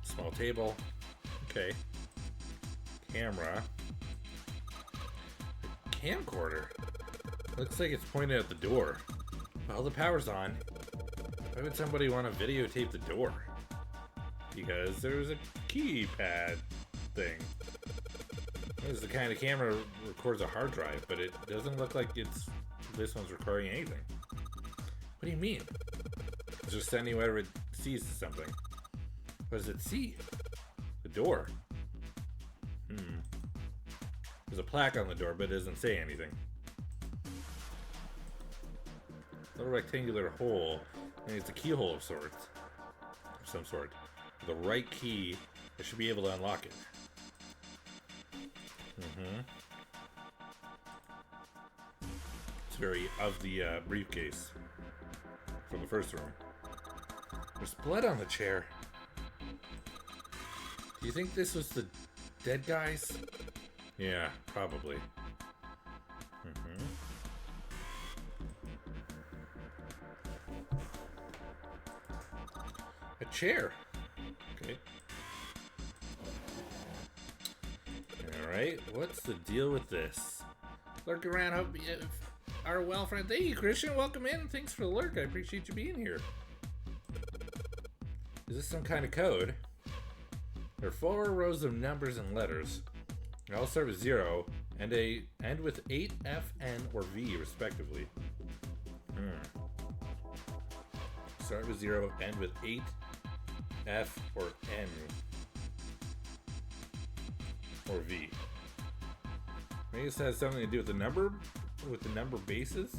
Small table. Okay. Camera. Camcorder. Looks like it's pointed at the door. Well, the power's on. Why would somebody want to videotape the door? Because there's a keypad thing. This is the kind of camera that records a hard drive, but it doesn't look like this one's recording anything. What do you mean? It's just sending whatever it sees to something. What does it see? The door. There's a plaque on the door, but it doesn't say anything. Little rectangular hole. I think it's a keyhole of sorts. Of some sort. With the right key, I should be able to unlock it. It's very of the briefcase from the first room. There's blood on the chair. Do you think this was the dead guys? Yeah, probably. A chair. Okay. Alright, what's the deal with this? Lurk around, hope you are well, friend. Thank you, Christian. Welcome in. Thanks for the lurk. I appreciate you being here. Is this some kind of code? There are 4 rows of numbers and letters. They all start with 0 and end with 8, F, N, or V, respectively. Start with 0, end with 8, F, or N, or V. Maybe this has something to do with the number bases.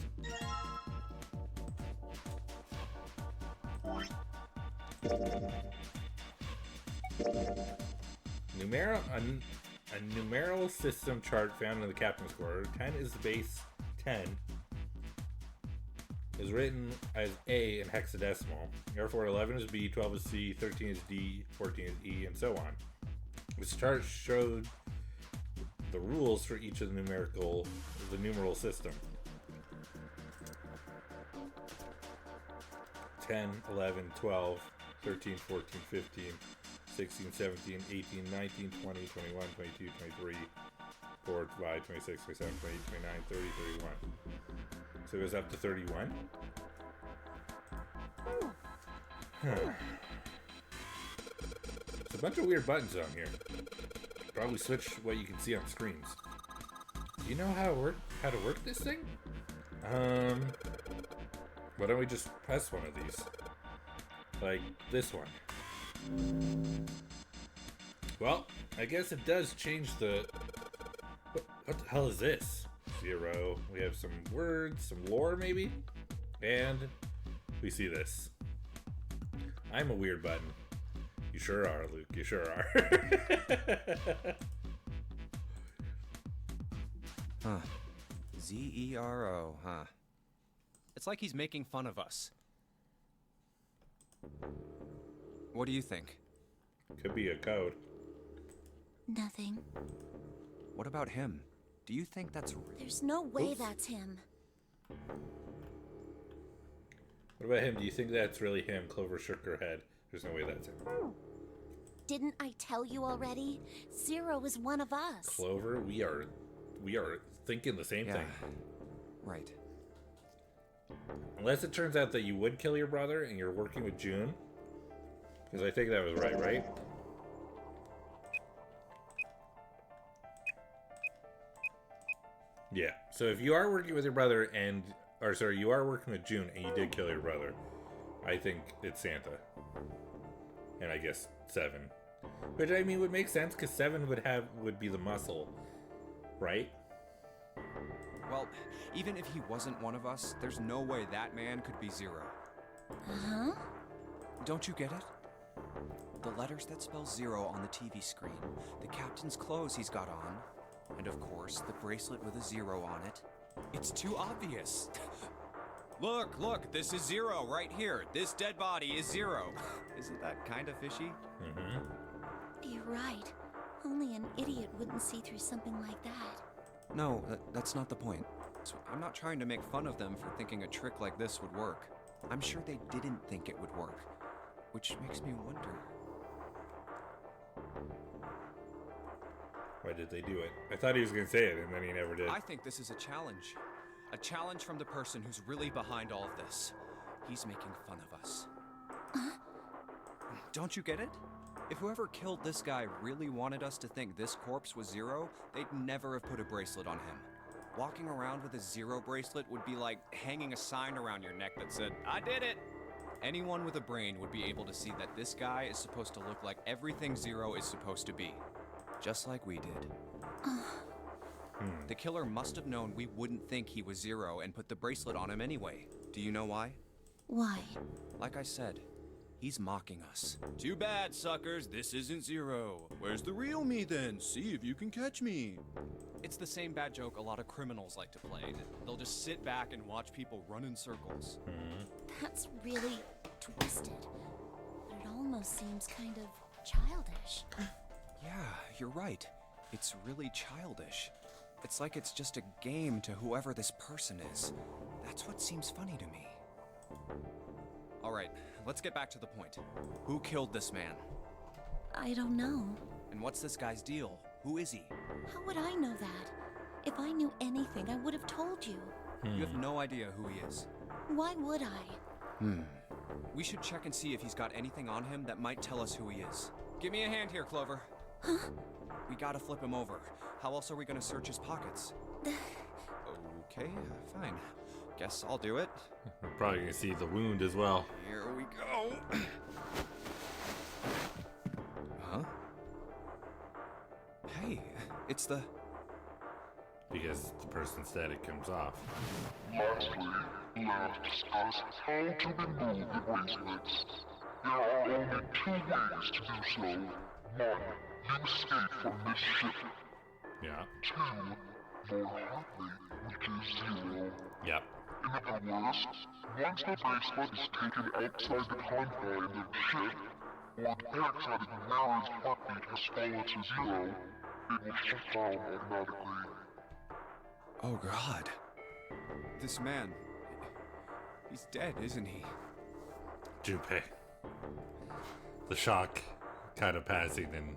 A numeral system chart found in the captain's quarter. 10 is the base 10. Is written as A in hexadecimal. Therefore, 11 is B, 12 is C, 13 is D, 14 is E, and so on. This chart showed the rules for each of the numeral system. 10, 11, 12, 13, 14, 15, 16, 17, 18, 19, 20, 21, 22, 23, 24, 25, 26, 27, 28, 29, 30, 31. So it goes up to 31. There's a bunch of weird buttons on here. Probably switch what you can see on screens. Do you know how to work this thing? Why don't we just press one of these? Like this one. Well, I guess it does change the... What the hell is this? 0. We have some words, some lore maybe? And we see this. I'm a weird button. You sure are, Luke. You sure are. Huh. Z-E-R-O, huh? It's like he's making fun of us. What do you think? Could be a code. Nothing. What about him? Do you think that's real? There's no way that's him. What about him? Do you think that's really him? Clover shook her head. There's no way that's him. Didn't I tell you already? 0 is one of us. Clover, we are thinking the same thing. Right. Unless it turns out that you would kill your brother and you're working with June. Because I think that was right? Yeah. So if you are working with your brother you are working with June and you did kill your brother, I think it's Santa. And I guess 7. Which, I mean, would make sense because 7 would be the muscle, right? Well, even if he wasn't one of us, there's no way that man could be 0. Huh? Don't you get it? The letters that spell 0 on the TV screen, the captain's clothes he's got on, and of course, the bracelet with a 0 on it. It's too obvious. Look, this is 0 right here. This dead body is 0. Isn't that kind of fishy? You're right. Only an idiot wouldn't see through something like that. No, that's not the point. So I'm not trying to make fun of them for thinking a trick like this would work. I'm sure they didn't think it would work, which makes me wonder. Why did they do it? I thought he was going to say it, and then he never did. I think this is a challenge. A challenge from the person who's really behind all of this. He's making fun of us. Don't you get it? If whoever killed this guy really wanted us to think this corpse was Zero, they'd never have put a bracelet on him. Walking around with a Zero bracelet would be like hanging a sign around your neck that said, "I did it!" Anyone with a brain would be able to see that this guy is supposed to look like everything Zero is supposed to be. Just like we did. The killer must have known we wouldn't think he was Zero and put the bracelet on him anyway. Do you know why? Why? Like I said, he's mocking us. Too bad, suckers, this isn't Zero. Where's the real me then? See if you can catch me. It's the same bad joke a lot of criminals like to play. They'll just sit back and watch people run in circles. That's really twisted. But it almost seems kind of childish. Yeah, you're right. It's really childish. It's like it's just a game to whoever this person is. That's what seems funny to me. All right, let's get back to the point. Who killed this man? I don't know. And what's this guy's deal? Who is he? How would I know that? If I knew anything, I would have told you. You have no idea who he is. Why would I? We should check and see if he's got anything on him that might tell us who he is. Give me a hand here, Clover. Huh? We gotta flip him over. How else are we gonna search his pockets? Okay, fine. Guess I'll do it. We're probably gonna see the wound as well. Here we go. Huh? Hey, it's the... Because the person's dead, it comes off. Lastly, let us discuss how to remove the bracelets. There are only 2 ways to do so. 1, you escape from this ship. Yeah. 2, your heart rate reaches 0. Yep. In other words, once the bracelet is taken outside the confine of the ship, or the paraxatic mirror's heartbeat has fallen to 0, it will shut down automatically. Oh God. This man... He's dead, isn't he? Junpei. The shock kind of passing and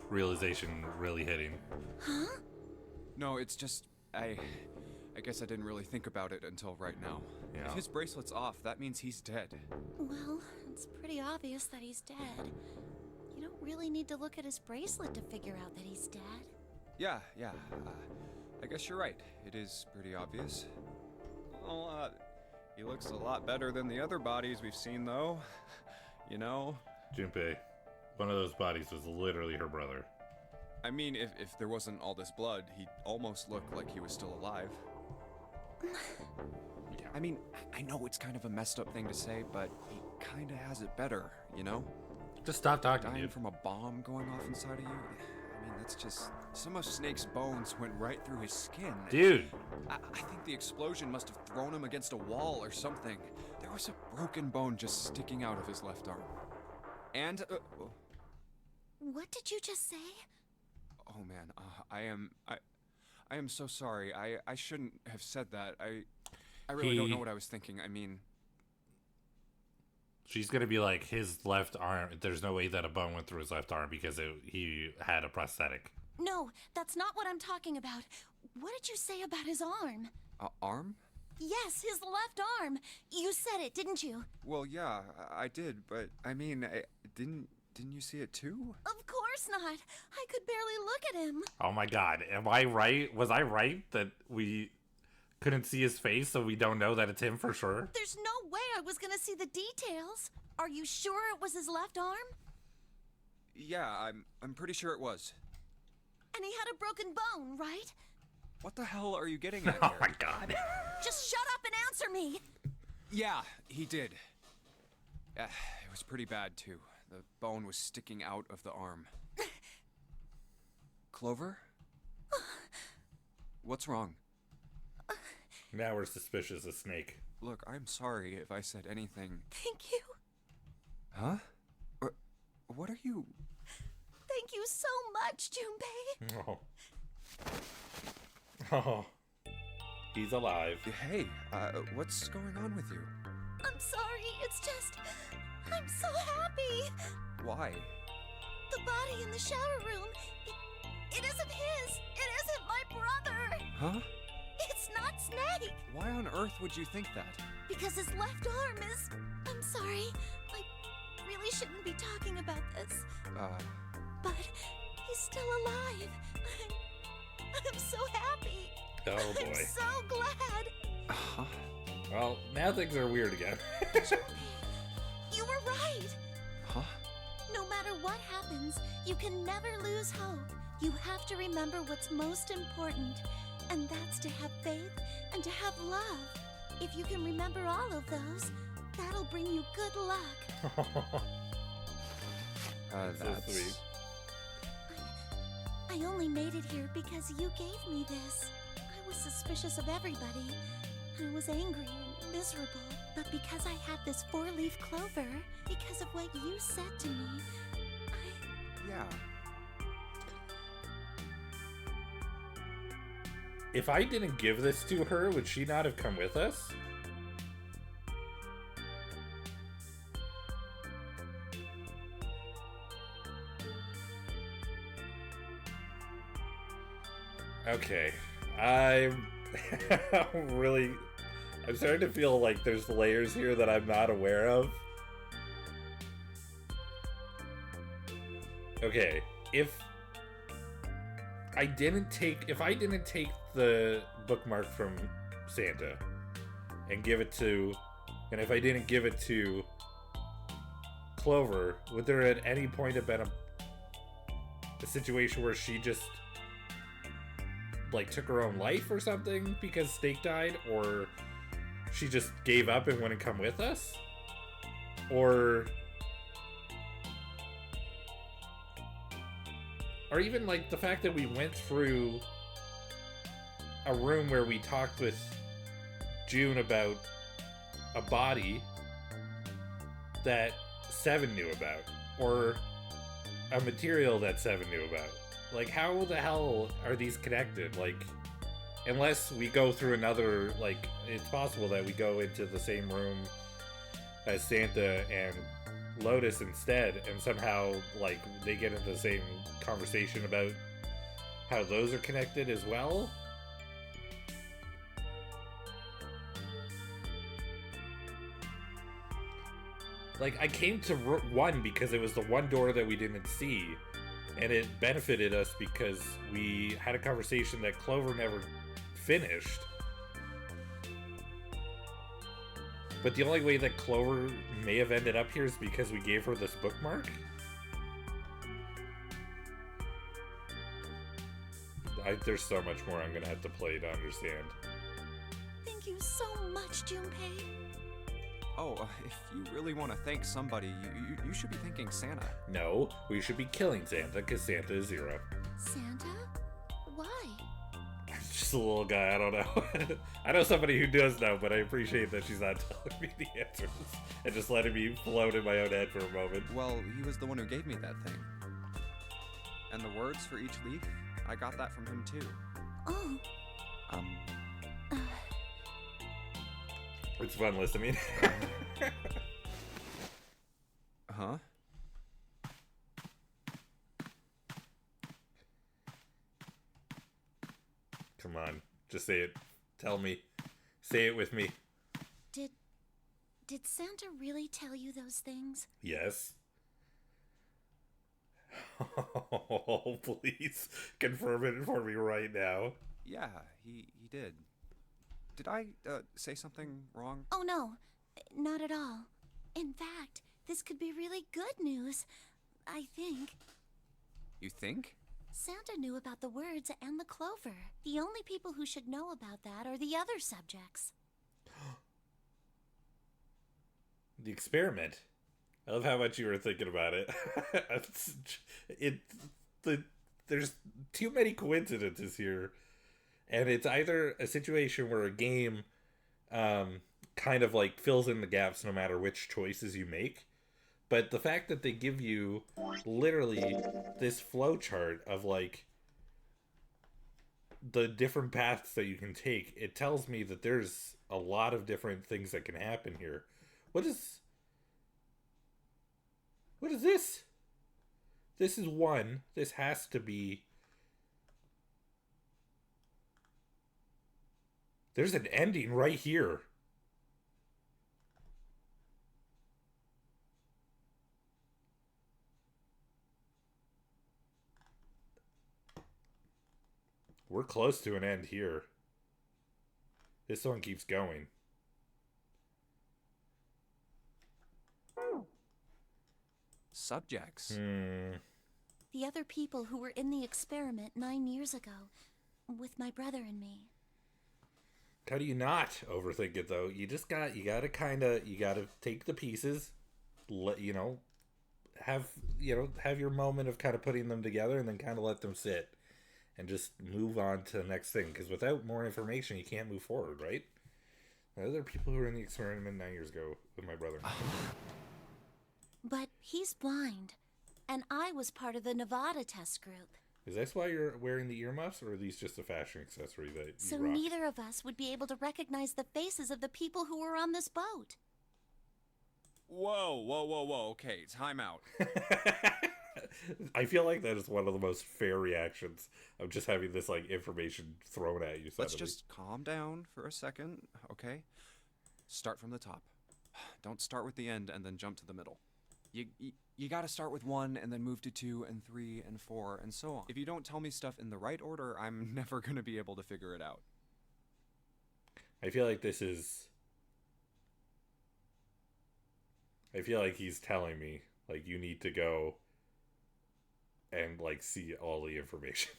realization really hitting. Huh? No, it's just... I guess I didn't really think about it until right now. Yeah. If his bracelet's off, that means he's dead. Well, it's pretty obvious that he's dead. You don't really need to look at his bracelet to figure out that he's dead. Yeah. I guess you're right. It is pretty obvious. Well, he looks a lot better than the other bodies we've seen, though. You know? Junpei, one of those bodies was literally her brother. I mean, if there wasn't all this blood, he'd almost look like he was still alive. Yeah. I mean, I know it's kind of a messed up thing to say, but he kind of has it better, you know? Just stop talking, Dying dude. from a bomb going off inside of you? I mean, that's just... Some of Snake's bones went right through his skin. Dude! I think the explosion must have thrown him against a wall or something. There was a broken bone just sticking out of his left arm. And... What did you just say? Oh man, I am so sorry. I shouldn't have said that. I really don't know what I was thinking. I mean... She's gonna be like, his left arm, there's no way that a bone went through his left arm because he had a prosthetic. No, that's not what I'm talking about. What did you say about his arm? Arm? Yes, his left arm. You said it, didn't you? Well, yeah, I did, but I mean, didn't you see it too? Of course not. I could barely look at him. Oh my god, am I right? Was I right that we couldn't see his face, so we don't know that it's him for sure? There's no way I was gonna see the details. Are you sure it was his left arm? Yeah, I'm pretty sure it was. And he had a broken bone, right? What the hell are you getting at Oh here? my god. Just shut up and answer me. Yeah, he did. It was pretty bad too. The bone was sticking out of the arm. Clover? What's wrong? Now we're suspicious of Snake. Look, I'm sorry if I said anything. Thank you. Huh? What are you... Thank you so much, Junpei. Oh. Oh. He's alive. Hey, what's going on with you? I'm sorry, it's just... I'm so happy. Why? The body in the shower room, it isn't his. It isn't my brother. Huh? It's not Snake! Why on earth would you think that? Because his left arm is... I'm sorry. I really shouldn't be talking about this. But he's still alive. I'm so happy. Oh boy. I'm so glad. Huh? Well, now things are weird again. You were right. Huh? No matter what happens, you can never lose hope. You have to remember what's most important, and that's to have faith and to have love. If you can remember all of those, that'll bring you good luck. That's so sweet. I only made it here because you gave me this. I was suspicious of everybody. I was angry and miserable. But because I had this 4-leaf clover, because of what you said to me, Yeah. If I didn't give this to her, would she not have come with us? Okay. I'm starting to feel like there's layers here that I'm not aware of. Okay, if I didn't take the bookmark from Santa and give it to, and if I didn't give it to Clover, would there at any point have been a situation where she just like took her own life or something because Snake died, or she just gave up and wouldn't come with us? Or even like the fact that we went through a room where we talked with June about a body that Seven knew about, or a material that Seven knew about. Like, how the hell are these connected? Like, unless we go through another, like, it's possible that we go into the same room as Santa and Lotus instead, and somehow, like, they get into the same conversation about how those are connected as well. Like, I came to one because it was the one door that we didn't see, and it benefited us because we had a conversation that Clover never finished. But the only way that Clover may have ended up here is because we gave her this bookmark? There's so much more I'm gonna have to play to understand. thank you so much, Junpei. Oh, if you really want to thank somebody, you should be thanking Santa. No, we should be killing Santa, because Santa is zero. Santa? Why? Just a little guy, I don't know. I know somebody who does know, but I appreciate that she's not telling me the answers and just letting me float in my own head for a moment. Well, he was the one who gave me that thing. And the words for each leaf, I got that from him too. Oh. It's fun listening. Huh? Come on, just say it. Tell me. Say it with me. Did Santa really tell you those things? Yes. Oh, please confirm it for me right now. Yeah, he did. Did I say something wrong? Oh no, not at all. In fact, this could be really good news, I think. You think? Santa knew about the words and the clover. The only people who should know about that are the other subjects. The experiment. I love how much you were thinking about it. There's too many coincidences here. And it's either a situation where a game kind of like fills in the gaps no matter which choices you make. But the fact that they give you literally this flowchart of like the different paths that you can take, it tells me that there's a lot of different things that can happen here. What is this? This is one. This has to be... There's an ending right here. We're close to an end here. This one keeps going. Subjects. The other people who were in the experiment 9 years ago, with my brother and me. How do you not overthink it though? You gotta take the pieces, have your moment of kind of putting them together, and then kind of let them sit, and just move on to the next thing. Because without more information, you can't move forward, right? The other people who were in the experiment 9 years ago with my brother. But he's blind, and I was part of the Nevada test group. Is this why you're wearing the earmuffs, or are these just a fashion accessory that you So rock? neither of us would be able to recognize the faces of the people who were on this boat. Whoa. Okay, time out. I feel like that is one of the most fair reactions of just having this information thrown at you suddenly. Let's just calm down for a second, okay? Start from the top. Don't start with the end and then jump to the middle. You gotta start with 1 and then move to 2 and 3 and 4 and so on. If you don't tell me stuff in the right order, I'm never gonna be able to figure it out. I feel like he's telling me, you need to go and, see all the information.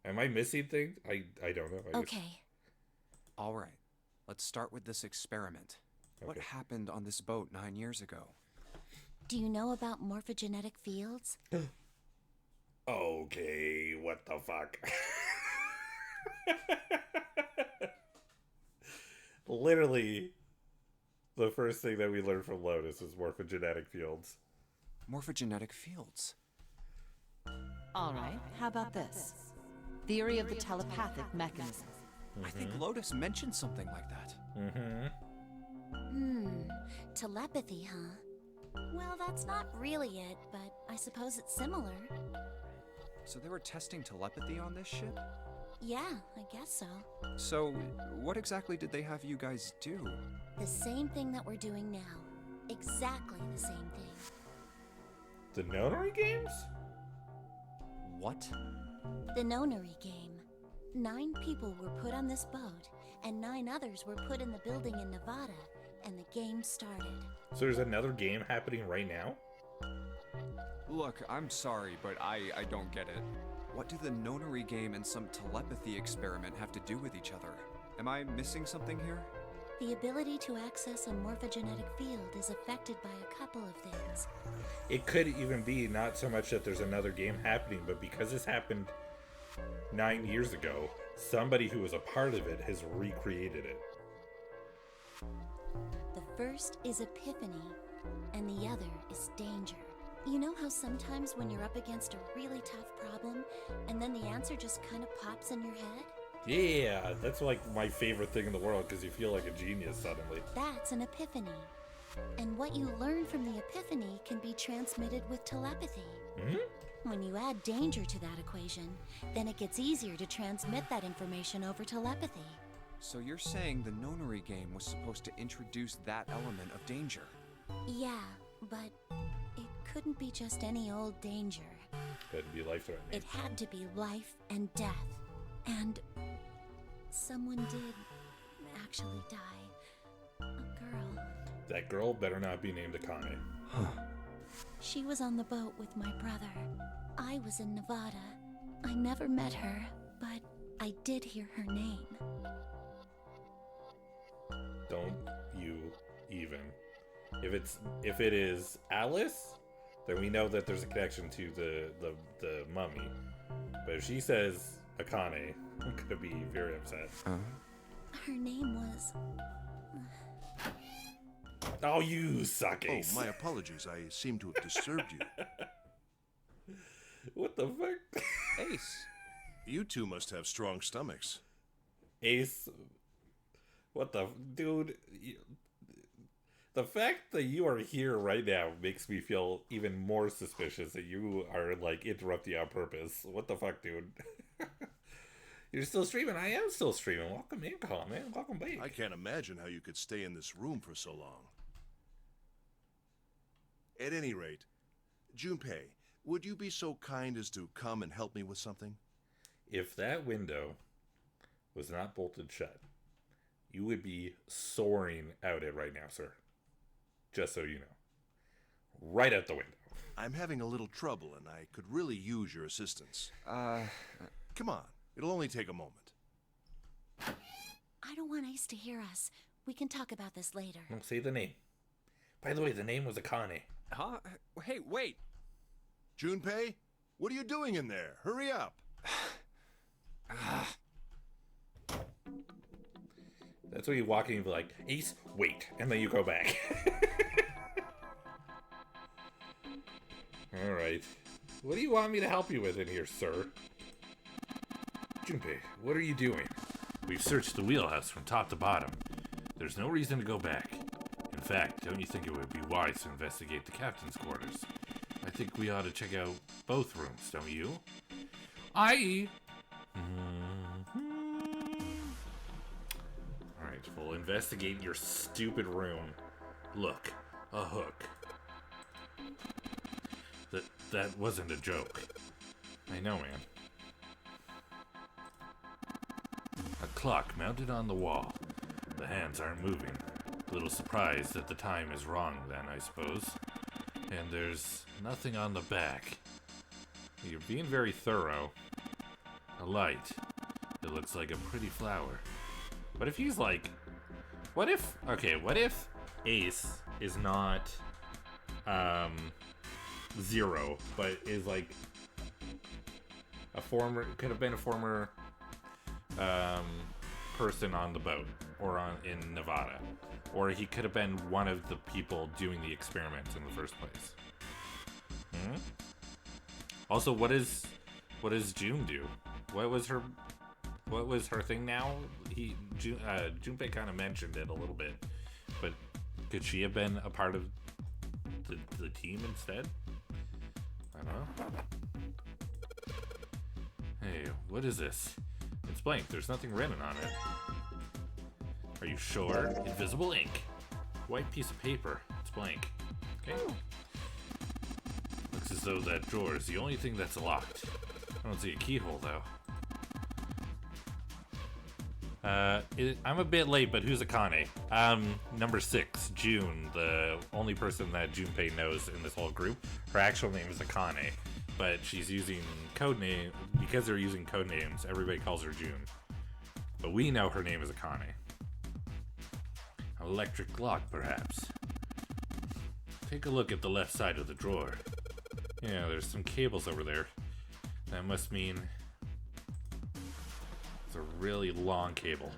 Am I missing things? I don't know. Okay. All right. Let's start with this experiment. Okay. What happened on this boat 9 years ago? Do you know about morphogenetic fields? Okay, what the fuck? Literally, the first thing that we learned from Lotus is morphogenetic fields. Morphogenetic fields? All right, how about this? Theory of the telepathic mechanism. I think Lotus mentioned something like that. Telepathy, huh? Well, that's not really it, but I suppose it's similar. So they were testing telepathy on this ship? Yeah, I guess so. So, what exactly did they have you guys do? The same thing that we're doing now. Exactly the same thing. The nonary games? What? The nonary game. 9 people were put on this boat, and 9 others were put in the building in Nevada, and the game started. So there's another game happening right now? Look, I'm sorry, but I don't get it. What do the nonary game and some telepathy experiment have to do with each other? Am I missing something here? The ability to access a morphogenetic field is affected by a couple of things. It could even be not so much that there's another game happening, but because this happened 9 years ago, somebody who was a part of it has recreated it. The first is epiphany, and the other is danger. You know how sometimes when you're up against a really tough problem, and then the answer just kind of pops in your head? Yeah, that's my favorite thing in the world, because you feel like a genius suddenly. That's an epiphany. And what you learn from the epiphany can be transmitted with telepathy. When you add danger to that equation, then it gets easier to transmit that information over telepathy. So you're saying the nonary game was supposed to introduce that element of danger? Yeah, but it couldn't be just any old danger. It'd be life-threatening. It had to be life and death. And someone did actually die. A girl. That girl better not be named Akane. She was on the boat with my brother. I was in Nevada. I never met her, but I did hear her name. Don't you even. If it is Alice, then we know that there's a connection to the mummy. But if she says Akane, I'm gonna be very upset. Her name was... Oh, you suck, Ace. Oh, my apologies. I seem to have disturbed you. What the fuck? Ace. You two must have strong stomachs. Ace. What the... Dude... The fact that you are here right now makes me feel even more suspicious that you are, interrupting on purpose. What the fuck, dude? You're still streaming? I am still streaming. Welcome in, Colin, man. Welcome back. I can't imagine how you could stay in this room for so long. At any rate, Junpei, would you be so kind as to come and help me with something? If that window was not bolted shut, you would be soaring out it right now, sir. Just so you know. Right out the window. I'm having a little trouble, and I could really use your assistance. Come on. It'll only take a moment. I don't want Ace to hear us. We can talk about this later. Don't say the name. By the way, the name was Akane. Huh? Hey, wait. Junpei, what are you doing in there? Hurry up. That's where you walk in and be like, Ace, wait. And then you go back. Alright. What do you want me to help you with in here, sir? Junpei, what are you doing? We've searched the wheelhouse from top to bottom. There's no reason to go back. In fact, don't you think it would be wise to investigate the captain's quarters? I think we ought to check out both rooms, don't you? I.e. Alright, we'll investigate your stupid room. Look, a hook. That wasn't a joke. I know, man. A clock mounted on the wall. The hands aren't moving. A little surprised that the time is wrong then, I suppose. And there's nothing on the back. You're being very thorough. A light. It looks like a pretty flower. What if he's like... What if Ace is not... Zero, but is like... Could have been a former... person on the boat. Or in Nevada. Or he could have been one of the people doing the experiments in the first place. Also, what does June do? What was her thing now? Junpei kind of mentioned it a little bit, but could she have been a part of the team instead? I don't know. Hey, what is this? It's blank. There's nothing written on it. Are you sure? Invisible ink. White piece of paper. It's blank. Okay. Looks as though that drawer is the only thing that's locked. I don't see a keyhole, though. I'm a bit late, but who's Akane? Number 6, June, the only person that Junpei knows in this whole group. Her actual name is Akane, but she's using codename. Because they're using codenames, everybody calls her June. But we know her name is Akane. Electric lock, perhaps. Take a look at the left side of the drawer. Yeah, there's some cables over there. That must mean it's a really long cable.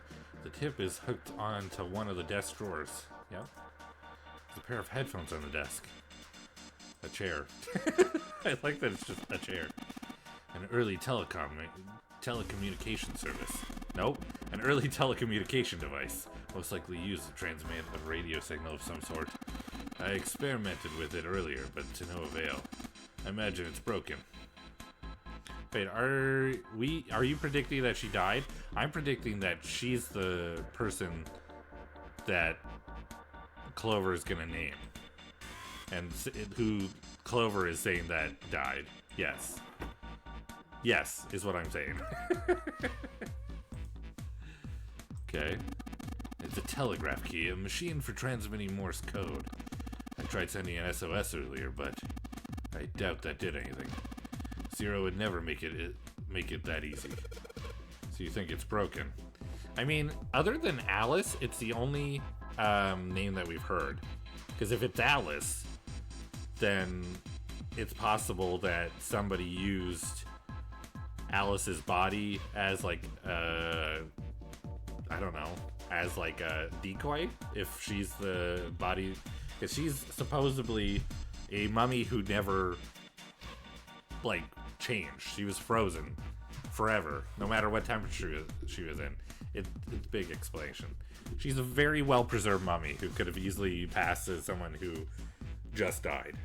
The tip is hooked onto one of the desk drawers. Yep. There's a pair of headphones on the desk. A chair. I like that it's just a chair. An early telecommunication service. Nope. An early telecommunication device. Most likely used to transmit a radio signal of some sort. I experimented with it earlier, but to no avail. I imagine it's broken. Wait, are you predicting that she died? I'm predicting that she's the person that Clover is gonna name. And who Clover is saying that died. Yes. Yes, is what I'm saying. Okay. It's a telegraph key, a machine for transmitting Morse code. I tried sending an SOS earlier, but I doubt that did anything. Zero would never make it that easy. So you think it's broken? I mean, other than Alice, it's the only name that we've heard. Because if it's Alice, then it's possible that somebody used Alice's body as like I don't know, as like a decoy, if she's the body, because she's supposedly a mummy who never like changed. She was frozen forever, no matter what temperature she was in. It's big explanation. She's a very well preserved mummy who could have easily passed as someone who just died,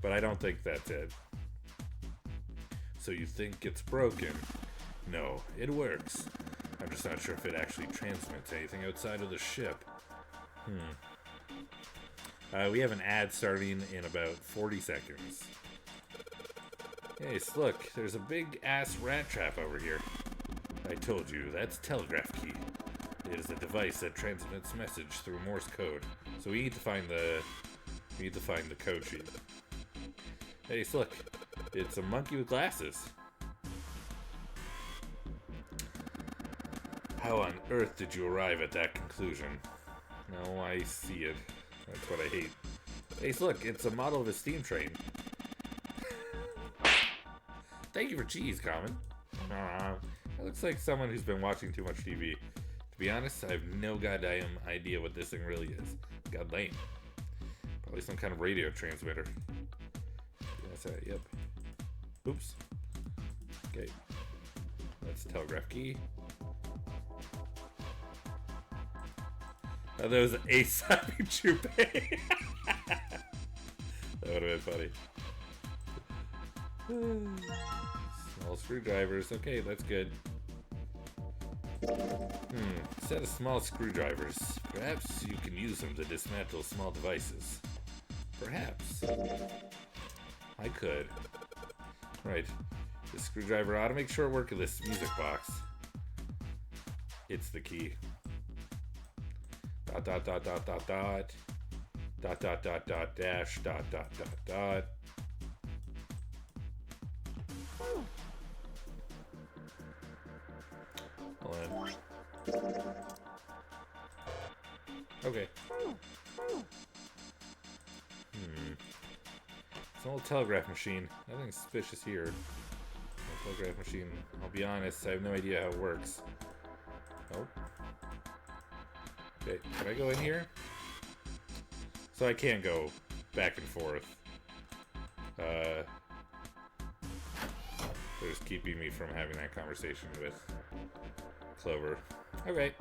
but I don't think that's it. So you think it's broken? No, it works. I'm just not sure if it actually transmits anything outside of the ship. We have an ad starting in about 40 seconds. Hey, look, there's a big ass rat trap over here. I told you, that's telegraph key. It is a device that transmits message through Morse code. So we need to find the code sheet. Hey, look, it's a monkey with glasses. How on earth did you arrive at that conclusion? No, I see it. That's what I hate. Hey, look, it's a model of a steam train. Thank you for cheese, Common. It looks like someone who's been watching too much TV. To be honest, I have no goddamn idea what this thing really is. God lame. Probably some kind of radio transmitter. That's it, yep. Oops. Okay. That's the telegraph key. Oh, that was ASAP Chupe. That would have been funny. Small screwdrivers. Okay, that's good. Set of small screwdrivers. Perhaps you can use them to dismantle small devices. Perhaps. I could. Right. The screwdriver ought to make short work of this music box. It's the key. Dot dot dot dot dot dot. Dot dot dot dot dash dot dot dot dot. Hold on. Okay. It's an old telegraph machine. Nothing suspicious here. Telegraph machine. I'll be honest, I have no idea how it works. Oh. Okay, can I go in here? So I can't go back and forth. They're just keeping me from having that conversation with Clover. Okay.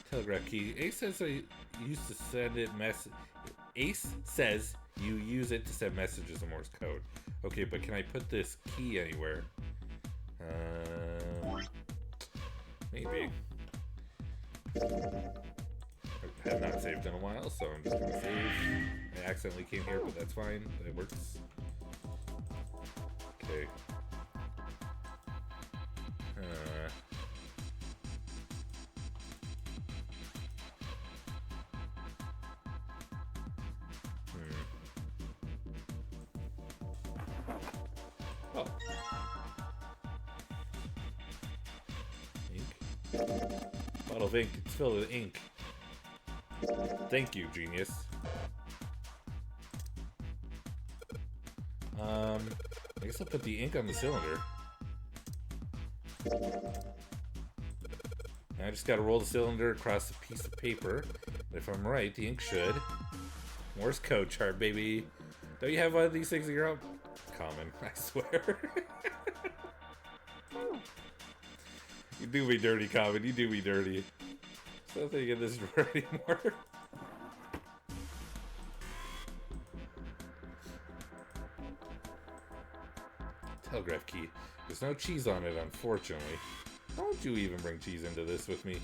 Telegraph key. Ace says I used to send it Ace says you use it to send messages in Morse code. Okay, but can I put this key anywhere? Maybe. I have not saved in a while, so I'm just gonna save. I accidentally came here, but that's fine. It works. Okay. Oh. Ink. Bottle of ink. It's filled with ink. Thank you, genius. I guess I'll put the ink on the cylinder. And I just gotta roll the cylinder across a piece of paper. And if I'm right, the ink should. Morse code chart, baby. Don't you have one of these things in your home? Common, I swear. You do me dirty, Common. You do me dirty. There's nothing in this drawer anymore. Telegraph key. There's no cheese on it, unfortunately. Don't you even bring cheese into this with me.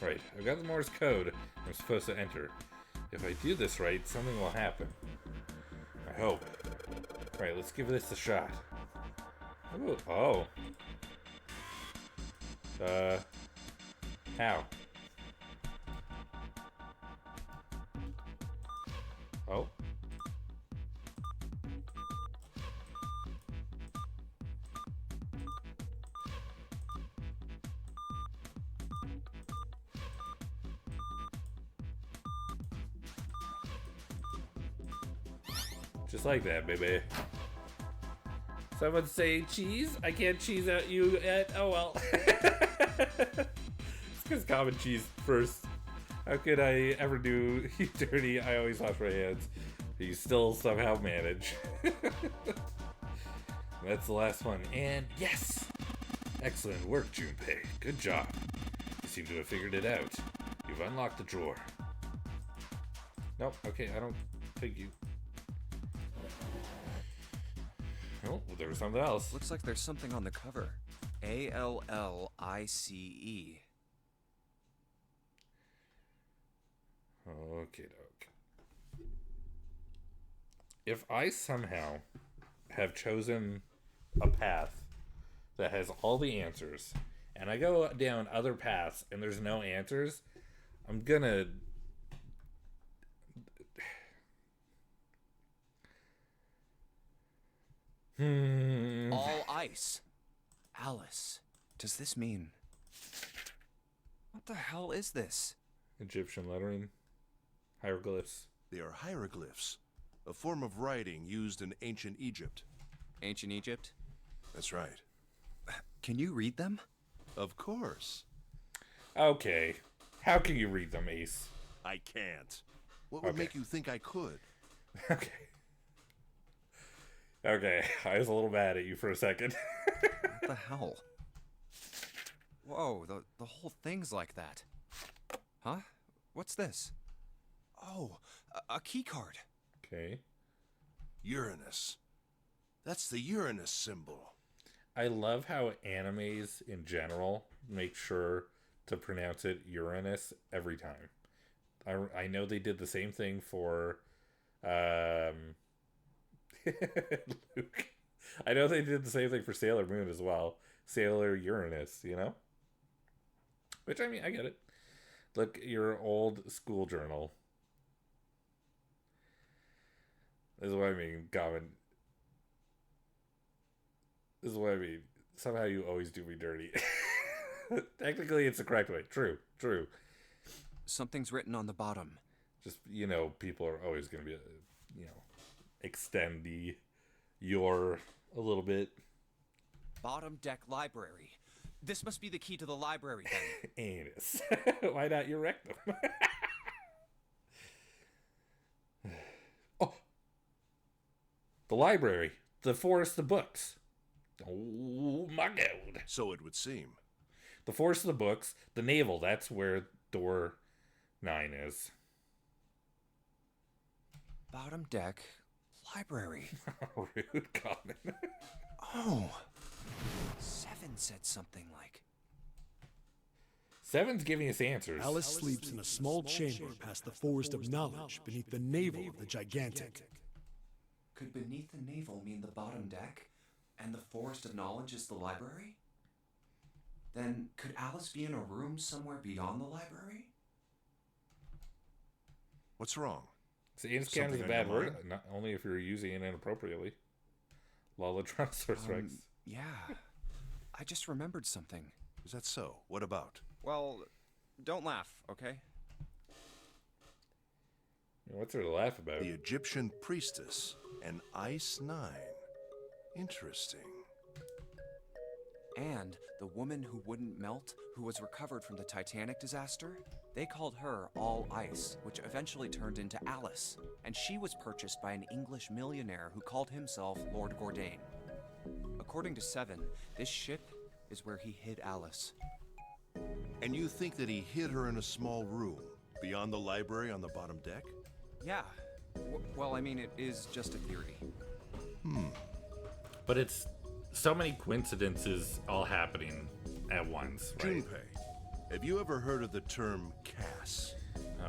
Right, I've got the Morse code I'm supposed to enter. If I do this right, something will happen. I hope. Right, let's give this a shot. Ooh, oh. How? Oh. Just like that, baby. Someone say cheese? I can't cheese out you yet. Oh well. It's because common cheese first. How could I ever do you dirty? I always wash my hands. You still somehow manage. That's the last one. And yes! Excellent work, Junpei. Good job. You seem to have figured it out. You've unlocked the drawer. Nope, okay, I don't think you... Oh, there was something else. Looks like there's something on the cover. ALLICE. Okay, doke. If I somehow have chosen a path that has all the answers, and I go down other paths and there's no answers, I'm gonna... All ice. Alice, does this mean... What the hell is this? Egyptian lettering. Hieroglyphs. They are hieroglyphs, a form of writing used in ancient Egypt. Ancient Egypt? That's right. Can you read them? Of course. Okay. How can you read them, Ace? I can't. What would make you think I could? Okay. Okay, I was a little mad at you for a second. What the hell? Whoa, the whole thing's like that. Huh? What's this? Oh, a key card. Okay. Uranus. That's the Uranus symbol. I love how animes in general make sure to pronounce it Uranus every time. I know they did the same thing for Luke. I know they did the same thing for Sailor Moon as well. Sailor Uranus, you know? Which, I mean, I get it. Look, your old school journal. This is what I mean, Goblin. This is what I mean. Somehow you always do me dirty. Technically, it's the correct way. True, true. Something's written on the bottom. Just, you know, people are always going to be, you know, extend the your a little bit. Bottom deck library. This must be the key to the library then. Anus. Why not your rectum? Oh. The library. The forest of books. Oh my god. So it would seem. The forest of the books. The navel. That's where door 9 is. Bottom deck library. Rude comment. Oh. 7 said something like... 7's giving us answers. Alice sleeps in a small chamber past the Forest of Knowledge beneath the navel of the Gigantic. Could beneath the navel mean the bottom deck, and the Forest of Knowledge is the library? Then could Alice be in a room somewhere beyond the library? What's wrong? Anus count is a bad word, not only if you're using it inappropriately. Lollatrontosaurus Rex. Yeah. I just remembered something. Is that so? What about? Well, don't laugh, okay? What's there to laugh about? The Egyptian priestess and Ice 9. Interesting. And the woman who wouldn't melt, who was recovered from the Titanic disaster, they called her All Ice, which eventually turned into Alice. And she was purchased by an English millionaire who called himself Lord Gordain. According to 7, this ship is where he hid Alice. And you think that he hid her in a small room, beyond the library on the bottom deck? Yeah. Well, I mean, it is just a theory. But it's so many coincidences all happening at once, right? Junpei, have you ever heard of the term CAS?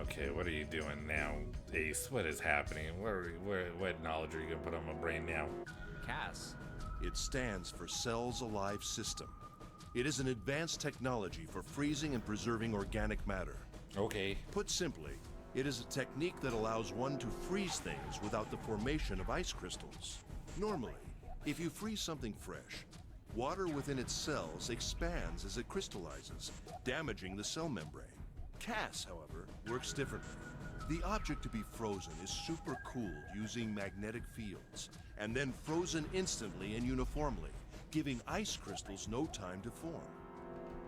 Okay, what are you doing now, Ace? What is happening? What knowledge are you going to put on my brain now? CAS? It stands for Cells Alive System. It is an advanced technology for freezing and preserving organic matter. Okay. Put simply, it is a technique that allows one to freeze things without the formation of ice crystals. Normally, if you freeze something fresh, water within its cells expands as it crystallizes, damaging the cell membrane. CAS, however, works differently. The object to be frozen is supercooled using magnetic fields, and then frozen instantly and uniformly, giving ice crystals no time to form.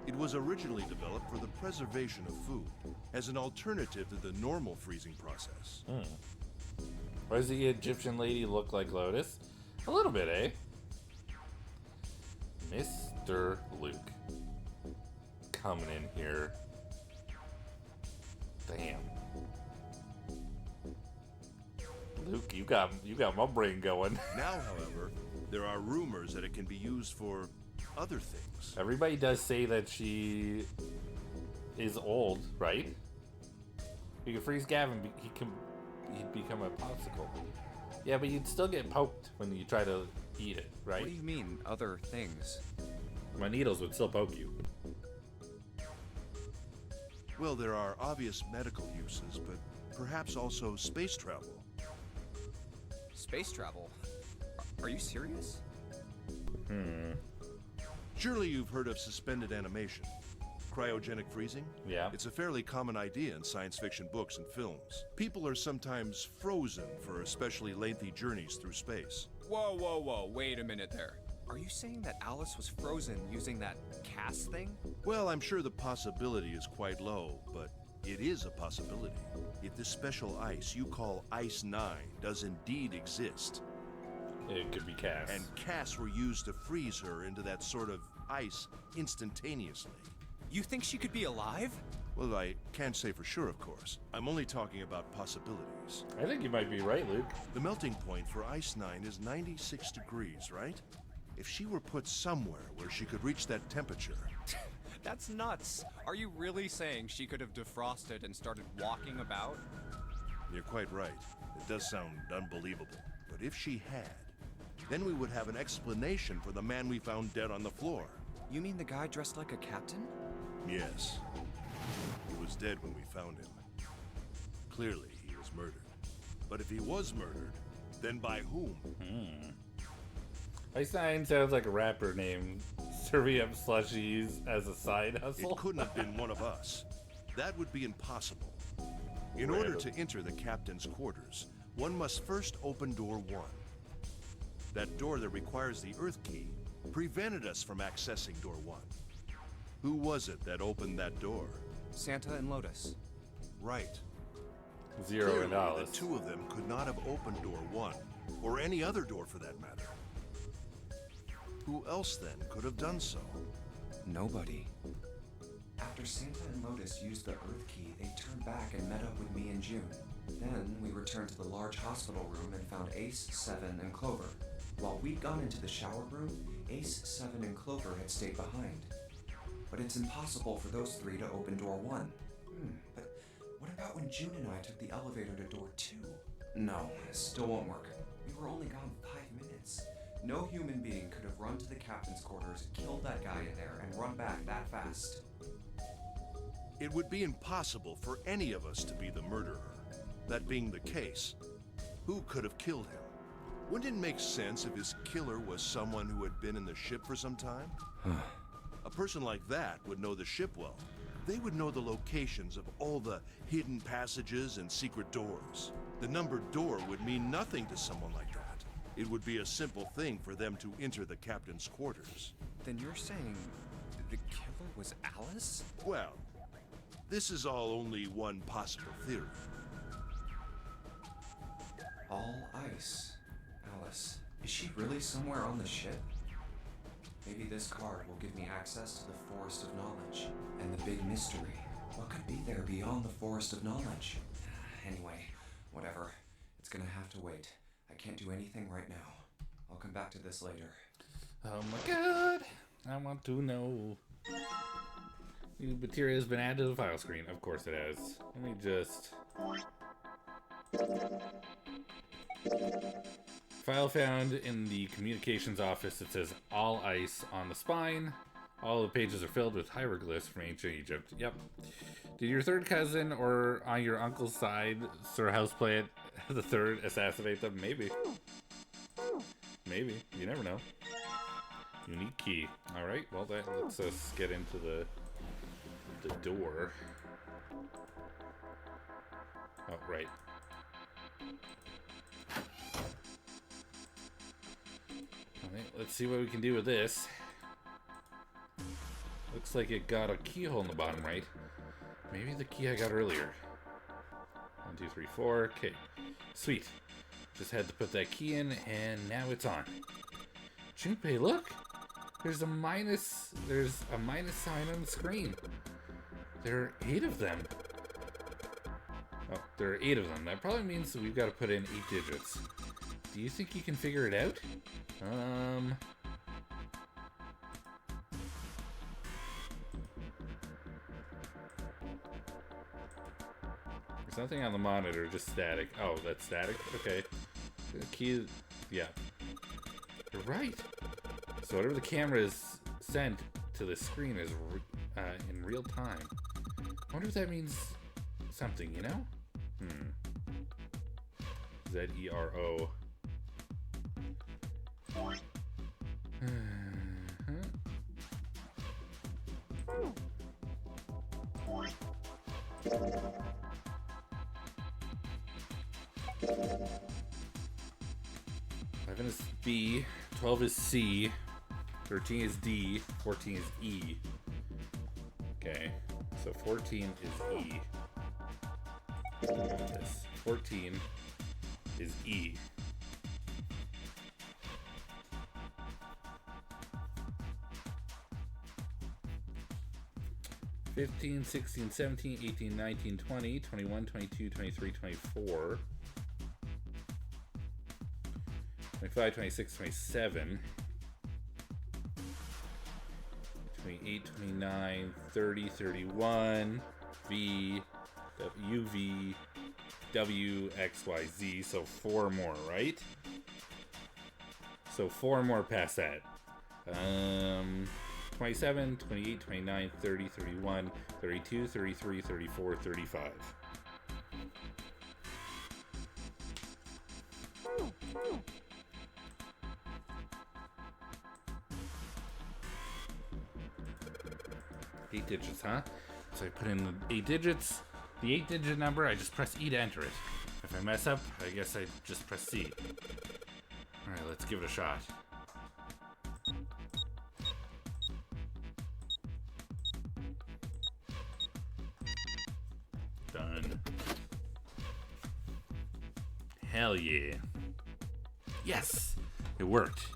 It was originally developed for the preservation of food, as an alternative to the normal freezing process. Why does the Egyptian lady look like Lotus? A little bit, eh? Mr. Luke. Coming in here. Damn. Luke, you got my brain going. Now, however, There are rumors that it can be used for other things. Everybody does say that she is old, right? You can freeze Gavin, he'd become a popsicle. Yeah, but you'd still get poked when you try to eat it, right? What do you mean, other things? My needles would still poke you. Well, there are obvious medical uses, but perhaps also space travel. Space travel? Are you serious? Surely you've heard of suspended animation. Cryogenic freezing? Yeah. It's a fairly common idea in science fiction books and films. People are sometimes frozen for especially lengthy journeys through space. Whoa, whoa, whoa, wait a minute there. Are you saying that Alice was frozen using that cast thing? Well, I'm sure the possibility is quite low, but it is a possibility. If this special ice you call Ice 9 does indeed exist, it could be Cass. And Cass were used to freeze her into that sort of ice instantaneously. You think she could be alive? Well, I can't say for sure, of course. I'm only talking about possibilities. I think you might be right, Luke. The melting point for Ice 9 is 96 degrees, right? If she were put somewhere where she could reach that temperature... That's nuts. Are you really saying she could have defrosted and started walking about? You're quite right. It does sound unbelievable. But if she had, then we would have an explanation for the man we found dead on the floor. You mean the guy dressed like a captain? Yes. He was dead when we found him. Clearly, he was murdered. But if he was murdered, then by whom? Ice 9 sounds like a rapper named serving up slushies as a side hustle. It couldn't have been one of us. That would be impossible. In order to enter the captain's quarters, one must first open door 1. That door that requires the Earth key prevented us from accessing door 1. Who was it that opened that door? Santa and Lotus. Right. Zero Clearly, and Alice. The two of them could not have opened door 1, or any other door for that matter. Who else then could have done so? Nobody. After Santa and Lotus used the Earth key, they turned back and met up with me and June. Then we returned to the large hospital room and found Ace, Seven, and Clover. While we'd gone into the shower room, Ace, Seven, and Clover had stayed behind. But it's impossible for those three to open door 1. But what about when June and I took the elevator to door 2? No, still won't work. We were only gone 5 minutes. No human being could have run to the captain's quarters, killed that guy in there, and run back that fast. It would be impossible for any of us to be the murderer. That being the case, who could have killed him? Wouldn't it make sense if his killer was someone who had been in the ship for some time? A person like that would know the ship well. They would know the locations of all the hidden passages and secret doors. The numbered door would mean nothing to someone like that. It would be a simple thing for them to enter the captain's quarters. Then you're saying the killer was Alice? Well, this is all only one possible theory. All ice. Alice, is she really somewhere on the ship? Maybe this card will give me access to the Forest of Knowledge. And the big mystery. What could be there beyond the Forest of Knowledge? Anyway, whatever. It's gonna have to wait. I can't do anything right now. I'll come back to this later. Oh my god! I want to know. New material has been added to the file screen. Of course it has. Let me just... File found in the communications office. It says all ice on the spine. All the pages are filled with hieroglyphs from ancient Egypt. Yep. Did your third cousin or on your uncle's side, Sir Houseplant the Third, assassinate them? Maybe. Maybe. You never know. Unique key. Alright, well that lets us get into the door. Oh, right. Alright, let's see what we can do with this. Looks like it got a keyhole in the bottom right. Maybe the key I got earlier. 1, 2, 3, 4. Okay. Sweet. Just had to put that key in, and now it's on. Junpei, look! There's a minus sign on the screen. There are 8 of them. Oh, there are 8 of them. That probably means that we've got to put in 8 digits. Do you think you can figure it out? There's nothing on the monitor, just static. Oh, that's static? Okay. The key, yeah. You're right. So whatever the camera is sent to the screen is in real time. I wonder if that means something, you know? Z-E-R-O. Eleven is B, 12 is C, 13 is D, 14 is E. Okay, so 14 is E. This 14 is E. $15, $16, $17, $18, $19, $20, $21, $22, $23, $24, $25, $26, $27, $28, $29, $30, $31, V, U, V, W, X, Y, Z. So 4 more, right? So 4 more past that. 27, 28, 29, 30, 31, 32, 33, 34, 35. Eight digits, huh? So I put in the 8 digits. The 8-digit number, I just press E to enter it. If I mess up, I guess I just press C. Alright, let's give it a shot. Done. Hell yeah. Yes! It worked.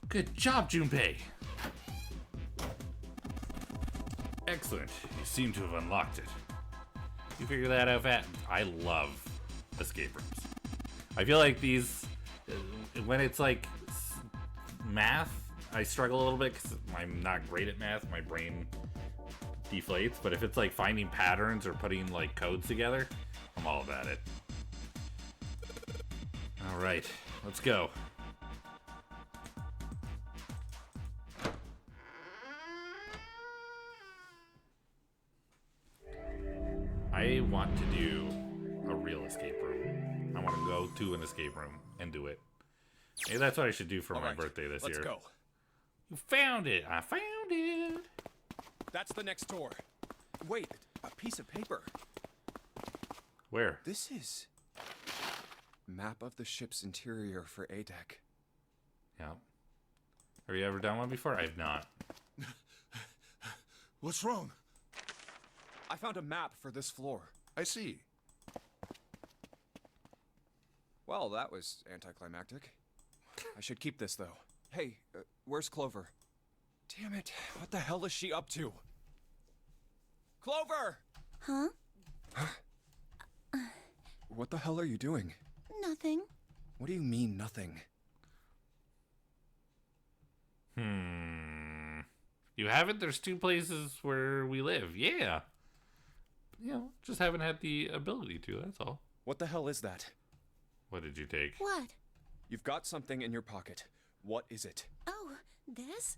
Good job, Junpei! Excellent. You seem to have unlocked it. You figure that out fast. I love escape rooms. I feel like these, when it's like math, I struggle a little bit because I'm not great at math. My brain deflates. But if it's like finding patterns or putting like codes together, I'm all about it. All right, let's go. I want to do a real escape room. I want to go to an escape room and do it. Hey, that's what I should do for my birthday this year. Let's go. You found it. I found it. That's the next door. Wait, a piece of paper. Where? This is map of the ship's interior for A deck. Yeah. Have you ever done one before? I've not. What's wrong? I found a map for this floor. I see. Well, that was anticlimactic. I should keep this, though. Hey, where's Clover? Damn it, what the hell is she up to? Clover! Huh? What the hell are you doing? Nothing. What do you mean, nothing? You haven't? There's 2 places where we live. Yeah. You know, just haven't had the ability to, that's all. What the hell is that? What did you take? What? You've got something in your pocket. What is it? Oh, this?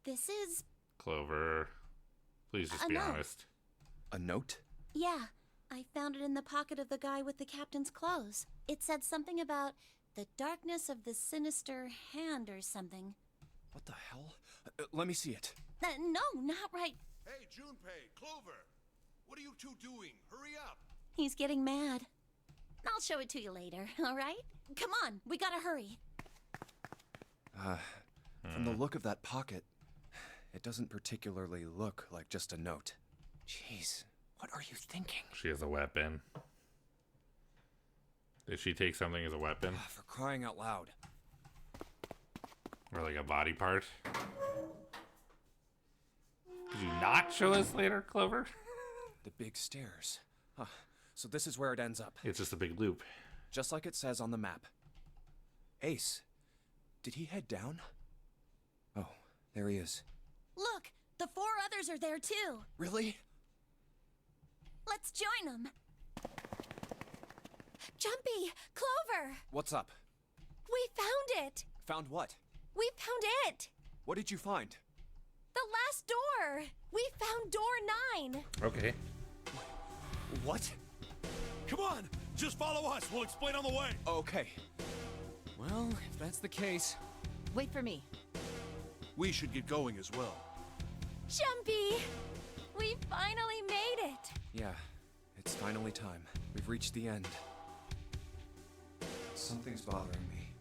This is... Clover. Please just A be note. honest. A note? Yeah, I found it in the pocket of the guy with the captain's clothes. It said something about the darkness of the sinister hand or something. What the hell? Let me see it. No, not right. Hey, Junpei, Clover! What are you two doing? Hurry up! He's getting mad. I'll show it to you later, all right? Come on, we gotta hurry. From the look of that pocket, it doesn't particularly look like just a note. Jeez, what are you thinking? She has a weapon. Did she take something as a weapon? For crying out loud. Or like a body part? Did you not show us later, Clover? The big stairs. Huh. So this is where it ends up. It's just a big loop. just like it says on the map. Ace, did he head down? Oh, there he is. Look, the 4 others are there too. Really? Let's join them. Jumpy, Clover, What's up? we found it. Found what? We found it. What did you find? The last door. We found door 9. Okay. What? Come on! Just follow us! We'll explain on the way! Okay. Well, if that's the case. Wait for me. We should get going as well. Jumpy, we finally made it. Yeah, it's finally time. We've reached the end. Something's bothering me.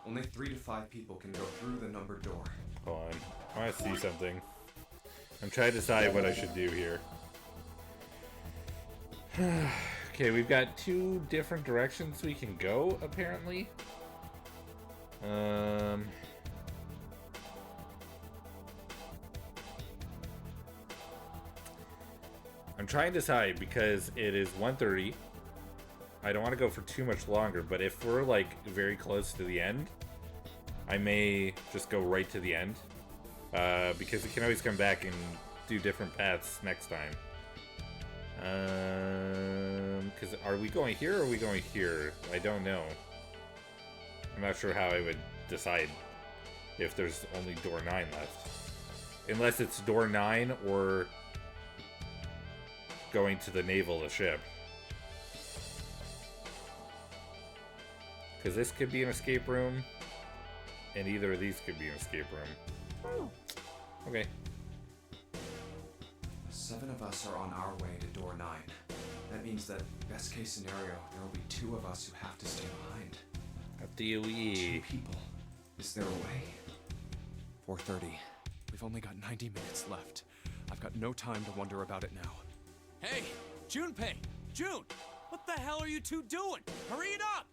Only 3 to 5 people can go through the numbered door. Hold on. I want to see something. I'm trying to decide what I should do here. Okay, we've got 2 different directions we can go, apparently. I'm trying to decide because it is 1:30. I don't want to go for too much longer, but if we're like very close to the end, I may just go right to the end. Because we can always come back and do different paths next time. Because are we going here or are we going here? I don't know. I'm not sure how I would decide if there's only door 9 left. Unless it's door 9 or going to the navel of the ship. Because this could be an escape room, and either of these could be an escape room. Okay. 7 of us are on our way to door 9. That means that, best case scenario, there will be 2 of us who have to stay behind. At the 2 people. Is there a way? 4:30. We've only got 90 minutes left. I've got no time to wonder about it now. Hey, Junpei! June! What the hell are you 2 doing? Hurry it up!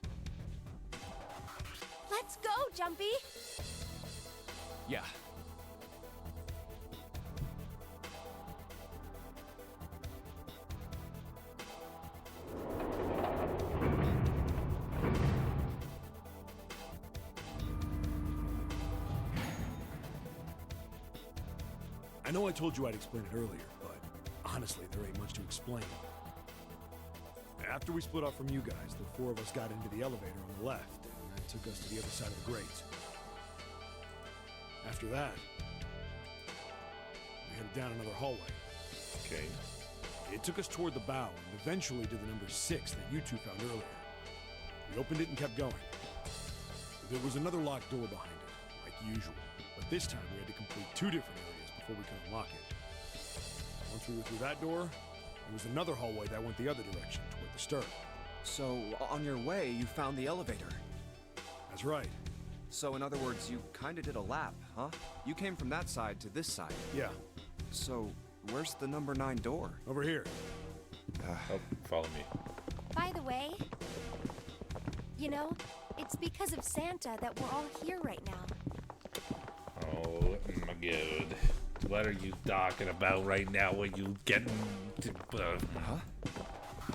Let's go, Jumpy. Yeah. I know I told you I'd explain it earlier, but honestly, there ain't much to explain. After we split off from you guys, the 4 of us got into the elevator on the left, and that took us to the other side of the grate. After that, we headed down another hallway. Okay. It took us toward the bow and eventually to the number 6 that you 2 found earlier. We opened it and kept going. There was another locked door behind it, like usual, but this time we had to complete 2 different areas before we could unlock it. Once we were through that door, there was another hallway that went the other direction, toward the stern. So, on your way, you found the elevator. That's right. So, in other words, you kinda did a lap, huh? You came from that side to this side. Yeah. So, where's the number 9 door? Over here. Oh, follow me. By the way, you know, it's because of Santa that we're all here right now. Oh my god. What are you talking about right now? Are you getting... Huh?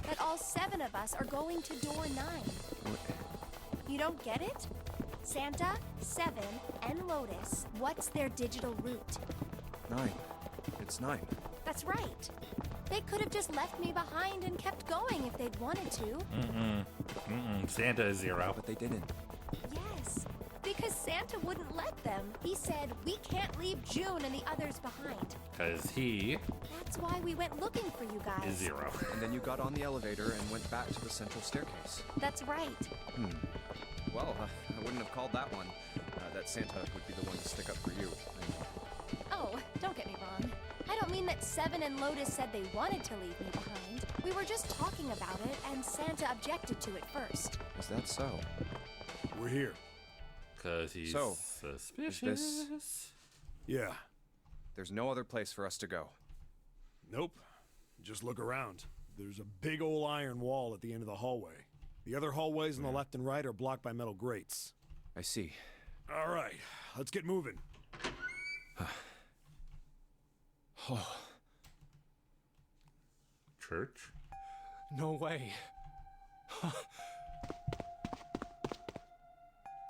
That all 7 of us are going to door 9. You don't get it? Santa, 7, and Lotus, what's their digital route? 9. It's 9. That's right. They could have just left me behind and kept going if they'd wanted to. Santa is 0. But they didn't. Yes, because Santa wouldn't let them. He said, we can't leave June and the others behind. Because he That's why we went looking for you guys. is 0. And then you got on the elevator and went back to the central staircase. That's right. Well, I wouldn't have called that one. That Santa would be the one to stick up for you. Oh, don't get me wrong. I don't mean that 7 and Lotus said they wanted to leave me behind. We were just talking about it, and Santa objected to it first. Is that so? We're here. Because he's So, suspicious. Yeah. There's no other place for us to go. Nope. Just look around. There's a big old iron wall at the end of the hallway. The other hallways on the left and right are blocked by metal grates. I see. All right, let's get moving. Oh, Church? no way.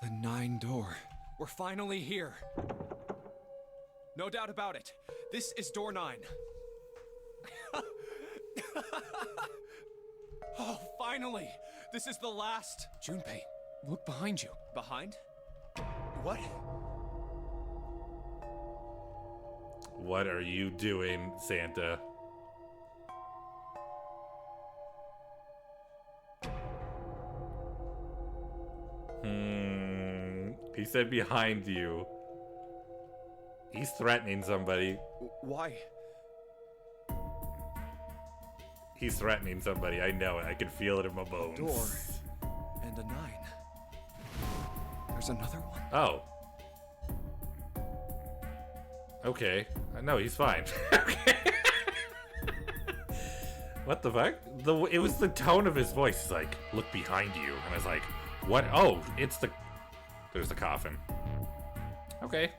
The 9 door. We're finally here. No doubt about it. This is door 9. Oh, finally! This is the last. Junpei, look behind you. Behind? What? What are you doing, Santa? He said behind you. He's threatening somebody. Why? He's threatening somebody. I know it. I can feel it in my bones. A door and a 9. There's another one. Oh. Okay. No, he's fine. Okay. What the fuck? It was the tone of his voice. He's like, look behind you. And I was like, what? Oh, it's the... There's the coffin. Okay.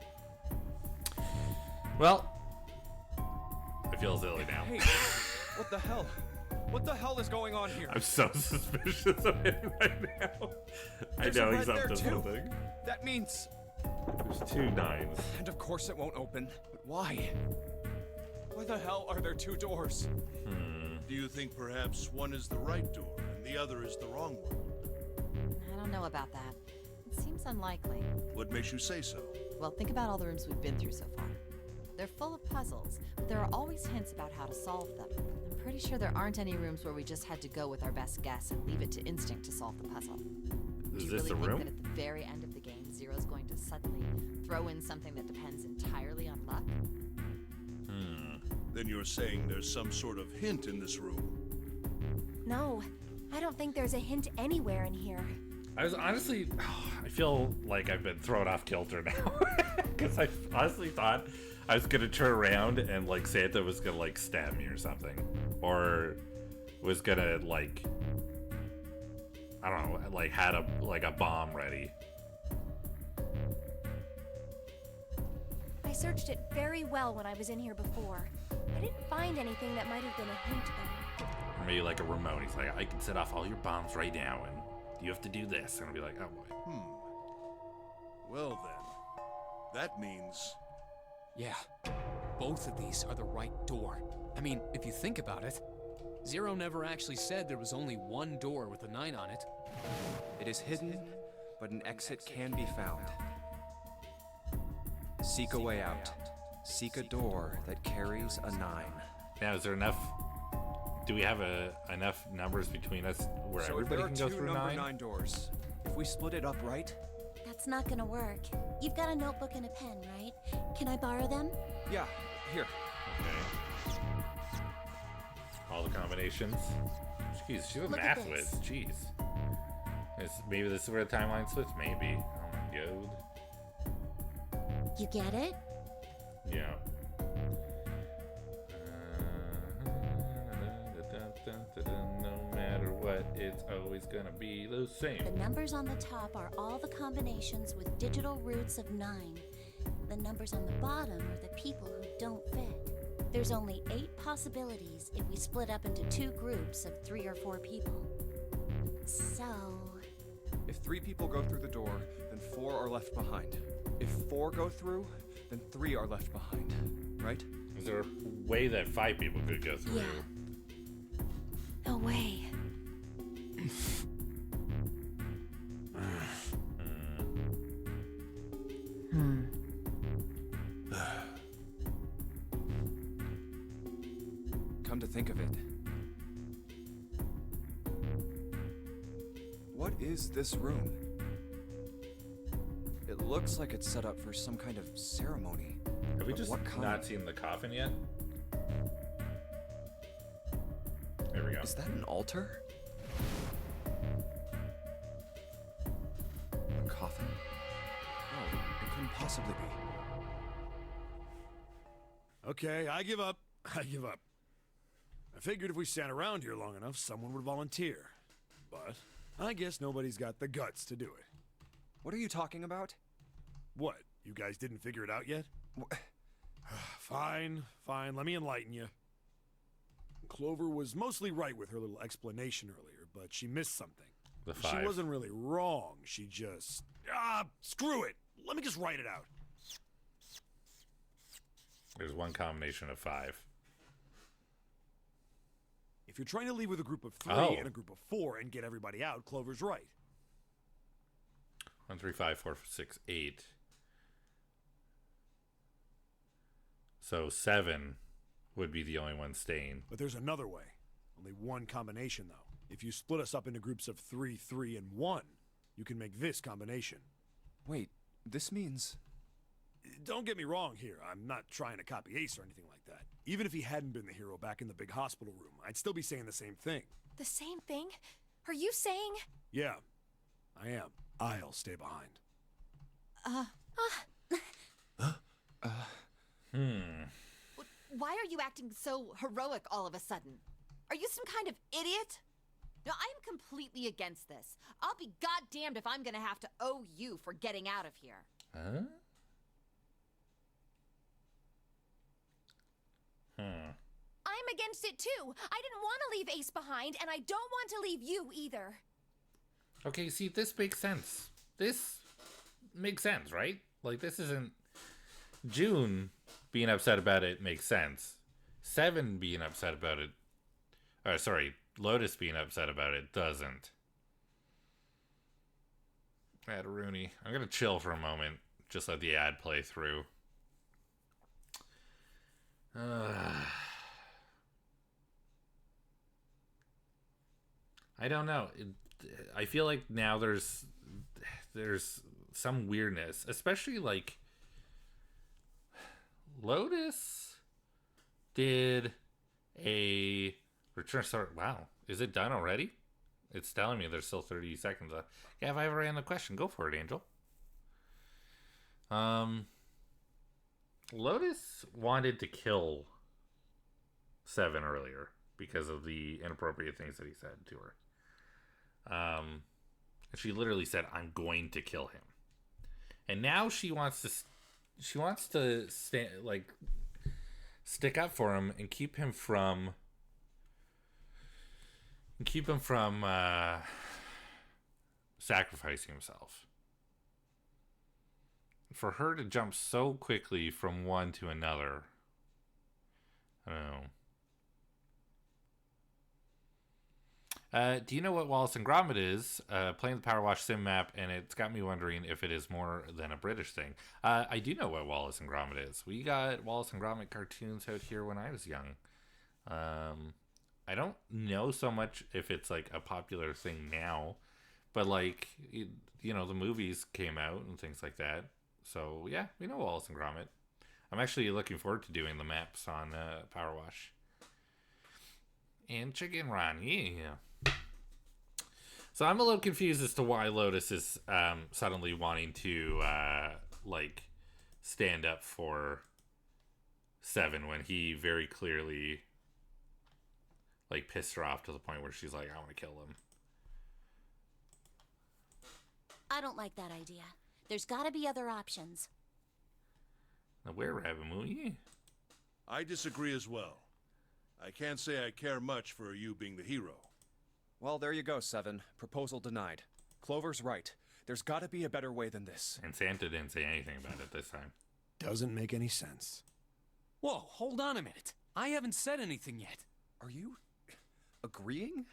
Well, I feel silly now. Hey, what the hell? What the hell is going on here? I'm so suspicious of him right now. I know he's up to something. That means... There's 2 9s. And of course it won't open. But why? Why the hell are there 2 doors? Do you think perhaps one is the right door and the other is the wrong one? I don't know about that. It seems unlikely. What makes you say so? Well, think about all the rooms we've been through so far. They're full of puzzles, but there are always hints about how to solve them. I'm pretty sure there aren't any rooms where we just had to go with our best guess and leave it to instinct to solve the puzzle. Do you really think that at the very end of the game, Zero's going to suddenly throw in something that depends entirely on luck? Then you're saying there's some sort of hint in this room? No, I don't think there's a hint anywhere in here. I was honestly... I feel like I've been thrown off kilter now. Because I honestly thought I was going to turn around and, like, Santa was going to, like, stab me or something. Or was going to, like... I don't know, like, had a bomb ready. I searched it very well when I was in here before. I didn't find anything that might have been a hint, though. Or maybe like a remote. He's like, I can set off all your bombs right now, and you have to do this. And I'll be like, oh boy. Well then, that means... Yeah, both of these are the right door. I mean, if you think about it, Zero never actually said there was only one door with a 9 on it. It is hidden, but an exit can be found. Seek a way out. Seek a door that carries a 9. Now, is there enough... Do we have enough numbers between us where everybody can go through 9? There are 2 number 9 doors. If we split it up right... That's not gonna work. You've got a notebook and a pen, right? Can I borrow them? Yeah, here. Okay. All the combinations. Jeez, she's a math whiz. Jeez. Maybe this is where the timeline splits? Maybe. Oh my god. You get it? Yeah. No matter what, it's always gonna be the same. The numbers on the top are all the combinations with digital roots of 9. The numbers on the bottom are the people who don't fit. There's only 8 possibilities if we split up into 2 groups of 3 or 4 people. So... If 3 people go through the door, then 4 are left behind. If 4 go through, then 3 are left behind, right? Is there a way that 5 people could go through? Yeah. No way. Come to think of it, what is this room? It looks like it's set up for some kind of ceremony. Have we But just what kind? not seen the coffin yet? There we go. Is that an altar? A coffin? No, it couldn't possibly be. Okay, I give up. I give up. I figured if we sat around here long enough, someone would volunteer. But I guess nobody's got the guts to do it. What are you talking about? What? You guys didn't figure it out yet? Fine, fine. Let me enlighten you. Clover was mostly right with her little explanation earlier, but she missed something. The 5. She wasn't really wrong. She just... Screw it. Let me just write it out. There's one combination of 5. If you're trying to leave with a group of 3 Oh. and a group of 4 and get everybody out, Clover's right. 1, 3, 5, 4, 6, 8. So 7 would be the only one staying. But there's another way. Only one combination, though. If you split us up into groups of 3, 3, and 1, you can make this combination. Wait, this means... Don't get me wrong here. I'm not trying to copy Ace or anything like that. Even if he hadn't been the hero back in the big hospital room, I'd still be saying the same thing. The same thing? Are you saying? Yeah, I am. I'll stay behind. Why are you acting so heroic all of a sudden? Are you some kind of idiot? No, I am completely against this. I'll be goddamned if I'm gonna have to owe you for getting out of here. Huh? I'm against it too. I didn't want to leave Ace behind, and I don't want to leave you either. Okay, see, this makes sense. This makes sense, right? Like, this isn't... June being upset about it makes sense. 7 being upset about it... sorry, Lotus being upset about it doesn't. Ad Rooney. I'm gonna chill for a moment. Just let the ad play through. I don't know. I feel like now there's some weirdness, especially like Lotus did a return start. Wow, is it done already? It's telling me there's still 30 seconds left. Yeah, if I ever ran the question, go for it, Angel. Lotus wanted to kill 7 earlier because of the inappropriate things that he said to her. She literally said, "I'm going to kill him," and now she wants to stick up for him and keep him from sacrificing himself. For her to jump so quickly from one to another, I don't know. Do you know what Wallace and Gromit is? Playing the Power Wash sim map, and it's got me wondering if it is more than a British thing. I do know what Wallace and Gromit is. We got Wallace and Gromit cartoons out here when I was young. I don't know so much if it's like a popular thing now, but like, you know, the movies came out and things like that. So yeah, we know Wallace and Gromit. I'm actually looking forward to doing the maps on Power Wash. And Chicken Run, yeah. So I'm a little confused as to why Lotus is suddenly wanting to like stand up for 7 when he very clearly like pissed her off to the point where she's like, I want to kill him. I don't like that idea. There's gotta be other options. Now, where, Rabimu? Yeah. I disagree as well. I can't say I care much for you being the hero. Well, there you go, 7. Proposal denied. Clover's right. There's gotta be a better way than this. And Santa didn't say anything about it this time. Doesn't make any sense. Whoa, hold on a minute. I haven't said anything yet. Are you agreeing?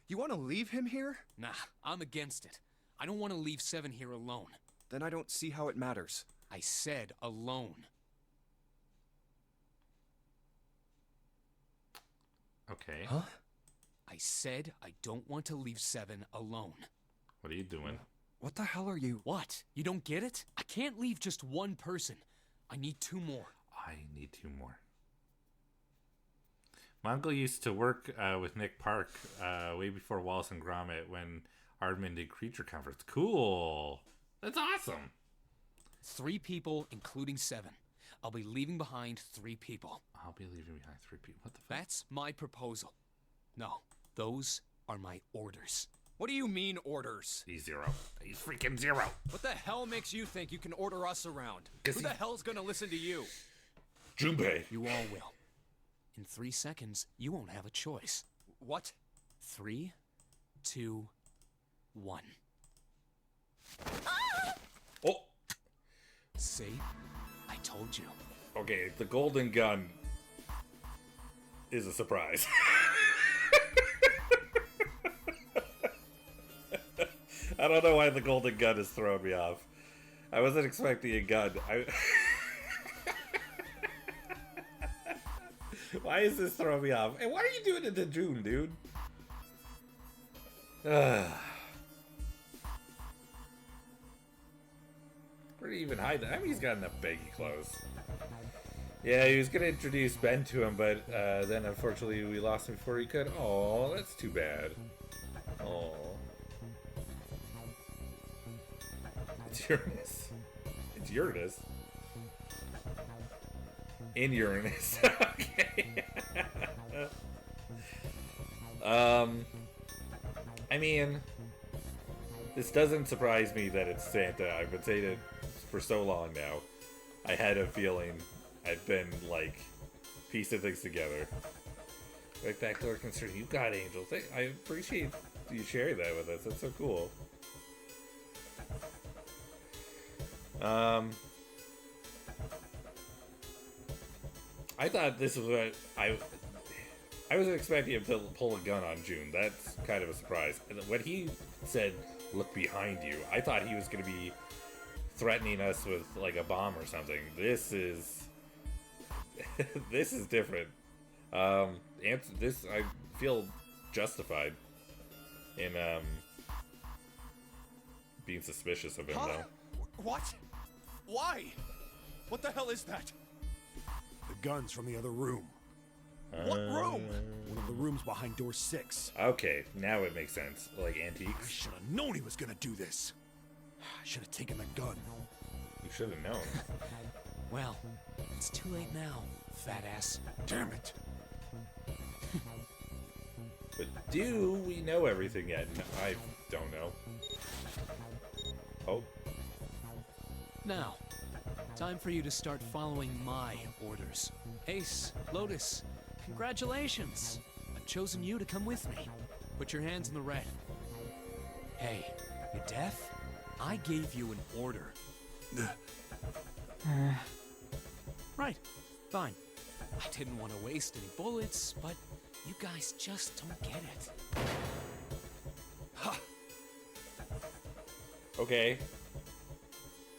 You want to leave him here? Nah, I'm against it. I don't want to leave 7 here alone. Then I don't see how it matters. I said alone. Okay. Huh? I said I don't want to leave 7 alone. What are you doing? What the hell are you? What? You don't get it? I can't leave just one person. I need 2 more. I need 2 more. My uncle used to work with Nick Park way before Wallace and Gromit when Aardman did Creature Comforts. Cool. That's awesome. 3 people, including 7. I'll be leaving behind 3 people. I'll be leaving behind 3 people. What the fuck? That's my proposal. No, those are my orders. What do you mean, orders? He's 0. He's freaking 0. What the hell makes you think you can order us around? Who the hell's gonna listen to you? Junpei. You all will. In 3 seconds, you won't have a choice. What? 3, 2, 1. Oh! See? I told you. Okay, the golden gun is a surprise. I don't know why the golden gun has thrown me off. I wasn't expecting a gun. Why is this throwing me off? And why are you doing it to June, dude? Where did he even hide that? I mean, he's got enough baggy clothes. Yeah, he was gonna introduce Ben to him, but then unfortunately we lost him before he could. Oh, that's too bad. Oh. It's Uranus. It's Uranus. In Uranus. Okay. I mean, this doesn't surprise me that it's Santa. I've been saying it for so long now. I had a feeling I've been, like, piecing things together. Right back to our concern. You got angels. I appreciate you sharing that with us. That's so cool. I thought this was what I was expecting him to pull a gun on June. That's kind of a surprise. And when he said, "Look behind you," I thought he was going to be threatening us with like a bomb or something. This is this is different. This I feel justified in being suspicious of him, though. What? Why? What the hell is that? The gun's from the other room. What room? One of the rooms behind door 6. Okay, now it makes sense. Like antiques. I should have known he was gonna do this. I should have taken the gun. You should have known. Well, it's too late now, fat ass. Damn it. But do we know everything yet? No, I don't know. Oh. Now, time for you to start following my orders. Ace, Lotus, congratulations! I've chosen you to come with me. Put your hands in the red. Hey, you deaf? I gave you an order. Right, fine. I didn't want to waste any bullets, but you guys just don't get it. Ha! Okay.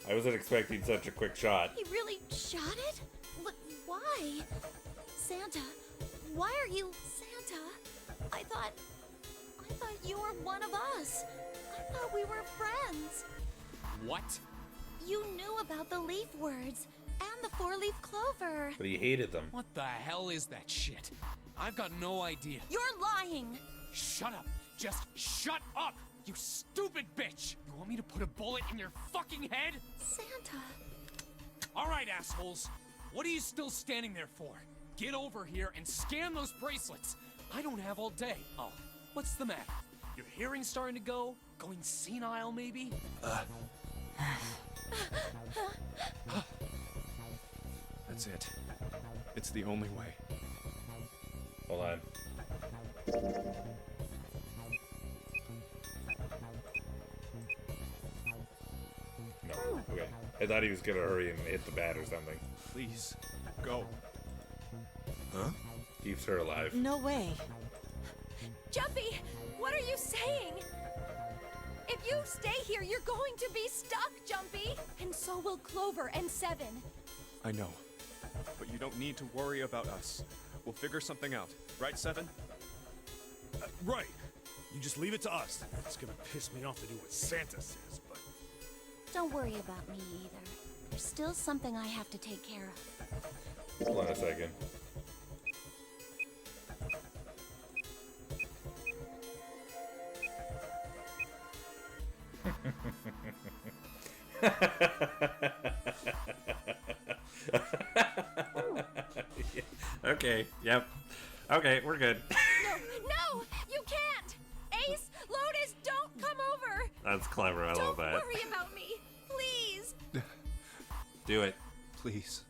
I wasn't expecting such a quick shot. He really shot it? But why? Santa, why are you Santa? I thought you were one of us. I thought we were friends. What? You knew about the leaf words and the 4-leaf clover. But he hated them. What the hell is that shit? I've got no idea. You're lying. Shut up. Just shut up, you stupid bitch. You want me to put a bullet in your fucking head? Santa. All right, assholes. What are you still standing there for? Get over here and scan those bracelets. I don't have all day. Oh, what's the matter? Your hearing's starting to go? Going senile, maybe? That's it. It's the only way. Hold on. No. Okay. I thought he was gonna hurry and hit the bat or something. Please, go. Huh? Keeps her alive. No way. Jumpy, what are you saying? If you stay here, you're going to be stuck, Jumpy. And so will Clover and Seven. I know. But you don't need to worry about us. We'll figure something out. Right, Seven? Right. You just leave it to us. It's gonna piss me off to do what Santa says, but... Don't worry about me either. There's still something I have to take care of. Hold on a second. Okay, yep. Okay, we're good. No, you can't. Ace, Lotus, don't come over. That's clever, I love that. Don't worry about me, please. Do it. Please.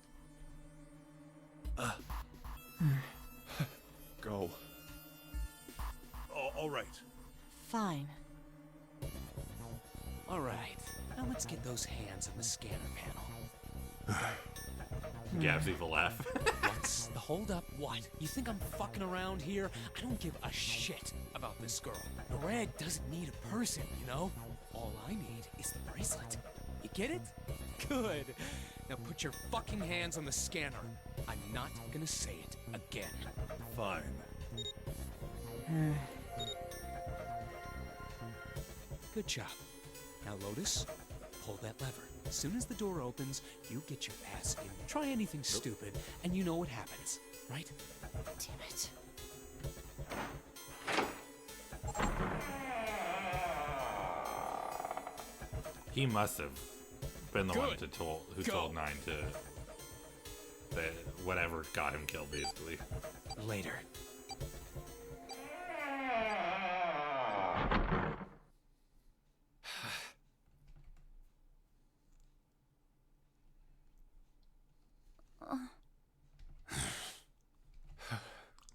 Go. Oh, all right. Fine. All right. Now let's get those hands on the scanner panel. Gav's evil laugh. What's the holdup? What? You think I'm fucking around here? I don't give a shit about this girl. Nareg doesn't need a person, you know? All I need is the bracelet. You get it? Good. Now put your fucking hands on the scanner. I'm not gonna say it again. Fine. Good job. Now, Lotus, pull that lever. As soon as the door opens, you get your ass in. Try anything stupid, and you know what happens, right? Damn it. He must have been the one Good. who Go. told Nine to that whatever got him killed, basically. Later.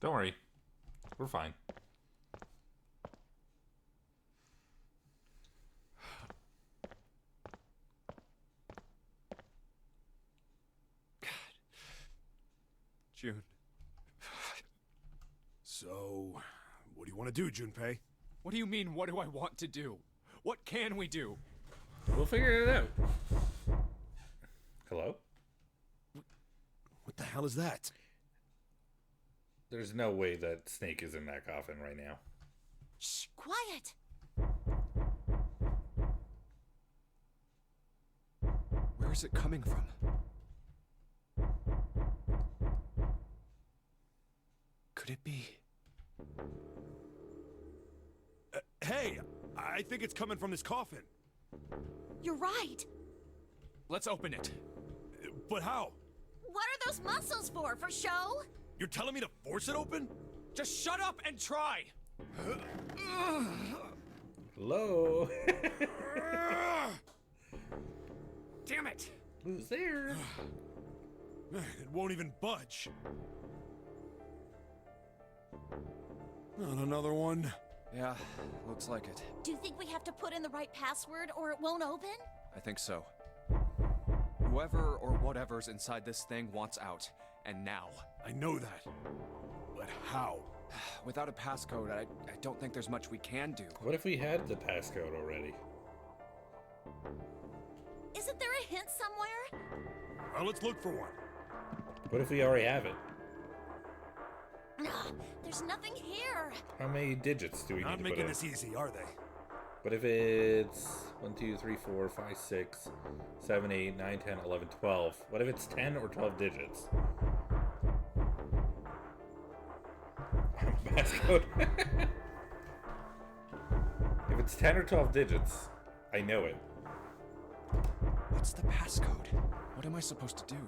Don't worry, we're fine. June. So, what do you want to do, Junpei? What do you mean, what do I want to do? What can we do? We'll figure it out. Hello? What the hell is that? There's no way that Snake is in that coffin right now. Shh, quiet. Where is it coming from? Could it be? Hey, I think it's coming from this coffin. You're right. Let's open it. But how? What are those muscles for? For show? You're telling me to force it open? Just shut up and try! Hello? Damn it! Who's there? It won't even budge. Not another one. Yeah, looks like it. Do you think we have to put in the right password or it won't open? I think so. Whoever or whatever's inside this thing wants out. And now. I know that. But how? Without a passcode, I don't think there's much we can do. What if we had the passcode already? Isn't there a hint somewhere? Well, let's look for one. What if we already have it? There's nothing here. How many digits do we need Not to making put in? this easy, are they? What if it's 1, 2, 3, 4, 5, 6, 7, 8, 9, 10, 11, 12? What if it's 10 or 12 digits? Passcode. If it's 10 or 12 digits, I know it. What's the passcode? What am I supposed to do?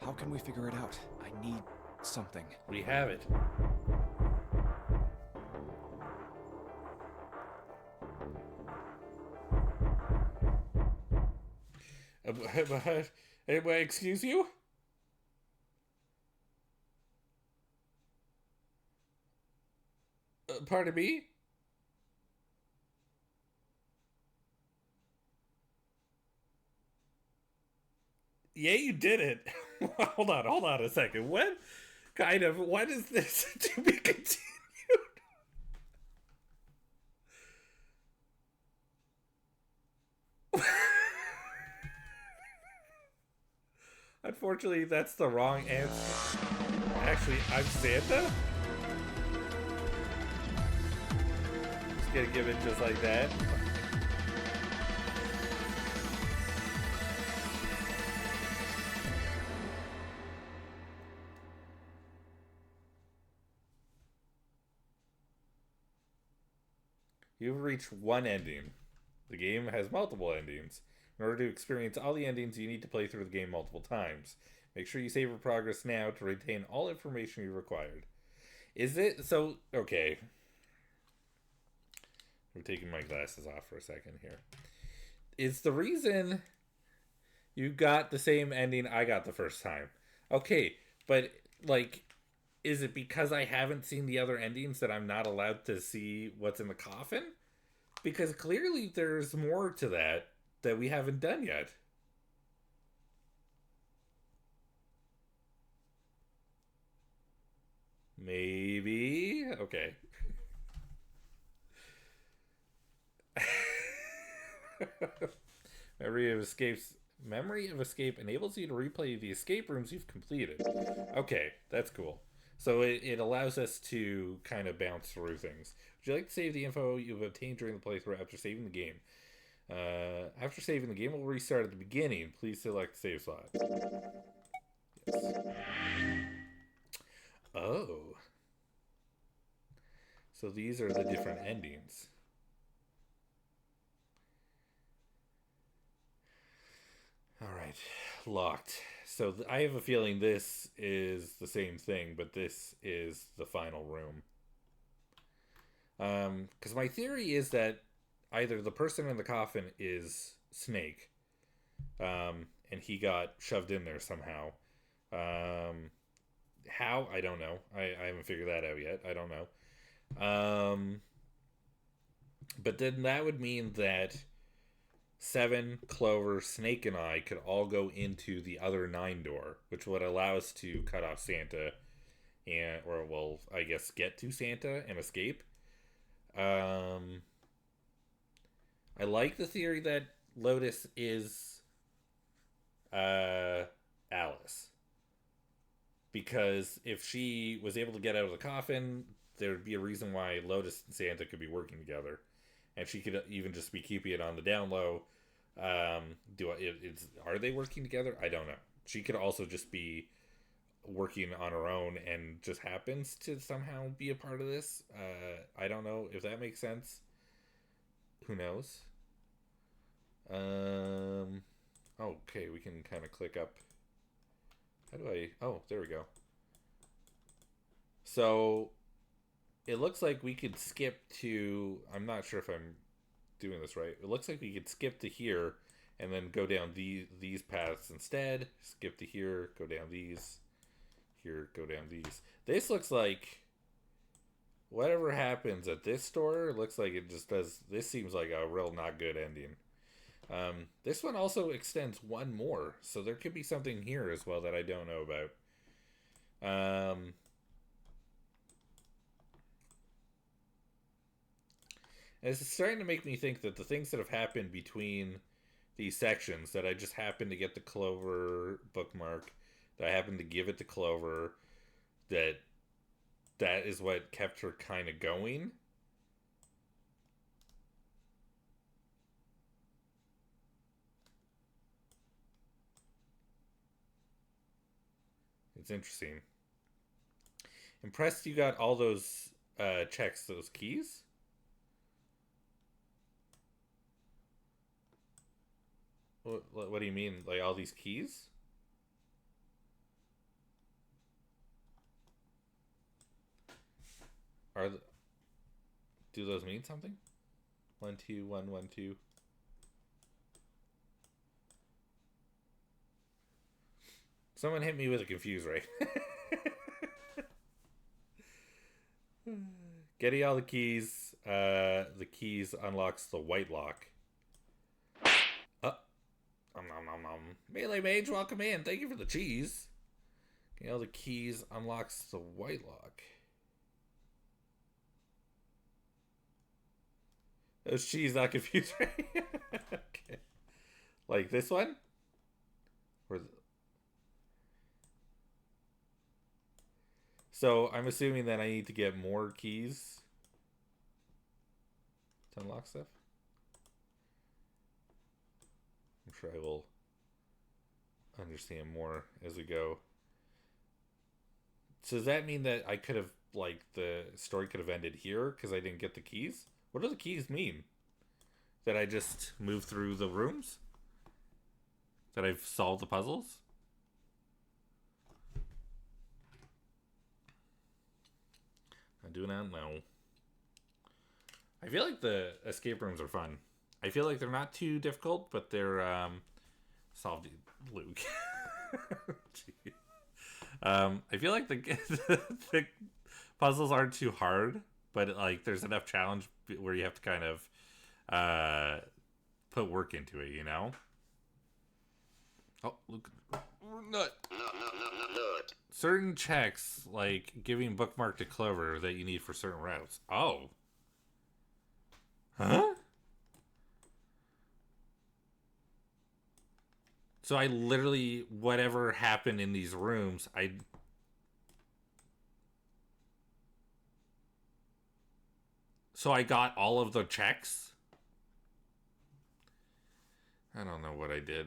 How can we figure it out? I need something. We have it. Excuse you? Pardon me? Yeah, you did it. Hold on a second. What is this to be continued? Unfortunately, that's the wrong answer. Actually, I'm Santa? Just gonna give it just like that. You've reached one ending. The game has multiple endings. In order to experience all the endings, you need to play through the game multiple times. Make sure you save your progress now to retain all information you required. Is it? So, okay. I'm taking my glasses off for a second here. Is the reason you got the same ending I got the first time? Okay, but, like, is it because I haven't seen the other endings that I'm not allowed to see what's in the coffin? Because clearly there's more to that that we haven't done yet. Maybe? Okay. Memory of Escape enables you to replay the escape rooms you've completed. Okay, that's cool. So it allows us to kind of bounce through things. Would you like to save the info you've obtained during the playthrough after saving the game? After saving the game will restart at the beginning. Please select save slot. Yes. Oh. So these are the different endings. Alright, locked. So I have a feeling this is the same thing, but this is the final room. Because my theory is that either the person in the coffin is Snake, and he got shoved in there somehow. How? I don't know. I haven't figured that out yet. I don't know. But then that would mean that Seven, Clover, Snake, and I could all go into the other 9 door, which would allow us to cut off Santa, or well, I guess get to Santa and escape. I like the theory that Lotus is Alice, because if she was able to get out of the coffin, there would be a reason why Lotus and Santa could be working together. And she could even just be keeping it on the down low. Are they working together? I don't know. She could also just be working on her own and just happens to somehow be a part of this. I don't know if that makes sense. Who knows? Okay, we can kind of click up. How do I... Oh, there we go. So it looks like we could skip to... I'm not sure if I'm doing this right. It looks like we could skip to here and then go down these paths instead. Skip to here, go down these. Here, go down these. This looks like whatever happens at this store, looks like it just does... This seems like a real not good ending. This one also extends one more, so there could be something here as well that I don't know about. It's starting to make me think that the things that have happened between these sections, that I just happened to get the Clover bookmark, that I happened to give it to Clover, that is what kept her kind of going. It's interesting. Impressed you got all those checks, those keys? What do you mean? Like all these keys? Do those mean something? 1 2 1 1 2. Someone hit me with a confuse ray. Getting all the keys. The keys unlocks the white lock. Melee Mage, welcome in. Thank you for the cheese. Getting all the keys unlocks the white lock. Those cheese, not confused, right? Okay. Like this one? So I'm assuming that I need to get more keys to unlock stuff. I'm sure I will understand more as we go. So does that mean that I could have, like, the story could have ended here because I didn't get the keys? What do the keys mean? That I just moved through the rooms? That I've solved the puzzles? I do not know. I feel like the escape rooms are fun. I feel like they're not too difficult, but they're solved. Luke. I feel like the puzzles aren't too hard, but like there's enough challenge where you have to kind of put work into it, you know? Oh, look. Nut. Certain checks, like giving bookmark to Clover that you need for certain routes. Oh. Huh? So I literally, whatever happened in these rooms, So I got all of the checks? I don't know what I did.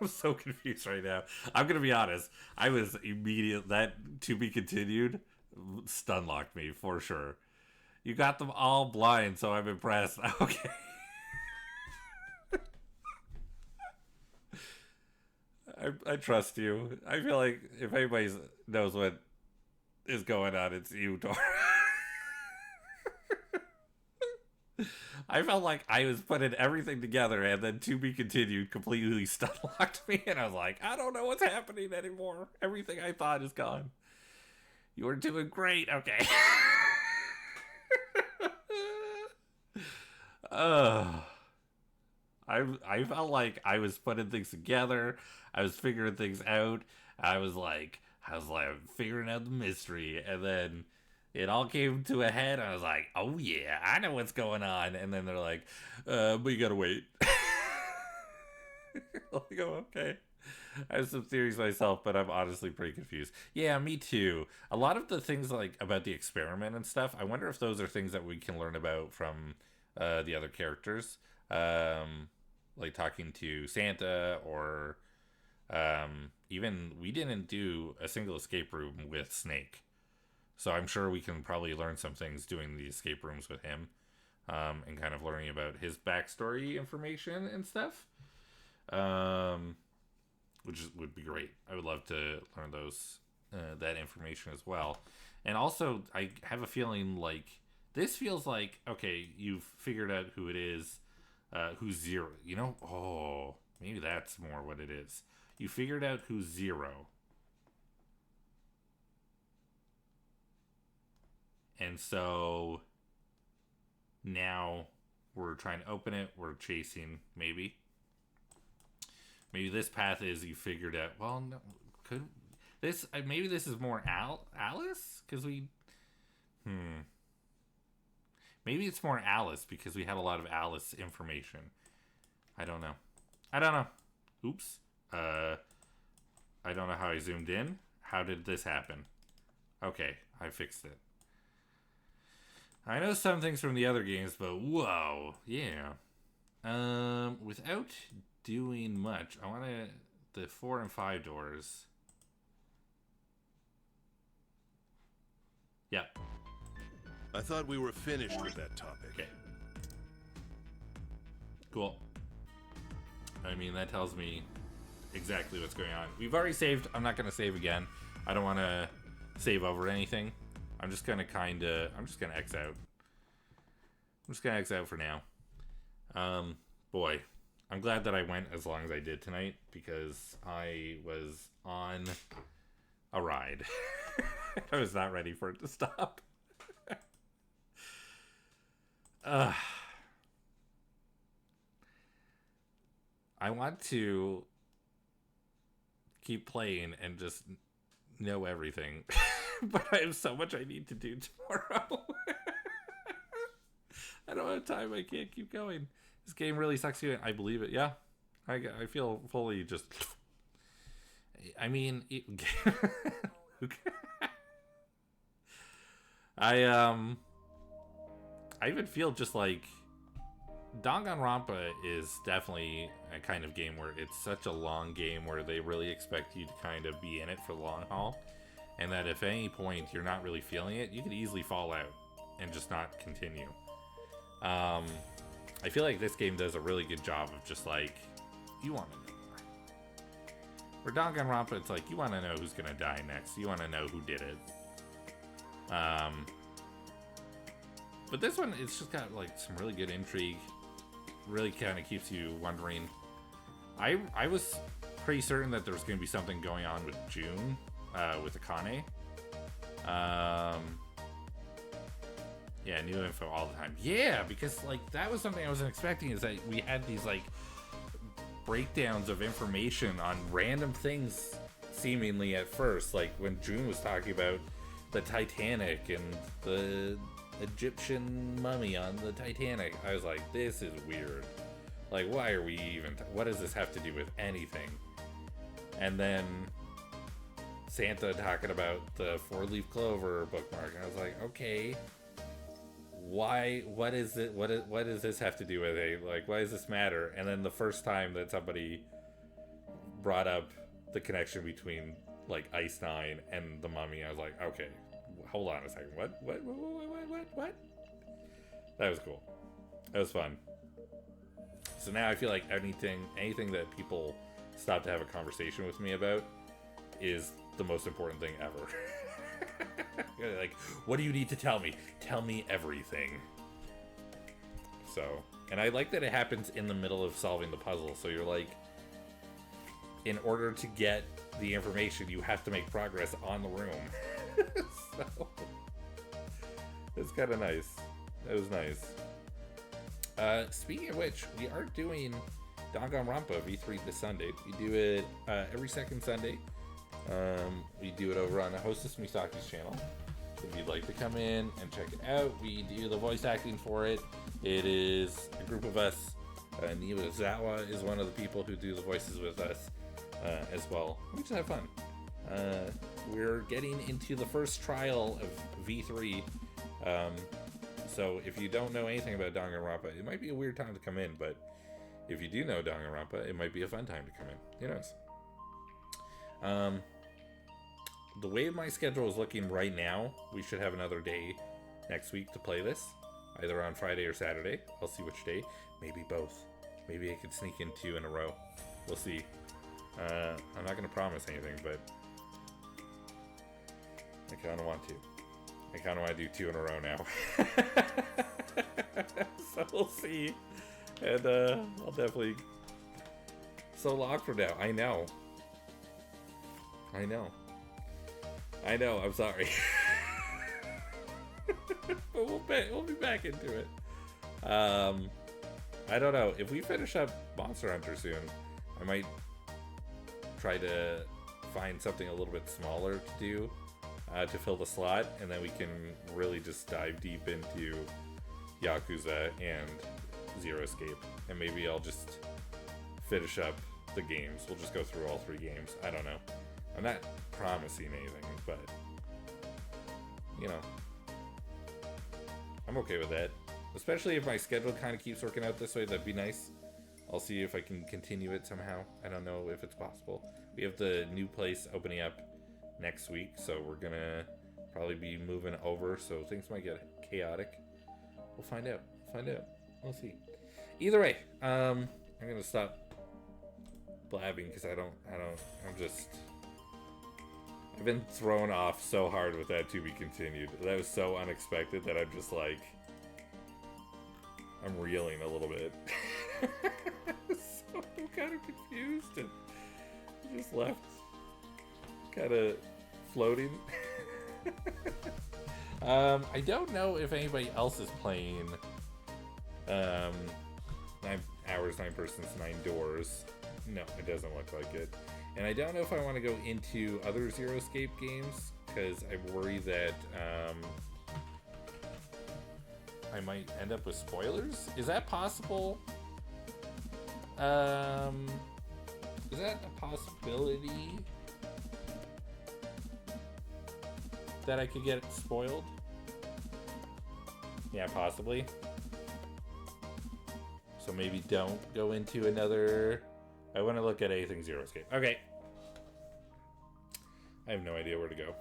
I'm so confused right now. I'm going to be honest. I was immediate. That to be continued stun locked me for sure. You got them all blind, so I'm impressed. Okay. I trust you. I feel like if anybody knows what is going on, it's you, Dora. I felt like I was putting everything together, and then to be continued completely stun locked me, and I was like, I don't know what's happening anymore. Everything I thought is gone. You were doing great. Okay. I felt like I was putting things together. I was figuring things out. I was like figuring out the mystery, and then it all came to a head. I was like, oh yeah, I know what's going on. And then they're like, but you gotta wait. Like, oh, okay. I have some theories myself, but I'm honestly pretty confused. Yeah, me too. A lot of the things like about the experiment and stuff, I wonder if those are things that we can learn about from the other characters. Like talking to Santa, or even we didn't do a single escape room with Snake. So I'm sure we can probably learn some things doing the escape rooms with him, and kind of learning about his backstory information and stuff, which would be great. I would love to learn that information as well. And also, I have a feeling like this feels like, okay, you've figured out who it is, who's Zero. You know, oh, maybe that's more what it is. You figured out who's Zero. And so now we're trying to open it. We're chasing, maybe. Maybe this path is you figured out. Well, no, maybe this is more Alice? Because maybe it's more Alice because we had a lot of Alice information. I don't know. Oops. I don't know how I zoomed in. How did this happen? Okay, I fixed it. I know some things from the other games, but whoa, yeah. Without doing much, I want the 4 and 5 doors. Yep. I thought we were finished with that topic. Okay. Cool. I mean, that tells me exactly what's going on. We've already saved. I'm not going to save again. I don't want to save over anything. I'm just going to X out. I'm just going to X out for now. Boy, I'm glad that I went as long as I did tonight because I was on a ride. I was not ready for it to stop. I want to keep playing and just know everything. But I have so much I need to do tomorrow. I don't have time. I can't keep going. This game really sucks you in. I believe it. Yeah. I feel fully just... I mean... I even feel just like... Danganronpa is definitely a kind of game where it's such a long game where they really expect you to kind of be in it for the long haul. And that if at any point you're not really feeling it, you could easily fall out and just not continue. I feel like this game does a really good job of just like, you want to know more. For Danganronpa, it's like, you want to know who's going to die next. You want to know who did it. But this one, it's just got like some really good intrigue. Really kind of keeps you wondering. I was pretty certain that there was going to be something going on with June. With Akane. Yeah, new info all the time. Yeah, because like that was something I wasn't expecting, is that we had these like breakdowns of information on random things seemingly at first, like when June was talking about the Titanic and the Egyptian mummy on the Titanic. I was like, this is weird. Like, why are we even what does this have to do with anything? And then Santa talking about the 4-leaf clover bookmark, and I was like, okay, why? What is it? What does this have to do with it? Like, why does this matter? And then the first time that somebody brought up the connection between like Ice 9 and the mummy, I was like, okay, hold on a second. What? That was cool. That was fun. So now I feel like anything that people stop to have a conversation with me about is the most important thing ever. Like, what do you need to tell me? Tell me everything. So, and I like that it happens in the middle of solving the puzzle. So you're like, in order to get the information, you have to make progress on the room. So, it's kind of nice. That was nice. Speaking of which, we are doing Danganronpa V3 this Sunday. We do it every second Sunday. We do it over on the Hostess Misaki's channel. If you'd like to come in and check it out, we do the voice acting for it. It is a group of us. Niwazawa is one of the people who do the voices with us as well. We just have fun. We're getting into the first trial of V3. So if you don't know anything about Danganronpa, it might be a weird time to come in, but if you do know Danganronpa, it might be a fun time to come in. Who knows? The way my schedule is looking right now, we should have another day next week to play this, either on Friday or Saturday. I'll see which day. Maybe both. Maybe I could sneak in 2 in a row. We'll see. I'm not going to promise anything, but I kind of want to. I kind of want to do 2 in a row now. So we'll see. And I'll definitely... So long from now. I know. I'm sorry. But we'll be back into it. I don't know. If we finish up Monster Hunter soon, I might try to find something a little bit smaller to do to fill the slot, and then we can really just dive deep into Yakuza and Zero Escape. And maybe I'll just finish up the games. We'll just go through all 3 games. I don't know. I'm not promising anything, but you know, I'm okay with that. Especially if my schedule kind of keeps working out this way, that'd be nice. I'll see if I can continue it somehow. I don't know if it's possible. We have the new place opening up next week, so we're gonna probably be moving over, so things might get chaotic. We'll find out. We'll see. Either way, I'm gonna stop blabbing because I've been thrown off so hard with that to be continued. That was so unexpected that I'm just like, I'm reeling a little bit. So I'm kind of confused and just left kind of floating. I don't know if anybody else is playing 9 hours, 9 persons, 9 doors. No, it doesn't look like it. And I don't know if I want to go into other Zero Escape games, because I worry that I might end up with spoilers. Is that possible? Is that a possibility that I could get spoiled? Yeah, possibly. So maybe don't go into another... I want to look at anything Zero Escape. Okay. I have no idea where to go.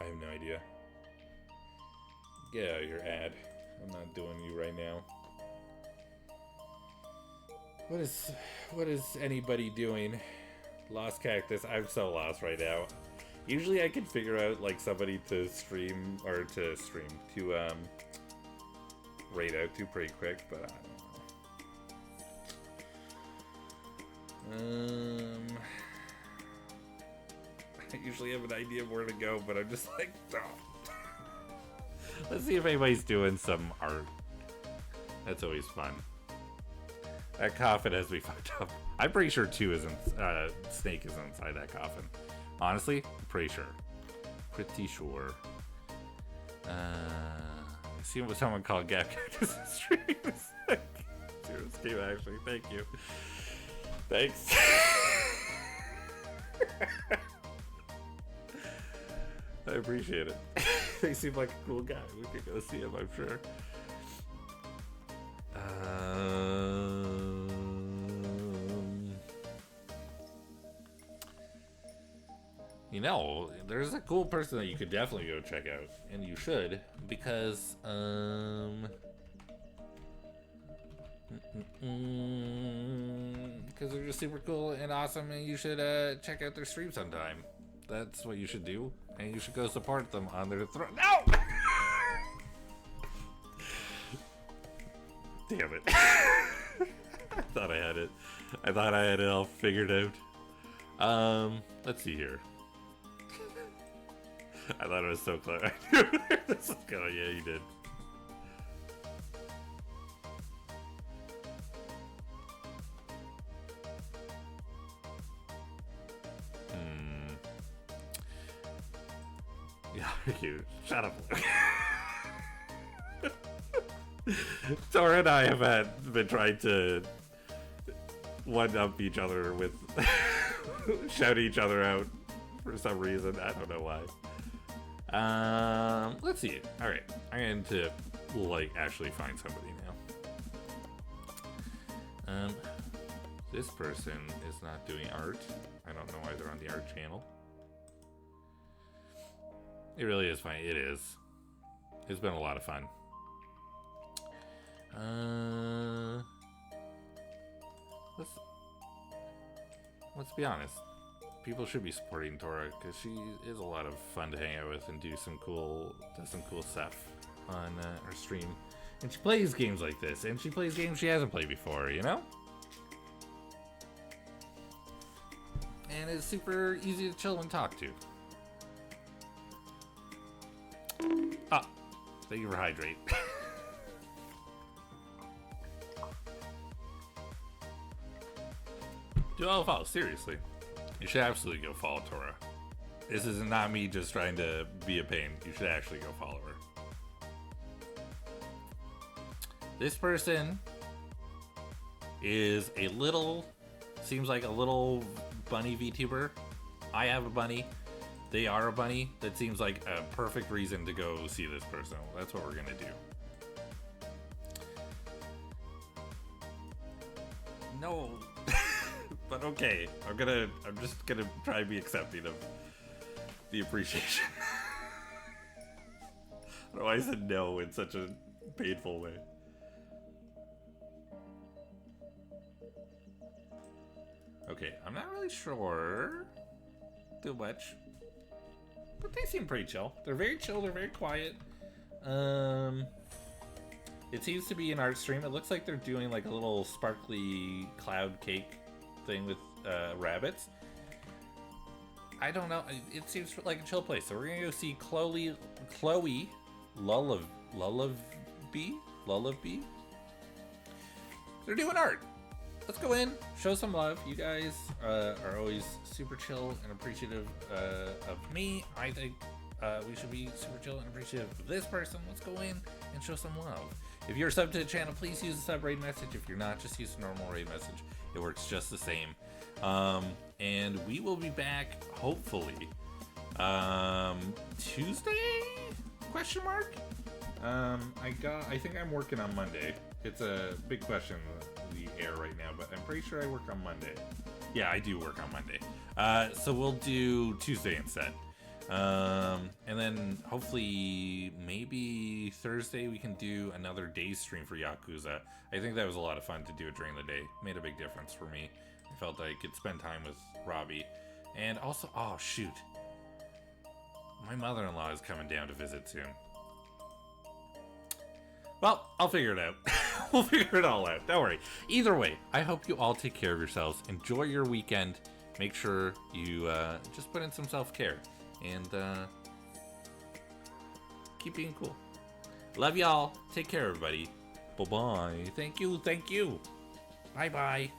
I have no idea. Get out of your ad. I'm not doing you right now. What is anybody doing? Lost Cactus. I'm so lost right now. Usually I can figure out like somebody to stream or to raid out to pretty quick, but I don't know. I usually have an idea of where to go, but I'm just like, oh. Let's see if anybody's doing some art. That's always fun. That coffin has me fucked up. I'm pretty sure Snake is inside that coffin. Honestly, pretty sure. Pretty sure. I see what someone called GavCactus streams. Serious game, actually. Thank you. Thanks. I appreciate it. They seem like a cool guy. We could go see him, I'm sure. You know, there's a cool person that you could definitely go check out, and you should, because they're just super cool and awesome, and you should check out their stream sometime. That's what you should do, and you should go support them on their No! Damn it. I thought I had it. I thought I had it all figured out. Let's see here. I thought it was so clever. I knew where this was going. Yeah, you did. Yeah, you. Shut up. Tora and I have been trying to one-up each other with shouting each other out for some reason. I don't know why. Let's see. All right, I'm going to actually find somebody now. This person is not doing art. I don't know why they're on the art channel. It really is fine. It is. It's been a lot of fun. Let's be honest. People should be supporting Tora because she is a lot of fun to hang out with and does some cool stuff on her stream. And she plays games like this, and she plays games she hasn't played before, you know? And it's super easy to chill and talk to. Ah, thank you for hydrate. Do all follow, seriously. You should absolutely go follow Tora. This is not me just trying to be a pain. You should actually go follow her. This person is seems like a little bunny VTuber. I have a bunny. They are a bunny. That seems like a perfect reason to go see this person. That's what we're gonna do. No. But okay, I'm just gonna try and be accepting of the appreciation. I don't know why I said no in such a painful way. Okay, I'm not really sure too much, but they seem pretty chill. They're very chill, they're very quiet. It seems to be an art stream. It looks like they're doing like a little sparkly cloud cake thing with rabbits. I don't know. It seems like a chill place. So we're gonna go see Chloe Lullaby. They're doing art. Let's go in, show some love. You guys are always super chill and appreciative of me. I think we should be super chill and appreciative of this person. Let's go in and show some love. If you're a sub to the channel, please use the sub raid message. If you're not, just use the normal raid message. It works just the same. And we will be back, hopefully, Tuesday? Question mark? I think I'm working on Monday. It's a big question in the air right now, but I'm pretty sure I work on Monday. Yeah, I do work on Monday. So we'll do Tuesday instead. And then hopefully maybe Thursday we can do another day stream for Yakuza. I think that was a lot of fun to do it during the day. Made a big difference for me. I felt I could spend time with Robbie. And also, oh shoot, my mother-in-law is coming down to visit soon. Well, I'll figure it out. We'll figure it all out. Don't worry. Either way, I hope you all take care of yourselves. Enjoy your weekend. Make sure you just put in some self-care. And keep being cool. Love y'all. Take care, everybody. Bye-bye. Thank you. Bye-bye.